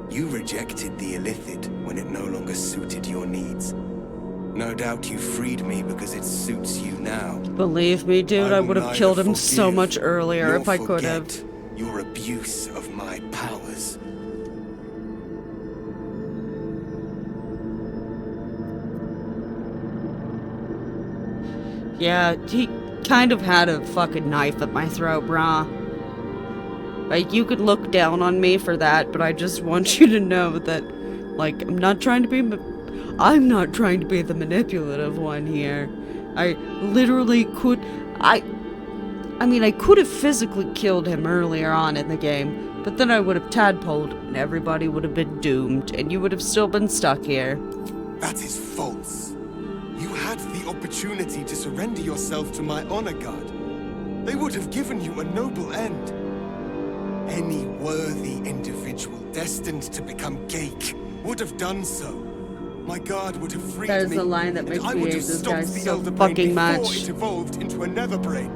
You rejected the illithid when it no longer suited your needs. No doubt you freed me because it suits you now. Believe me, dude, I would have killed him so much earlier nor if I could have. forget your abuse of my powers. Yeah, he kind of had a fucking knife at my throat, brah. Like, you could look down on me for that, but I just want you to know that, like, I'm not trying to be the manipulative one here. I literally could, I mean, I could have physically killed him earlier on in the game, but then I would have tadpoled, and everybody would have been doomed, and you would have still been stuck here. That is false. You had the opportunity to surrender yourself to my honor guard. They would have given you a noble end. Any worthy individual destined to become Geik would have done so. My guard would have freed me. That is the line that makes I me would hate have this stopped guy the so Elder Brain fucking before much. it evolved into a Nether Brain.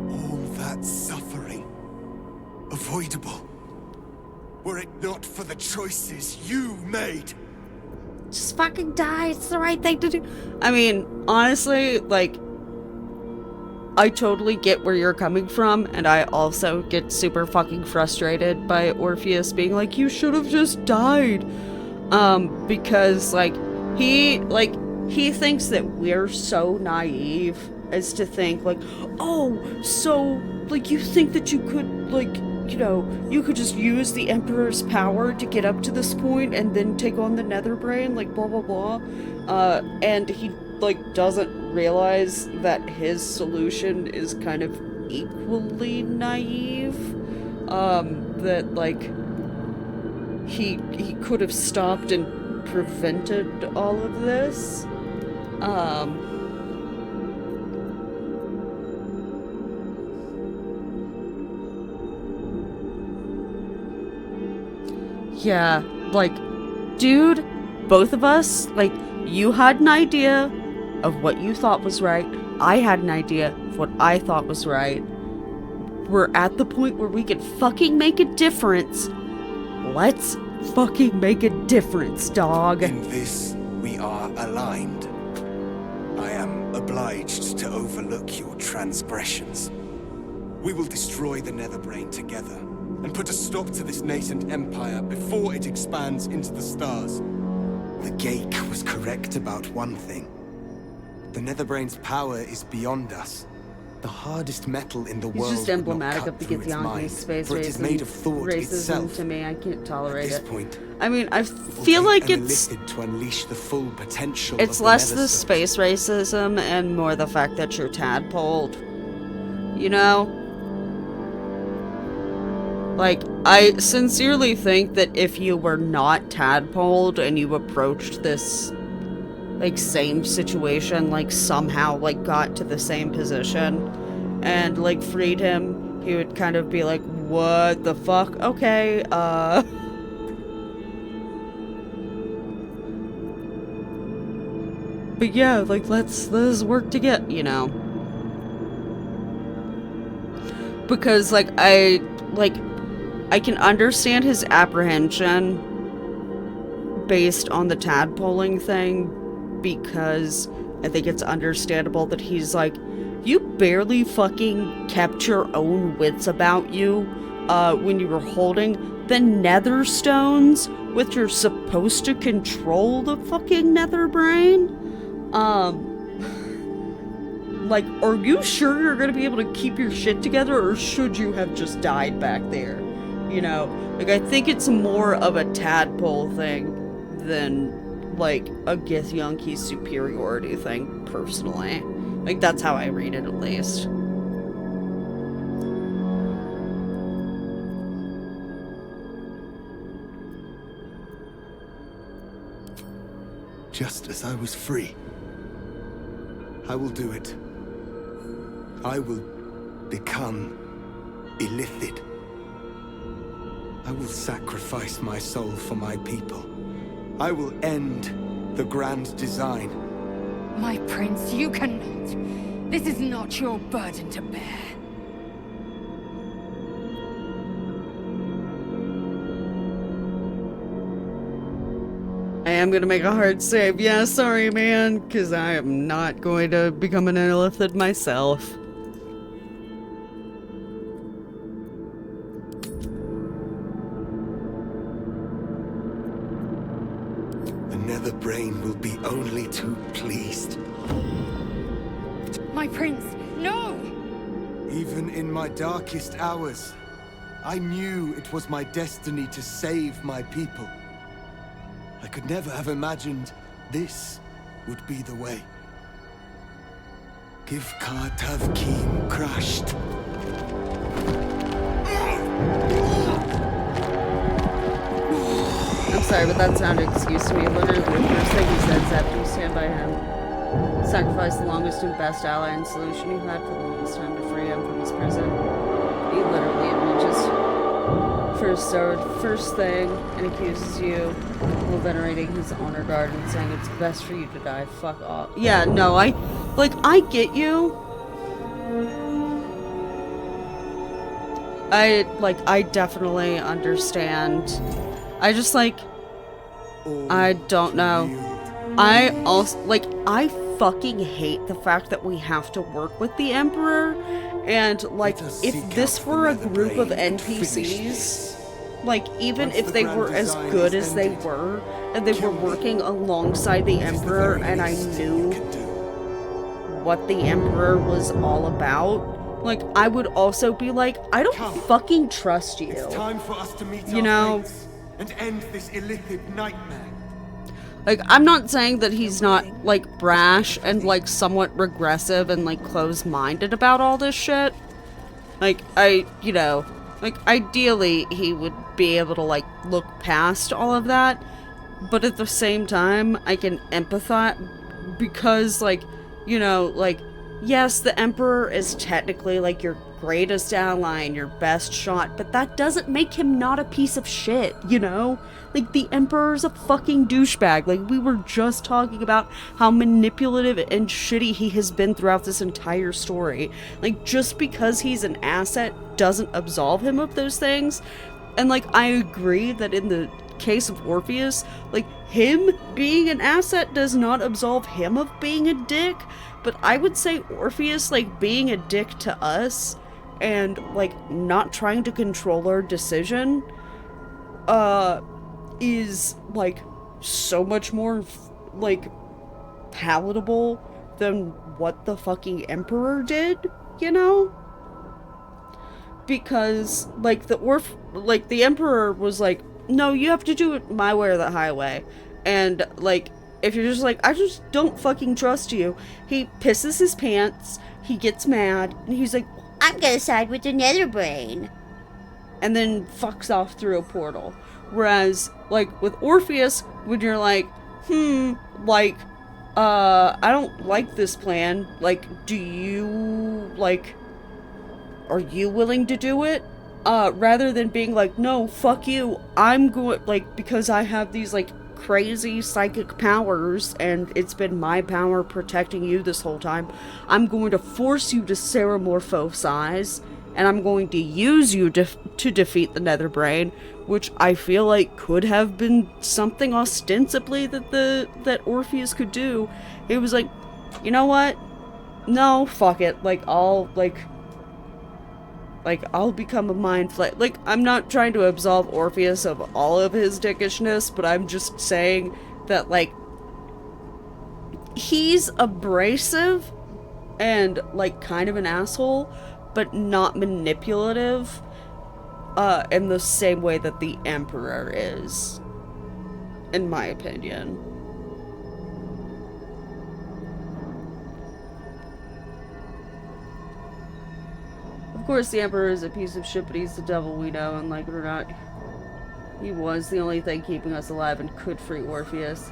All that suffering, avoidable, were it not for the choices you made. Just fucking die, it's the right thing to do. I mean, honestly, like, I totally get where you're coming from, and I also get super fucking frustrated by Orpheus being like, you should have just died. Because, like, he thinks that we're so naive as to think, like, oh, so, like, you think that you could, like, you know, you could just use the Emperor's power to get up to this point and then take on the Nether Brain, like, blah, blah, blah. And he, like, doesn't realize that his solution is kind of equally naive. That, like, he could have stopped and prevented all of this. Yeah, like, dude, both of us, like, you had an idea of what you thought was right. I had an idea of what I thought was right. We're at the point where we can fucking make a difference. Let's fucking make a difference, dog. In this, we are aligned. I am obliged to overlook your transgressions. We will destroy the Netherbrain together, and put a stop to this nascent empire before it expands into the stars. The Geik was correct about one thing. The Netherbrain's power is beyond us. The hardest metal in the He's world just would not emblematic cut of the through its Githyanki mind, space for it is made of thought racism itself. to me. I can't tolerate At this it. point, I mean, I it will feel take like an it's illithid to unleash the full potential it's of less the the Nether space racism and more the fact that you're tadpoled. You know? Like, I sincerely think that if you were not tadpoled and you approached this, like, same situation, like, somehow, like, got to the same position and, like, freed him, he would kind of be like, what the fuck? Okay, But yeah, like, let's work together, you know? Because, like, I can understand his apprehension based on the tadpoling thing, because I think it's understandable that he's like, you barely fucking kept your own wits about you, when you were holding the nether stones, which you're supposed to control the fucking nether brain. Like, are you sure you're gonna be able to keep your shit together, or should you have just died back there? You know? Like, I think it's more of a tadpole thing than, like, a Githyanki superiority thing, personally. Like, that's how I read it, at least. Just as I was free, I will do it. I will become illithid. I will sacrifice my soul for my people. I will end the grand design. My prince, you cannot. This is not your burden to bear. I am gonna make a hard save. Yeah, sorry, man, because I am not going to become an illithid myself. The nether brain will be only too pleased. My prince, no! Even in my darkest hours, I knew it was my destiny to save my people. I could never have imagined this would be the way. Give Kartavkim crushed. I'm sorry, but that sounded excuse to me. Literally, the first thing he said is after you stand by him. Sacrifice the longest and best ally and solution you had for the longest time to free him from his prison. He literally reaches for his sword first thing and accuses you while venerating his honor guard and saying it's best for you to die. Fuck off. Yeah, no, I get you. I definitely understand. I just, like, I don't know. I also, like, I fucking hate the fact that we have to work with the Emperor, and, like, if this were a group of NPCs, like, even if they were as good as they were, and they were working alongside the Emperor, and I knew what the Emperor was all about, like, I would also be like, I don't fucking trust you. It's time for us to meet you know? fates and end this illithid nightmare. Like, I'm not saying that he's not, like, brash and, like, somewhat regressive and, like, closed-minded about all this shit. Like, you know, like, ideally, he would be able to, like, look past all of that. But at the same time, I can empathize because, like, you know, like, yes, the Emperor is technically, like, your greatest ally and your best shot, but that doesn't make him not a piece of shit, you know? Like, the Emperor's a fucking douchebag. Like, we were just talking about how manipulative and shitty he has been throughout this entire story. Like, just because he's an asset doesn't absolve him of those things. And, like, I agree that in the case of Orpheus, like, him being an asset does not absolve him of being a dick, but I would say Orpheus, like, being a dick to us and, like, not trying to control our decision, is, like, so much more, like, palatable than what the fucking Emperor did, you know? Because, like, the Emperor was like, no, you have to do it my way or the highway. And, like, if you're just like, I just don't fucking trust you, he pisses his pants, he gets mad, and he's like, I'm gonna side with the Netherbrain. and then fucks off through a portal. Whereas, like, with Orpheus, when you're like, like, I don't like this plan, like, do you, like, are you willing to do it? Rather than being like, no, fuck you, I'm going, like, because I have these, like, crazy psychic powers, and it's been my power protecting you this whole time, I'm going to force you to ceramorphosize, and I'm going to use you to defeat the Netherbrain, which I feel like could have been something ostensibly that Orpheus could do. He was like, you know what? No, fuck it. Like, I'll become a mind flayer. Like, I'm not trying to absolve Orpheus of all of his dickishness, but I'm just saying that, like, he's abrasive and, like, kind of an asshole, but not manipulative, in the same way that the Emperor is, in my opinion. Of course, the Emperor is a piece of shit, but he's the devil we know, and like it or not, he was the only thing keeping us alive and could free Orpheus.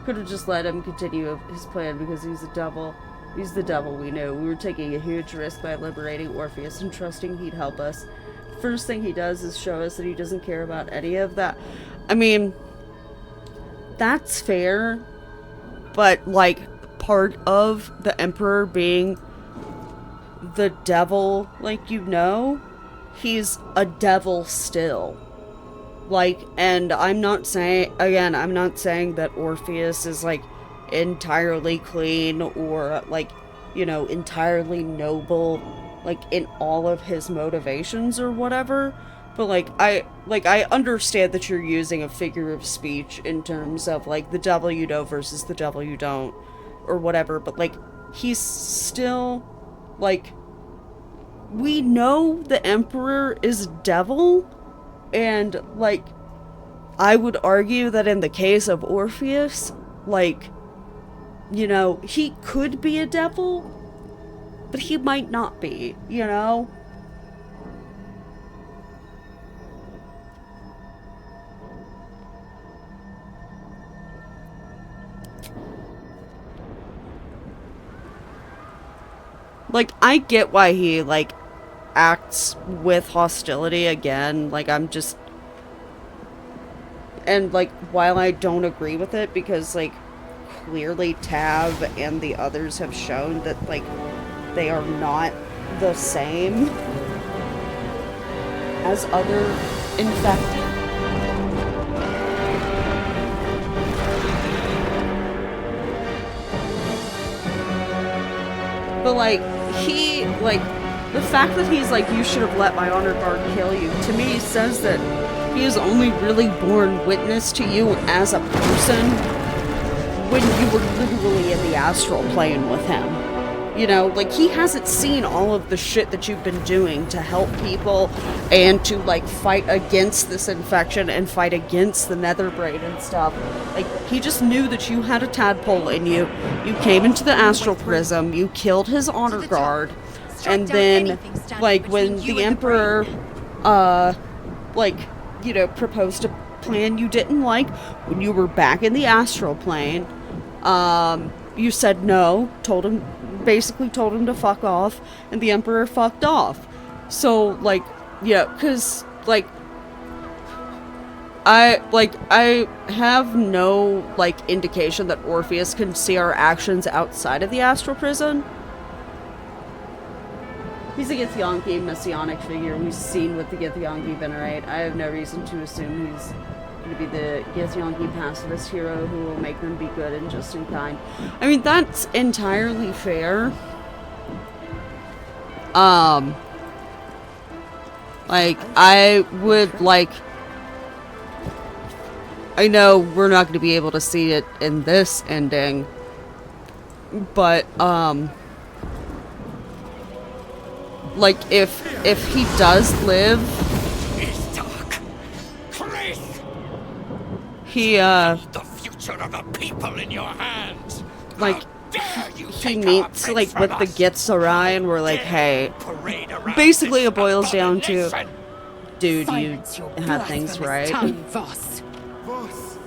Could have just let him continue his plan because he's a devil. He's the devil we know. We were taking a huge risk by liberating Orpheus and trusting he'd help us. First thing he does is show us that he doesn't care about any of that. I mean, that's fair, but like, part of the Emperor being the devil, like, you know, he's a devil still. Like, and I'm not saying that Orpheus is, like, entirely clean or, like, you know, entirely noble, like, in all of his motivations or whatever. But, like, I understand that you're using a figure of speech in terms of, like, the devil you know versus the devil you don't, or whatever. But, like, he's still, like, we know the Emperor is devil, and, like, I would argue that in the case of Orpheus, like, you know, he could be a devil, but he might not be, you know? Like, I get why he, like, acts with hostility again. Like, I'm just... And, like, while I don't agree with it, because, like, clearly Tav and the others have shown that, like, they are not the same as other infected. But, like, he, like, the fact that he's like, you should have let my honor guard kill you, to me says that he has only really borne witness to you as a person when you were literally in the astral plane with him. You know, like, he hasn't seen all of the shit that you've been doing to help people and to, like, fight against this infection and fight against the Netherbrain and stuff. Like, he just knew that you had a tadpole in you. You came into the astral prism, you killed his honor guard, and then, like, when the Emperor, like, you know, proposed a plan you didn't like, when you were back in the astral plane, you said no, basically told him to fuck off, and the Emperor fucked off. So, like, yeah, because, like, I have no, like, indication that Orpheus can see our actions outside of the astral prison. He's a Githyanki messianic figure. We've seen what the Githyanki venerate. I have no reason to assume he's going to be the Githyanki pacifist hero who will make them be good and just and kind. I mean, that's entirely fair. Like, I would, like... I know we're not going to be able to see it in this ending, but, like, if he does live... It's dark. Chris! He, The future of the people in your hands. like, he meets, like, with the Githzerai, and we're like, hey, basically it boils down to, dude, Silence you your had things blasphemous right. tongue, Voss. Voss,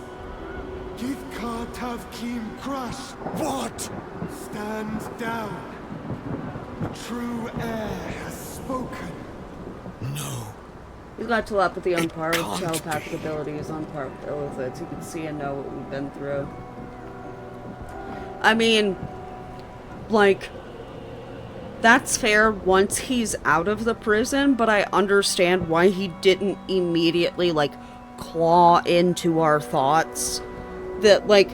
give Kartav Kim crush. What? Stand down. The true heir has spoken. No. He's got telepathy on par with telepathic abilities on par with illithids. He can see and know what we've been through. I mean, like, that's fair once he's out of the prison, but I understand why he didn't immediately, like, claw into our thoughts. That, like,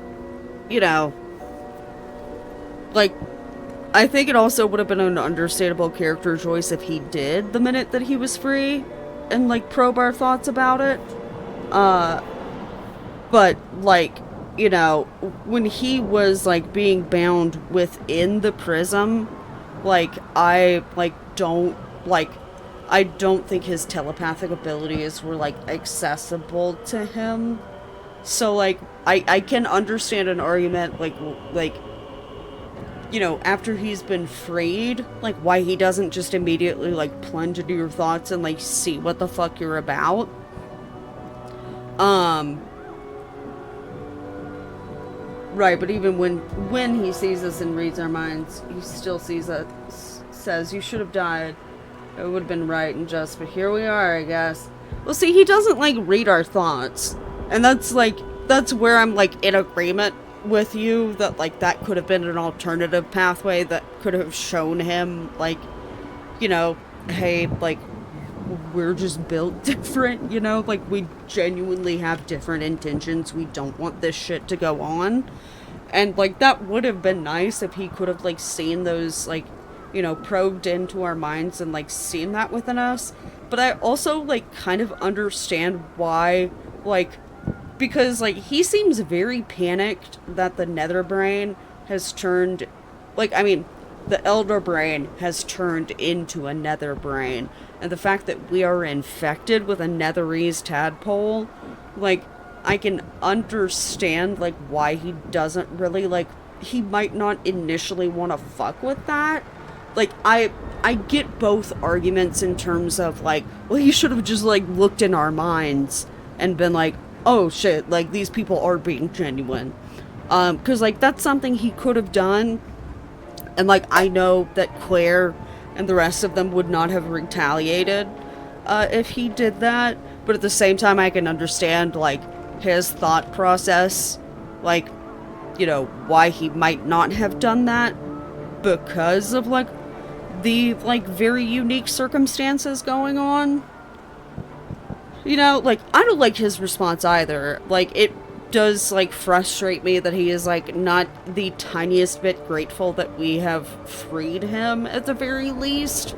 you know, like, I think it also would have been an understandable character choice if he did the minute that he was free and, like, probe our thoughts about it. But, like, you know, when he was, like, being bound within the prism, like, I don't think his telepathic abilities were, like, accessible to him. So, like, I can understand an argument, like, you know, after he's been freed, like, why he doesn't just immediately, like, plunge into your thoughts and, like, see what the fuck you're about. Right, but even when he sees us and reads our minds, he still sees us, says, you should have died. It would have been right and just, but here we are, I guess. Well, see, he doesn't, like, read our thoughts. And that's, like, that's where I'm, like, in agreement with you that, like, that could have been an alternative pathway that could have shown him, like, you know, hey, like, we're just built different, you know? Like, we genuinely have different intentions. We don't want this shit to go on. And, like, that would have been nice if he could have, like, seen those, like, you know, probed into our minds and, like, seen that within us. But I also, like, kind of understand why, like, because, like, he seems very panicked that the nether brain has turned, like, I mean, the elder brain has turned into a nether brain. And the fact that we are infected with a netherese tadpole, like, I can understand, like, why he doesn't really, like, he might not initially want to fuck with that. Like, I get both arguments in terms of, like, well, he should have just, like, looked in our minds and been like, oh shit, like, these people are being genuine. 'Cause, like, that's something he could have done. And, like, I know that Claire and the rest of them would not have retaliated if he did that. But at the same time, I can understand, like, his thought process. Like, you know, why he might not have done that. Because of, like, the, like, very unique circumstances going on. You know, like, I don't like his response either. Like, it does, like, frustrate me that he is, like, not the tiniest bit grateful that we have freed him, at the very least.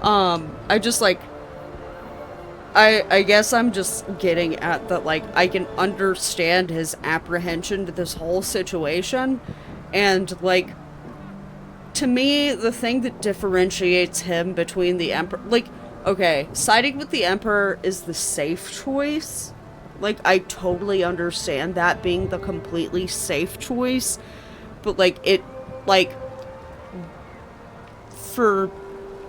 I just, like, I guess I'm just getting at that, like, I can understand his apprehension to this whole situation, and, like, to me, the thing that differentiates him between the Emperor, like, okay, siding with the Emperor is the safe choice. Like, I totally understand that being the completely safe choice. But, like, it, like, for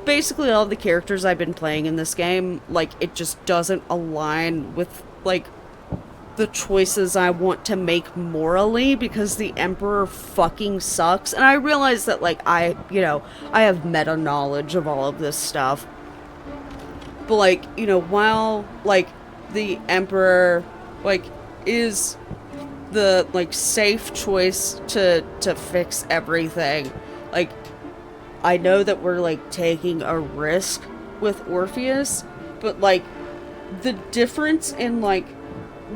basically all the characters I've been playing in this game, like, it just doesn't align with, like, the choices I want to make morally, because the Emperor fucking sucks. And I realize that, like, you know, I have meta knowledge of all of this stuff. But, like, you know, while, like, the Emperor, like, is the, like, safe choice to fix everything, like, I know that we're, like, taking a risk with Orpheus, but, like, the difference in, like,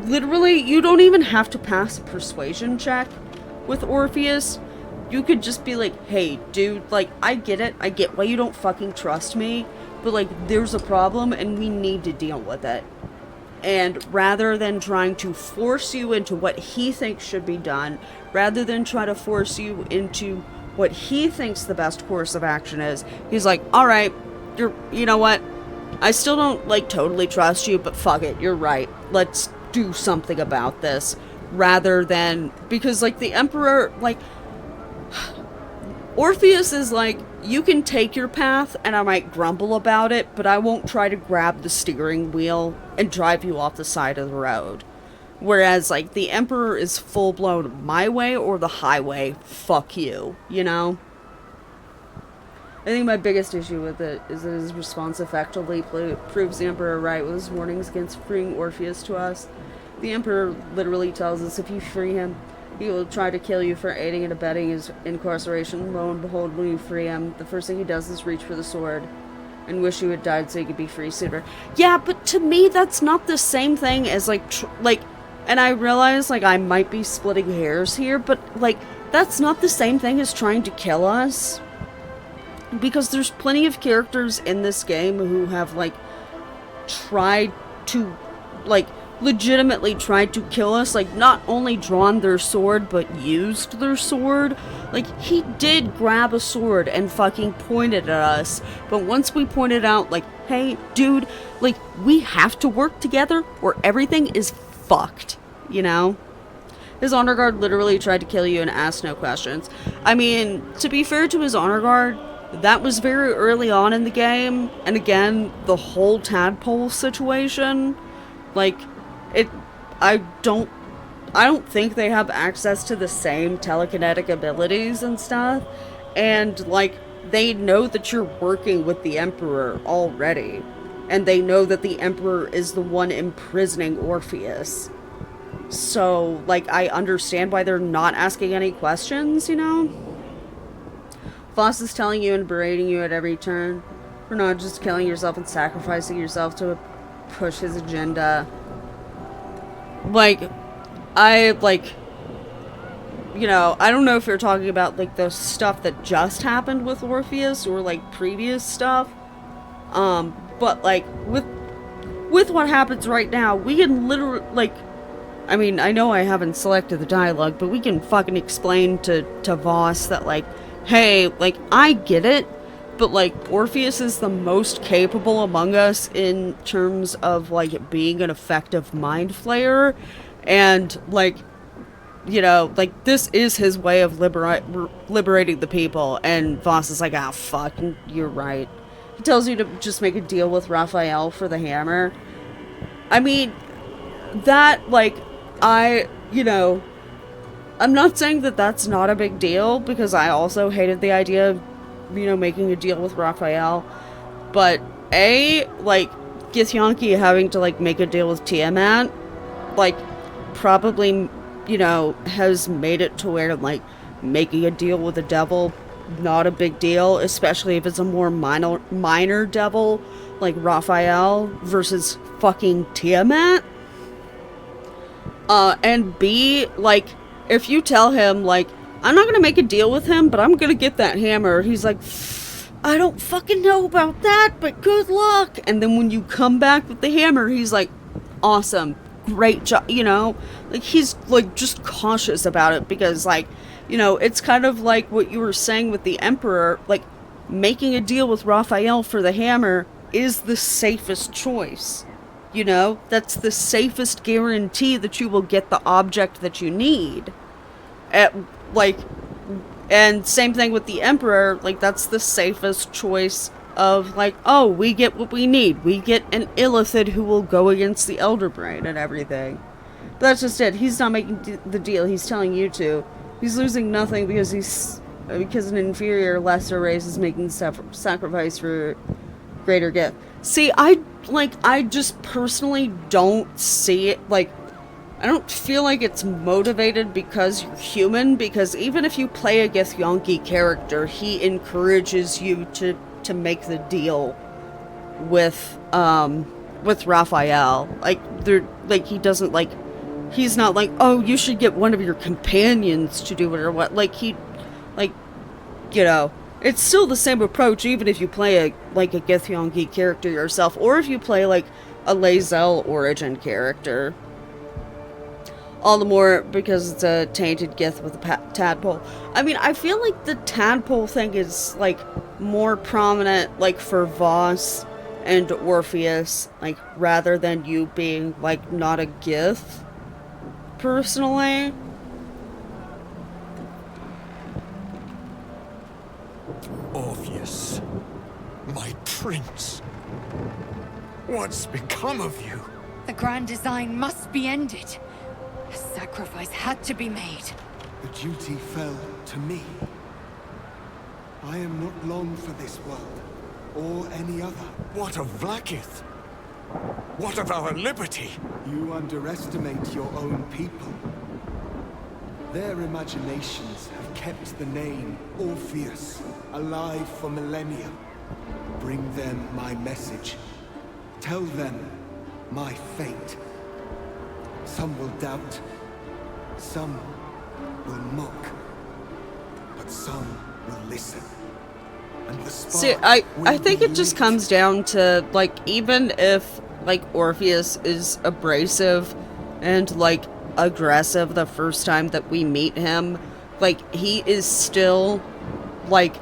literally, you don't even have to pass a persuasion check with Orpheus. You could just be like, hey, dude, like, I get it. I get why you don't fucking trust me. But, like, there's a problem and we need to deal with it. And rather than trying to force you into what he thinks should be done, rather than try to force you into what he thinks the best course of action is, he's like, alright, you know what? I still don't, like, totally trust you, but fuck it, you're right. Let's do something about this. Rather than, because, like, the Emperor, like, Orpheus is like, you can take your path and I might grumble about it, but I won't try to grab the steering wheel and drive you off the side of the road. Whereas, like, the Emperor is full-blown my way or the highway, fuck you, you know? I think my biggest issue with it is that his response effectively proves the Emperor right with his warnings against freeing Orpheus to us. The Emperor literally tells us if you free him, he will try to kill you for aiding and abetting his incarceration. Lo and behold, when you free him, the first thing he does is reach for the sword and wish you had died so you could be free sooner. Yeah, but to me, that's not the same thing as, like, and I realize, like, I might be splitting hairs here, but, like, that's not the same thing as trying to kill us. Because there's plenty of characters in this game who have, like, tried to, like, legitimately tried to kill us, like, not only drawn their sword, but used their sword. Like, he did grab a sword and fucking pointed at us, but once we pointed out, like, hey, dude, like, we have to work together or everything is fucked, you know? His honor guard literally tried to kill you and asked no questions. I mean, to be fair to his honor guard, that was very early on in the game, and again, the whole tadpole situation, like, I don't think they have access to the same telekinetic abilities and stuff, and, like, they know that you're working with the Emperor already, and they know that the Emperor is the one imprisoning Orpheus. So, like, I understand why they're not asking any questions, you know? Voss is telling you and berating you at every turn for not just killing yourself and sacrificing yourself to push his agenda. Like, you know, I don't know if you're talking about, like, the stuff that just happened with Orpheus or, like, previous stuff. But, like, with what happens right now, we can literally, like, I mean, I know I haven't selected the dialogue, but we can fucking explain to Voss that, like, hey, like, I get it, but, like, Orpheus is the most capable among us in terms of, like, being an effective mind flayer, and, like, you know, like, this is his way of liberating the people, and Voss is like, ah, fuck, you're right. He tells you to just make a deal with Raphael for the hammer. I mean, that, like, you know, I'm not saying that that's not a big deal, because I also hated the idea of, you know, making a deal with Raphael, but like, Githyanki having to, like, make a deal with Tiamat, like, probably, you know, has made it to where, like, making a deal with the devil, not a big deal, especially if it's a more minor devil, like Raphael, versus fucking Tiamat. And B, like, if you tell him, like, I'm not gonna make a deal with him, but I'm gonna get that hammer, he's like, I don't fucking know about that, but good luck. And then when you come back with the hammer, he's like, awesome, great job, you know? Like, he's, like, just cautious about it because, like, you know, it's kind of like what you were saying with the Emperor, like, making a deal with Raphael for the hammer is the safest choice. You know, that's the safest guarantee that you will get the object that you need. And same thing with the Emperor, like, that's the safest choice of, like, oh, we get what we need. We get an Illithid who will go against the Elder Brain and everything. But that's just it. He's not making the deal. He's telling you to. He's losing nothing because an inferior, lesser race is making sacrifice for greater gift. See, I just personally don't see it, like, I don't feel like it's motivated because you're human, because even if you play a Githyanki character, he encourages you to make the deal with Raphael. Like, he doesn't, like, he's not like, oh, you should get one of your companions to do it or what. Like, you know, it's still the same approach even if you play a Githyanki character yourself, or if you play, like, a Lae'zel origin character. All the more because it's a tainted Gith with a tadpole. I mean, I feel like the tadpole thing is, like, more prominent, like, for Voss and Orpheus, like, rather than you being, like, not a Gith, personally. Prince, what's become of you? The Grand Design must be ended. A sacrifice had to be made. The duty fell to me. I am not long for this world, or any other. What of Vlaakith? What of our liberty? You underestimate your own people. Their imaginations have kept the name Orpheus alive for millennia. Bring them my message. Tell them my fate. Some will doubt. Some will mock. But some will listen. And the See, spark I will think be it just lit. comes down to, like, even if, like, Orpheus is abrasive and, like, aggressive the first time that we meet him, like, he is still, like,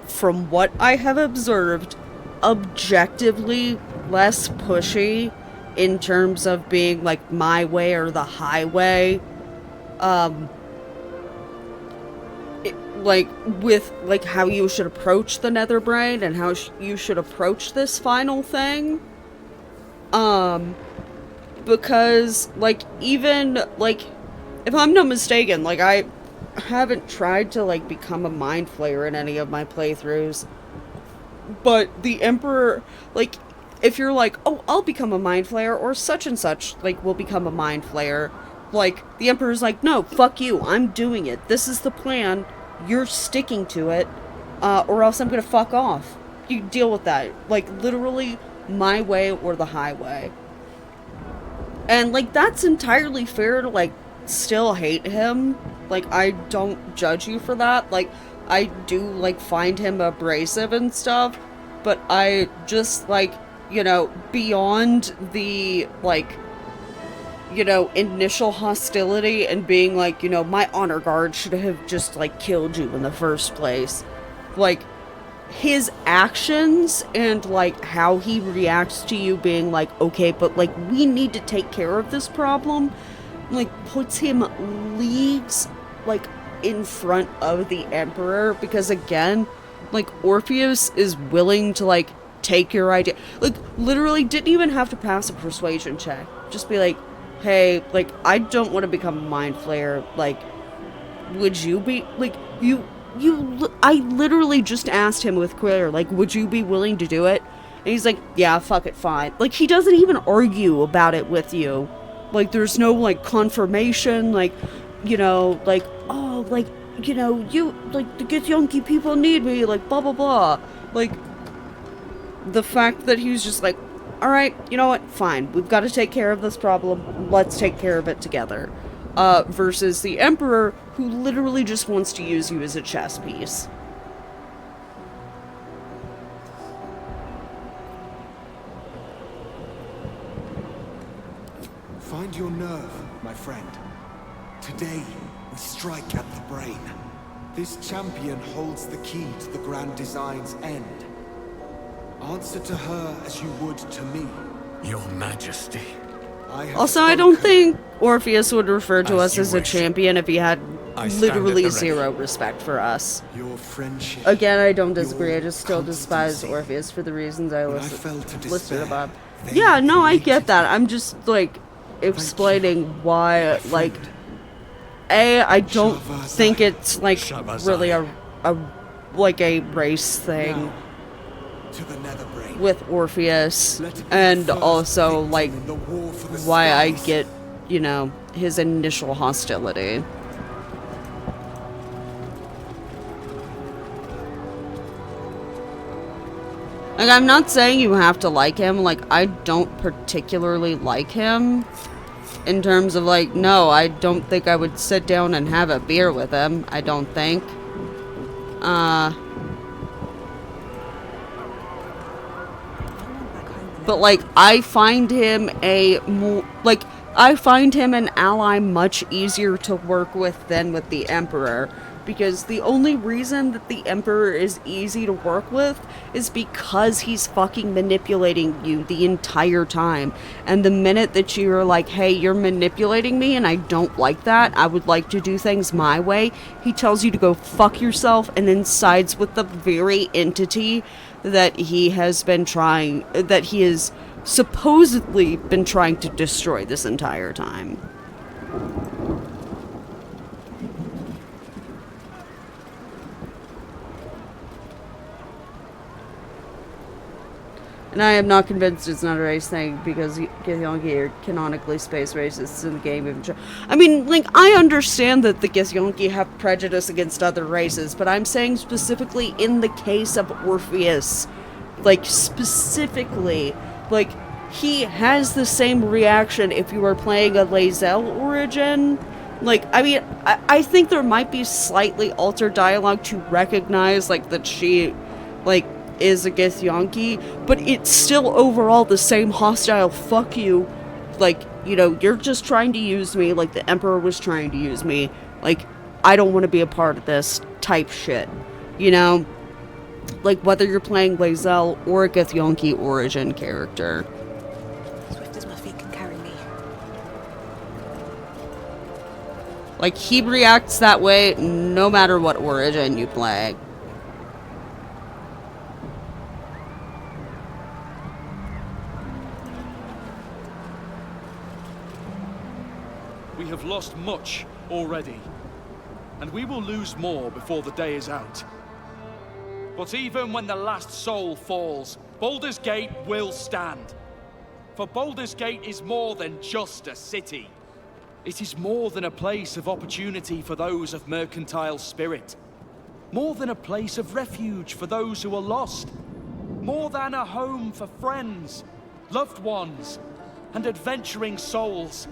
from what I have observed, objectively less pushy in terms of being, like, my way or the highway. Like, with, like, how you should approach the Netherbrain and how you should approach this final thing. Because, like, even, like, if I'm not mistaken, like, I haven't tried to, like, become a Mind Flayer in any of my playthroughs. But the Emperor, like, if you're like, oh, I'll become a Mind Flayer, or such and such, like, will become a Mind Flayer, like, the Emperor's like, no, fuck you, I'm doing it. This is the plan. You're sticking to it, or else I'm gonna fuck off. You deal with that. Like, literally, my way or the highway. And, like, that's entirely fair to, like, still hate him. Like, I don't judge you for that. Like, I do, like, find him abrasive and stuff, but I just, like, you know, beyond the, like, you know, initial hostility and being like, you know, my honor guard should have just, like, killed you in the first place. Like, his actions and, like, how he reacts to you being like, okay, but, like, we need to take care of this problem, like, puts him leagues, like, in front of the Emperor, because, again, like, Orpheus is willing to, like, take your idea. Like, literally didn't even have to pass a persuasion check. Just be like, hey, like, I don't want to become a Mind Flayer, like, would you be, like, I literally just asked him with Claire, like, would you be willing to do it? And he's like, yeah, fuck it, fine. Like, he doesn't even argue about it with you. Like, there's no, like, confirmation, like, you know, like, oh, like, you know, you, like, the Githyanki people need me, like, blah, blah, blah. Like, the fact that he was just like, alright, you know what, fine, we've got to take care of this problem, let's take care of it together. Versus the Emperor, who literally just wants to use you as a chess piece. Find your nerve, my friend. Today, we strike at the brain. This champion holds the key to the Grand Design's end. Answer to her as you would to me. Your Majesty. Also, I don't think Orpheus would refer to us as a champion if he had literally zero respect for us. Your friendship. Again, I don't disagree, I just still despise Orpheus for the reasons I listed above. Yeah, no, I get that. I'm just, like, explaining why, like, I don't think it's, like, really a race thing with Orpheus, and also, like, why I get, you know, his initial hostility. Like, I'm not saying you have to like him, like, I don't particularly like him. In terms of, like, no, I don't think I would sit down and have a beer with him, I don't think. But, like, I find him I find him an ally much easier to work with than with the Emperor. Because the only reason that the Emperor is easy to work with is because he's fucking manipulating you the entire time. And the minute that you're like, hey, you're manipulating me and I don't like that, I would like to do things my way, he tells you to go fuck yourself and then sides with the very entity that he has supposedly been trying to destroy this entire time. And I am not convinced it's not a race thing, because Githyanki are canonically space racists in the game. I mean, like, I understand that the Githyanki have prejudice against other races, but I'm saying specifically in the case of Orpheus, like, specifically, like, he has the same reaction if you were playing a Lae'zel origin. Like, I mean, I think there might be slightly altered dialogue to recognize, like, that she, like, is a Githyanki, but it's still overall the same hostile fuck you. Like, you know, you're just trying to use me like the Emperor was trying to use me. Like, I don't want to be a part of this type shit. You know? Like, whether you're playing Lae'zel or a Githyanki origin character. Swift as my feet can carry me. Like, he reacts that way no matter what origin you play. We have lost much already, and we will lose more before the day is out. But even when the last soul falls, Baldur's Gate will stand. For Baldur's Gate is more than just a city. It is more than a place of opportunity for those of mercantile spirit. More than a place of refuge for those who are lost. More than a home for friends, loved ones, and adventuring souls.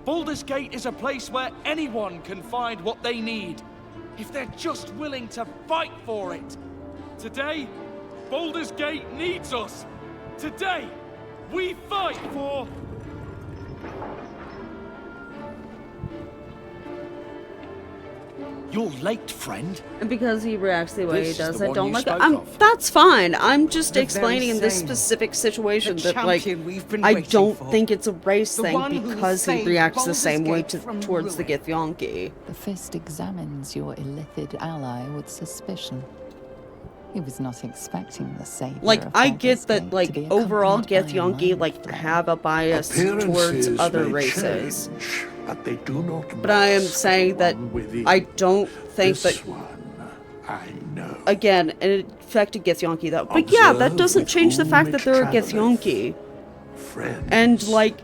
Baldur's Gate is a place where anyone can find what they need, if they're just willing to fight for it. Today, Baldur's Gate needs us. Today, we fight for... You're late, friend. And because he reacts the way he This is does, the I one don't you like it. spoke of. That's fine. I'm just The explaining very in this same. specific situation The that, like, champion we've been I waiting don't for. think it's a race The thing one who because he saved reacts the Baldur's same way Gate from towards the ruin. Githyanki. The Fist examines your illithid ally with suspicion. He was not expecting the savior Like, of I Baldur's get Gate that, to like, be overall accompanied by a Githyanki, mind like, flayer. have a bias towards Appearances other may races. change, but they do not But I am mask saying that one within. I don't think This that... one, I know. Again, it affected Githyanki, though. But yeah, that Observe doesn't with change the whom fact it that they're a travelleth. Githyanki. Friends. And, like,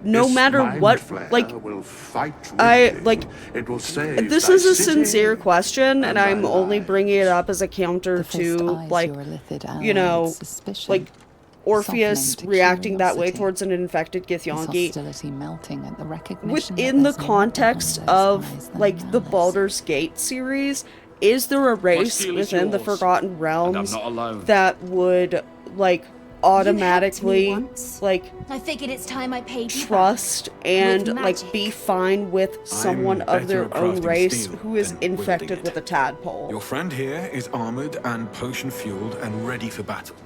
no This matter mind what, flayer like, will fight with I, thee. like, it will save this thy is a city sincere question, and and thy I'm only bringing it up as a counter The Fist to, eyes like, your illithid ally you know, with suspicion, like, Orpheus softening to reacting that way curiosity. towards an infected His Githyanki. hostility melting at the recognition Within the that there's more context behind those of, eyes than like, the malice. Baldur's Gate series, is there a race steel is within the yours, Forgotten Realms not alone. that would, like, automatically, like, I figured it's time I paid you trust and, With like, magic. be fine with someone of their better at own crafting race steel who is than wielding infected it. with a tadpole? Your friend here is armored and potion-fueled and ready for battle.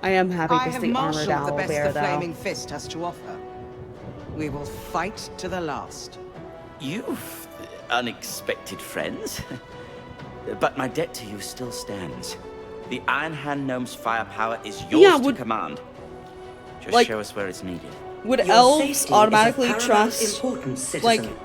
I am happy I to have see armored marshaled the owl best bear, the though. Flaming Fist has to offer. We will fight to the last. You've unexpected friends. But my debt to you still stands. The Iron Hand Gnome's firepower is yours Yeah, to command. Just like, show us where it's needed. Would Your elves safety is of automatically paramount trust, importance, like, citizen.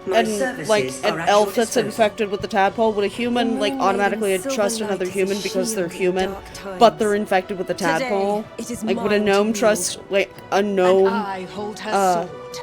My an services are at elf your that's disposal. infected with the tadpole? Would a human, like, automatically trust another human because they're human, but they're infected with the Today, tadpole? it is Like, would a mine gnome to trust, wield. like, a gnome, I hold her sword.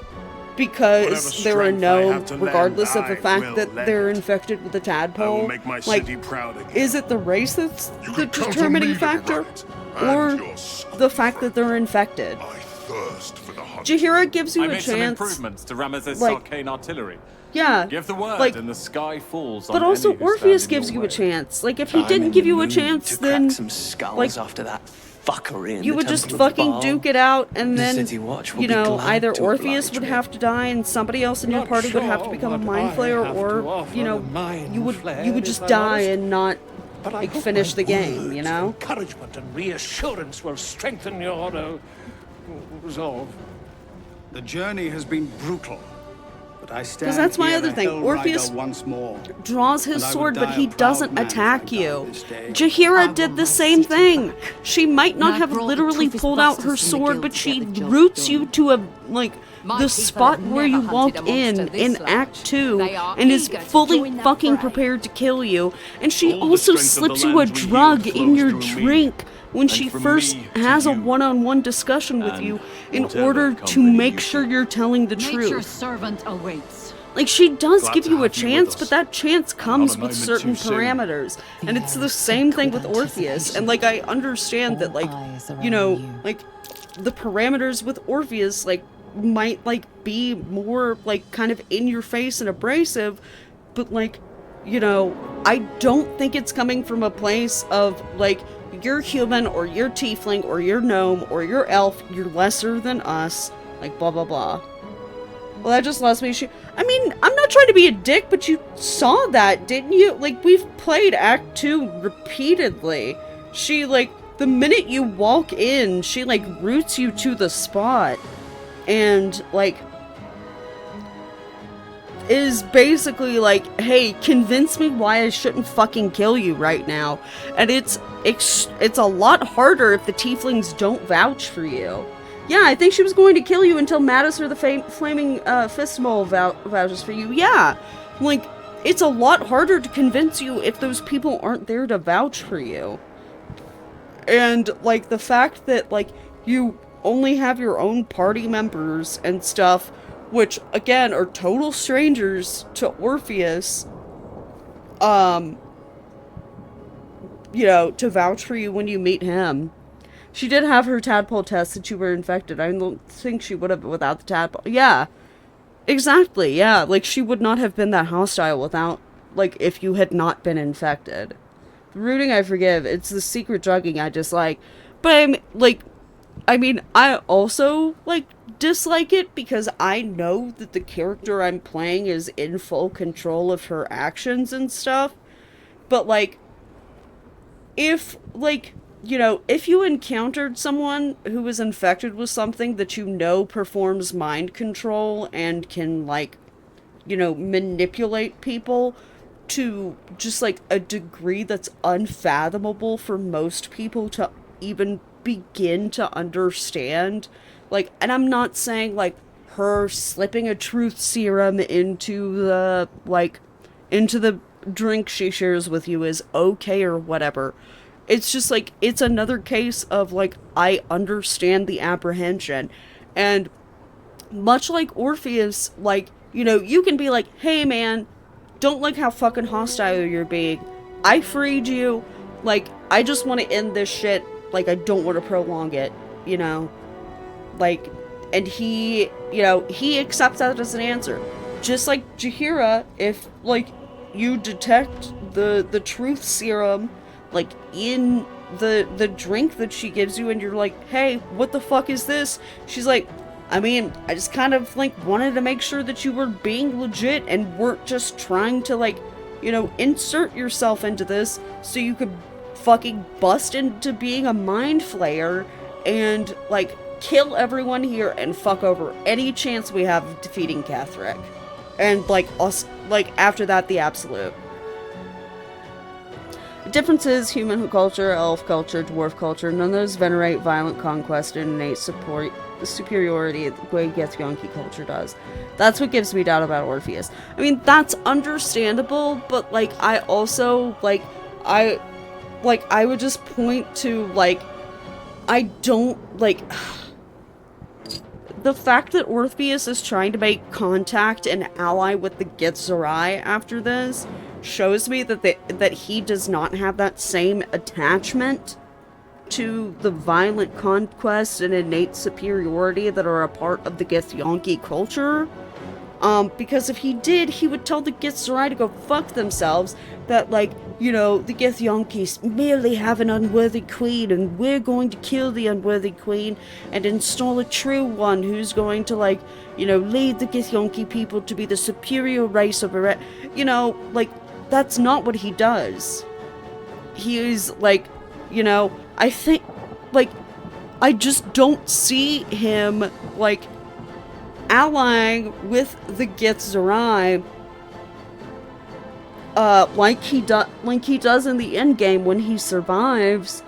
because they're a strength I gnome, have to lend, regardless of the I fact will that lend they're it. infected with the I tadpole? will make my Like, city proud again. is it the race that's the can count on determining me to factor? provide, Or and your the fact that they're infected? Thirst for the hunt. Jaheira gives you I a made some chance. improvements to Ramesses' like- arcane artillery. Yeah, Give the word like, and the sky falls on but also any who Orpheus stand in gives your you a way. chance. Like, if he I'm didn't in give the you a mood chance, to then crack some skulls like, after that fuckery in you the would just Temple of fucking Baal. duke it out, and The then, City Watch will you be know, glad either to Orpheus oblige would me. have to die, and somebody else in your Not party would have to sure become a what mind I flayer, have to or, offer you know, the mind you would flayer, just if I'm die honest. and not, But I like, hope finish my the game, you words know? of encouragement and reassurance will strengthen your resolve. The journey has been brutal. Because that's my other thing. Orpheus draws his sword, but he doesn't attack you. Jaheira did the same thing. She might not have literally pulled out her sword, but she roots you to the spot where you walk in Act 2, and is fully fucking prepared to kill you. And she also slips you a drug in your drink when she first has a one-on-one discussion with you in order to make sure you're telling the truth. Nature's servant awaits. Like, she does give you a chance, but that chance comes with certain parameters. And it's the same thing with Orpheus. And, like, I understand that, like, you know, like, the parameters with Orpheus, like, might, like, be more, like, kind of in your face and abrasive, but, like, you know, I don't think it's coming from a place of, like, you're human, or you're tiefling, or you're gnome, or you're elf, you're lesser than us, like, blah, blah, blah. Well, that just lets me I mean, I'm not trying to be a dick, but you saw that, didn't you? Like, we've played Act 2 repeatedly. She, like, the minute you walk in, she, like, roots you to the spot. And, like, is basically like, hey, convince me why I shouldn't fucking kill you right now. And it's a lot harder if the tieflings don't vouch for you. Yeah, I think she was going to kill you until Mattis or the Flaming Fist Mole vouches for you. Yeah, like, it's a lot harder to convince you if those people aren't there to vouch for you. And, like, the fact that, like, you only have your own party members and stuff, which, again, are total strangers to Orpheus, you know, to vouch for you when you meet him. She did have her tadpole test that you were infected. I don't think she would have without the tadpole. Yeah, exactly, yeah. Like, she would not have been that hostile without, like, if you had not been infected. The rooting I forgive. It's the secret drugging I dislike. But I mean, I also, like, dislike it because I know that the character I'm playing is in full control of her actions and stuff. But, like, if, like, you know, if you encountered someone who was infected with something that you know performs mind control and can, like, you know, manipulate people to just, like, a degree that's unfathomable for most people to even begin to understand, like, and I'm not saying, like, her slipping a truth serum into the, like, into the drink she shares with you is okay or whatever. It's just, like, it's another case of, like, I understand the apprehension. And much like Orpheus, like, you know, you can be like, hey, man, don't like how fucking hostile you're being. I freed you. Like, I just want to end this shit. Like, I don't want to prolong it, you know? Like, and he, you know, he accepts that as an answer. Just like Jaheira, if, like, you detect the truth serum, like, in the drink that she gives you, and you're like, hey, what the fuck is this? She's like, I mean, I just kind of, like, wanted to make sure that you were being legit and weren't just trying to, like, you know, insert yourself into this so you could fucking bust into being a mind flayer and, like, kill everyone here and fuck over any chance we have of defeating Ketheric. And, like, us, like, after that, the absolute. The difference is human culture, elf culture, dwarf culture. None of those venerate violent conquest and innate superiority the way Githyanki culture does. That's what gives me doubt about Orpheus. I mean, that's understandable, but, like, I also, like, I would just point to, like, I don't, like, the fact that Orpheus is trying to make contact and ally with the Githzerai after this shows me that he does not have that same attachment to the violent conquest and innate superiority that are a part of the Githyanki culture. Because if he did, he would tell the Githzerai to go fuck themselves, that, like, you know, the Githyankis merely have an unworthy queen, and we're going to kill the unworthy queen and install a true one who's going to, like, you know, lead the Githyanki people to be the superior race of a, you know, like, that's not what he does. He is, like, you know, I think, like, I just don't see him, like, allying with the Githzerai, like he does in the endgame when he survives,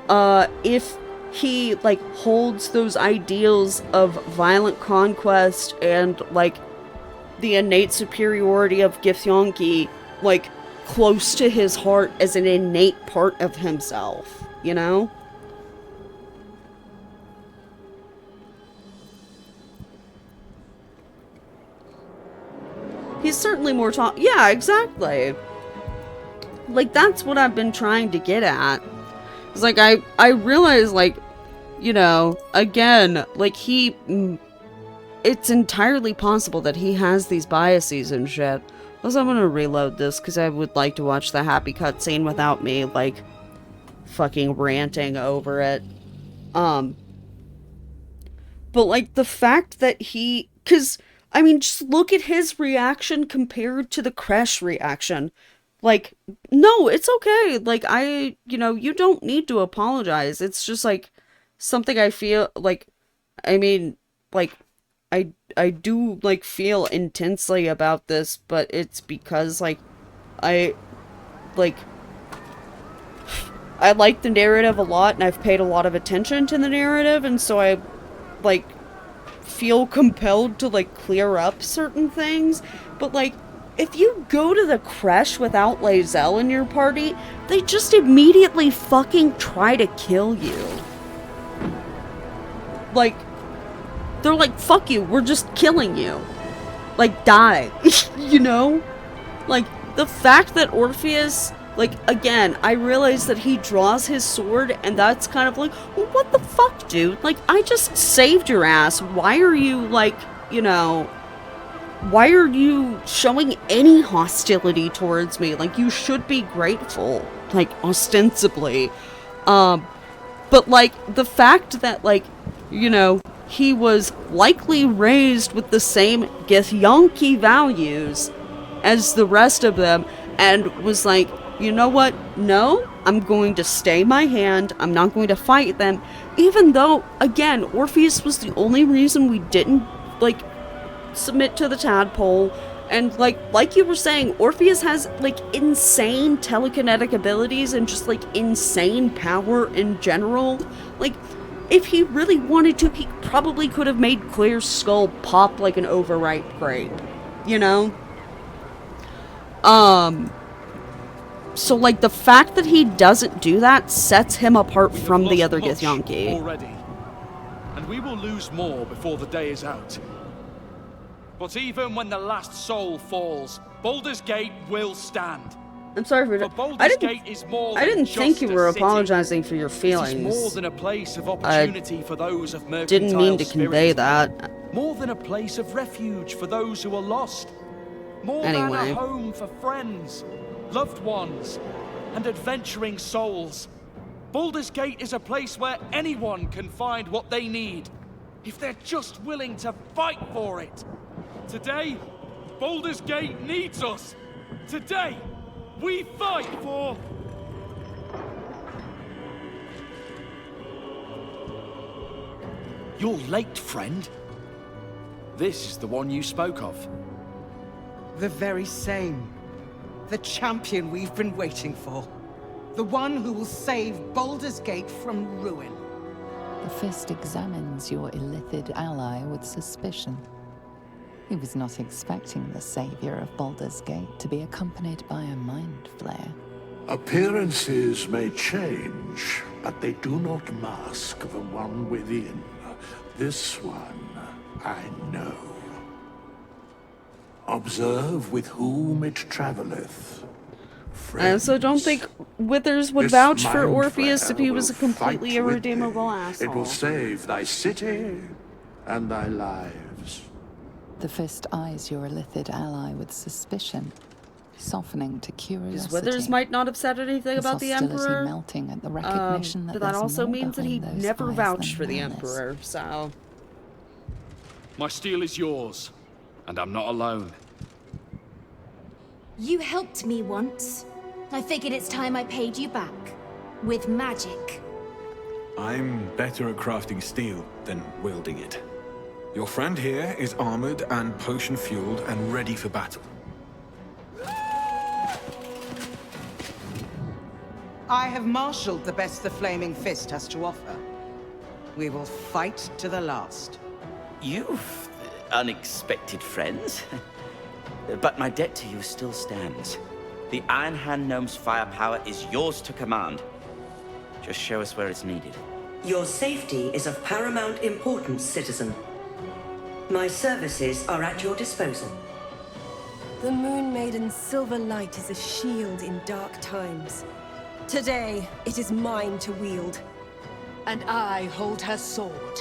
if he, like, holds those ideals of violent conquest and, like, the innate superiority of Githyanki, like, close to his heart as an innate part of himself, you know? He's certainly more yeah, exactly. Like, that's what I've been trying to get at. It's like, I realize, like, you know, again, like, it's entirely possible that he has these biases and shit. Also, I'm gonna reload this, because I would like to watch the happy cutscene without me, like, fucking ranting over it. But, like, the fact that because, I mean, just look at his reaction compared to the Kresh reaction. Like, no, it's okay. Like, you know, you don't need to apologize. It's just, like, something I feel, like, I mean, like, I do, like, feel intensely about this, but it's because, like, I like the narrative a lot, and I've paid a lot of attention to the narrative, and so I, like, feel compelled to, like, clear up certain things. But, like, if you go to the Kresh without Lae'zel in your party, they just immediately fucking try to kill you. Like, they're like, fuck you, we're just killing you. Like, die. You know? Like, the fact that Orpheus, like, again, I realize that he draws his sword, and that's kind of like, well, what the fuck, dude? Like, I just saved your ass. Why are you, like, you know, why are you showing any hostility towards me? Like, you should be grateful, like, ostensibly. But, like, the fact that, like, you know, he was likely raised with the same Githyanki values as the rest of them, and was like, you know what? No, I'm going to stay my hand. I'm not going to fight them. Even though, again, Orpheus was the only reason we didn't, like, submit to the tadpole. And, like you were saying, Orpheus has, like, insane telekinetic abilities and just, like, insane power in general. Like, if he really wanted to, he probably could have made Clear's skull pop like an overripe grape. You know? So, like, the fact that he doesn't do that sets him apart from the other Githyanki. Already, and we will lose more before the day is out. But even when the last soul falls, Baldur's Gate will stand. I'm sorry for that. I didn't think you were apologizing for your feelings. It is more than a place of opportunity for those of mercantile didn't mean to convey that. More than a place of refuge for those who are lost. More than a home for friends, loved ones, and adventuring souls. Baldur's Gate is a place where anyone can find what they need, if they're just willing to fight for it. Today, Baldur's Gate needs us. Today, we fight for... You're late, friend. This is the one you spoke of. The very same. The champion we've been waiting for. The one who will save Baldur's Gate from ruin. The Fist examines your illithid ally with suspicion. He was not expecting the savior of Baldur's Gate to be accompanied by a mind flare. Appearances may change, but they do not mask the one within. This one, I know. Observe with whom it traveleth. I also don't think Withers would vouch for Orpheus if he was a completely irredeemable asshole. It will save thy city and thy lives. The Fist eyes your illithid ally with suspicion, softening to curiosity. Withers might not have said anything about the Emperor, melting at the recognition but that also means that he never vouched for the Emperor, so... My steel is yours, and I'm not alone. You helped me once. I figured it's time I paid you back. With magic. I'm better at crafting steel than wielding it. Your friend here is armored and potion-fueled and ready for battle. I have marshaled the best the Flaming Fist has to offer. We will fight to the last. You've unexpected friends. But my debt to you still stands. The Iron Hand Gnome's firepower is yours to command. Just show us where it's needed. Your safety is of paramount importance, citizen. My services are at your disposal. The Moon Maiden's silver light is a shield in dark times. Today, it is mine to wield. And I hold her sword.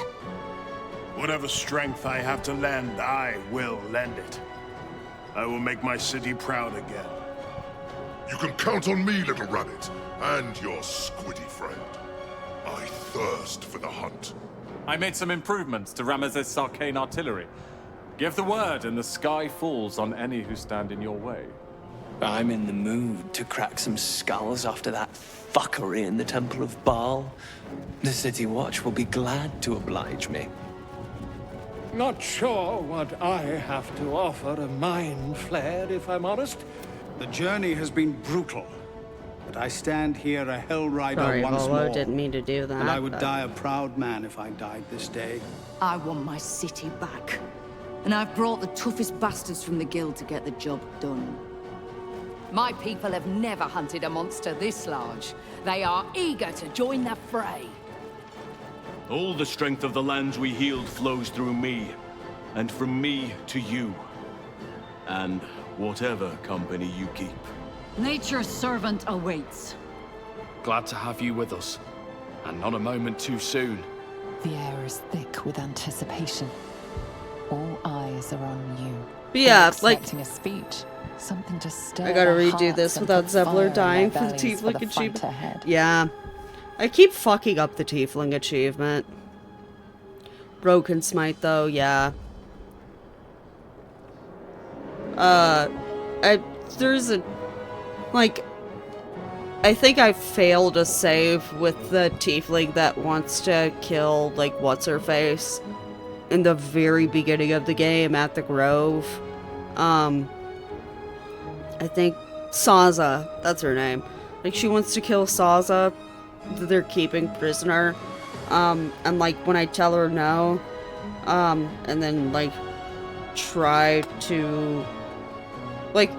Whatever strength I have to lend, I will lend it. I will make my city proud again. You can count on me, little rabbit, and your squiddy friend. I thirst for the hunt. I made some improvements to Ramesses' arcane artillery. Give the word and the sky falls on any who stand in your way. I'm in the mood to crack some skulls after that fuckery in the Temple of Baal. The City Watch will be glad to oblige me. Not sure what I have to offer a mind flare, if I'm honest. The journey has been brutal, but I stand here a Hell Rider Sorry, once Volo, more. didn't mean to do that. And I would but- die a proud man if I died this day. I want my city back. And I've brought the toughest bastards from the guild to get the job done. My people have never hunted a monster this large. They are eager to join the fray. All the strength of the lands we healed flows through me, and from me to you. And whatever company you keep. Nature's servant awaits. Glad to have you with us. And not a moment too soon. The air is thick with anticipation. All eyes are on you. But yeah, They're like, expecting a speech. Something to stir I gotta their redo this hearts and without put fire Zebler in dying their for the bellies Tiefling the fight achievement. ahead. Yeah. I keep fucking up the Tiefling achievement. Broken Smite, though, yeah. There's a... Like... I think I failed a save with the Tiefling that wants to kill, like, What's-Her-Face in the very beginning of the game at the Grove. I think Saza, that's her name. Like, she wants to kill Saza that they're keeping prisoner. And, like, when I tell her no, and then, like, try to, like,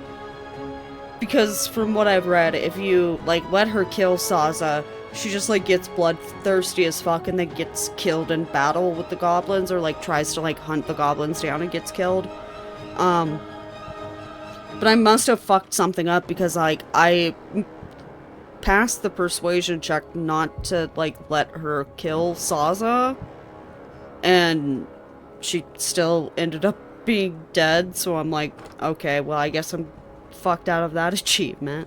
because from what I've read, if you, like, let her kill Saza, she just, like, gets bloodthirsty as fuck and then gets killed in battle with the goblins, or, like, tries to, like, hunt the goblins down and gets killed. But I must have fucked something up because, like, I passed the persuasion check not to, like, let her kill Saza, and she still ended up being dead, so I'm like, okay, well, I guess I'm fucked out of that achievement.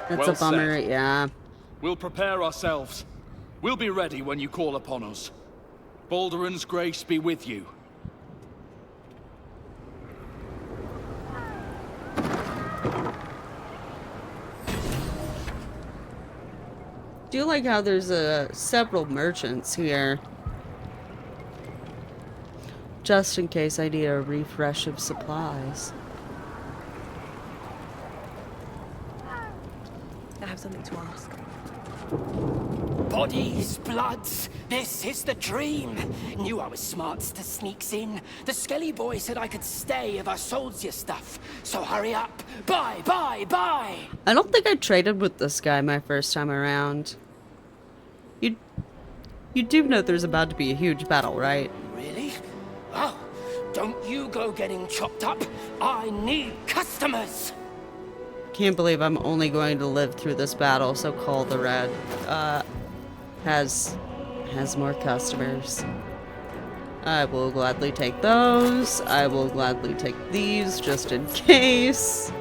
That's Well a bummer, said. yeah. We'll prepare ourselves. We'll be ready when you call upon us. Balduran's grace be with you. Do you like how there's several merchants here? Just in case I need a refresh of supplies. I have something to ask. Bodies, bloods, this is the dream. Knew I was smart to sneaks in. The skelly boy said I could stay if I sold your stuff. So hurry up. Bye, bye, bye. I don't think I traded with this guy my first time around. You do know there's about to be a huge battle, right? Really? Oh, don't you go getting chopped up. I need customers. Can't believe I'm only going to live through this battle, so Call the Red has more customers. I will gladly take those. I will gladly take these just in case.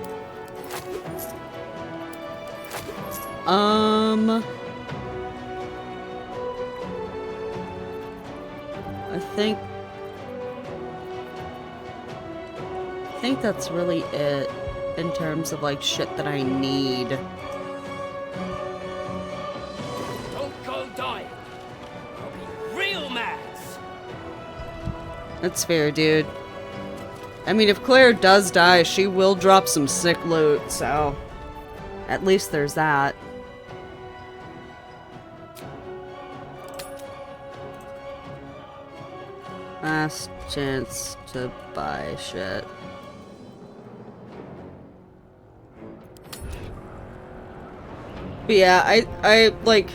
think that's really it in terms of like shit that I need. Don't go die. I'll be real mad. That's fair, dude. I mean, if Claire does die, she will drop some sick loot, so at least there's that. Last chance to buy shit. But yeah, I like...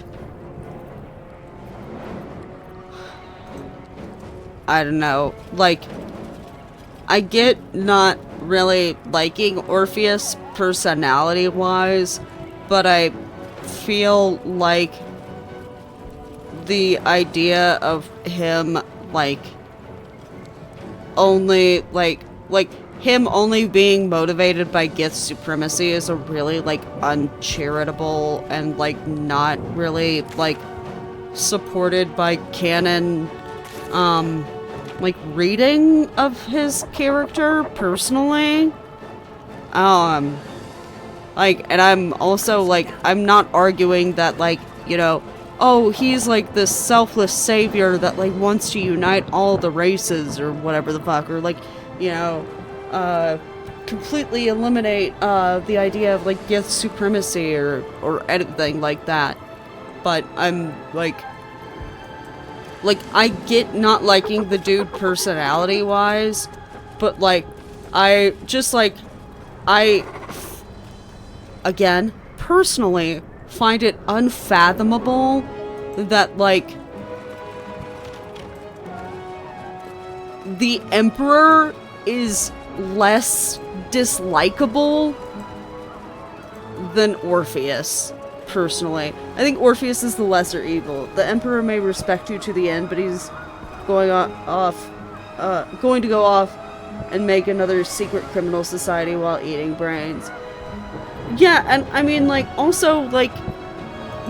I don't know, like, I get not really liking Orpheus personality-wise, but I feel like the idea of him, like, only, like him only being motivated by Gith's supremacy is a really, like, uncharitable and, like, not really, like, supported by canon, like, reading of his character, personally. Like, and I'm also, like, I'm not arguing that, like, you know, oh, he's, like, this selfless savior that, like, wants to unite all the races, or whatever the fuck, or, like, you know, completely eliminate, the idea of, like, Gith's supremacy, or anything like that. But I'm, like, I get not liking the dude personality-wise, but, like, I just, like, again, personally, find it unfathomable that, like, the Emperor is less dislikable than Orpheus. Personally, I think Orpheus is the lesser evil. The Emperor may respect you to the end, but he's going going to go off and make another secret criminal society while eating brains. Yeah, and I mean, like, also, like,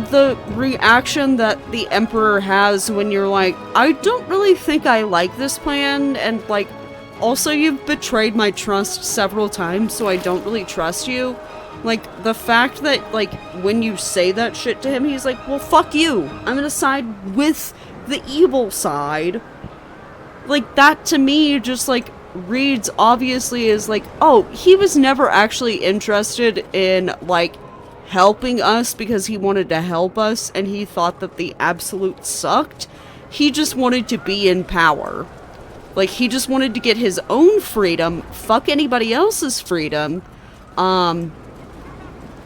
the reaction that the Emperor has when you're like, I don't really think I like this plan, and, like, also you've betrayed my trust several times, so I don't really trust you. Like, the fact that, like, when you say that shit to him, he's like, well, fuck you. I'm gonna side with the evil side. Like, that to me just, like, reads obviously as, like, oh, he was never actually interested in, like, helping us because he wanted to help us and he thought that the Absolute sucked. He just wanted to be in power. Like, he just wanted to get his own freedom, fuck anybody else's freedom,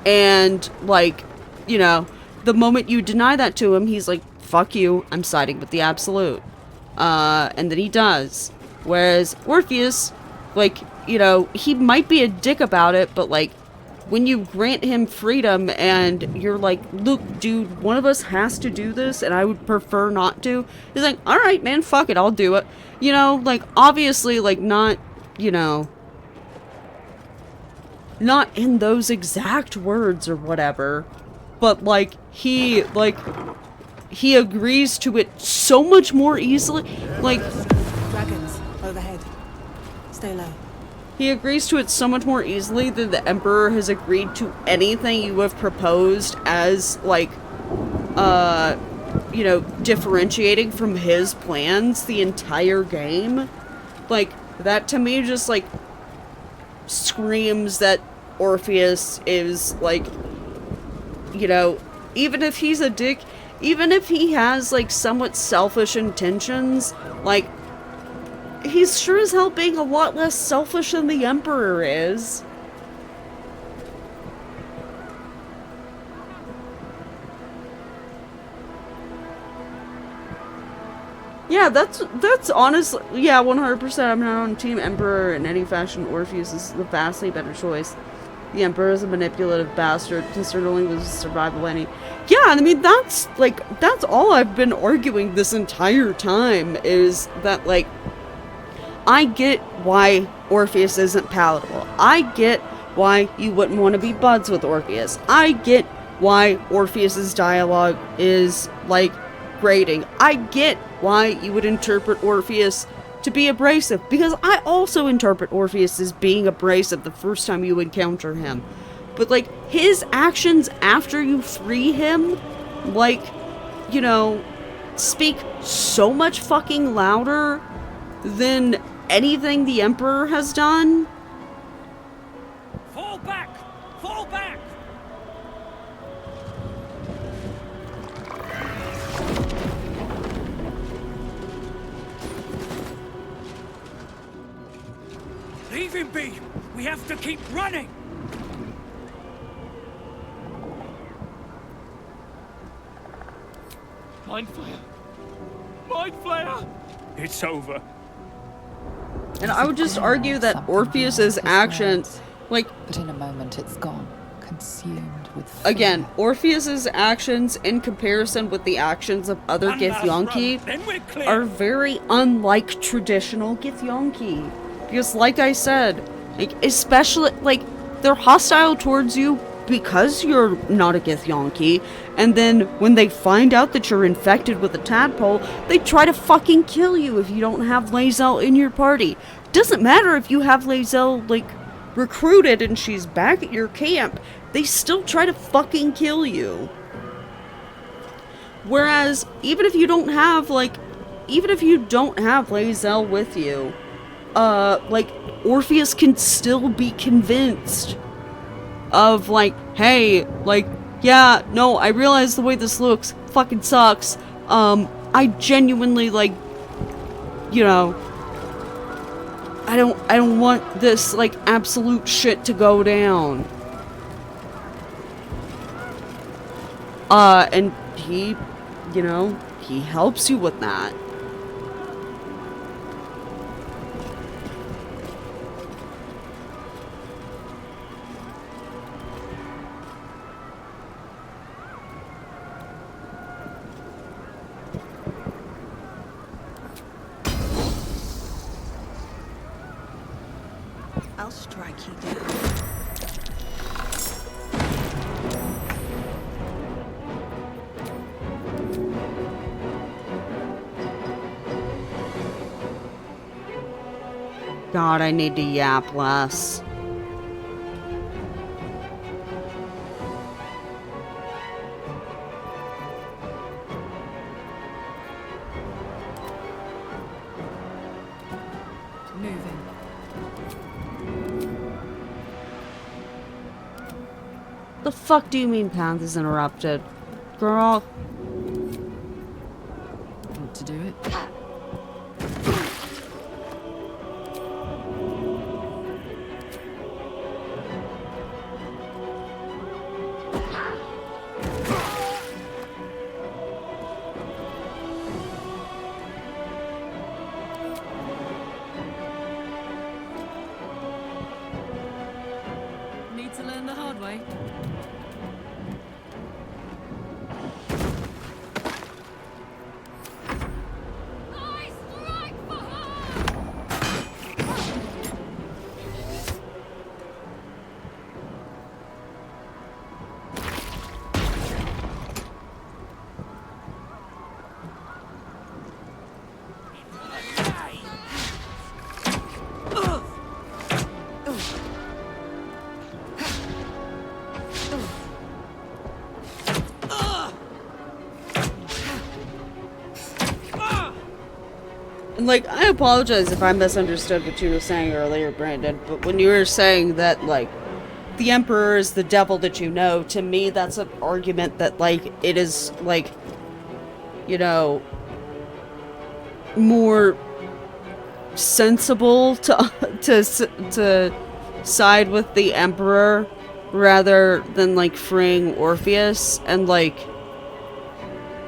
and, like, you know, the moment you deny that to him, he's like, fuck you, I'm siding with the Absolute. And then he does. Whereas Orpheus, like, you know, he might be a dick about it, but, like, when you grant him freedom and you're like, look, dude, one of us has to do this and I would prefer not to, he's like, alright, man, fuck it, I'll do it. You know, like, obviously, like, not, you know, not in those exact words or whatever, but, like, he agrees to it so much more easily, like... Dragons, overhead. Stay low. He agrees to it so much more easily than the Emperor has agreed to anything you have proposed as, like, you know, differentiating from his plans the entire game. Like, that to me just, like, screams that Orpheus is, like, you know, even if he's a dick, even if he has, like, somewhat selfish intentions, like, he's sure as hell being a lot less selfish than the Emperor is. Yeah, that's honestly, yeah, 100%. I'm not on Team Emperor in any fashion. Orpheus is the vastly better choice. The Emperor is a manipulative bastard, concerned only with survival any. Yeah, I mean, that's, like, that's all I've been arguing this entire time, is that, like, I get why Orpheus isn't palatable. I get why you wouldn't want to be buds with Orpheus. I get why Orpheus's dialogue is, like, grating. I get why you would interpret Orpheus to be abrasive, because I also interpret Orpheus as being abrasive the first time you encounter him. But, like, his actions after you free him, like, you know, speak so much fucking louder than anything the Emperor has done. Fall back! Fall back! Leave him be! We have to keep running! Mind Flayer! Mind Flayer! It's over. And I would just argue that Orpheus's actions, like... But in a moment it's gone, consumed with fear. Again, Orpheus's actions in comparison with the actions of other Githyanki are very unlike traditional Githyanki. Because like I said, like, especially, like, they're hostile towards you because you're not a Githyanki, and then when they find out that you're infected with a tadpole, they try to fucking kill you if you don't have Lae'zel in your party. Doesn't matter if you have Lae'zel, like, recruited and she's back at your camp, they still try to fucking kill you. Whereas, even if you don't have Lae'zel with you, like, Orpheus can still be convinced of, like, hey, like, yeah, no, I realize the way this looks fucking sucks. I genuinely, like, you know, I don't want this, like, absolute shit to go down. And he, you know, he helps you with that. I'll strike you down. God, I need to yap less. Moving. The fuck do you mean path is interrupted? Girl. Want to do it? Need to learn the hard way. And, like, I apologize if I misunderstood what you were saying earlier, Brandon, but when you were saying that, like, the Emperor is the devil that you know, to me that's an argument that, like, it is, like, you know, more sensible to side with the Emperor rather than, like, freeing Orpheus. And, like,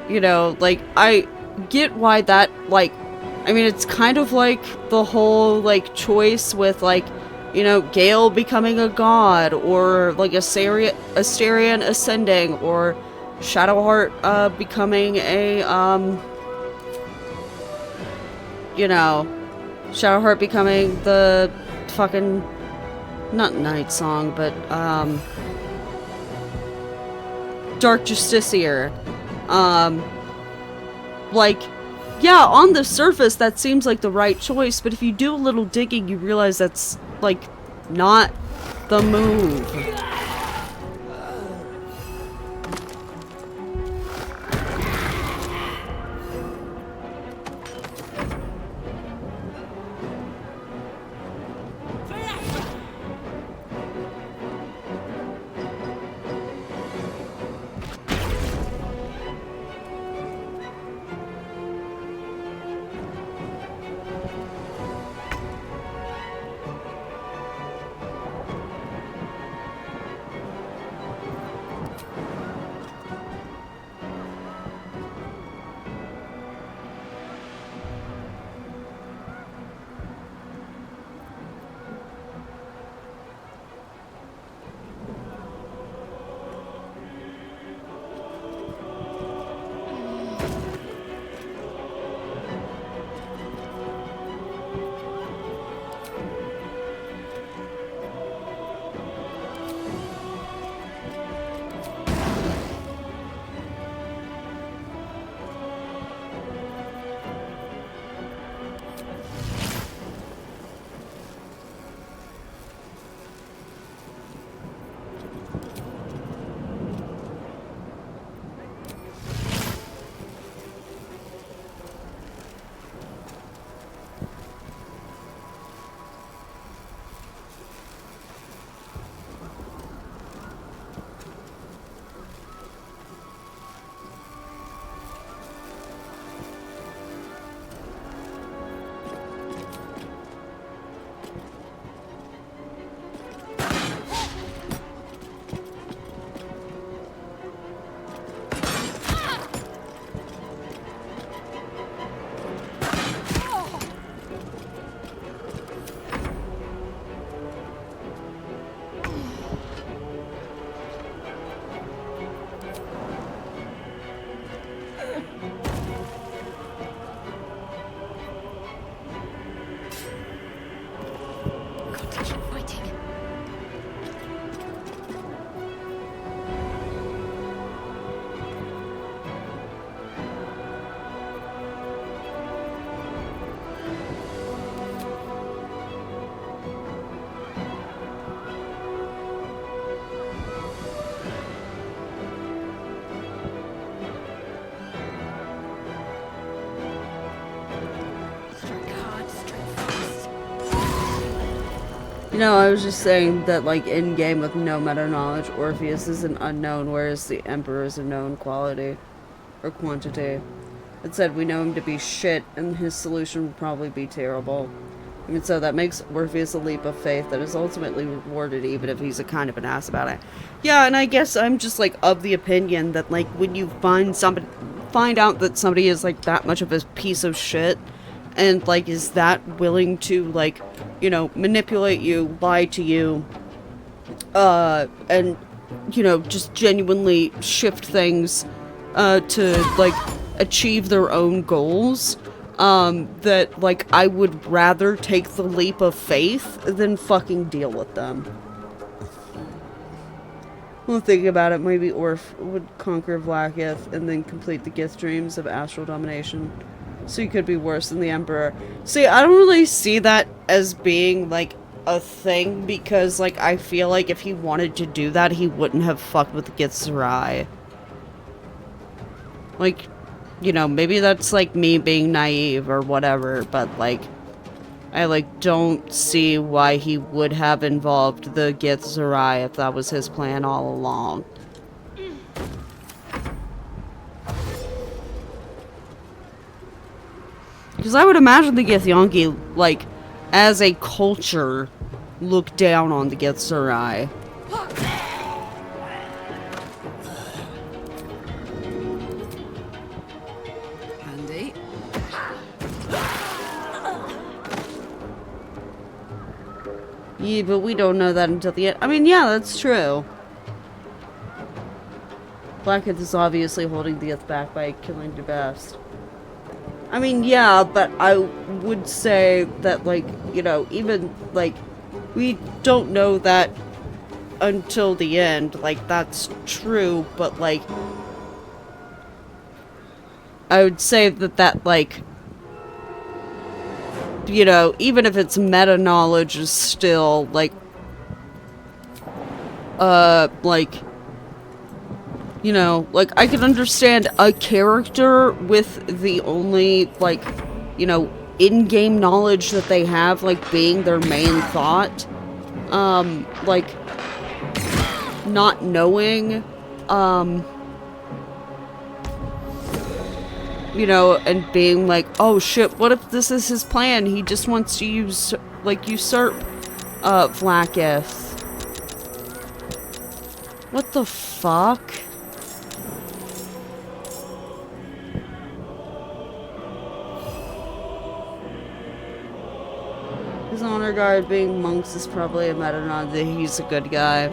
you know, like, I get why that, like, I mean, it's kind of like the whole, like, choice with, like, you know, Gale becoming a god, or, like, Astarion ascending, or Shadowheart, becoming a, you know, Shadowheart becoming the fucking, not Night Song, but, Dark Justiciar. like, yeah, on the surface that seems like the right choice, but if you do a little digging, you realize that's, like, not the move. No, I was just saying that, like, in-game with no meta-knowledge, Orpheus is an unknown, whereas the Emperor is a known quality. Or quantity. It said we know him to be shit, and his solution would probably be terrible. I mean, so that makes Orpheus a leap of faith that is ultimately rewarded, even if he's a kind of an ass about it. Yeah, and I guess I'm just, like, of the opinion that, like, when you find out that somebody is, like, that much of a piece of shit, and, like, is that willing to, like, you know, manipulate you, lie to you, and, you know, just genuinely shift things, to, like, achieve their own goals, that, like, I would rather take the leap of faith than fucking deal with them. Well, think about it, maybe Orph would conquer Vlaakith and then complete the Gith dreams of astral domination. So he could be worse than the Emperor. See, I don't really see that as being, like, a thing, because, like, I feel like if he wanted to do that, he wouldn't have fucked with the Githzerai. Like, you know, maybe that's, like, me being naive or whatever, but, like, I, like, don't see why he would have involved the Githzerai if that was his plan all along. Because I would imagine the Githyanki, like, as a culture, look down on the Githzerai. Handy. Yeah, but we don't know that until the end. I mean, yeah, that's true. Blackhead is obviously holding the Gith back by killing the best. I mean, yeah, but I would say that, like, you know, even, like, we don't know that until the end. Like, that's true, but, like, I would say that, like, you know, even if it's meta-knowledge is still, like, you know, like, I can understand a character with the only, like, you know, in-game knowledge that they have, like, being their main thought. Like, not knowing, you know, and being like, oh shit, what if this is his plan? He just wants to use, like, usurp, Vlaakith. What the fuck? His honor guard being monks is probably a meta nod that he's a good guy.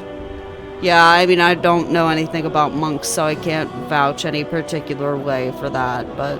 Yeah, I mean, I don't know anything about monks, so I can't vouch any particular way for that, but...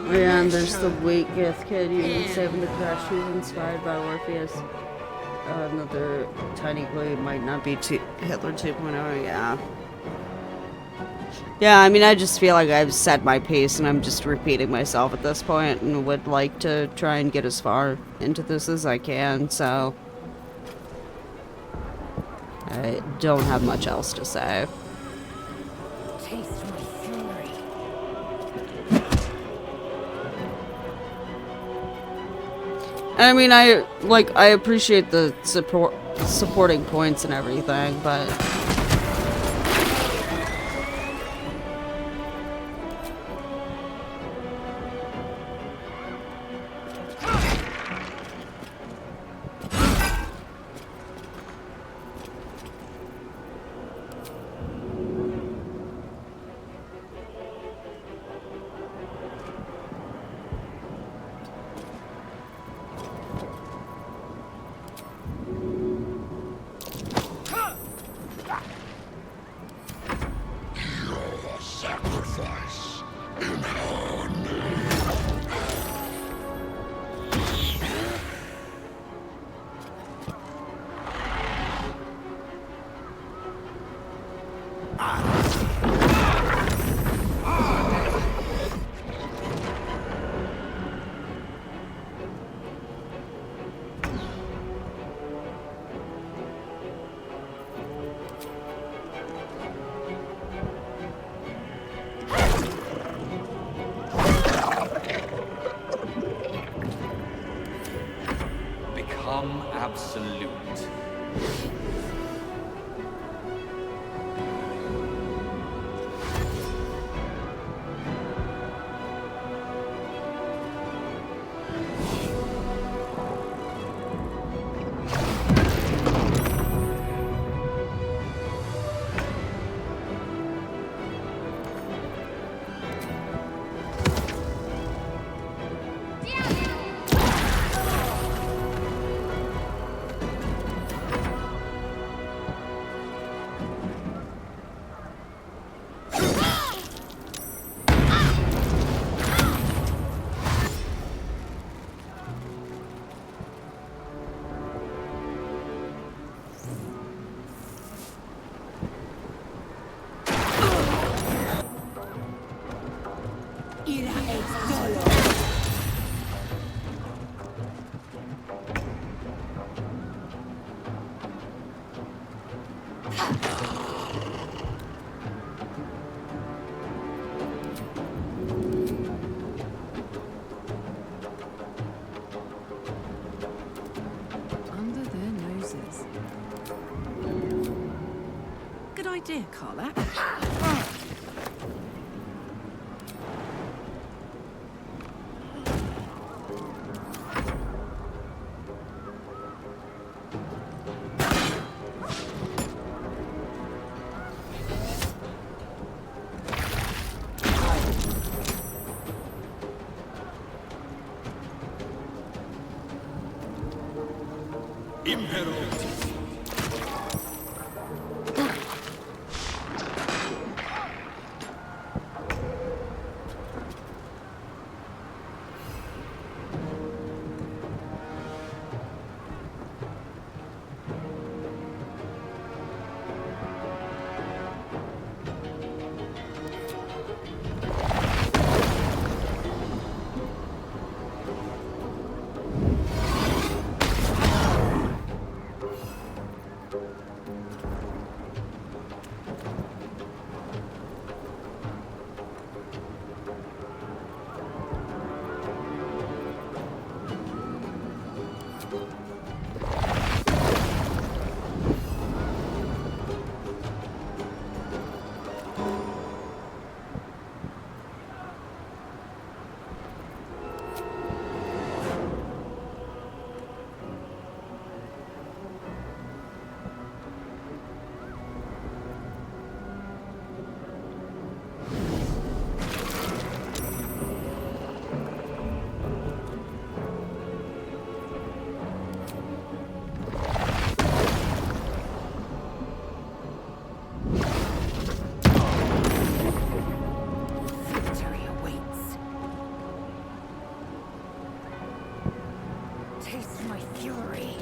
Oh yeah, and there's the weakest kid using saving the crash who's inspired by Orpheus. Another tiny clue might not be Hitler 2.0, yeah. Yeah, I mean, I just feel like I've said my piece and I'm just repeating myself at this point and would like to try and get as far into this as I can, so I don't have much else to say. Taste my fury. I mean, I appreciate the supporting points and everything, but Sacrifice in her name. Become absolute. Under their noses. Good idea, Carla. taste my fury.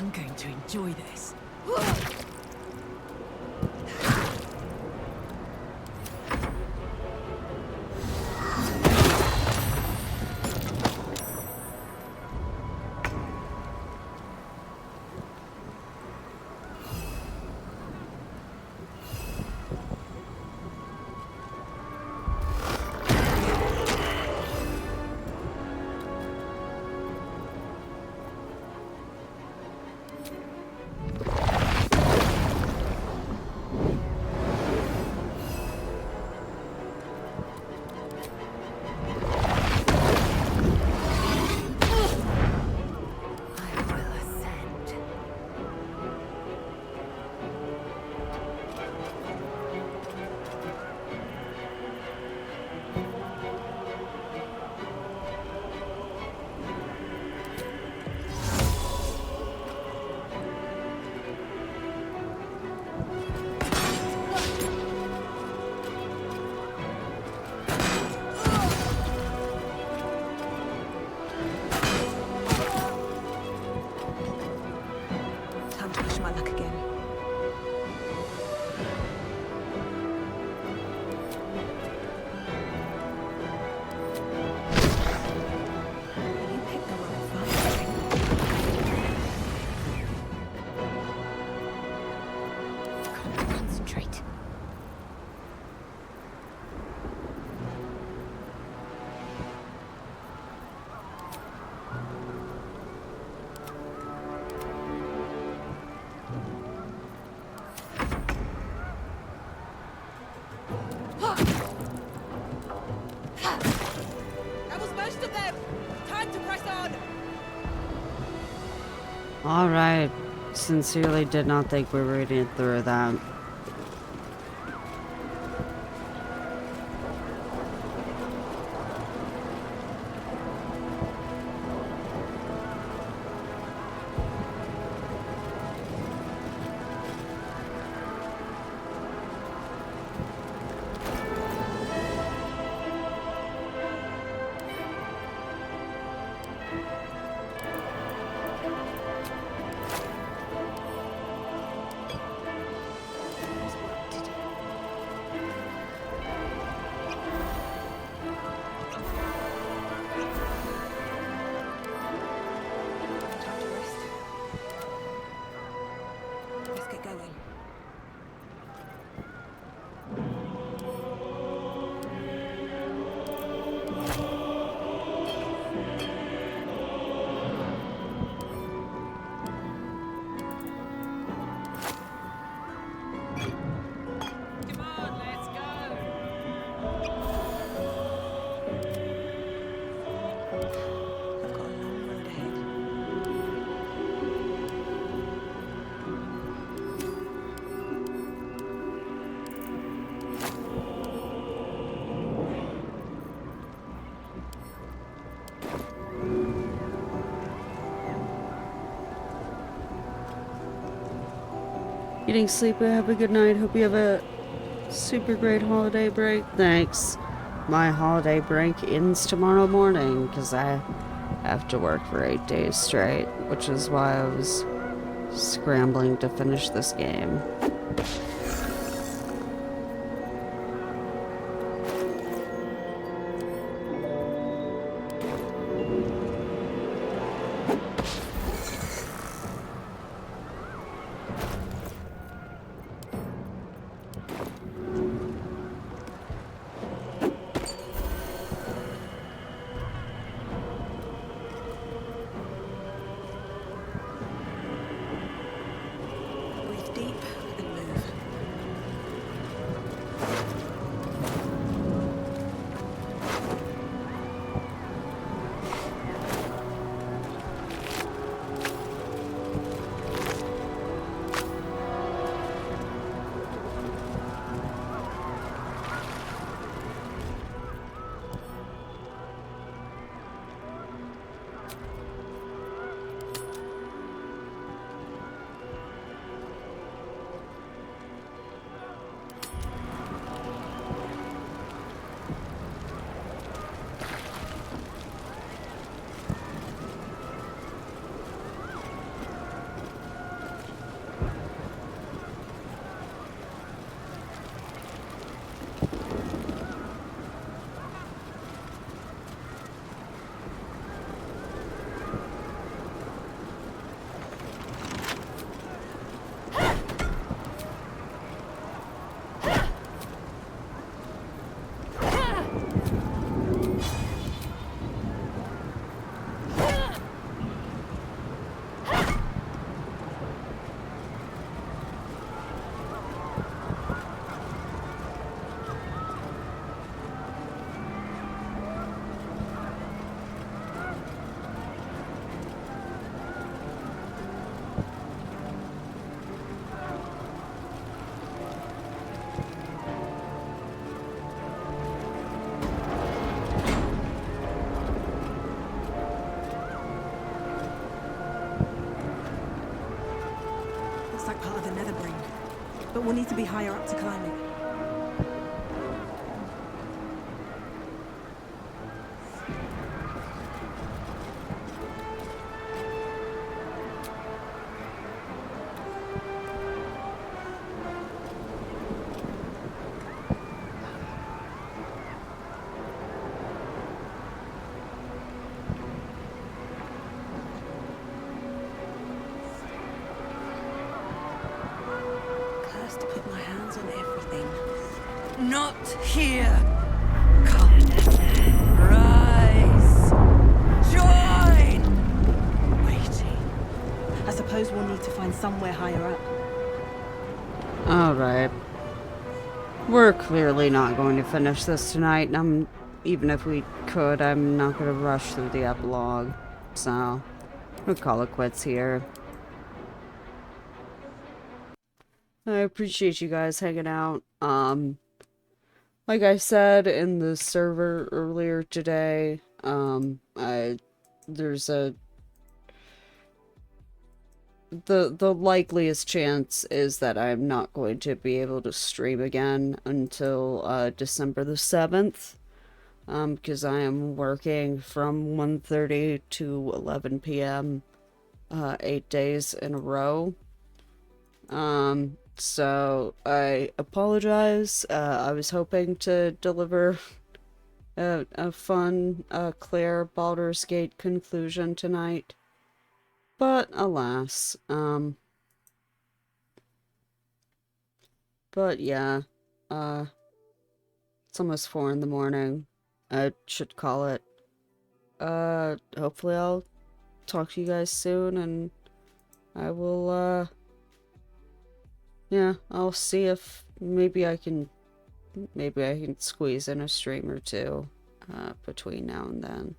I'm going to enjoy this. Time to push my luck again. You picked the wrong fight. Concentrate. That was most of them! Time to press on! Alright. Sincerely did not think we were going to get through that. Let's get going. Come on, let's go! I've got a long road ahead. Getting sleepy, have a good night. Hope you have a super great holiday break. Thanks. My holiday break ends tomorrow morning because I have to work for 8 days straight, which is why I was scrambling to finish this game. Breathe deep and move. like part of the Netherbrain. But we'll need to be higher up to climb it. Cursed to put my hands on everything. Not here! Come. Rise! Join! Waiting. I suppose we'll need to find somewhere higher up. Alright. We're clearly not going to finish this tonight, and even if we could, I'm not going to rush through the epilogue. So, we'll call it quits here. I appreciate you guys hanging out. Like I said in the server earlier today, there's a the likeliest chance is that I'm not going to be able to stream again until December the 7th, because I am working from 1:30 to 11 p.m. 8 days in a row. So I apologize. I was hoping to deliver a fun, clear Baldur's Gate conclusion tonight. But alas, but yeah, it's almost 4 in the morning. I should call it. Hopefully I'll talk to you guys soon, and I will, yeah, I'll see if maybe I can squeeze in a stream or two, between now and then.